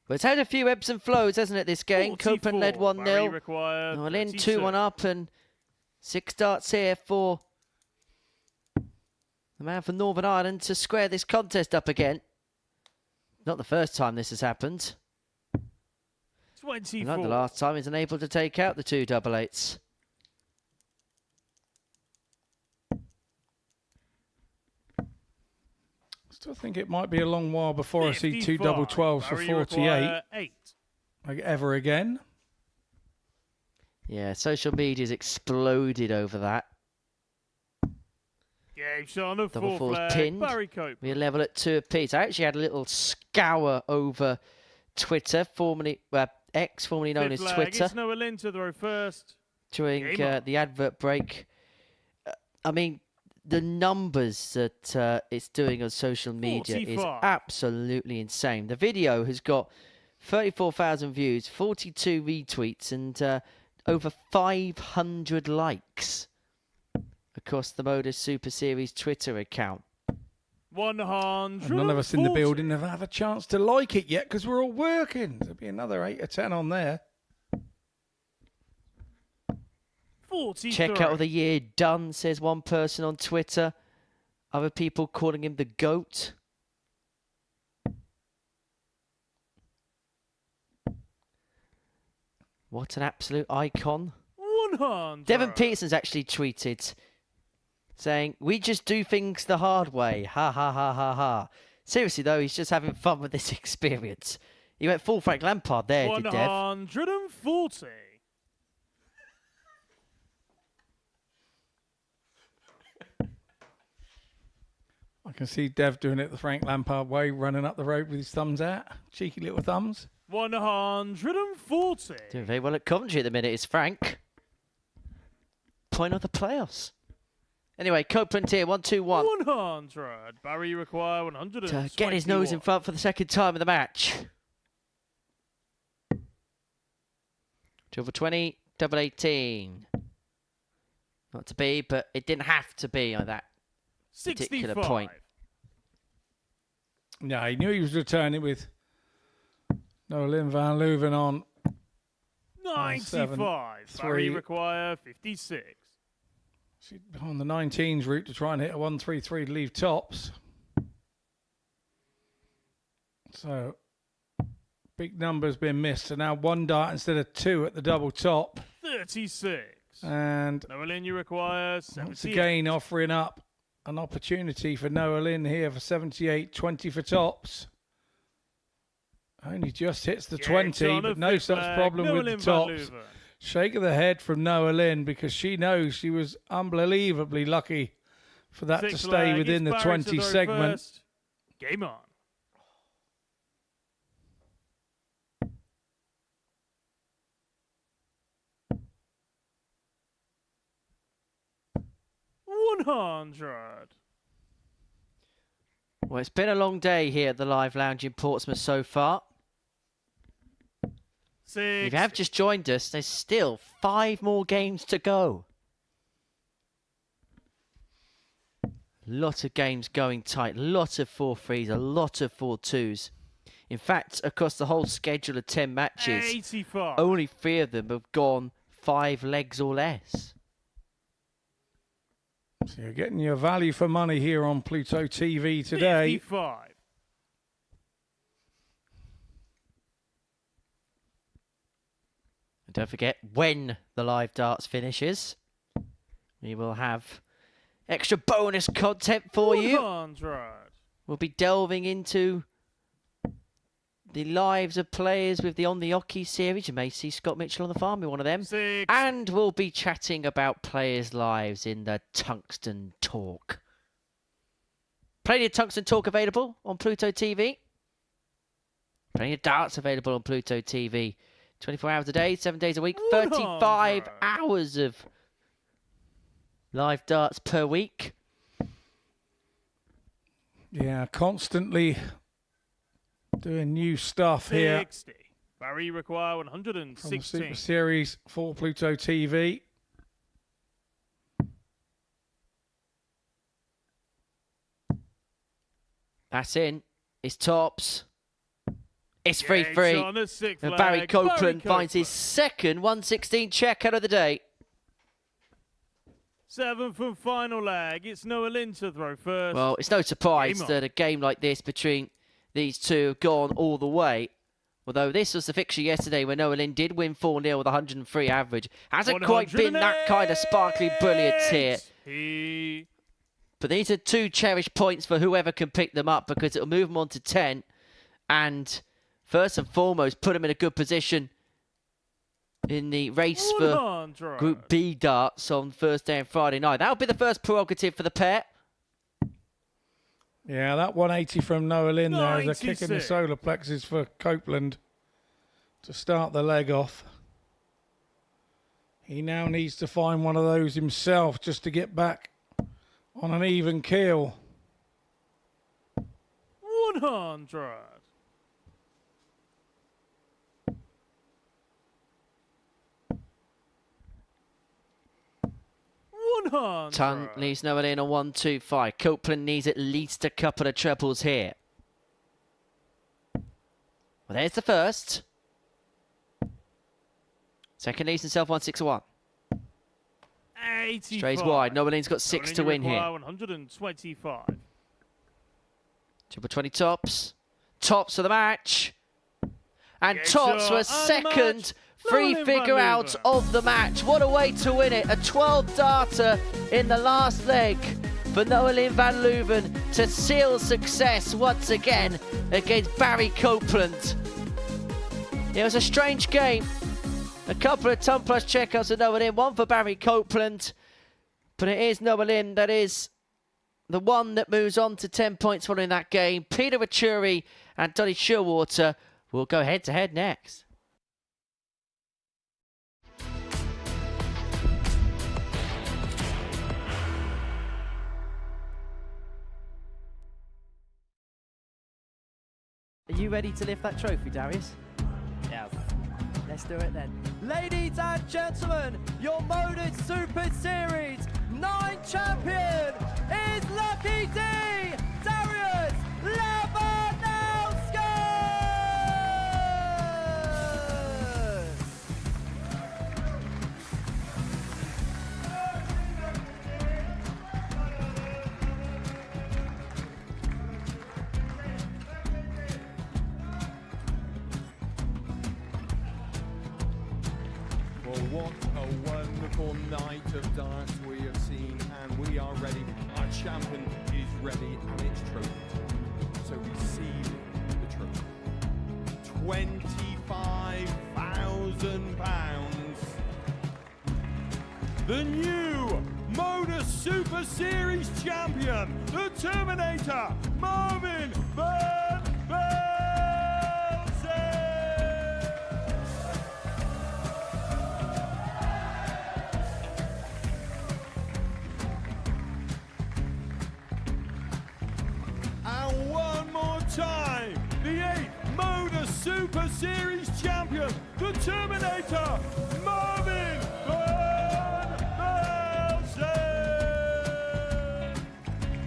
But it's had a few ebbs and flows, hasn't it, this game? 44. Copen led 1-0. Noel in 32. 2-1 up, and 6 darts here for the man from Northern Ireland to square this contest up again. Not the first time this has happened. 24. Not the last time he's unable to take out the 2 double 8s. Still think it might be a long while before I see 2 55. double 12s for Barry, 48 8. like ever again. Yeah, social media's exploded over that. Game shot on the Double fourth fours flag. pinned. Barry Cope. We're level at 2 apiece. I actually had a little scour over Twitter, formerly X, formerly known as Fifth flag. Twitter, It's Noah Lynn to throw first. during Game on. the advert break. I mean, the numbers that it's doing on social media is 45. absolutely insane. The video has got 34,000 views, 42 retweets, and over 500 likes across the MODUS Super Series Twitter account. 100. And none of us in the building have had a chance to like it yet because we're all working. There'll be another 8 or 10 on there. 43. Checkout of the year done, says one person on Twitter. Other people calling him the GOAT. What an absolute icon. 100. Devon Peterson's actually tweeted saying, "We just do things the hard way. Ha ha ha ha ha." Seriously though, he's just having fun with this experience. He went full Frank Lampard there, did Dev. 140. I can see Dev doing it the Frank Lampard way, running up the road with his thumbs out. Cheeky little thumbs. 140. Doing very well at Coventry at the minute is Frank. Point of the playoffs. Anyway, Copeland here, 1-2-1. 100. Barry, you require 100. To get his nose in front for the second time in the match. Double 20, double 18. Not to be, but it didn't have to be on that particular 65. point. No, he knew he was returning with Nolan van Leuven on 95. Barry, 3. you require 56. She's on the 19s route to try and hit a 1-3-3 to leave tops. So, big numbers been missed. So now 1 dart instead of 2 at the double top. 36. And Noah Lynn, you require once 78. again offering up an opportunity for Noah Lynn here for 78, 20 for tops. Only just hits the 20, but no such problem with the tops. Shake of the head from Noah Lynn because she knows she was unbelievably lucky for that to stay within the 20 segment. First. Game on. $100. Well, it's been a long day here at the Live Lounge in Portsmouth so far. 6. If you have just joined us, there's still 5 more games to go. Lot of games going tight, lot of 4-3s, a lot of 4-2s. In fact, across the whole schedule of 10 matches, 85. only 3 of them have gone 5 legs or less. So you're getting your value for money here on Pluto TV today. 55. And don't forget, when the live darts finishes, we will have extra bonus content for you. 100. We'll be delving into the lives of players with the On the Oki series. You may see Scott Mitchell on the farm, be one of them. 6. And we'll be chatting about players' lives in the Tungsten Talk Plenty of tungsten talk available on Pluto TV. Plenty of darts available on Pluto TV. 24 hours a day, 7 days a week, 35 hours of live darts per week. Yeah, constantly doing new stuff here. 60. Barry require 116. From the Super Series for Pluto TV. That's in. It's tops. It's 3-3. And Barry Copeland finds his second 116 check out of the day. 7th and final leg. It's Noah Lynn to throw first. Well, it's no surprise that a game like this between these two have gone all the way. Although this was the fixture yesterday where Noah Lynn did win 4-0 with 103 average. Hasn't quite been that kind of sparkly brilliance here. But these are two cherished points for whoever can pick them up, because it'll move them on to 10. And first and foremost, put them in a good position in the race for Group B darts on Thursday and Friday night. That'll be the first prerogative for the pair. Yeah, that 180 from Noah Lynn there is a kick in the solar plexus for Copeland to start the leg off. He now needs to find one of those himself just to get back on an even keel. 100. Ton leaves Noah Lynn on 125. Copeland needs at least a couple of trebles here. Well, there's the first. Second leaves himself 161. 85. Strays wide. Noah Lynn's got 6 to win here. 125. Triple 20 tops. Tops for the match. And tops for second free figure out of the match. What a way to win it. A 12-darter in the last leg for Noah Lynn van Leuven to seal success once again against Barry Copeland. It was a strange game. A couple of ton plus checkouts for Noah Lynn, one for Barry Copeland. But it is Noah Lynn that is the one that moves on to 10 points following that game. Peter Vachuri and Donny Shearwater will go head-to-head next. Are you ready to lift that trophy, Darius? Yes. Let's do it then. Ladies and gentlemen, your MODUS Super Series 9 champion is Lucky D, Darius Lewandowski! Well, what a wonderful night of darts we have seen, and we are ready. Our champion is ready, and it's trophy time. So receive the trophy. £25,000. The new MODUS Super Series champion, the Terminator, Marvin Van Velzen. And one more time, the 8th MODUS Super Series champion, the Terminator, Marvin Van Velzen.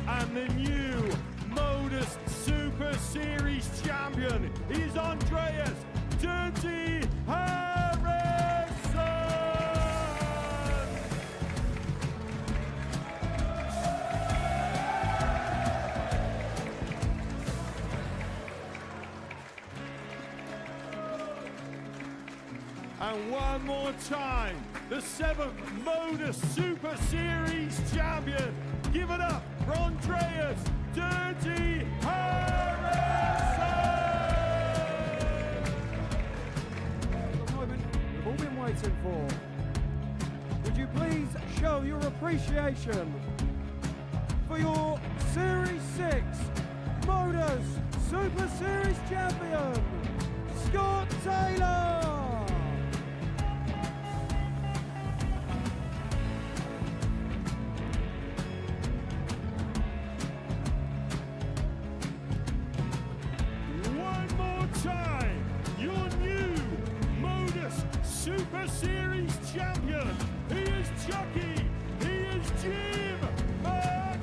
And the new MODUS Super Series champion is Andreas Dirty Harrison. And one more time, the 7th MODUS Super Series champion. Give it up for Andreas Dirty Harrison. The moment we've all been waiting for. Would you please show your appreciation for your Series 6 MODUS Super Series champion, Scott Taylor. One more time, your new MODUS Super Series champion. He is Chucky. He is Jim McEwen.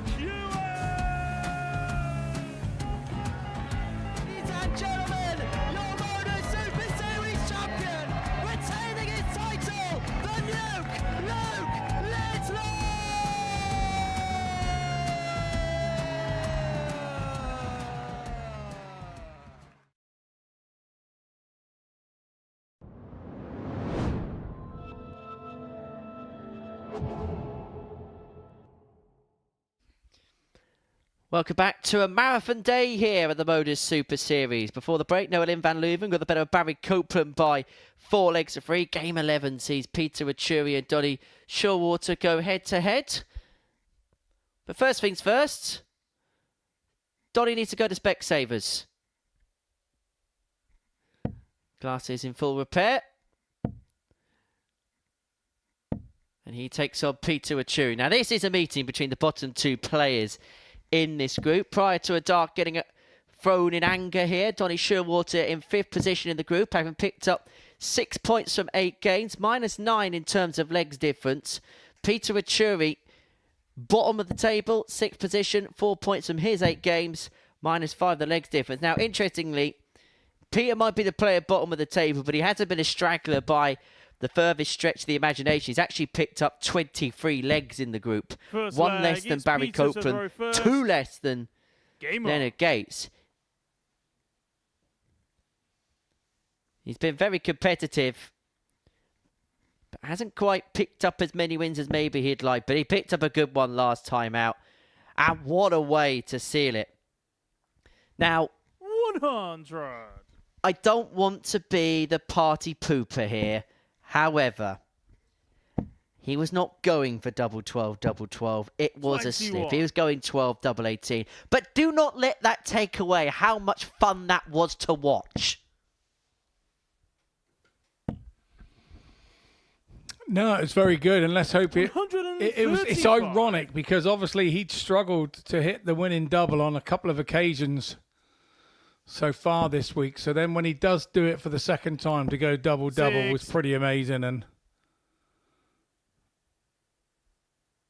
Ladies and gentlemen, your MODUS Super Series champion, retaining his title, the Luke Littler! Welcome back to a marathon day here at the MODUS Super Series. Before the break, Noah van Leuven got the better of Barry Copeland by 4 legs to 3. Game 11 sees Peter Achuri and Donny Showalter go head-to-head. But first things first, Donny needs to go to Specsavers. Glasses in full repair. And he takes on Peter Achuri. Now, this is a meeting between the bottom 2 players in this group. Prior to a dart getting thrown in anger here, Donny Showalter in 5th position in the group, having picked up 6 points from 8 games, -9 in terms of legs difference. Peter Achuri, bottom of the table, 6th position, 4 points from his 8 games, -5 the legs difference. Now, interestingly, Peter might be the player bottom of the table, but he hasn't been a straggler by the furthest stretch of the imagination. He's actually picked up 23 legs in the group. First 1 leg, less than it's Barry Peter to Copeland, throw first. 2 less than Game on. Leonard Gates. He's been very competitive, but hasn't quite picked up as many wins as maybe he'd like. But he picked up a good one last time out. And what a way to seal it. Now, 100. I don't want to be the party pooper here. However, he was not going for double 12, double 12. It was a slip. 21. He was going 12, double 18. But do not let that take away how much fun that was to watch. No, it's very good, and let's hope it's 135. ironic because obviously he'd struggled to hit the winning double on a couple of occasions so far this week. So then when he does do it for the second time to go double-double was 6. pretty amazing. And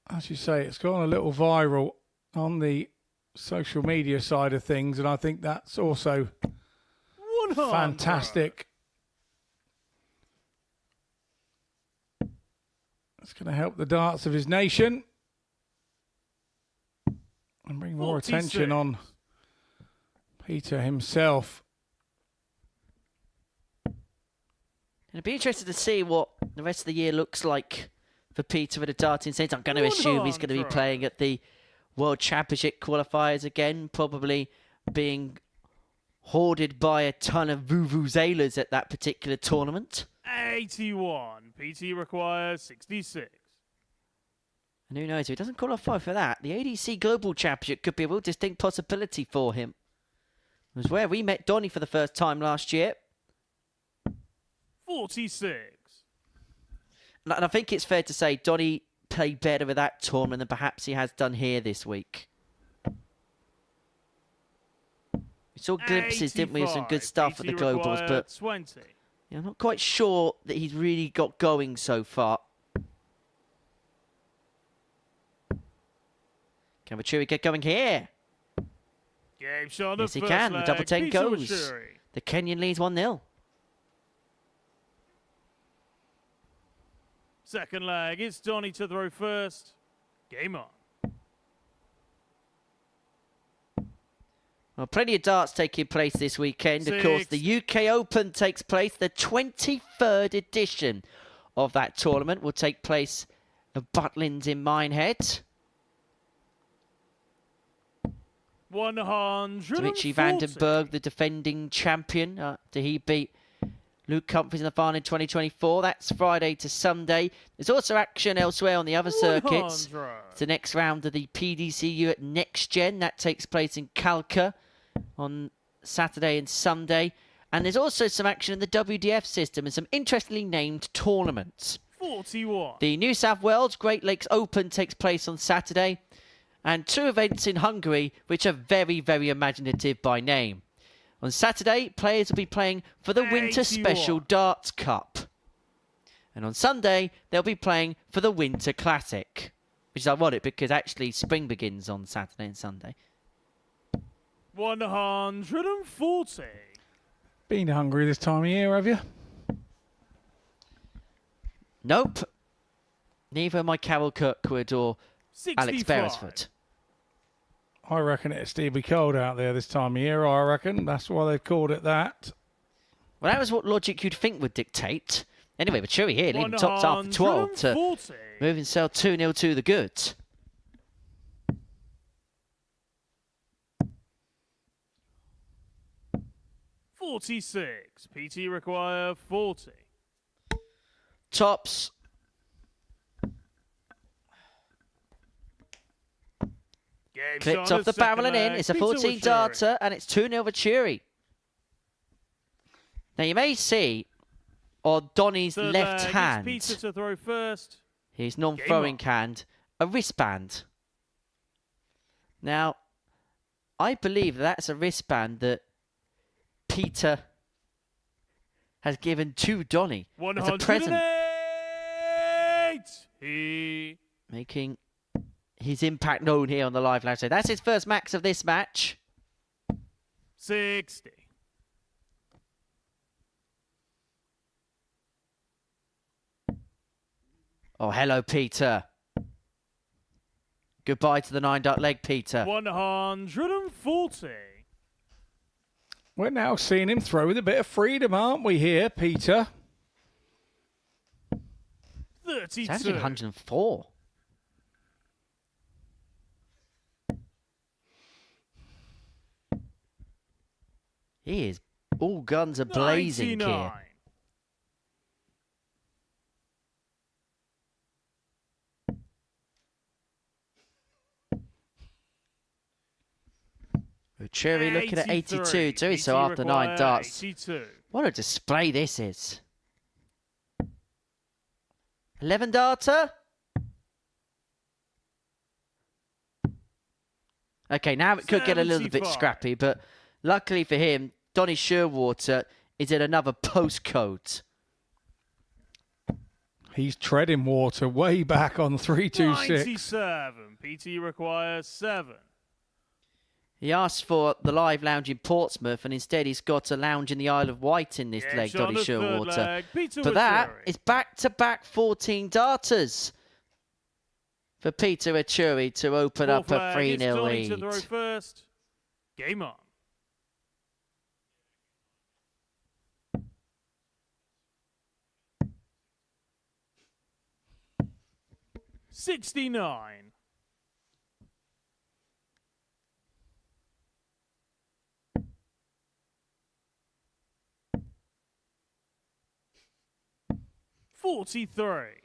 as you say, it's gone a little viral on the social media side of things, and I think that's also 100. fantastic. It's going to help the darts of his nation and bring more 46. attention on Peter himself. And I'd be interested to see what the rest of the year looks like for Peter at a darting sense. I'm going to assume he's going to be 100. playing at the World Championship qualifiers again, probably being hoarded by a ton of vuvuzelas at that particular tournament. 81. PT requires 66. And who knows, if he doesn't qualify for that, the ADC Global Championship could be a real distinct possibility for him. It was where we met Donny for the first time last year. 46. And I think it's fair to say Donny played better with that tournament than perhaps he has done here this week. We saw glimpses, didn't we, of some good 85. stuff at the PT Globals, required but 20. yeah, I'm not quite sure that he's really got going so far. Can Achuri get going here? Game shot Yes, of he first can. The leg. double 10 Peter goes. Achuri. The Kenyan leads 1-0. Second leg, it's Donny to throw first. Game on. Well, plenty of darts taking place this weekend. Of course, 6. the UK Open takes place. The 23rd edition of that tournament will take place at Butlins in Minehead. 140. Dimitri Vandenberg, the defending champion. After he beat Luke Humphries in the final in 2024. That's Friday to Sunday. There's also action elsewhere on the other circuits. 100. It's the next round of the PDCU at Next Gen. That takes place in Kalka on Saturday and Sunday. And there's also some action in the WDF system and some interestingly named tournaments. 41. The New South Wales Great Lakes Open takes place on Saturday, and 2 events in Hungary which are very, very imaginative by name. On Saturday, players will be playing for the Winter 81. Special Darts Cup. And on Sunday, they'll be playing for the Winter Classic, which is ironic because actually spring begins on Saturday and Sunday. 140. Been hungry this time of year, have you? Nope. Neither my Carol Kirkwood or Alex 65. Beresford. I reckon it'll still be cold out there this time of year, I reckon. That's why they've called it that. Well, that was what logic you'd think would dictate. Anyway, but Chewy here, leading tops after 12 to 140. move himself 2-0 to the goods. $46. PT require 40. Tops. Game Clipped shot off the at second barrel and in. leg. It's a Peter 14 Wachuri. darter and it's 2-0 for Chewy. Now you may see on Donny's Third left leg, it's hand, Peter to throw first. his non-throwing Game hand, a wristband. Now, I believe that's a wristband that Peter has given to Donny as a present, 108. He making his impact known here on the live lounge. So that's his first max of this match. 60. Oh, hello, Peter. Goodbye to the 9-dot leg, Peter. 140. We're now seeing him throw with a bit of freedom, aren't we, here, Peter? 32. It's actually 104. He is all guns are blazing 99. here. Cherry looking at 82 too, so PT after 9 require darts. 82. What a display this is. 11 darter. Okay, now it could get a little bit 75. scrappy, but luckily for him, Donny Shearwater is in another postcode. He's treading water way back on 326. 97. PT requires 7. He asked for the live lounge in Portsmouth, and instead he's got a lounge in the Isle of Wight in this Game leg, shot Donny at third Shearwater. leg. Peter For that, Wachuri. it's back-to-back 14 darters for Peter Wachuri to open Fourth up a leg, 3-0 it's Donny to lead. throw first. Game on. $69. $43.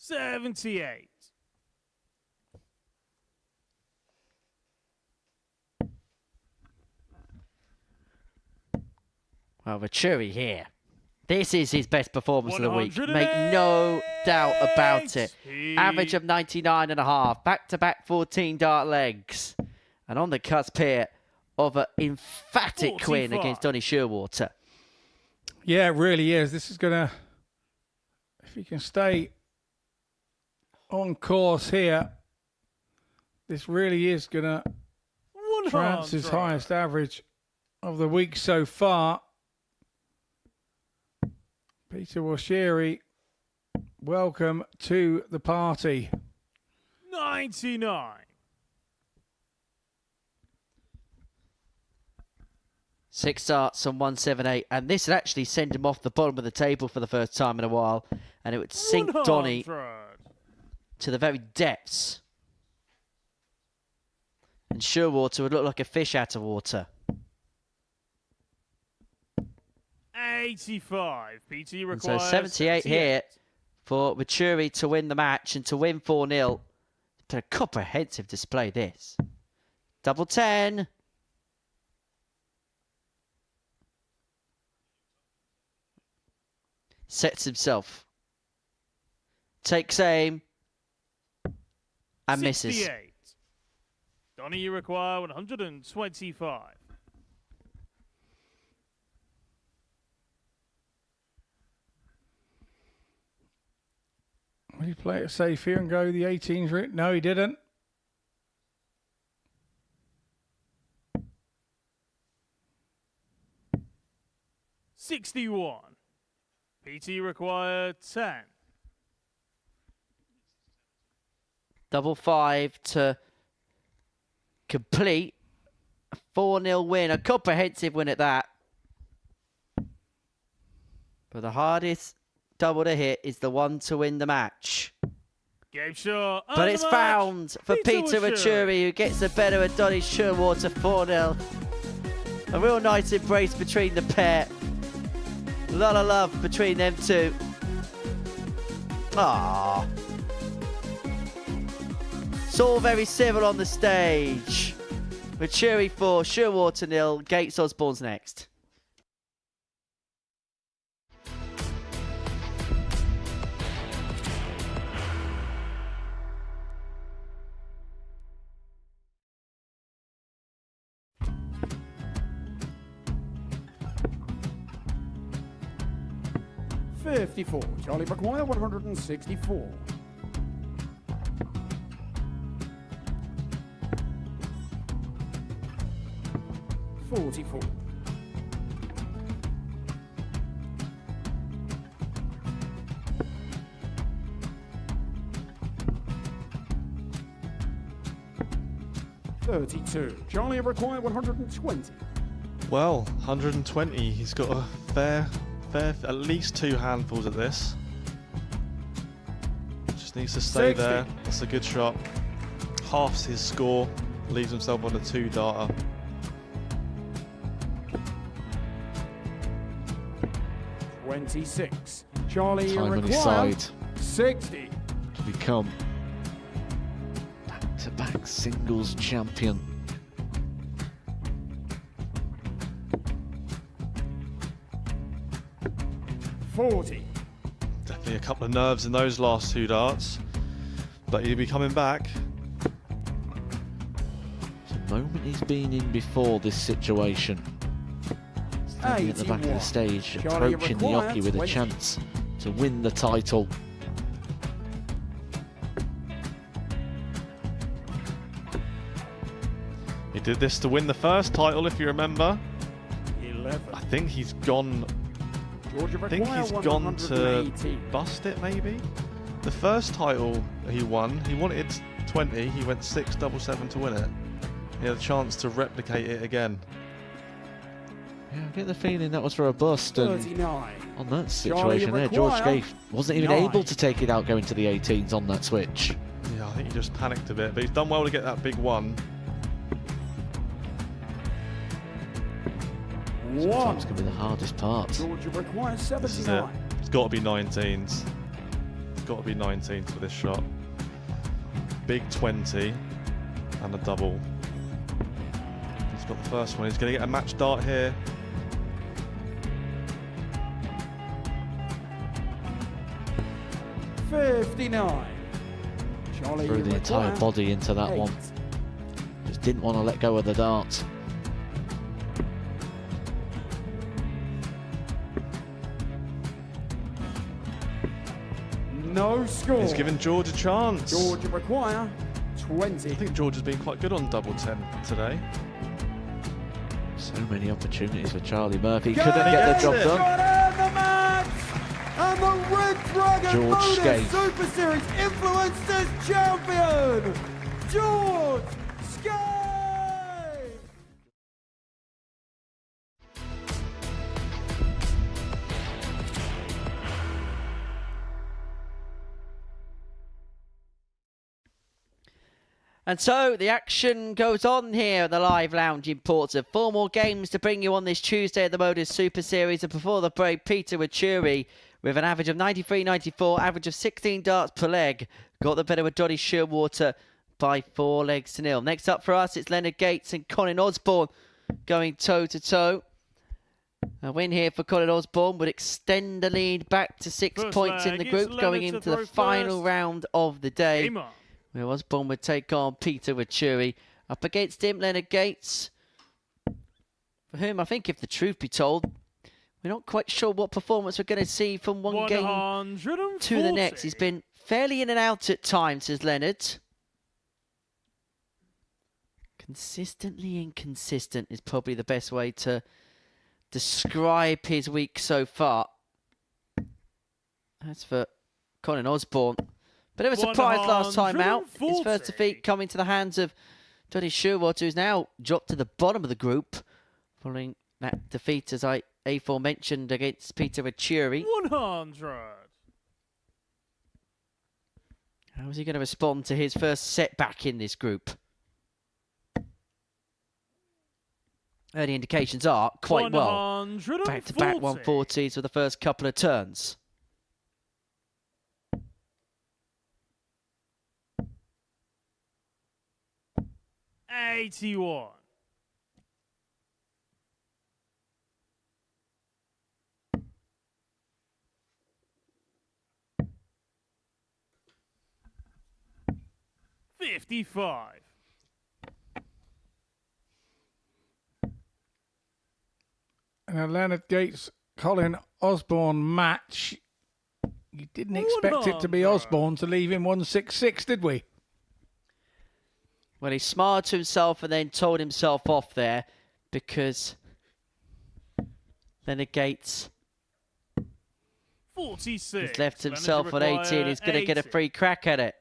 $78. Well, Wachuri here. This is his best performance of the week. 108. Make no doubt about it. He- Average of 99.5. Back-to-back 14 dart legs. And on the cusp here of an emphatic win 45. against Donny Shearwater. Yeah, it really is. This is going to, if he can stay on course here, this really is going to trounce his 100. highest average of the week so far. Peter Wachuri, welcome to the party. 99. Six darts on 178, and this would actually send him off the bottom of the table for the first time in a while, and it would sink Donny 100. to the very depths. And Shearwater would look like a fish out of water. 85. PT And requires so 78 here for Venturi to win the match and to win 4-0. It's been a comprehensive display, this. Double 10. Sets himself. Takes aim. And misses. 68. Donny, you require 125. Will he play it safe here and go the 18s route? No, he didn't. $61. PT required 10. Double 5 to complete a 4-0 win. A comprehensive win at that. But the hardest double to hit is the one to win the match. Game shot. But it's found for Peter Venturi, who gets the better of Donny Sherwater 4-0. A real nice embrace between the pair. A lot of love between them two. Aww. It's all very civil on the stage. Venturi 4, Sherwater 0, Gates Osborne's next. $54. Charlie Maguire, 164. $44. $32. Charlie required 120. Well, 120. He's got a fair, at least 2 handfuls at this. Just needs to stay 60. there. That's a good shot. Halves his score. Leaves himself on a 2-darter. $26. Charlie Time on his required side 60. to become back-to-back singles champion. $40. Definitely a couple of nerves in those last 2 darts. But he'll be coming back. The moment he's been in before this situation. Standing at the back of the stage, Charlie approaching the required Yoki with 20. a chance to win the title. He did this to win the first title, if you remember. 11. I think he's gone. Georgia I think he's gone to bust it, maybe. The first title he won, he wanted 20. He went 6-7-7 to win it. He had a chance to replicate it again. Yeah, I get the feeling that was for a bust. And 39. on that situation there, George Gave wasn't even able to take it out going to the 18s on that switch. Yeah, I think he just panicked a bit, but he's done well to get that big one. Sometimes can be the hardest part. Georgia requires This is it. 79. It's got to be 19s. It's got to be 19s for this shot. Big 20 and a double. He's got the first one. He's going to get a match dart here. $59. Charlie Threw the entire required body into that 8. one. Just didn't want to let go of the dart. No score. He's given George a chance. Georgia require 20. I think George has been quite good on double 10 today. So many opportunities for Charlie Murphy. Couldn't get the job done. The match! And the Red Dragon George MODUS Skate. Super Series Influencers Champion, George Skate! And so the action goes on here at the Live Lounge in Portsmouth. 4 more games to bring you on this Tuesday at the MODUS Super Series. And before the break, Peter Venturi with an average of 93.94, average of 16 darts per leg. Got the better with Donny Shearwater by 4 legs to 0. Next up for us, it's Leonard Gates and Colin Osborne going toe-to-toe. A win here for Colin Osborne would extend the lead back to 6 points in the group, going into the final round of the day, where Osborne would take on Peter Vachuri. Up against him, Leonard Gates, for whom I think, if the truth be told, we're not quite sure what performance we're going to see from one game to the next. He's been fairly in and out at times, says Leonard. Consistently inconsistent is probably the best way to describe his week so far. As for Colin Osborne, bit of a surprise last time out. His first defeat coming to the hands of Donny Shearwater, who's now dropped to the bottom of the group, following that defeat, as I aforementioned, against Peter Vachuri. 100. How is he going to respond to his first setback in this group? Early indications are quite well. Back-to-back 140s for the first couple of turns. $81. $55. And a Leonard Gates, Colin Osborne match. You didn't expect it to be Osborne to leave him 166, did we? Well, he smiled to himself and then told himself off there, because Leonard Gates 46. has left himself on 18. He's going to get a free crack at it.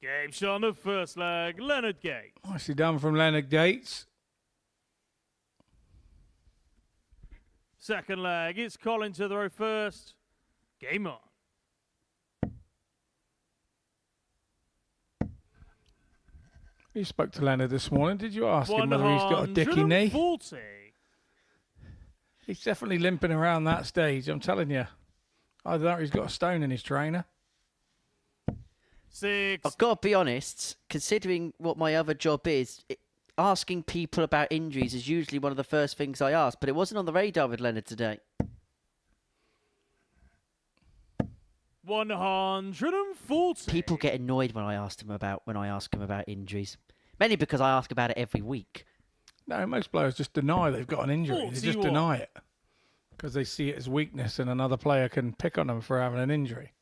Game shot on the first leg, Leonard Gates. Nicely done from Leonard Gates. Second leg, it's Colin to throw first. Game on. You spoke to Leonard this morning. Did you ask him whether he's got a dicky knee? He's definitely limping around that stage, I'm telling you. Either that or he's got a stone in his trainer. 6. I've got to be honest, considering what my other job is, asking people about injuries is usually one of the first things I ask, but it wasn't on the radar with Leonard today. 140. People get annoyed when I ask him about injuries, mainly because I ask about it every week. No, most players just deny they've got an injury. They just deny it because they see it as weakness, and another player can pick on them for having an injury.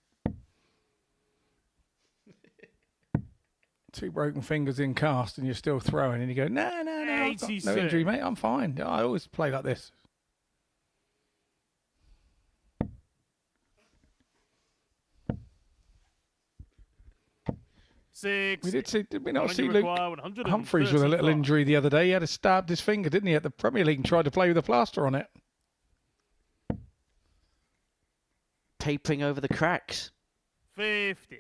2 broken fingers in cast and you're still throwing, and you go, no, I've got no injury, mate, I'm fine. I always play like this. Did we not see Luke Humphreys with a little injury the other day? He had stabbed his finger, didn't he, at the Premier League, and tried to play with a plaster on it. Papering over the cracks. 50.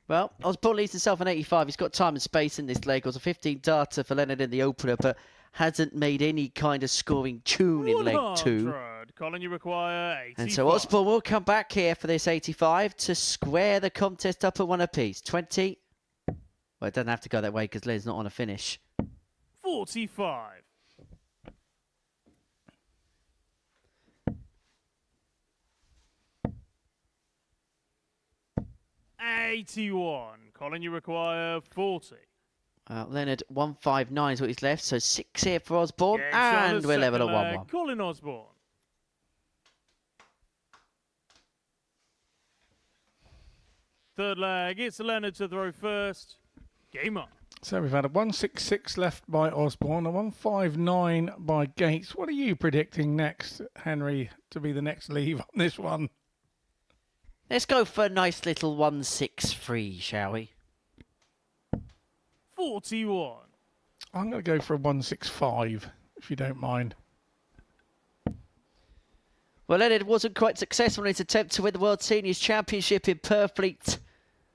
Well, Osborne leads himself on 85. He's got time and space in this leg. It was a 15 darter for Leonard in the opener, but hasn't made any kind of scoring tune in leg 2. Colin, you require 85. And so Osborne will come back here for this 85 to square the contest up at 1 apiece. 20. Well, it doesn't have to go that way because Leonard's not on a finish. 45. $81. Colin, you require 40. Leonard 159 is what he's left, so 6 here for Osborne, and we're level at 1-1. Colin Osborne. Third leg, it's Leonard to throw first. Game on. So we've had a 166 left by Osborne, a 159 by Gates. What are you predicting next, Henry, to be the next leave on this one? Let's go for a nice little 163, shall we? 41. I'm going to go for a 165, if you don't mind. Well, Leonard wasn't quite successful in his attempt to win the World Seniors Championship in Purfleet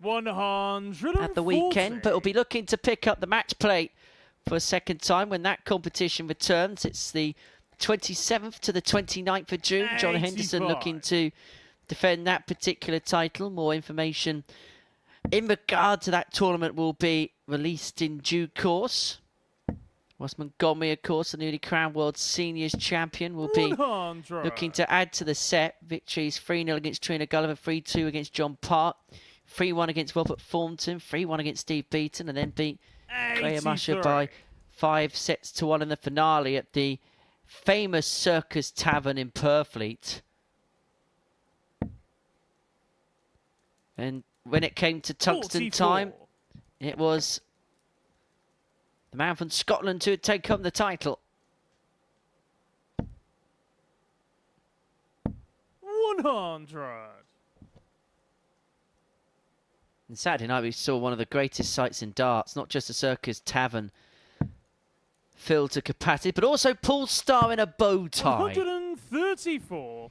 140 at the weekend, but will be looking to pick up the match play for a second time when that competition returns. It's the 27th to the 29th of June. John Henderson looking to defend that particular title. More information in regard to that tournament will be released in due course. Ross Montgomery, of course, the newly crowned World Seniors Champion, will be looking to add to the set. Victories 3-0 against Trina Gulliver, 3-2 against John Park, 3-1 against Robert Thornton, 3-1 against Steve Beaton, and then beat Graham Usher by 5-1 in the finale at the famous Circus Tavern in Purfleet. And when it came to tungsten time, it was the man from Scotland who would take home the title. 100. And Saturday night we saw one of the greatest sights in darts, not just the Circus Tavern filled to capacity, but also Paul Starr in a bow tie. 134.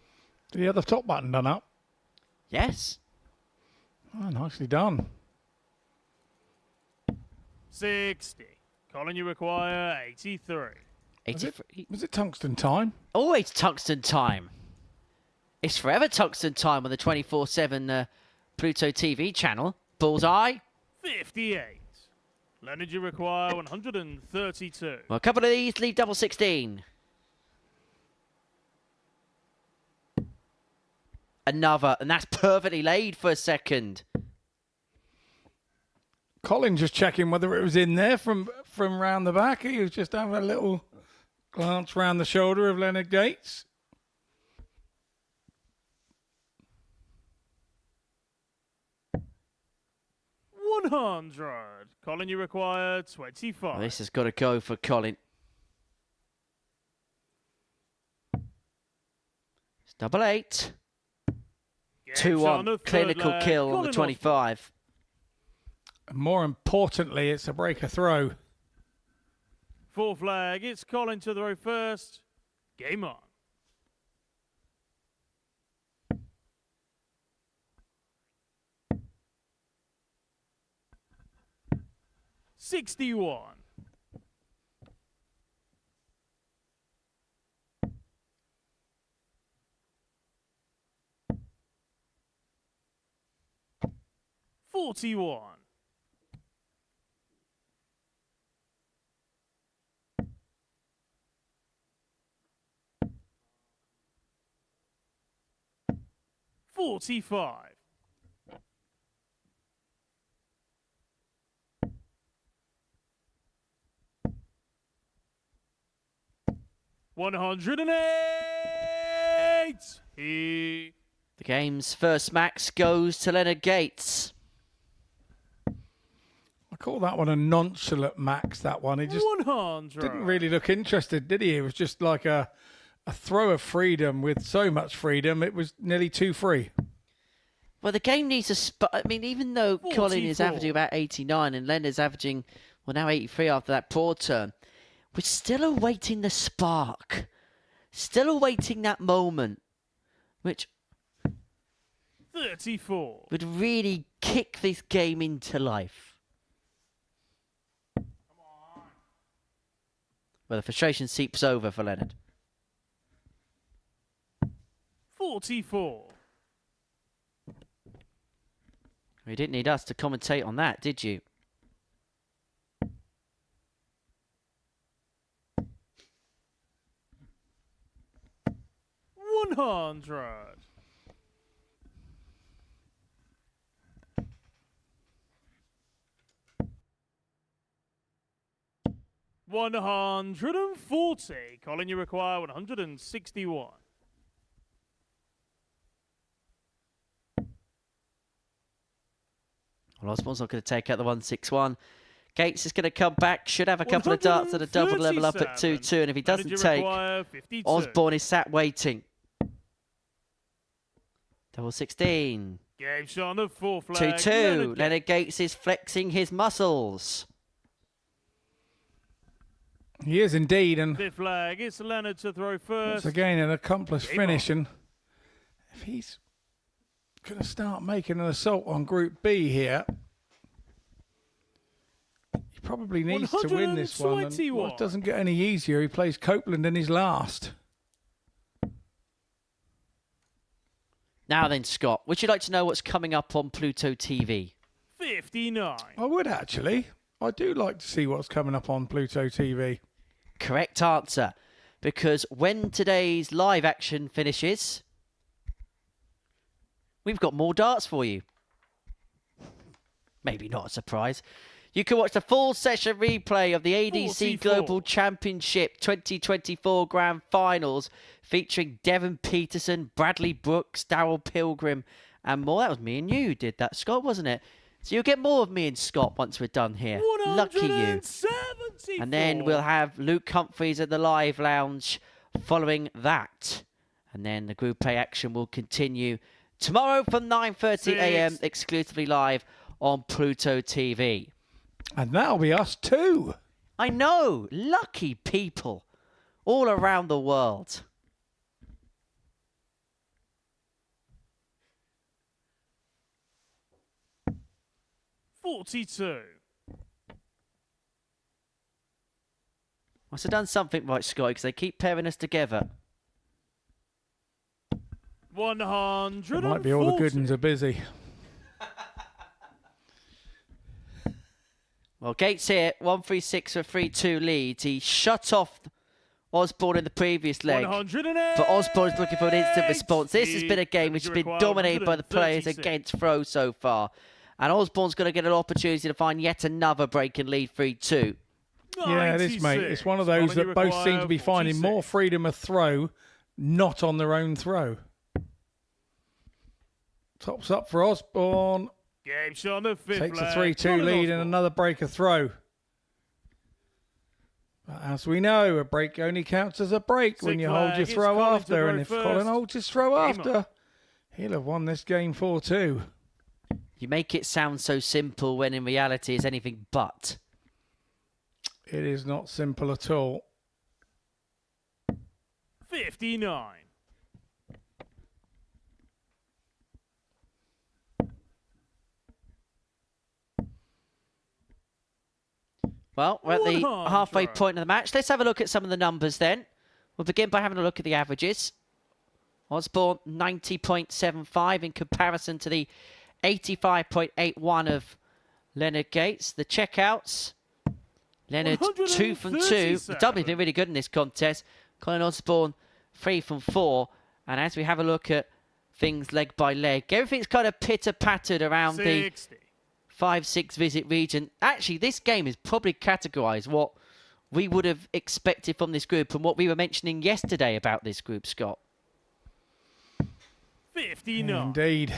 Did he have the top button done up? Yes. Oh, nicely done. 60. Colin, you require 83. 83. Was it tungsten time? Always tungsten time. It's forever tungsten time on the 24/7 Pluto TV channel. Bullseye. 58. Leonard, you require 132. Well, a couple of these leave double 16. Another, and that's perfectly laid for a second. Colin just checking whether it was in there from round the back. He was just having a little glance round the shoulder of Leonard Gates. $100. Colin, you require 25. Well, this has got to go for Colin. It's double 8. 2-1. Clinical kill on the 25. And more importantly, it's a breaker throw. 4 flag. It's Colin to throw first. Game on. $61. 41. 45. 108. The game's first max goes to Leonard Gates. I call that one a nonchalant max, that one. He just 100. didn't really look interested, did he? It was just like a throw of freedom with so much freedom, it was nearly too free. Well, the game needs a spot. I mean, even though 44. Colin is averaging about 89 and Leonard's averaging, well, now 83 after that poor turn, we're still awaiting the spark. Still awaiting that moment, which 34. would really kick this game into life. Well, the frustration seeps over for Leonard. 44. You didn't need us to commentate on that, did you? $100. 140. Colin, you require 161. Well, Osborne's not going to take out the 161. Gates is going to come back. Should have a couple of darts at a double level up at 2-2. And if he doesn't take, Osborne is sat waiting. Double 16. Game shot on the 4 flag. 2-2. Leonard Gates is flexing his muscles. He is indeed. And 5th flag. It's Leonard to throw first. once again, an accomplished Game finish. on. And if he's going to start making an assault on Group B here, he probably needs to win this one. And, well, it doesn't get any easier. He plays Copeland in his last. Now then, Scott, would you like to know what's coming up on Pluto TV? 59. I would actually. I do like to see what's coming up on Pluto TV. Correct answer. Because when today's live action finishes, we've got more darts for you. Maybe not a surprise. You can watch the full session replay of the ADC 44. Global Championship 2024 Grand Finals featuring Devon Peterson, Bradley Brooks, Darryl Pilgrim and more. That was me and you who did that, Scott, wasn't it? So you'll get more of me and Scott once we're done here. Lucky you. And then we'll have Luke Humphreys at the live lounge following that. And then the Group A action will continue tomorrow from 9:30 a.m. exclusively live on Pluto TV. And that'll be us too. I know. Lucky people all around the world. $42. Must have done something right, Scott, because they keep pairing us together. 100. It might be all the good ones are busy. Well, Gates here, 136 for 3-2 leads. He shut off Osborne in the previous leg. 108. But Osborne's looking for an instant response. This has been a game which has been dominated by the players against Throw so far. And Osborne's going to get an opportunity to find yet another break and lead 3-2. Yeah, it is, mate. It's one of those that both seem to be finding more freedom of throw, not on their own throw. Tops up for Osborne. Game shot on the fifth Takes a leg. 3-2 lead and another break of throw. But as we know, a break only counts as a break when you hold your throw after. And if Colin holds his throw after, he'll have won this game 4-2. You make it sound so simple when in reality it's anything but. It is not simple at all. 59. Well, we're at the halfway point of the match. Let's have a look at some of the numbers then. We'll begin by having a look at the averages. Osborne, 90.75 in comparison to the 85.81 of Leonard Gates. The checkouts. Leonard, 2 from 2. The double's been really good in this contest. Colin Osborne, 3 from 4. And as we have a look at things leg by leg, everything's kind of pitter-pattered around 60. the 5-6 visit region. Actually, this game is probably categorised what we would have expected from this group and what we were mentioning yesterday about this group, Scott. 59. Indeed.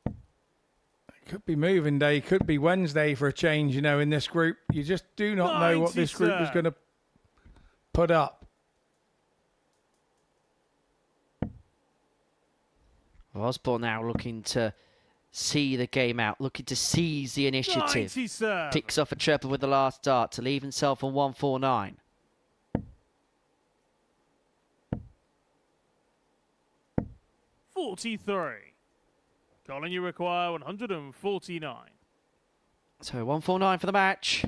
It could be moving day, could be Wednesday for a change, you know, in this group. You just do not know what this group is going to put up. Osborne now looking to see the game out, looking to seize the initiative. 97. Picks off a treble with the last dart to leave himself on 149. $43. Colin, you require 149. So 149 for the match.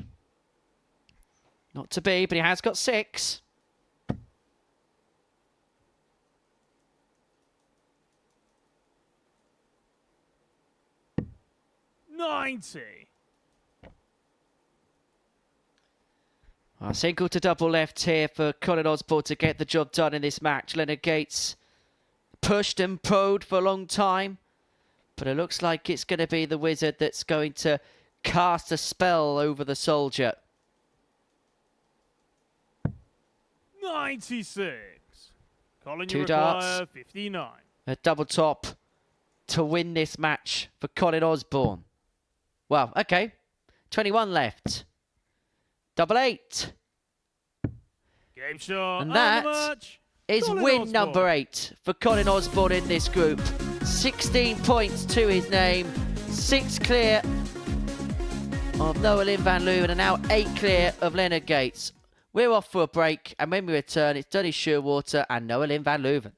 Not to be, but he has got 6. $90. A single to double left here for Colin Osborne to get the job done in this match. Leonard Gates pushed and probed for a long time, but it looks like it's going to be the Wizard that's going to cast a spell over the Soldier. 96. Colin, Two you require darts. 59. A double top to win this match for Colin Osborne. Well, okay. 21 left. Double 8. Game shot. And the that match. is Colin win Osborne. number 8 for Colin Osborne in this group. 16 points to his name. 6 clear of Noah Lynn van Leeuwen and now 8 clear of Leonard Gates. We're off for a break, and when we return, it's Dennis Shearwater and Noah Lynn van Leeuwen.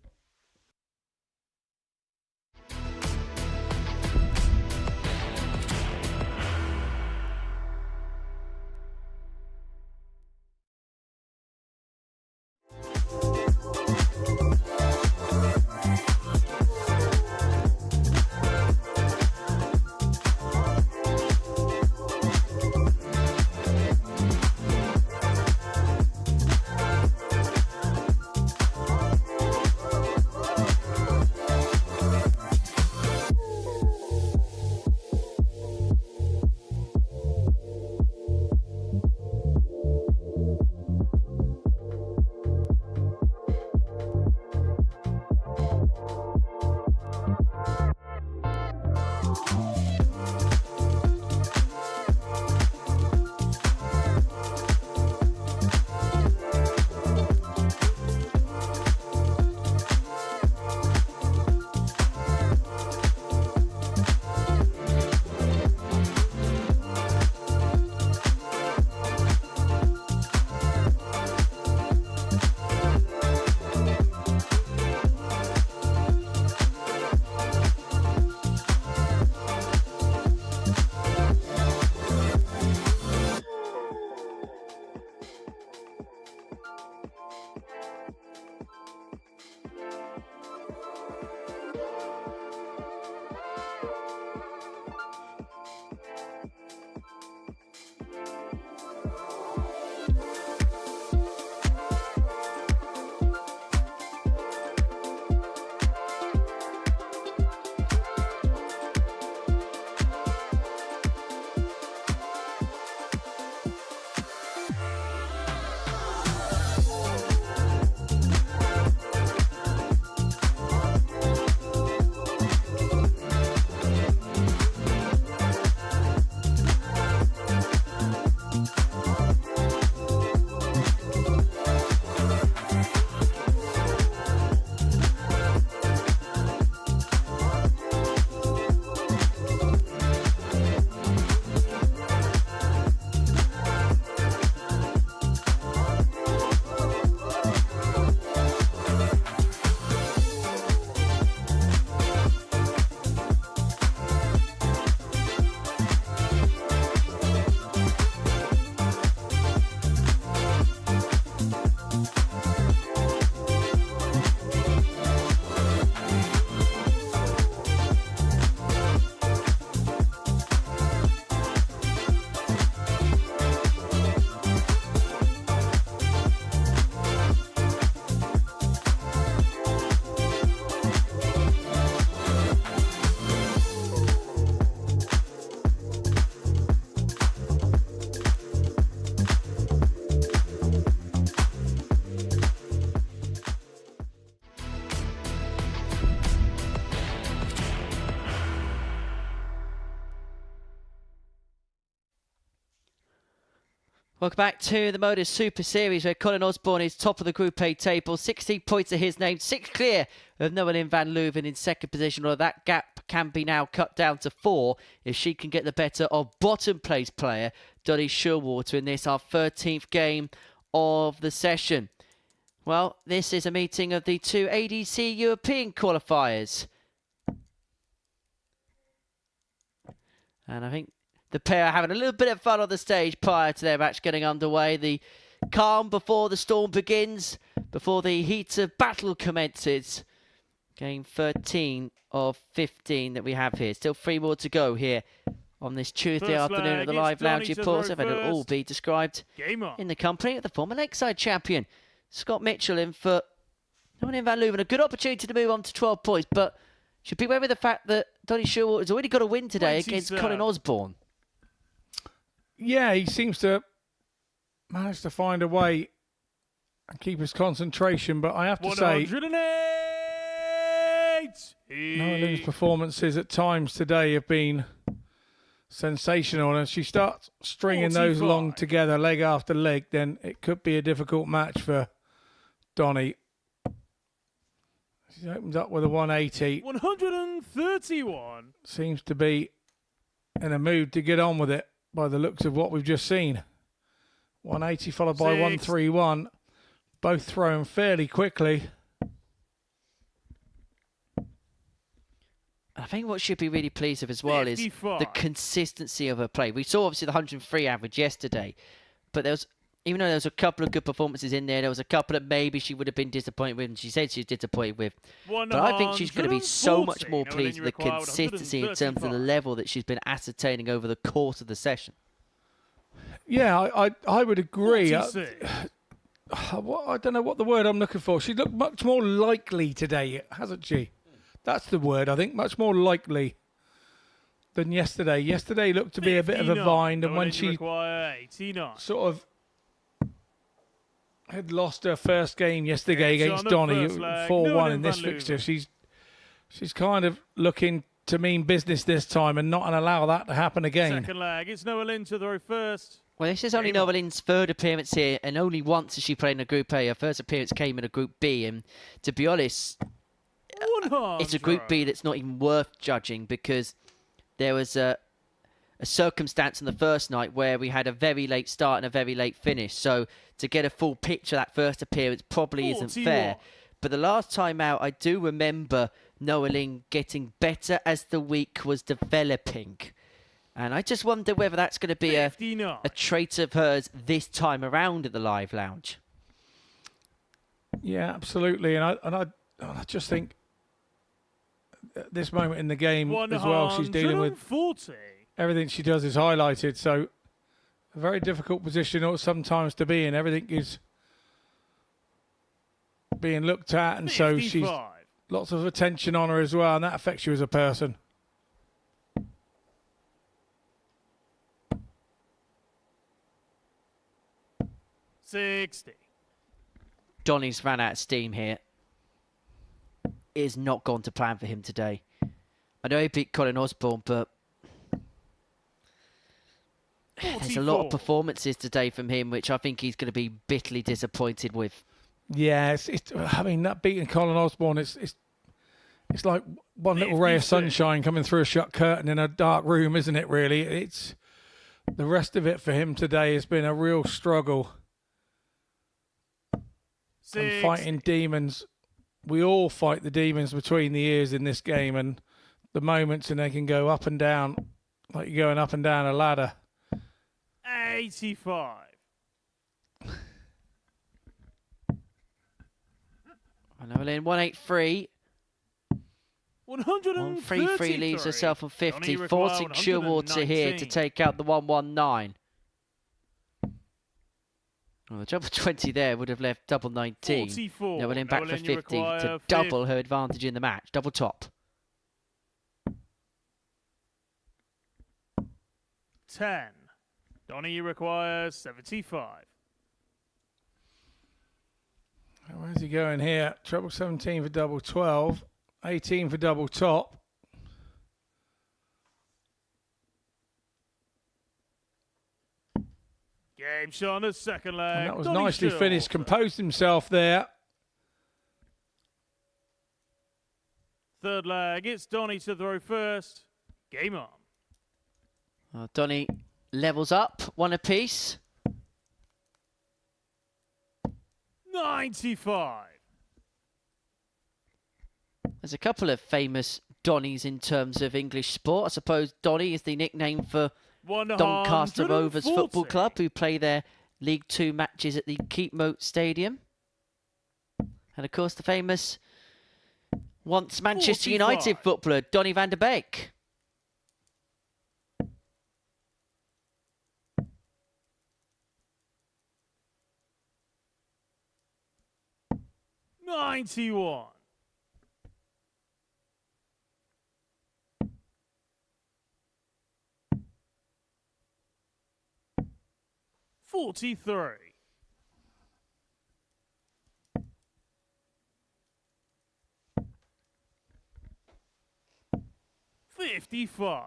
Welcome back to the MODUS Super Series, where Colin Osborne is top of the Group A table. 16 points to his name, 6 clear of Noeline van Leuven in second position. Although that gap can be now cut down to 4 if she can get the better of bottom place player Donny Showalter in this, our 13th game of the session. Well, this is a meeting of the 2 ADC European qualifiers. And I think the pair are having a little bit of fun on the stage prior to their match getting underway. The calm before the storm begins, before the heat of battle commences. Game 13 of 15 that we have here. Still 3 more to go here on this Tuesday afternoon at the Live Lounge. Of course, and it'll all be described in the company of the former Lakeside champion, Scott Mitchell, in for Noeline van Leuven. A good opportunity to move on to 12 points, but should be aware of the fact that Donny Showalter has already got a win today against Colin Osborne. Yeah, he seems to manage to find a way and keep his concentration, but I have to say, Noeline's performances at times today have been sensational, and she starts stringing those along together, leg after leg, then it could be a difficult match for Donny. She opens up with a 180. 131. Seems to be in a mood to get on with it by the looks of what we've just seen. 180 followed by 131. Both thrown fairly quickly. I think what she'll be really pleased with as well is the consistency of her play. We saw obviously the 103 average yesterday, but even though there was a couple of good performances in there, there was a couple that maybe she would have been disappointed with, and she said she was disappointed with. But I think she's going to be so much more pleased with the consistency in terms of the level that she's been ascertaining over the course of the session. Yeah, I would agree. I don't know what the word I'm looking for. She looked much more likely today, hasn't she? That's the word, I think. Much more likely than yesterday. Yesterday looked to be a bit of a vine, and when she sort of had lost her first game yesterday against Donny 4-1 in this fixture, she's kind of looking to mean business this time and not allow that to happen again. Second leg, it's Noeline to throw first. Well, this is only Noeline's third appearance here, and only once has she played in a Group A. Her first appearance came in a Group B, and to be honest, it's a Group B that's not even worth judging, because there was a circumstance in the first night where we had a very late start and a very late finish. So to get a full picture of that first appearance probably isn't fair. But the last time out, I do remember Noeline getting better as the week was developing. And I just wonder whether that's going to be a trait of hers this time around at the Live Lounge. Yeah, absolutely. And I just think at this moment in the game as well, she's dealing with everything she does is highlighted. So a very difficult position sometimes to be in. Everything is being looked at, and so she's lots of attention on her as well, and that affects you as a person. Donny's ran out of steam here. It has not gone to plan for him today. I know he beat Colin Osborne, but there's a lot of performances today from him, which I think he's going to be bitterly disappointed with. Yeah, I mean, that beating Colin Osborne, it's like one little ray of sunshine coming through a shut curtain in a dark room, isn't it, really? It's the rest of it for him today has been a real struggle. And fighting demons. We all fight the demons between the ears in this game, and the moments and they can go up and down like you're going up and down a ladder. 85. Noeline 183. 133 leaves herself on 50, forcing Showalter here to take out the 119. Well, the double 20 there would have left double 19. Noeline back for 50 to double her advantage in the match. Double top. 10. Donny requires 75. Where's he going here? Treble 17 for double 12. 18 for double top. Game shot on the second leg. And that was Donny nicely finished. Showalter. Composed himself there. Third leg, it's Donny to throw first. Game on. Well, Donny levels up, one apiece. 95. There's a couple of famous Donnies in terms of English sport. I suppose Donny is the nickname for Doncaster Rovers Football Club, who play their League Two matches at the Keepmoat Stadium. And of course, the famous once Manchester 45. United footballer, Donny van der Beek. $91. 43. 55.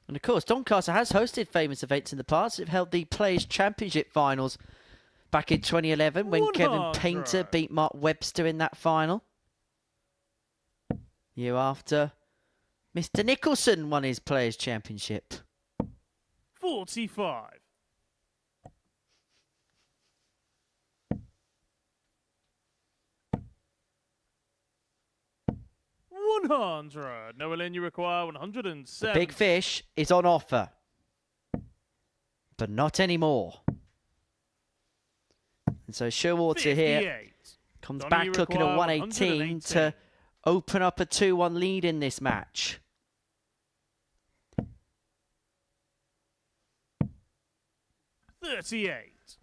And of course, Doncaster has hosted famous events in the past. They've held the Players' Championship finals back in 2011 when Kevin Painter beat Mark Webster in that final. Year after, Mr. Nicholson won his Players' Championship. 45. 100. No Ellen, you require 107. Big fish is on offer, but not anymore. And so Showalter here comes back looking at 118 to open up a 2-1 lead in this match. $38.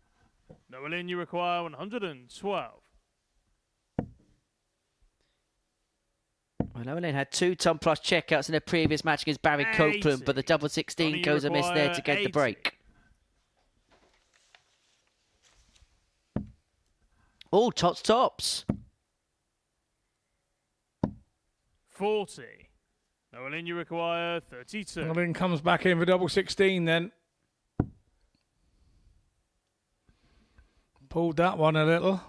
No Ellen, you require 112. Well, Nolan had 2 ton plus checkouts in a previous match against Barry Copeland, but the double 16 goes amiss there to get the break. Oh, tops. 40. No Ellen, you require 32. Nolan comes back in for double 16 then. Pulled that one a little.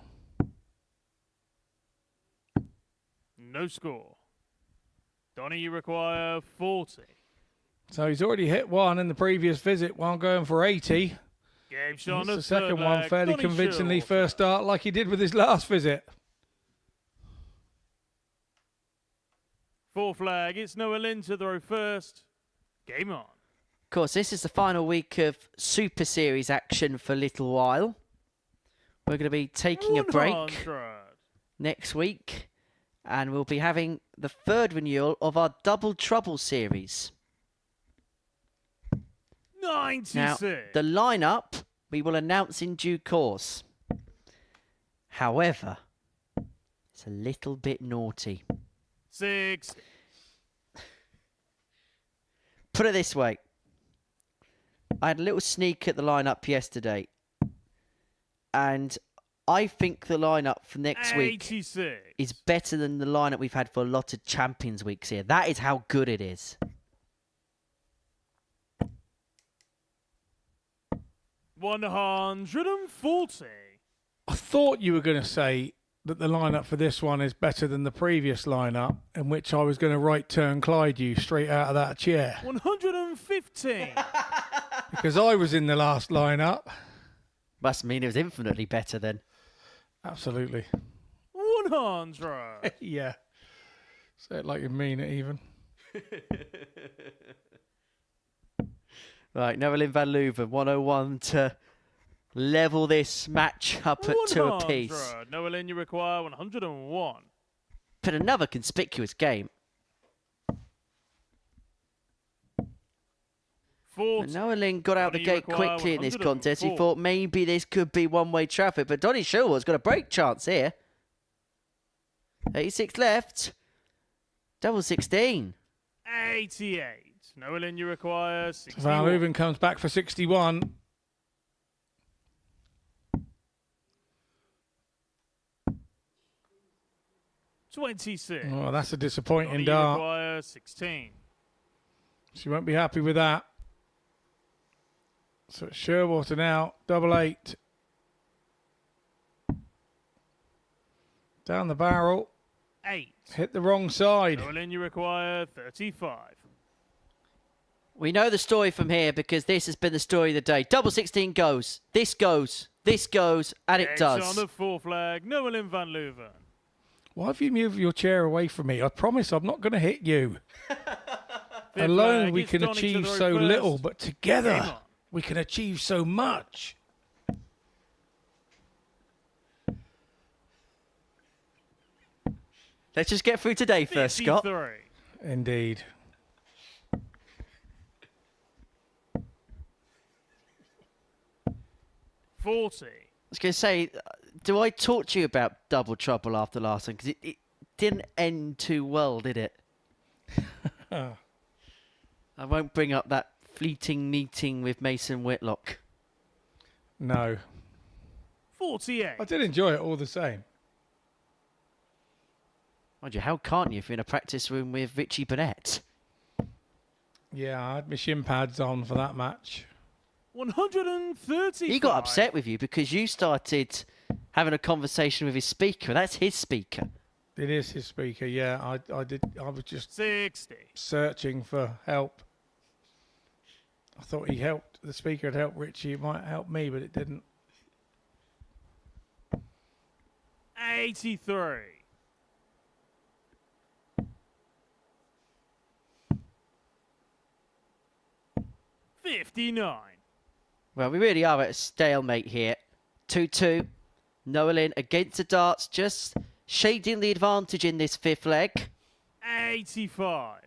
No score. Donny, you require 40. So he's already hit one in the previous visit while going for 80. Game shot on the the second third one leg. fairly Donny convincingly Showalter. first start like he did with his last visit. Fourth leg, it's Noah Lynn to throw first. Game on. Of course, this is the final week of Super Series action for a little while. We're going to be taking a break 100. next week, and we'll be having the third renewal of our Double Trouble series. 96. Now, the lineup we will announce in due course. However, it's a little bit naughty. 6. Put it this way. I had a little sneak at the lineup yesterday, and I think the lineup for next week 86. is better than the lineup we've had for a lot of Champions Weeks here. That is how good it is. $140. I thought you were going to say that the lineup for this one is better than the previous lineup, in which I was going to right turn Clyde you straight out of that chair. 115. Because I was in the last lineup. Must mean it was infinitely better then. Absolutely. 100. Yeah. Say it like you mean it even. Right, Noelin Van Leuven, 101 to level this match up at 2 apiece. Noah Lynn, you require 101. But another conspicuous game. 40. Noelin got out the Donny gate require quickly in this contest. He 104. thought maybe this could be one-way traffic, but Donny Showalter's got a break chance here. 86 left. Double 16. 88. Noah Lynn, you require 61. Van Leuven comes back for 61. $26. Oh, that's a Donny, disappointing you dart. require 16. She won't be happy with that. So it's Sherwater now, double 8. Down the barrel. 8. Hit the wrong side. Nolan, you require 35. We know the story from here because this has been the story of the day. Double 16 goes. This goes. This goes. And it X does. on the 4th flag, Nolan van Leuven. Why have you moved your chair away from me? I promise I'm not going to hit you. Fifth Alone flag, we it's can Donny to achieve throw so first. little, but Game together on. we can achieve so much. Let's just get through today first, Scott. 53. Indeed. I was going to say, do I talk to you about double trouble after last one? Because it didn't end too well, did it? I won't bring up that fleeting meeting with Mason Whitlock. No. 48. I did enjoy it all the same. Mind you, how can't you if you're in a practice room with Richie Burnett? Yeah, I had my shin pads on for that match. 130. He got upset with you because you started having a conversation with his speaker. That's his speaker. It is his speaker, yeah. I was just 60. searching for help. I thought the speaker had helped Richie. It might help me, but it didn't. 83. $59. Well, we really are at a stalemate here. 2-2. Nolan against the darts, just shading the advantage in this 5th leg. 85.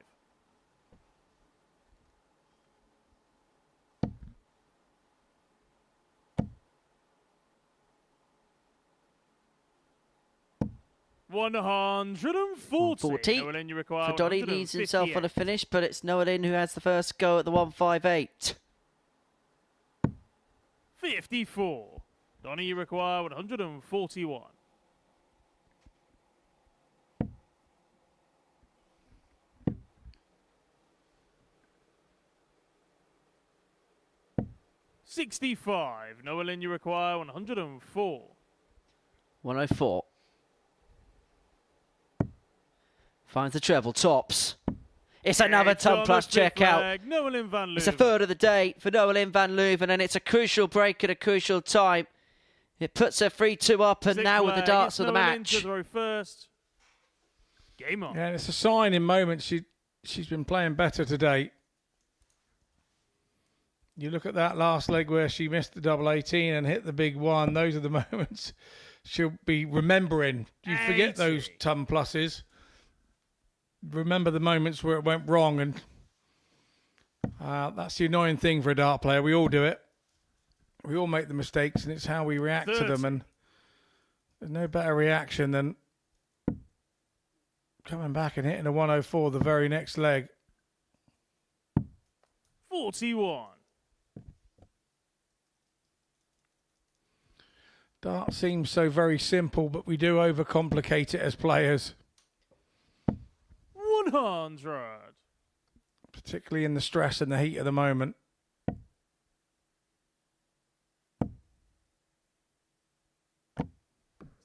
$140. Nolan, you require Fedoli needs himself on a 158. finish, but it's Nolan who has the first go at the 158. 54. Donny, you require 141. $65. Nolan, you require 104. 104. Finds the treble, tops. It's another It's on ton the plus fifth checkout. flag, Nolan van Leuven. It's a third of the day for Nolan van Leuven, and it's a crucial break at a crucial time. It puts her 3-2 up, and Sixth now with the flag, darts it's of the Nolan match. to throw first. Game on. Yeah, and it's a sign in moments she's been playing better today. You look at that last leg where she missed the double 18 and hit the big one. Those are the moments she'll be remembering. You forget those ton pluses. Remember the moments where it went wrong, and that's the annoying thing for a dart player. We all do it. We all make the mistakes, and it's how we react to them. And there's no better reaction than coming back and hitting a 104 the very next leg. 41. Dart seems so very simple, but we do overcomplicate it as players. 100. Particularly in the stress and the heat of the moment.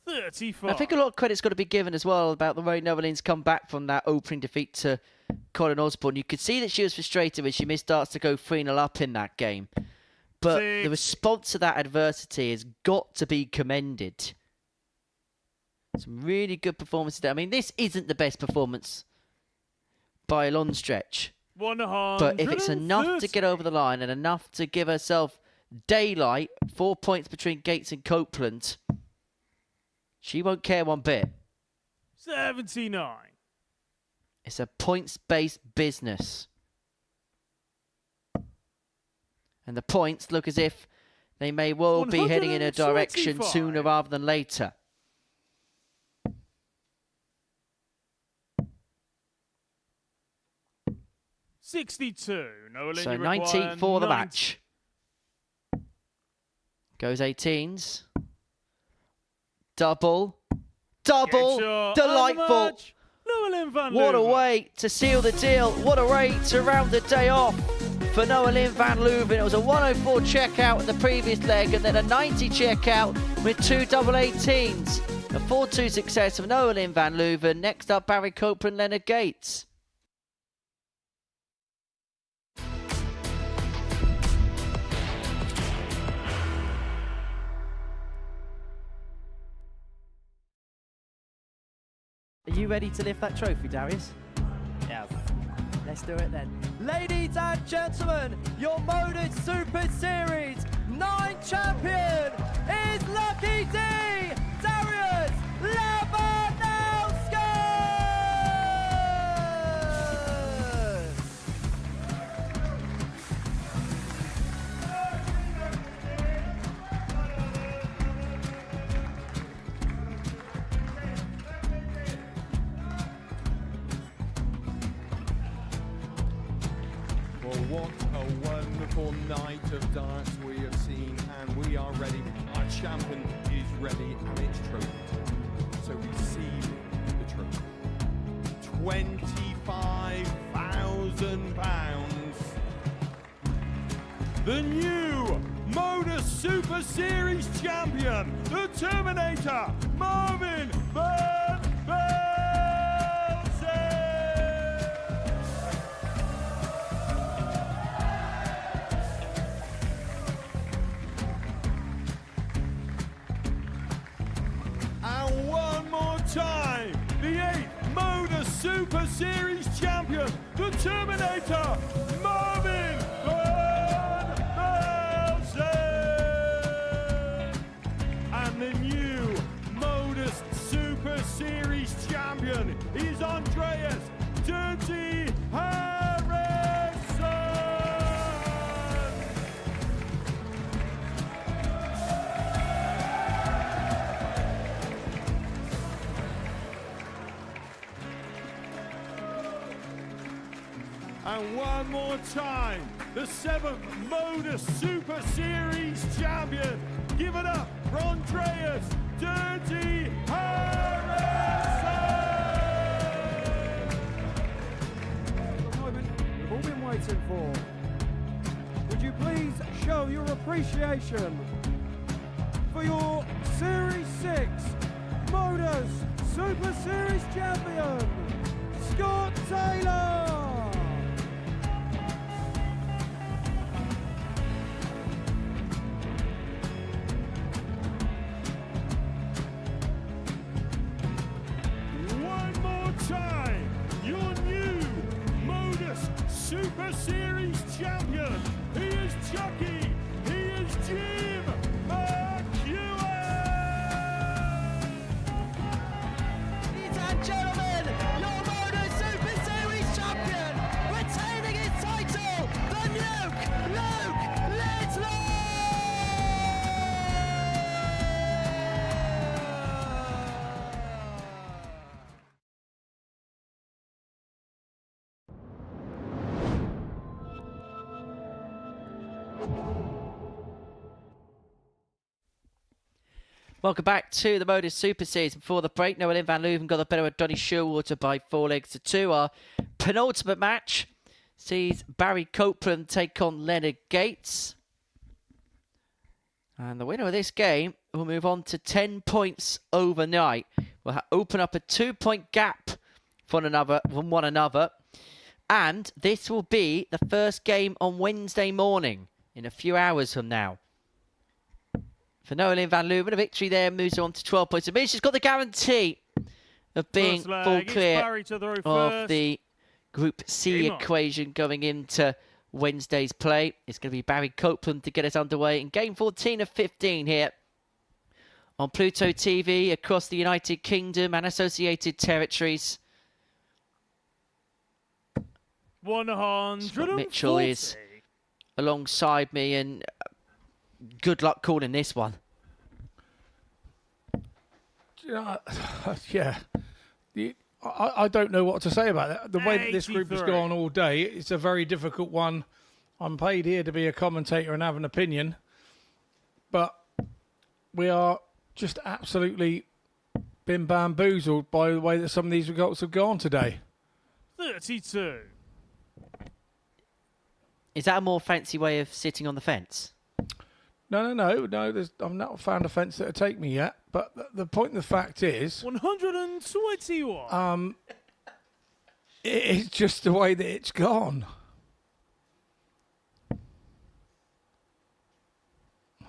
$35. I think a lot of credit's got to be given as well about the way Nolan's come back from that opening defeat to Colin Osborne. You could see that she was frustrated when she missed darts to go 3-0 up in that game. But the response to that adversity has got to be commended. Some really good performances there. I mean, this isn't the best performance by a long stretch. 130. But if it's enough to get over the line and enough to give herself daylight, 4 points between Gates and Copeland, she won't care one bit. 79. It's a points-based business. And the points look as if they may well be heading in a direction 145. sooner rather than later. $62. Nolan, So you require 19 for the 90. match. Goes 18s. Double. Double. Game shot, and the Delightful. match, Nolan van What a Leuven. way to seal the deal. What a way to round the day off for Noah Lynn van Leuven. It was a 104 checkout in the previous leg and then a 90 checkout with 2 double 18s. A 4-2 success of Noah Lynn van Leuven. Next up, Barry Copeland, Leonard Gates. Are you ready to lift that trophy, Darius? Yes. Let's do it then. Ladies and gentlemen, your MODUS Super Series 9 champion is Lucky D, Darius Lewandowski! Well, what a wonderful night of darts we have seen, and we are ready. Our champion is ready, and it's trophy time. So receive the trophy. £25,000. The new MODUS Super Series champion, the Terminator, Marvin Van Velzen. And one more time, the 8th MODUS Super Series champion, the Terminator, Marvin Van Velzen. And the new MODUS Super Series champion is Andreas Dirty Harrison. And one more time, the 7th MODUS Super Series champion. Give it up for Andreas Dirty Harrison. The moment we've all been waiting for. Would you please show your appreciation for your Series 6 MODUS Super Series champion, Scott Taylor? One more time, your new MODUS Super Series champion. He is Chucky. He is Jim McEwen. Ladies and gentlemen, your MODUS Super Series champion, retaining his title, the Nuke, Luke Lidlow! Welcome back to the MODUS Super Series. Before the break, Noah Lynn van Leuven got the better of Donny Sherwater by 4 legs to 2. Our penultimate match sees Barry Copeland take on Leonard Gates. And the winner of this game will move on to 10 points overnight. We'll open up a 2-point gap from one another. And this will be the first game on Wednesday morning in a few hours from now. For Noah Lynn van Leuven, a victory there moves on to 12 points. And she's got the guarantee of being full clear of the Group C equation going into Wednesday's play. It's going to be Barry Copeland to get us underway in game 14 of 15 here on Pluto TV across the United Kingdom and associated territories. 140. Mitchell is alongside me, and good luck calling this one. Yeah. I don't know what to say about that. The way that this group has gone all day, it's a very difficult one. I'm paid here to be a commentator and have an opinion, but we are just absolutely been bamboozled by the way that some of these results have gone today. 32. Is that a more fancy way of sitting on the fence? No. I've not found a fence that'll take me yet. But the point of the fact is, 121. it's just the way that it's gone.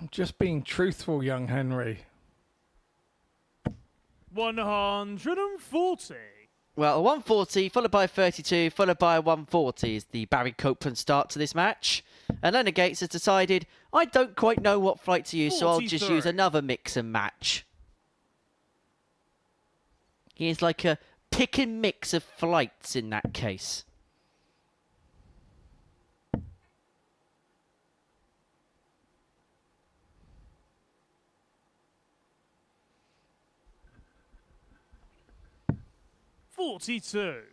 I'm just being truthful, young Henry. 140. Well, a 140 followed by a 32 followed by a 140 is the Barry Copeland start to this match. And Leonard Gates has decided, I don't quite know what flight to use, so I'll just 43. use another mix and match. He is like a pick and mix of flights in that case. $42.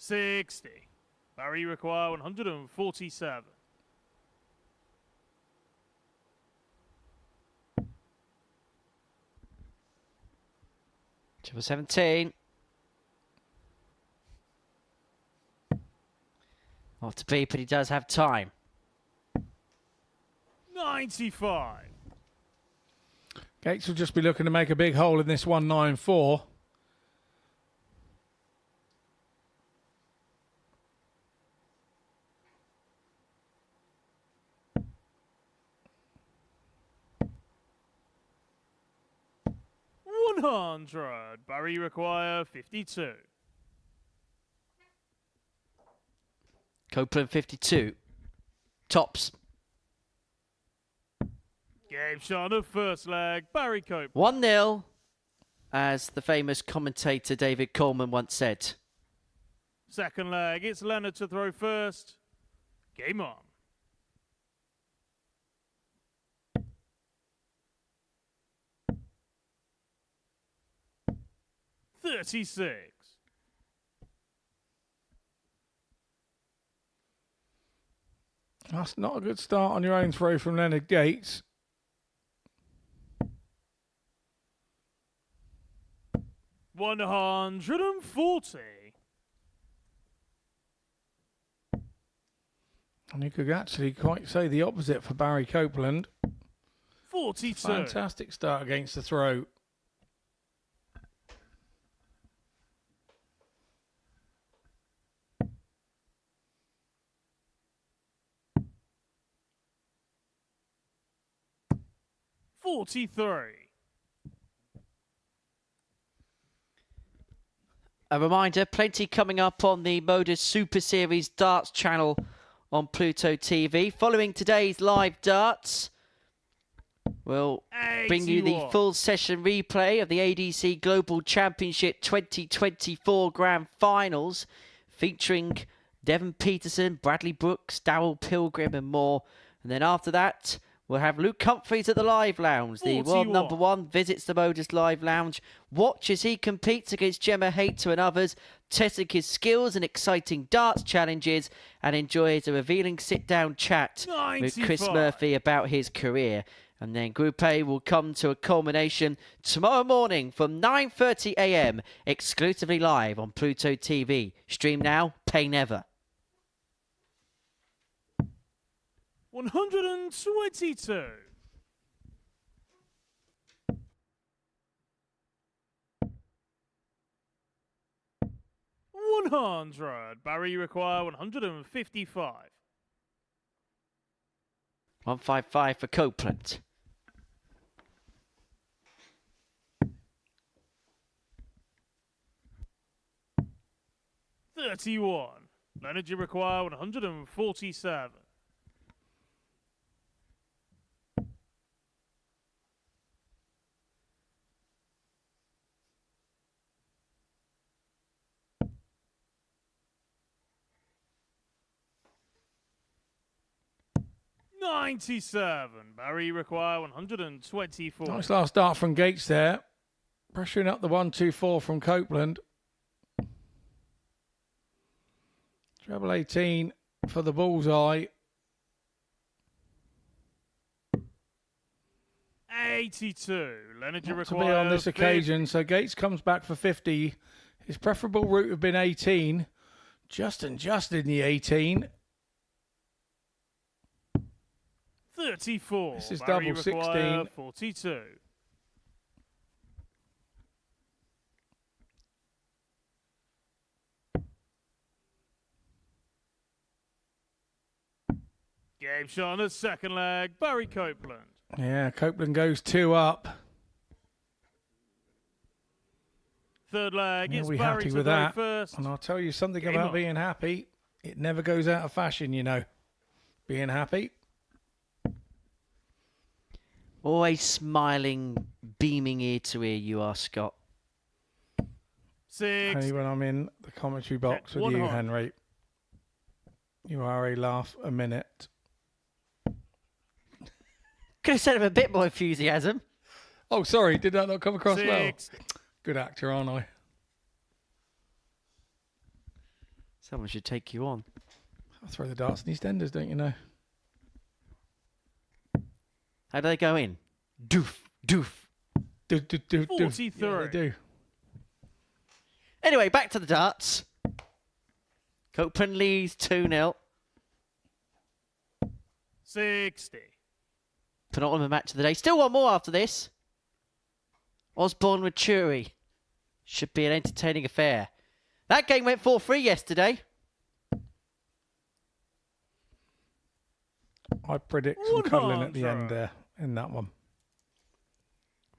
$60. Barry require 147. Triple 17. Not to be, but he does have time. 95. Gates will just be looking to make a big hole in this 194. $100. Barry require 52. Copeland 52. Tops. Game shot of first leg. Barry Copeland. 1-0, as the famous commentator David Coleman once said. Second leg. It's Leonard to throw first. Game on. $36. That's not a good start on your own throw from Leonard Gates. $140. And you could actually quite say the opposite for Barry Copeland. 42. Fantastic start against the throw. $43. A reminder, plenty coming up on the MODUS Super Series darts channel on Pluto TV. Following today's live darts, we'll bring you the 81. full session replay of the ADC Global Championship 2024 Grand Finals, featuring Devon Peterson, Bradley Brooks, Darryl Pilgrim and more. And then after that, we'll have Luke Humphries at the Live Lounge. The world 41. number one visits the MODUS Live Lounge. Watch as he competes against Gemma Hayter and others, testing his skills and exciting darts challenges, and enjoys a revealing sit-down chat with Chris 95. Murphy about his career. And then Group A will come to a culmination tomorrow morning from 9:30 a.m. exclusively live on Pluto TV. Stream now, pay never. 122. $100. Barry require 155. 155 for Copeland. $31. Leonard, you require 147. $97. Barry require 124. Nice last start from Gates there. Pressuring up the 124 from Copeland. Treble 18 for the bullseye. 82. Leonard, you Not to require be on this 50. occasion. So Gates comes back for 50. His preferable route would have been 18. Just in the 18. 34. This is Barry, double you require 16. 42. Game shot on the second leg. Barry Copeland. Yeah, Copeland goes 2 up. Third leg. He'll It's be Barry happy to with go that. first. And I'll tell you something Game about on. being happy. It never goes out of fashion, you know. Being happy. Always smiling, beaming ear to ear, you are, Scott. 6. Only when I'm in the commentary box with you, 100. Henry. You are a laugh a minute. Could have said it with a bit more enthusiasm. Oh, sorry. Did that not come across 6. well? Good actor, aren't I? Someone should take you on. I'll throw the darts in EastEnders, don't you know? How do they go in? Doof, doof. Do, do, do, do. 43. Yeah, they do. Anyway, back to the darts. Copeland leads 2-0. 60. Penultimate match of the day. Still one more after this. Osborne with Churi. Should be an entertaining affair. That game went 4-3 yesterday. I predict some cuddling at the end there in that one.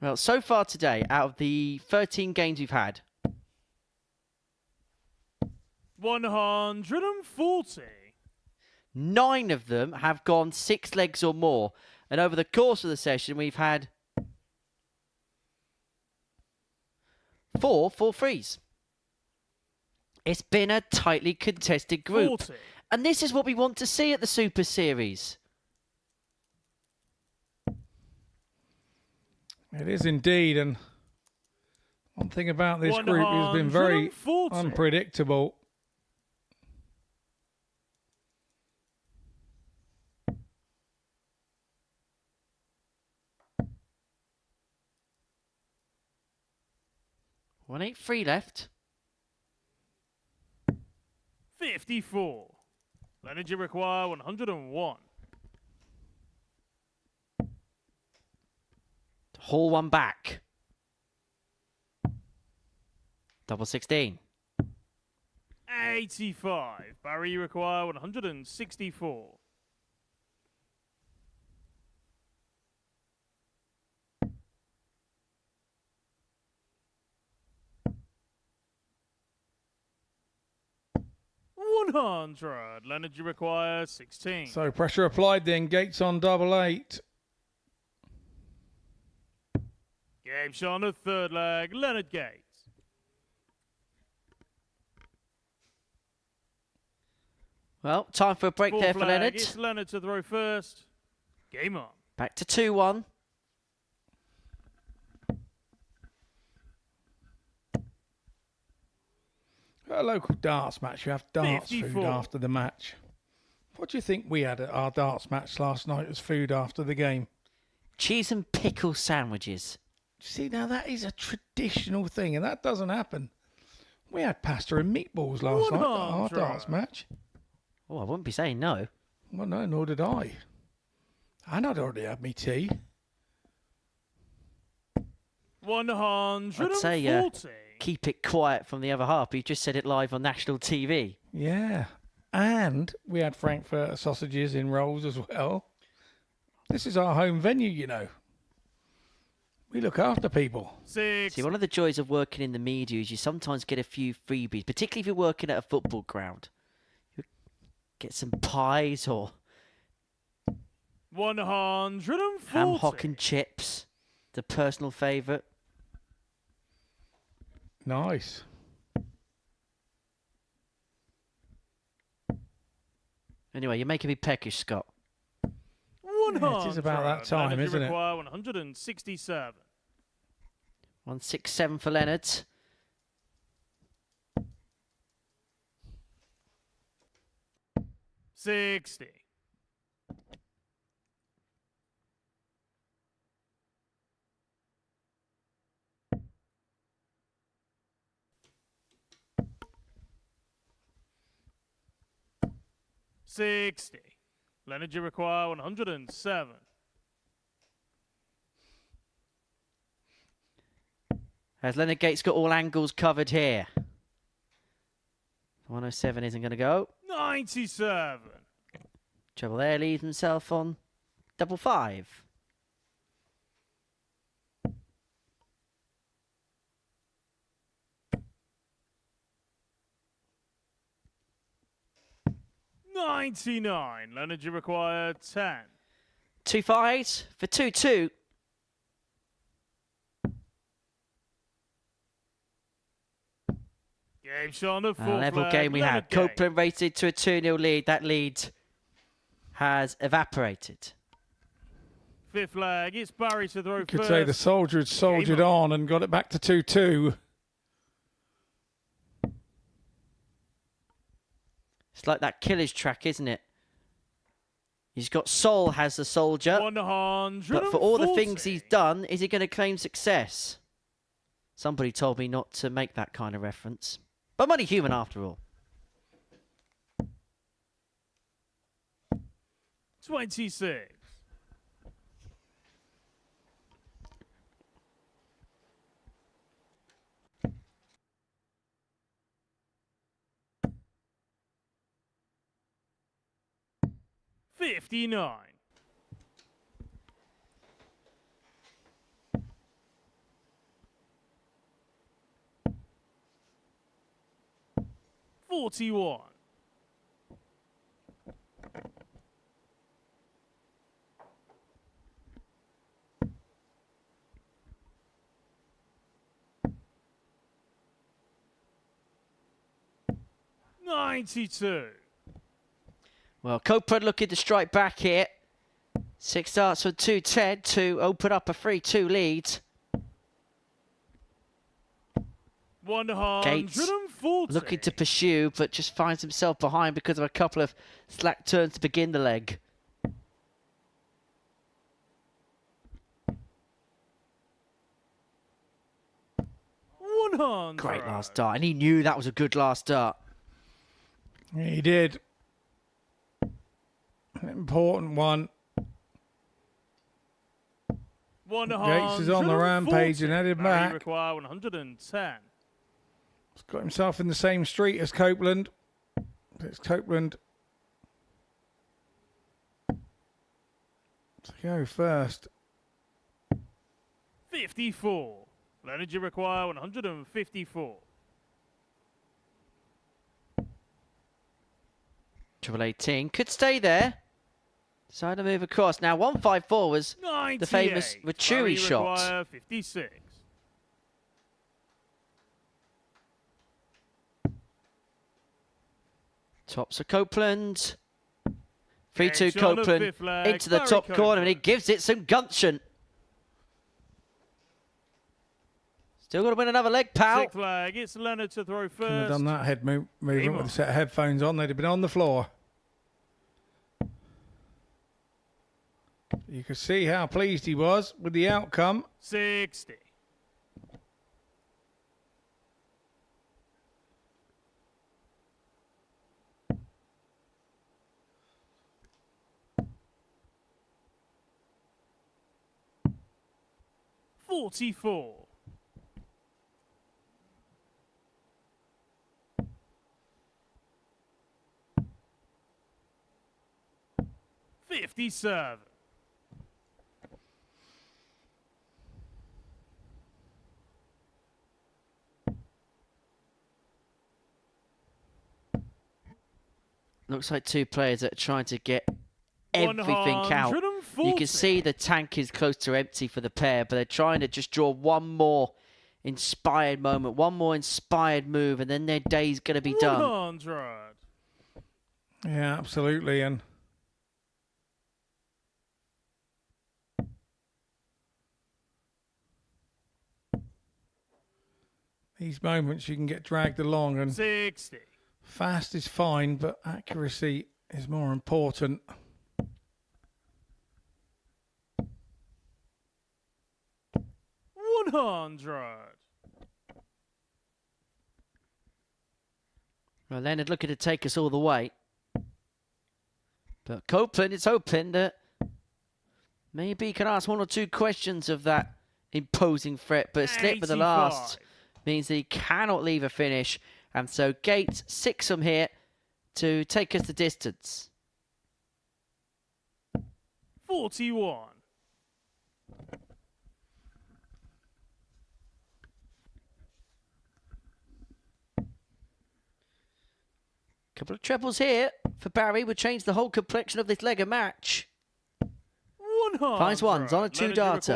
Well, so far today, out of the 13 games we've had, 140. 9 of them have gone 6 legs or more. And over the course of the session, we've had 4 4-3s. It's been a tightly contested group. 40. And this is what we want to see at the Super Series. It is indeed. And one thing about this group has been very 140. unpredictable. One 8-3 left. 54. Leonard, you require 101. Haul one back. Double 16. 85. Barry, you require 164. $100. Leonard, you require 16. So pressure applied then. Gates on double 8. Game shot on the third leg. Leonard Gates. Well, time for a break Fourth there for leg, Leonard. It's Leonard to throw first. Game on. Back to 2-1. A local darts match. You have darts 54. food after the match. What do you think we had at our darts match last night as food after the game? Cheese and pickle sandwiches. See, now that is a traditional thing, and that doesn't happen. We had pasta and meatballs last night at our darts match. Oh, I wouldn't be saying no. Well, no, nor did I. And I'd already had me tea. 140. I'd say keep it quiet from the other half. You just said it live on national TV. Yeah. And we had Frankfurt sausages in rolls as well. This is our home venue, you know. We look after people. 6. See, one of the joys of working in the media is you sometimes get a few freebies, particularly if you're working at a football ground. You get some pies or 140. ham hock and chips, the personal favourite. Nice. Anyway, you're making me peckish, Scott. 100. Yeah, it is about that time, Leonard, you isn't it? require 167. 167 for Leonard. $60. 60. Leonard, you require 107. As Leonard Gates got all angles covered here. 107 isn't going to go. 97. Treble there, leaves himself on double 5. $99. Leonard, you require 10. 2 5s for 2-2. Game shot on the A fourth level flag. game we Leonard had. Gates. Copeland rated to a 2-0 lead. That lead has evaporated. Fifth flag. It's Barry to throw You could first. say the soldier had soldiered Game on and got it back to 2-2. It's like that Killers track, isn't it? He's got Soul has the soldier. 140. But for all the things he's done, is he going to claim success? Somebody told me not to make that kind of reference. But money human after all. 26. $59. $41. $92. Well, Copeland looking to strike back here. 6 starts for 2-10 to open up a 3-2 lead. Gates 140. looking to pursue, but just finds himself behind because of a couple of slack turns to begin the leg. Great last start, and he knew that was a good last start. He did. An important one. Gates is on the rampage and headed back. Require 110. He's got himself in the same street as Copeland. It's Copeland to go first. 54. Leonard, you require 154. Triple 18 could stay there. Decided to move across. Now 154 was the famous Rachuri shot. Require 56. Tops of Copeland. 3-2 Next on the Copeland fifth flag, into the Barry top Copeland. corner, and he gives it some gumption. Still got to win another leg, pal. Sixth flag. It's Leonard to throw Couldn't have first. done that head movement with a set of headphones on. They'd have been on the floor. You could see how pleased he was with the outcome. 60. $44. $57. Looks like two players that are trying to get everything out. You can see the tank is close to empty for the pair, but they're trying to just draw one more inspired moment, one more inspired move, and then their day's going to be done. 100. Yeah, absolutely. And these moments you can get dragged along, and 60. fast is fine, but accuracy is more important. $100. Well, Leonard looking to take us all the way. But Copeland, it's hoping that maybe he can ask 1 or 2 questions of that imposing threat, but a slip with the last means that he cannot leave a finish. And so Gates 6 from here to take us the distance. 41. Couple of trebles here for Barry would change the whole complexion of this leg of match. 100. Finds ones on a 2-darter.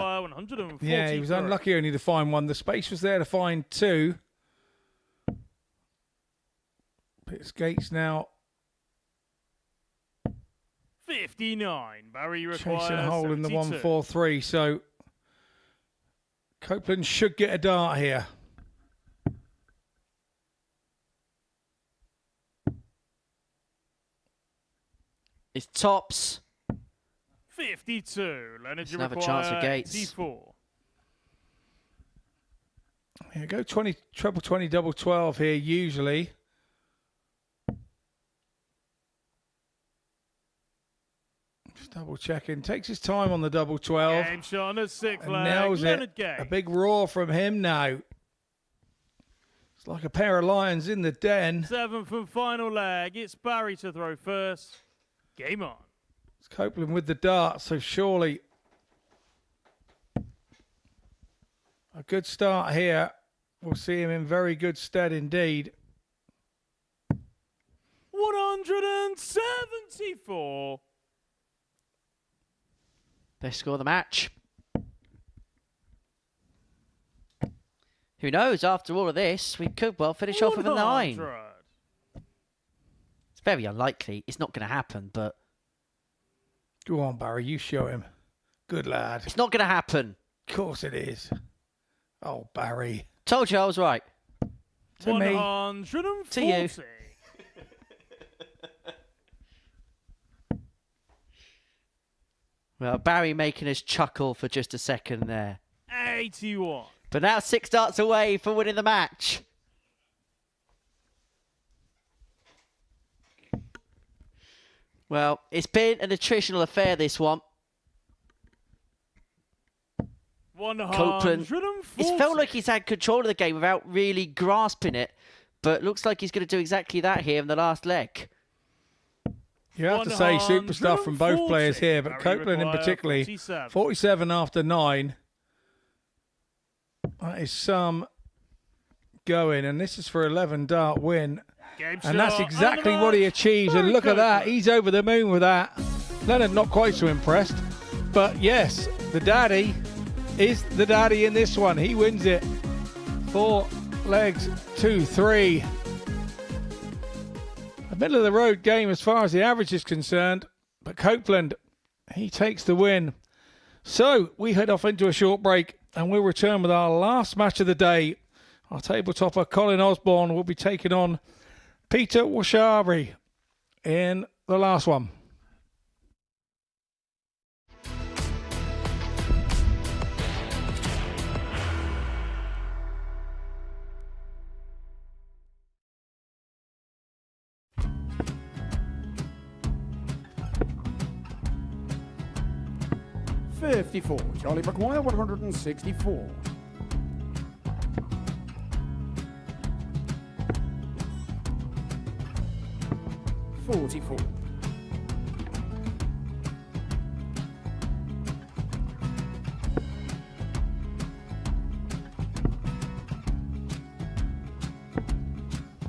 Yeah, he was unlucky only to find one. The space was there to find 2. Pits Gates now 59. Barry requires chasing a hole in the 72. 143. So Copeland should get a dart here. It's tops. 52. Leonard, you Another require chance for Gates. 84. Yeah, go 20, treble 20, double 12 here usually. Just double checking. Takes his time on the double 12. Game shot on the 6th And leg. nails Leonard it. Gates. A big roar from him now. It's like a pair of lions in the den. 7th and final leg. It's Barry to throw first. Game on. It's Copeland with the dart, so surely a good start here. We'll see him in very good stead indeed. 174. Best score of the match. Who knows, after all of this, we could well finish off with a 9. 100. It's very unlikely. It's not going to happen, but Go on, Barry, you show him. Good lad. it's not going to happen. Of course it is. Oh, Barry. Told you I was right. To me. 140. To you. Well, Barry making us chuckle for just a second there. 81. But now 6 darts away for winning the match. Well, it's been an attritional affair, this one. Copeland, 140. it's felt like he's had control of the game without really grasping it, but looks like he's going to do exactly that here in the last leg. You have to say super stuff from both players here, but Barry Copeland in require particular, 47. 47 after 9. That is some going, and this is for 11 dart win. Game And that's shot exactly and the what he match. achieves. Barry And look at that. Copeland. He's over the moon with that. Leonard not quite so impressed. But yes, the daddy is the daddy in this one. He wins it. 4 legs, 2-3. A middle of the road game as far as the average is concerned. But Copeland, he takes the win. So we head off into a short break and we'll return with our last match of the day. Our table topper, Colin Osborne, will be taking on Peter Washari in the last one. Charlie McGuire, 164. 44.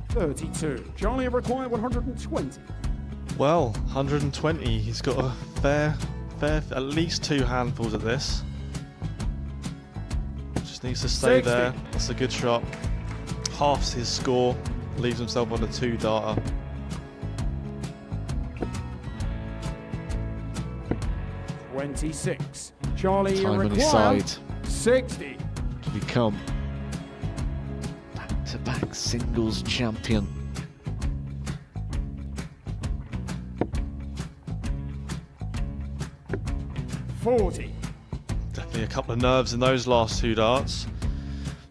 32. Charlie required 120. Well, 120. He's got a fair, at least 2 handfuls of this. Just needs to stay 60. there. That's a good shot. Halves his score. Leaves himself on a 2-darter. $26. Charlie Time on his required side 60. to become back-to-back singles champion. $40. Definitely a couple of nerves in those last 2 darts.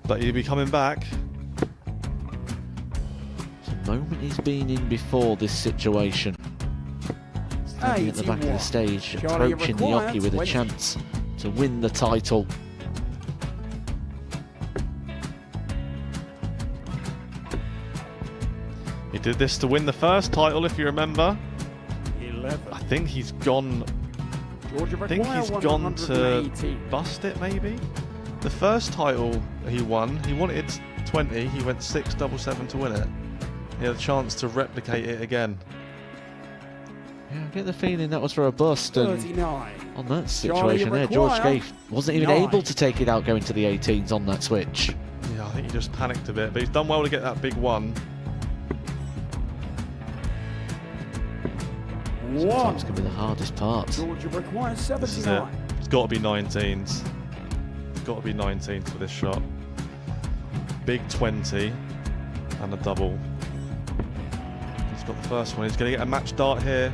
But he'll be coming back. It's a moment he's been in before this situation. Standing at the back of the stage, approaching the jockey with a chance to win the title. He did this to win the first title, if you remember. 11. I think he's gone. I think he's gone to bust it, maybe. The first title he wanted 20. He went 6-7-7 to win it. He had a chance to replicate it again. Yeah, I get the feeling that was for a bust. And 39. on that situation there, George Scaife wasn't even able to take it out going to the 18s on that switch. Yeah, I think he just panicked a bit, but he's done well to get that big one. Sometimes can be the hardest part. Georgia requires This is it. 79. It's got to be 19s. It's got to be 19s for this shot. Big 20 and a double. He's got the first one. He's going to get a match dart here.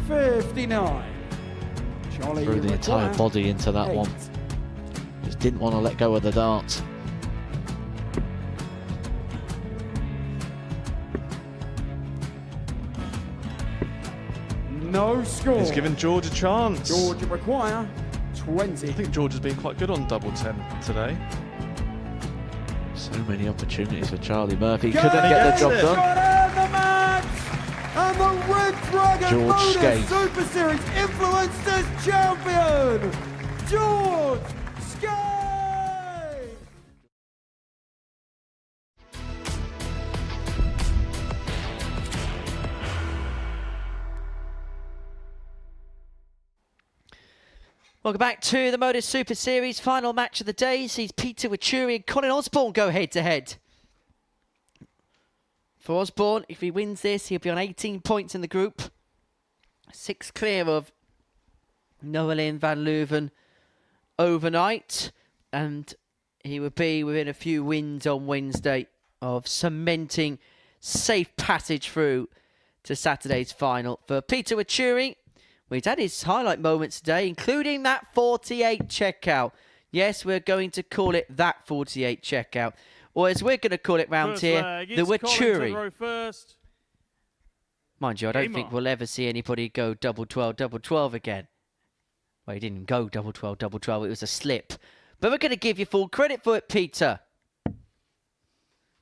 $59. Charlie, Threw you the entire require body into that 8. one. Just didn't want to let go of the dart. No score. He's given George a chance. Georgia require 20. I think George has been quite good on double 10 today. So many opportunities for Charlie Murphy. Go Couldn't get the job it. done. Got in the match! And the Red Dragon George MODUS Scaife. Super Series Influencers Champion, George Scaife! Welcome back to the MODUS Super Series. Final match of the day sees Peter Wachuri and Colin Osborne go head-to-head. For Osborne, if he wins this, he'll be on 18 points in the group. 6 clear of Noah Lynn van Leuven overnight. And he would be within a few wins on Wednesday of cementing safe passage through to Saturday's final. For Peter Wachuri, well, he's had his highlight moments today, including that 48 checkout. Yes, we're going to call it that 48 checkout. Or as we're going to call it round First here, leg, the it's Colin to Wachuri. throw first. Mind you, I don't Game think on. we'll ever see anybody go double 12 again. Well, he didn't go double 12. It was a slip. But we're going to give you full credit for it, Peter.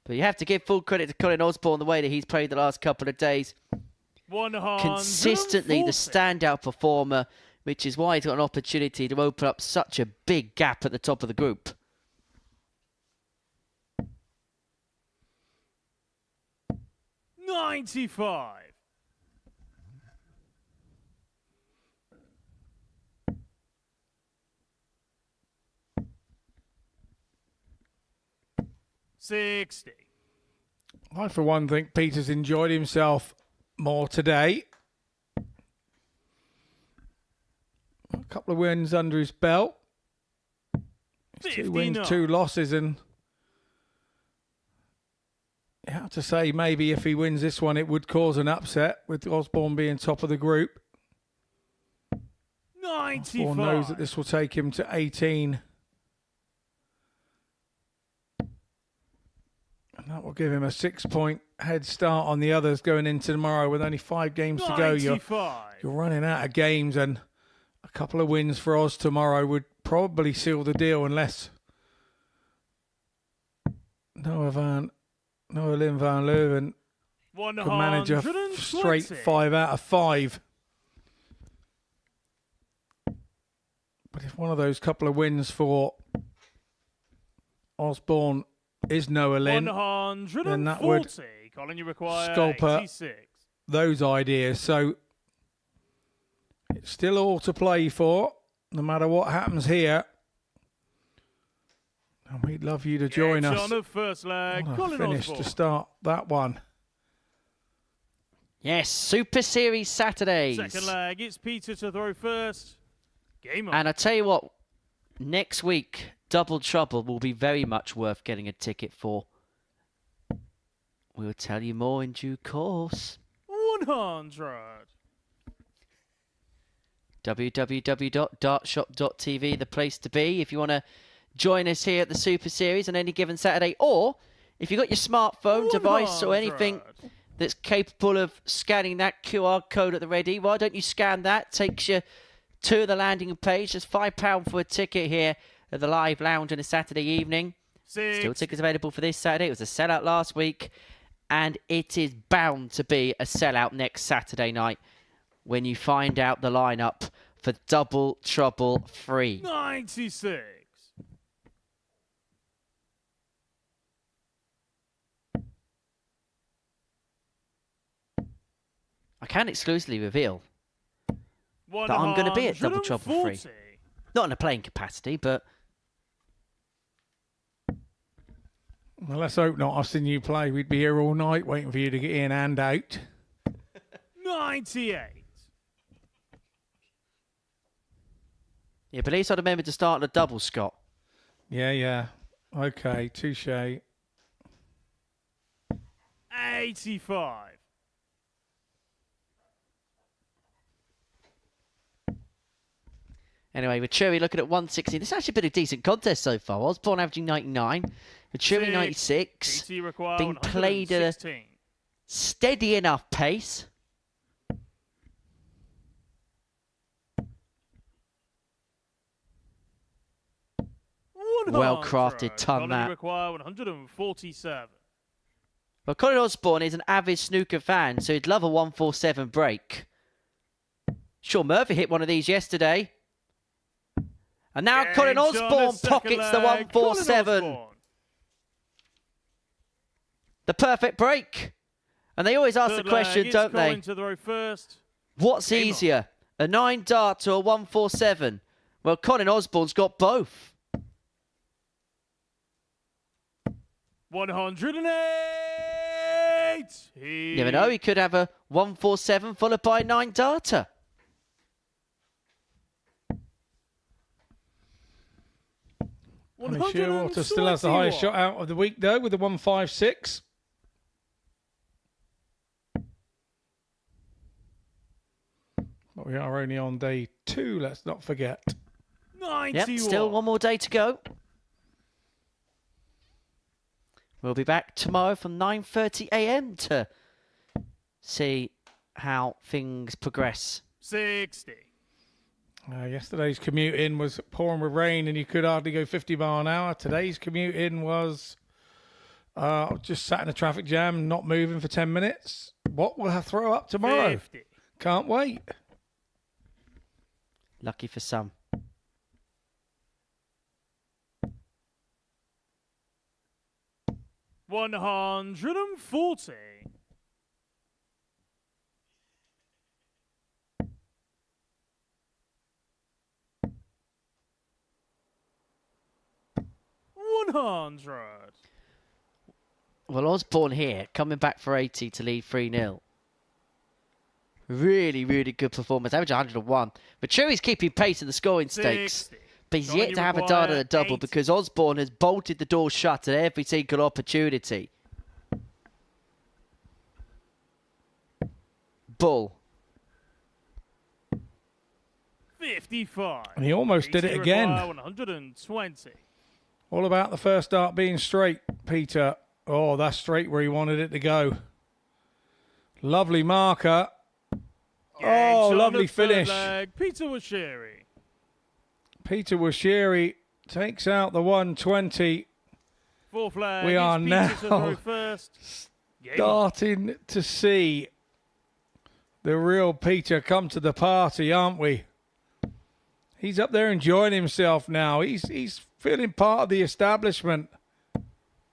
But you have to give full credit to Colin Osborne the way that he's played the last couple of days. Consistently the 140. standout performer, which is why he's got an opportunity to open up such a big gap at the top of the group. $95. $60. I, for one, think Peter's enjoyed himself more today. A couple of wins under his belt. 2 wins, 59. 2 losses, and you have to say maybe if he wins this one, it would cause an upset with Osborne being top of the group. 95. Osborne knows that this will take him to 18. And that will give him a 6-point head start on the others going into tomorrow with only 5 games to go. You're running out of games, and a couple of wins for Oz tomorrow would probably seal the deal unless Noah Lynn van Leuven could manage a straight 5 out of 5. But if one of those couple of wins for Osborne is Noah Lynn, then that would Colin, you require scalper 86. those ideas. So it's still all to play for, no matter what happens here. And we'd love you to join us. On the first leg, What a Colin finish Osborne. to start that one. Yes, Super Series Saturdays. Second leg, it's Peter to throw first. Game on. And I tell you what, next week, Double Trouble will be very much worth getting a ticket for. We'll tell you more in due course. 100. www.dartshop.tv, the place to be if you want to join us here at the Super Series on any given Saturday, or If you've got your smartphone device or anything that's capable of scanning that QR code at the ready, why don't you scan that? Takes you to the landing page. There's £5 for a ticket here at the Live Lounge on a Saturday evening. Still tickets available for this Saturday. It was a sellout last week, and it is bound to be a sellout next Saturday night when you find out the lineup for Double Trouble 3. 96. I can exclusively reveal that I'm going to be at Double Trouble 3. Not in a playing capacity, but... Well, let's hope not. I've seen you play. We'd be here all night waiting for you to get in and out. 98. Yeah, but at least I'd remember to start on a double, Scott. Yeah. Okay, touche. 85. Anyway, with Cherry looking at 160. This has actually been a decent contest so far. Osborne averaging 99. With Cherry 96. Being played at a steady enough pace. Well crafted ton that. Require 147. Well, Colin Osborne is an avid snooker fan, so he'd love a 147 break. Sure, Murphy hit one of these yesterday. And now Colin Osborne pockets the 147. The perfect break. And they always ask the question, don't they? What's easier, a 9 dart or a 147? Well, Colin Osborne's got both. 108. You never know, he could have a 147 followed by a 9 darter. Shearwater still has the highest shot out of the week, though, with the 156. But we are only on day 2, let's not forget. 91. Yep, still one more day to go. We'll be back tomorrow from 9:30 a.m. to see how things progress. 60. Yesterday's commute in was pouring with rain and you could hardly go 50 mile an hour. Today's commute in was just sat in a traffic jam, not moving for 10 minutes. What will I throw up tomorrow? 50. Can't wait. Lucky for some. $140. Well, Osborne here, coming back for 80 to lead 3-0. Really, really good performance. Average 101. But Cherry's keeping pace in the scoring stakes. But he's yet to have a dart and a double because Osborne has bolted the door shut at every single opportunity. Bull. 55. And he almost did it again. 120. All about the first dart being straight, Peter. Oh, that's straight where he wanted it to go. Lovely marker. Oh, lovely finish. Peter Washiri. Peter Washiri takes out the 120. Fourth flag. We are now starting to see the real Peter come to the party, aren't we? He's up there enjoying himself now. He's feeling part of the establishment.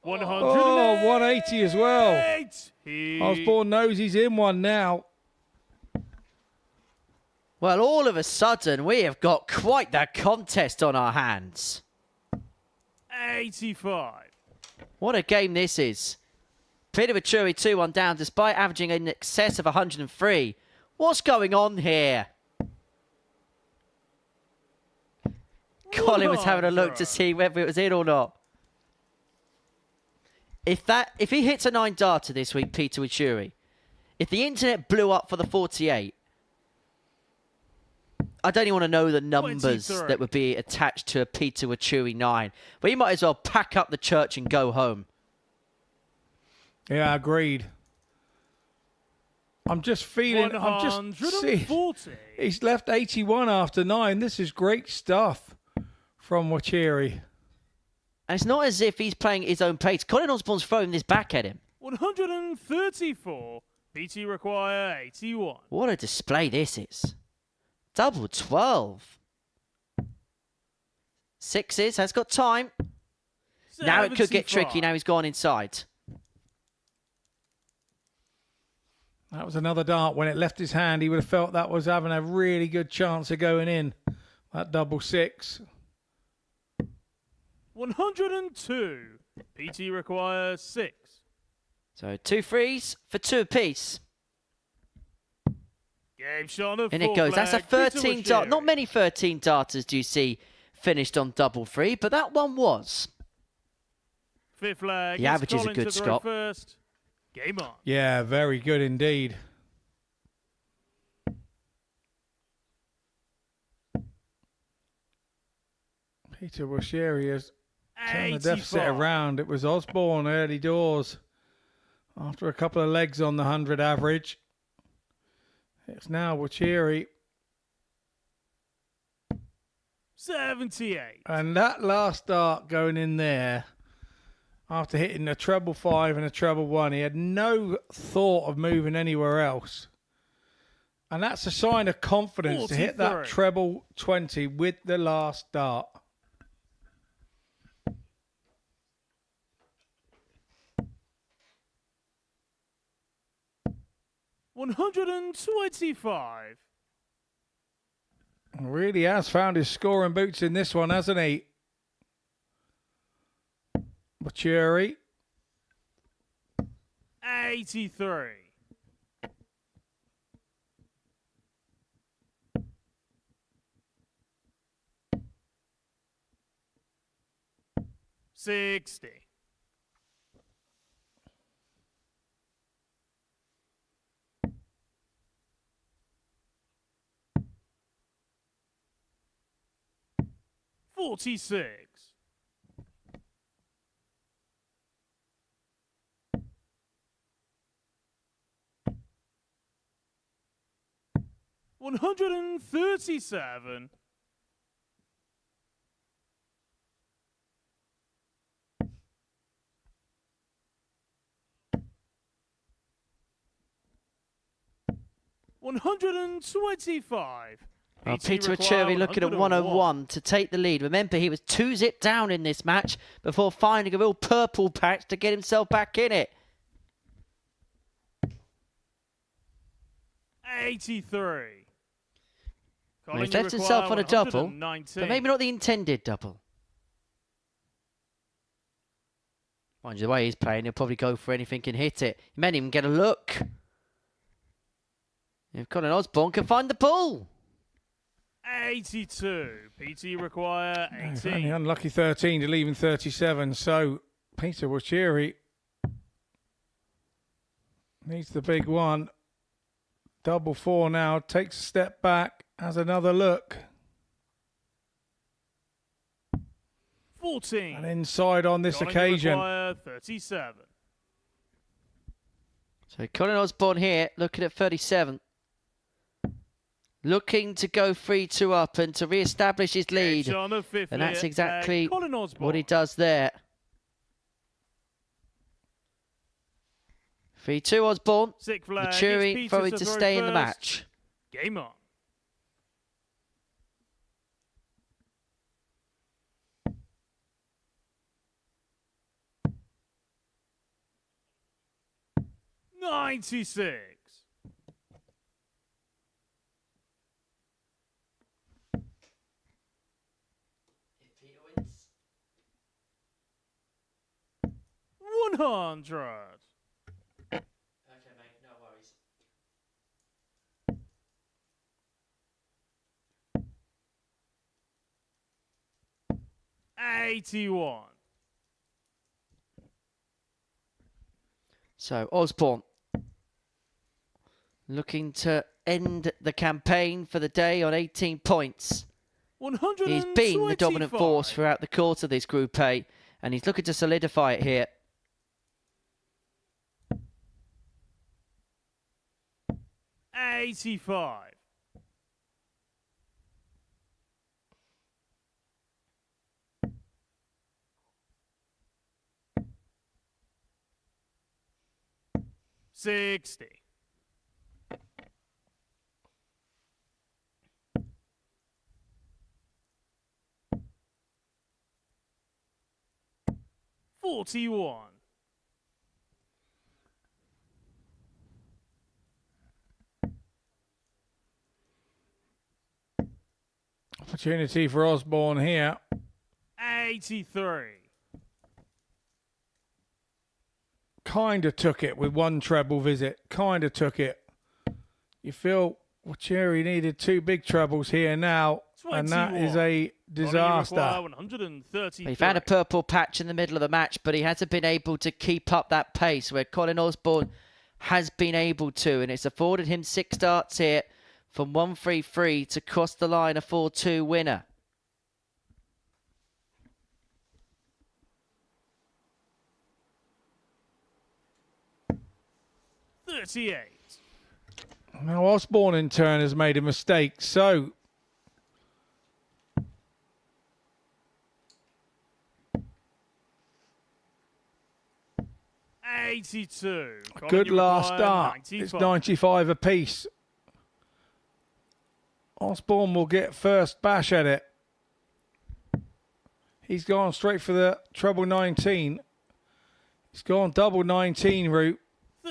180 as well. Osborne knows he's in one now. Well, all of a sudden, we have got quite the contest on our hands. 85. What a game this is. Peter Venturi 2-1 down, despite averaging in excess of 103. What's going on here? Colin was having a look to see whether it was in or not. If he hits a 9 darter this week, Peter Venturi, if the internet blew up for the 48, I don't even want to know the numbers 23. that would be attached to a Peter Wachuri 9. But you might as well pack up the church and go home. Yeah, agreed. I'm just feeling, I'm just seeing, 140. he's left 81 after 9. This is great stuff from Wachiri. And it's not as if he's playing his own pace. Colin Osborne's throwing this back at him. 134. PT require 81. What a display this is. Double 12. Sixes, has got time. Now it could get tricky. Now he's gone inside. That was another dart. When it left his hand, he would have felt that was having a really good chance of going in. That double 6. 102. PT requires 6. So 2 threes for 2 apiece. Game shot of And it goes. That's a 13 dart. Not many 13 darters do you see finished on double 3, but that one was. Fifth flag. The average is a good Scott. First. Game on. Yeah, very good indeed. Peter Wachiri has turned the deficit around. It was Osborne early doors after a couple of legs on the 100 average. It's now Wachiri. 78. And that last dart going in there, after hitting a treble 5 and a treble 1, he had no thought of moving anywhere else. And that's a sign of confidence 43. to hit that treble 20 with the last dart. $125. Really has found his scoring boots in this one, hasn't he? Wachiri. 83. $60. $46. $137. $125. Well, Peter Wachiri looking at 101 to take the lead. Remember, he was 2-zip down in this match before finding a real purple patch to get himself back in it. 83. Well, he's left himself on a double, but maybe not the intended double. Mind you, the way he's playing, he'll probably go for anything and hit it. He may not even get a look. If Colin Osborne can find the pull. 82. PT require 18. Only unlucky 13 to leave in 37. So Peter Wachiri needs the big one. Double 4 now. Takes a step back. Has another look. 14. And inside on this occasion. Require 37. So Colin Osborne here looking at 37. Looking to go 3-2 up and to re-establish his lead. And that's exactly what he does there. 3-2 Osborne. Wachiri throwing to stay in the match. Game on. $96. $100. Okay, mate, no worries. $81. So Osborne looking to end the campaign for the day on 18 points. He's been the dominant force throughout the course of this Group A, and he's looking to solidify it here. 85. $60. $41. Opportunity for Osborne here. 83. Kind of took it with one treble visit. Kind of took it. You feel Cherry needed 2 big trebles here now, and that is a disaster. He found a purple patch in the middle of the match, but he hasn't been able to keep up that pace where Colin Osborne has been able to, and it's afforded him 6 starts here from 1-3-3 to cross the line a 4-2 winner. $38. Now Osborne in turn has made a mistake, so $82. good last start. It's 95 apiece. Osborne will get first bash at it. He's gone straight for the treble 19. He's gone double 19 route.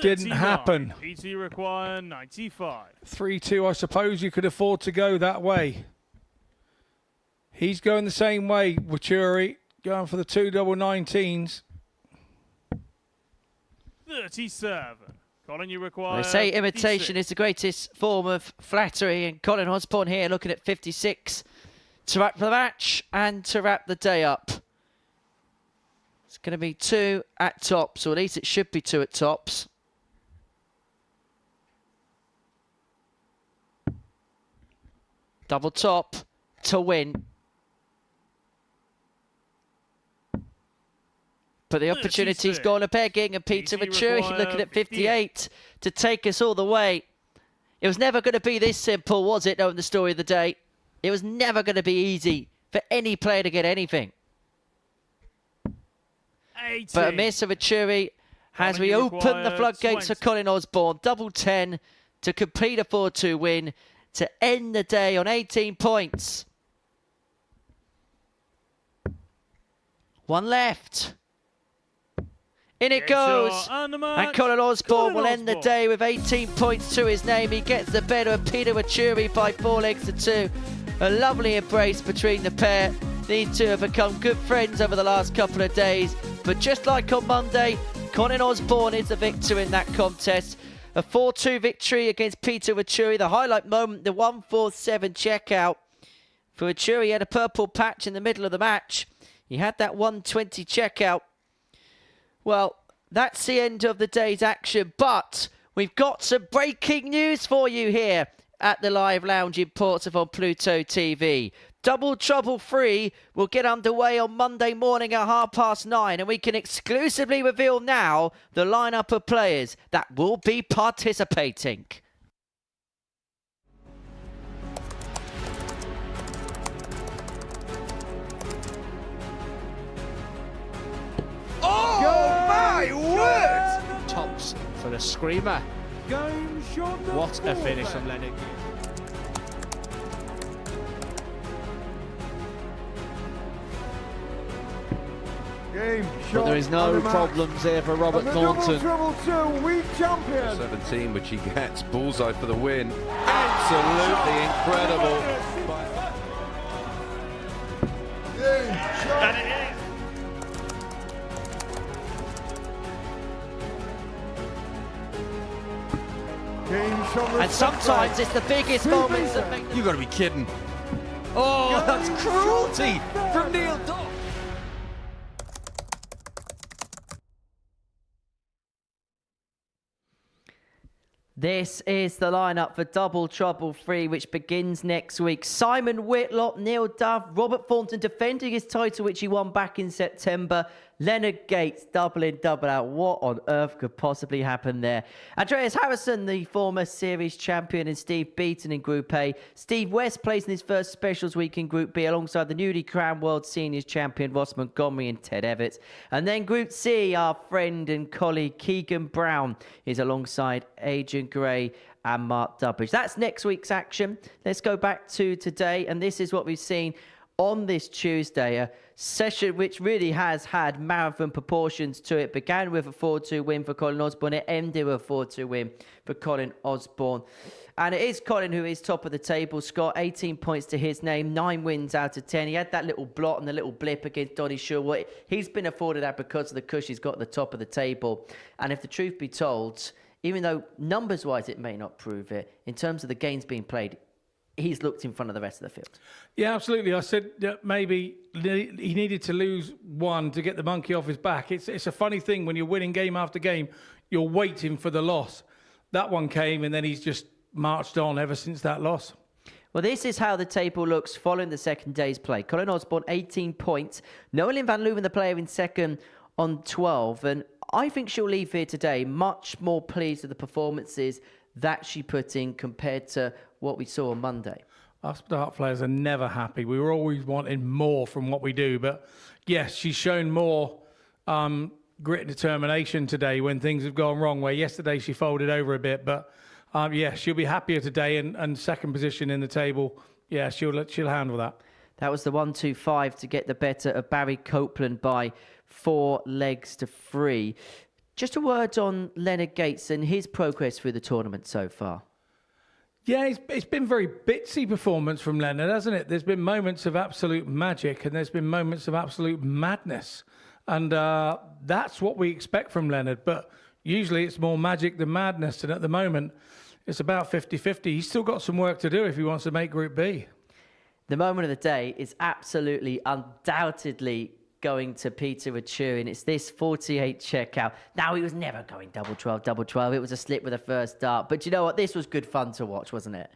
Didn't happen. PT require 95. 3-2, I suppose you could afford to go that way. He's going the same way, Wachuri, going for the 2 double 19s. 37. Colin, you require. They say imitation 56. is the greatest form of flattery, and Colin Osborne here looking at 56 to wrap the match and to wrap the day up. It's going to be 2 at tops, or at least it should be 2 at tops. Double top to win. But the opportunity's 36. gone a begging, and Peter Venturi looking at 58 to take us all the way. It was never going to be this simple, was it, knowing the story of the day? It was never going to be easy for any player to get anything. 80. But a miss of Venturi as we open the floodgates for Colin Osborne. Double 10 to complete a 4-2 win to end the day on 18 points. 1 left. In it goes. And Colin Osborne will end the day with 18 points to his name. He gets the better of Peter Venturi by 4 legs to 2. A lovely embrace between the pair. These two have become good friends over the last couple of days. But just like on Monday, Colin Osborne is the victor in that contest. A 4-2 victory against Peter Venturi. The highlight moment, the 147 checkout. For Venturi, he had a purple patch in the middle of the match. He had that 120 checkout. Well, that's the end of the day's action, but we've got some breaking news for you here at the Live Lounge in Portsmouth on Pluto TV. Double Trouble 3 will get underway on Monday morning at 9:30, and we can exclusively reveal now the lineup of players that will be participating. Oh my word! Tops for a screamer. What a finish from Lennox. But there is no problems here for Robert Thornton. Treble 2, week champion. 17, which he gets. Bullseye for the win. Absolutely incredible. And sometimes it's the biggest moments that make... You got to be kidding. Oh, that's cruelty from Neil Dock. This is the lineup for Double Trouble 3, which begins next week. Simon Whitlock, Neil Dove, Robert Thornton defending his title, which he won back in September. Leonard Gates, double in, double out. What on earth could possibly happen there? Andreas Harrison, the former series champion, and Steve Beaton in Group A. Steve West plays in his first specials week in Group B alongside the newly crowned World Seniors champion Ross Montgomery and Ted Evans. And then Group C, our friend and colleague Keegan Brown is alongside Adrian Gray and Mark Dubbridge. That's next week's action. Let's go back to today, and this is what we've seen on this Tuesday, a session which really has had marathon proportions to it. Began with a 4-2 win for Colin Osborne. It ended with a 4-2 win for Colin Osborne. And it is Colin who is top of the table. Scott, 18 points to his name, 9 wins out of 10. He had that little blot and the little blip against Donny Sherwood. He's been afforded that because of the cush he's got at the top of the table. And if the truth be told, even though numbers-wise it may not prove it, in terms of the games being played, he's looked in front of the rest of the field. Yeah, absolutely. I said that maybe he needed to lose one to get the monkey off his back. It's a funny thing when you're winning game after game, you're waiting for the loss. That one came and then he's just marched on ever since that loss. Well, this is how the table looks following the second day's play. Colin Osborne, 18 points. Noelyn van Leuven, the player in second, on 12. And I think she'll leave here today much more pleased with the performances that she put in compared to what we saw on Monday. Us dart players are never happy. We were always wanting more from what we do. But yes, she's shown more grit and determination today when things have gone wrong, where yesterday she folded over a bit. But yeah, she'll be happier today and second position in the table. Yeah, she'll handle that. That was the 1-2-5 to get the better of Barry Copeland by 4 legs to 3. Just a word on Leonard Gates and his progress through the tournament so far. Yeah, it's been very bitsy performance from Leonard, hasn't it? There's been moments of absolute magic and there's been moments of absolute madness. And that's what we expect from Leonard. But usually it's more magic than madness. And at the moment, it's about 50-50. He's still got some work to do if he wants to make Group B. The moment of the day is absolutely, undoubtedly going to Peter Achurin. It's this 48 checkout. Now, he was never going double 12. It was a slip with the first dart. But you know what? This was good fun to watch, wasn't it?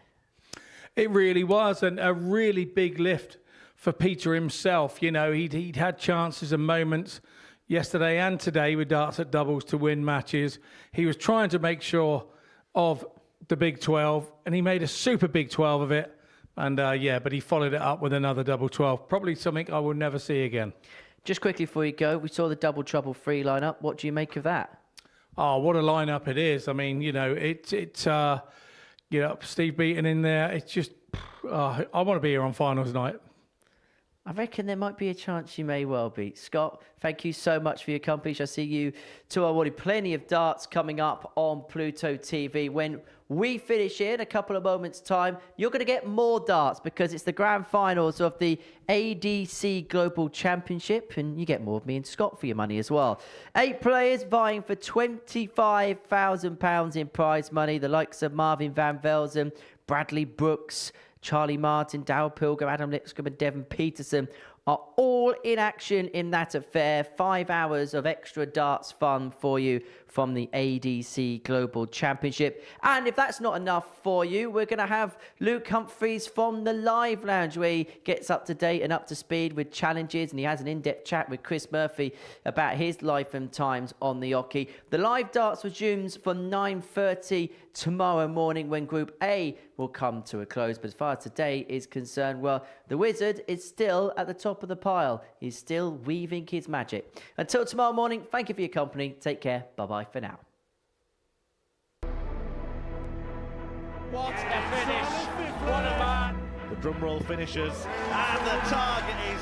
It really was, and a really big lift for Peter himself. You know, he'd had chances and moments yesterday and today with darts at doubles to win matches. He was trying to make sure of the Big 12, and he made a super Big 12 of it. And yeah, but he followed it up with another double 12. Probably something I will never see again. Just quickly before you go, we saw the Double Trouble 3 lineup. What do you make of that? Oh, what a lineup it is. I mean, you know, you know, Steve Beaton in there. It's just, I want to be here on finals night. I reckon there might be a chance you may well be. Scott, thank you so much for your company. Shall see you tomorrow. Plenty of darts coming up on Pluto TV. When we finish here in a couple of moments' time, you're going to get more darts because it's the grand finals of the ADC Global Championship, and you get more of me and Scott for your money as well. 8 players vying for £25,000 in prize money. The likes of Marvin van Velzen, Bradley Brooks, Charlie Martin, Dow Pilger, Adam Lipscomb and Devon Peterson are all in action in that affair. 5 hours of extra darts fun for you from the ADC Global Championship. And if that's not enough for you, we're going to have Luke Humphreys from the Live Lounge, where he gets up to date and up to speed with challenges, and he has an in-depth chat with Chris Murphy about his life and times on the Oki. The live darts resumes from 9:30 tomorrow morning when Group A will come to a close. But as far as today is concerned, well, the Wizard is still at the top of the pile. He's still weaving his magic. Until tomorrow morning, thank you for your company. Take care. Bye-bye for now. What a finish! What a man! The drum roll finishes, and the target is...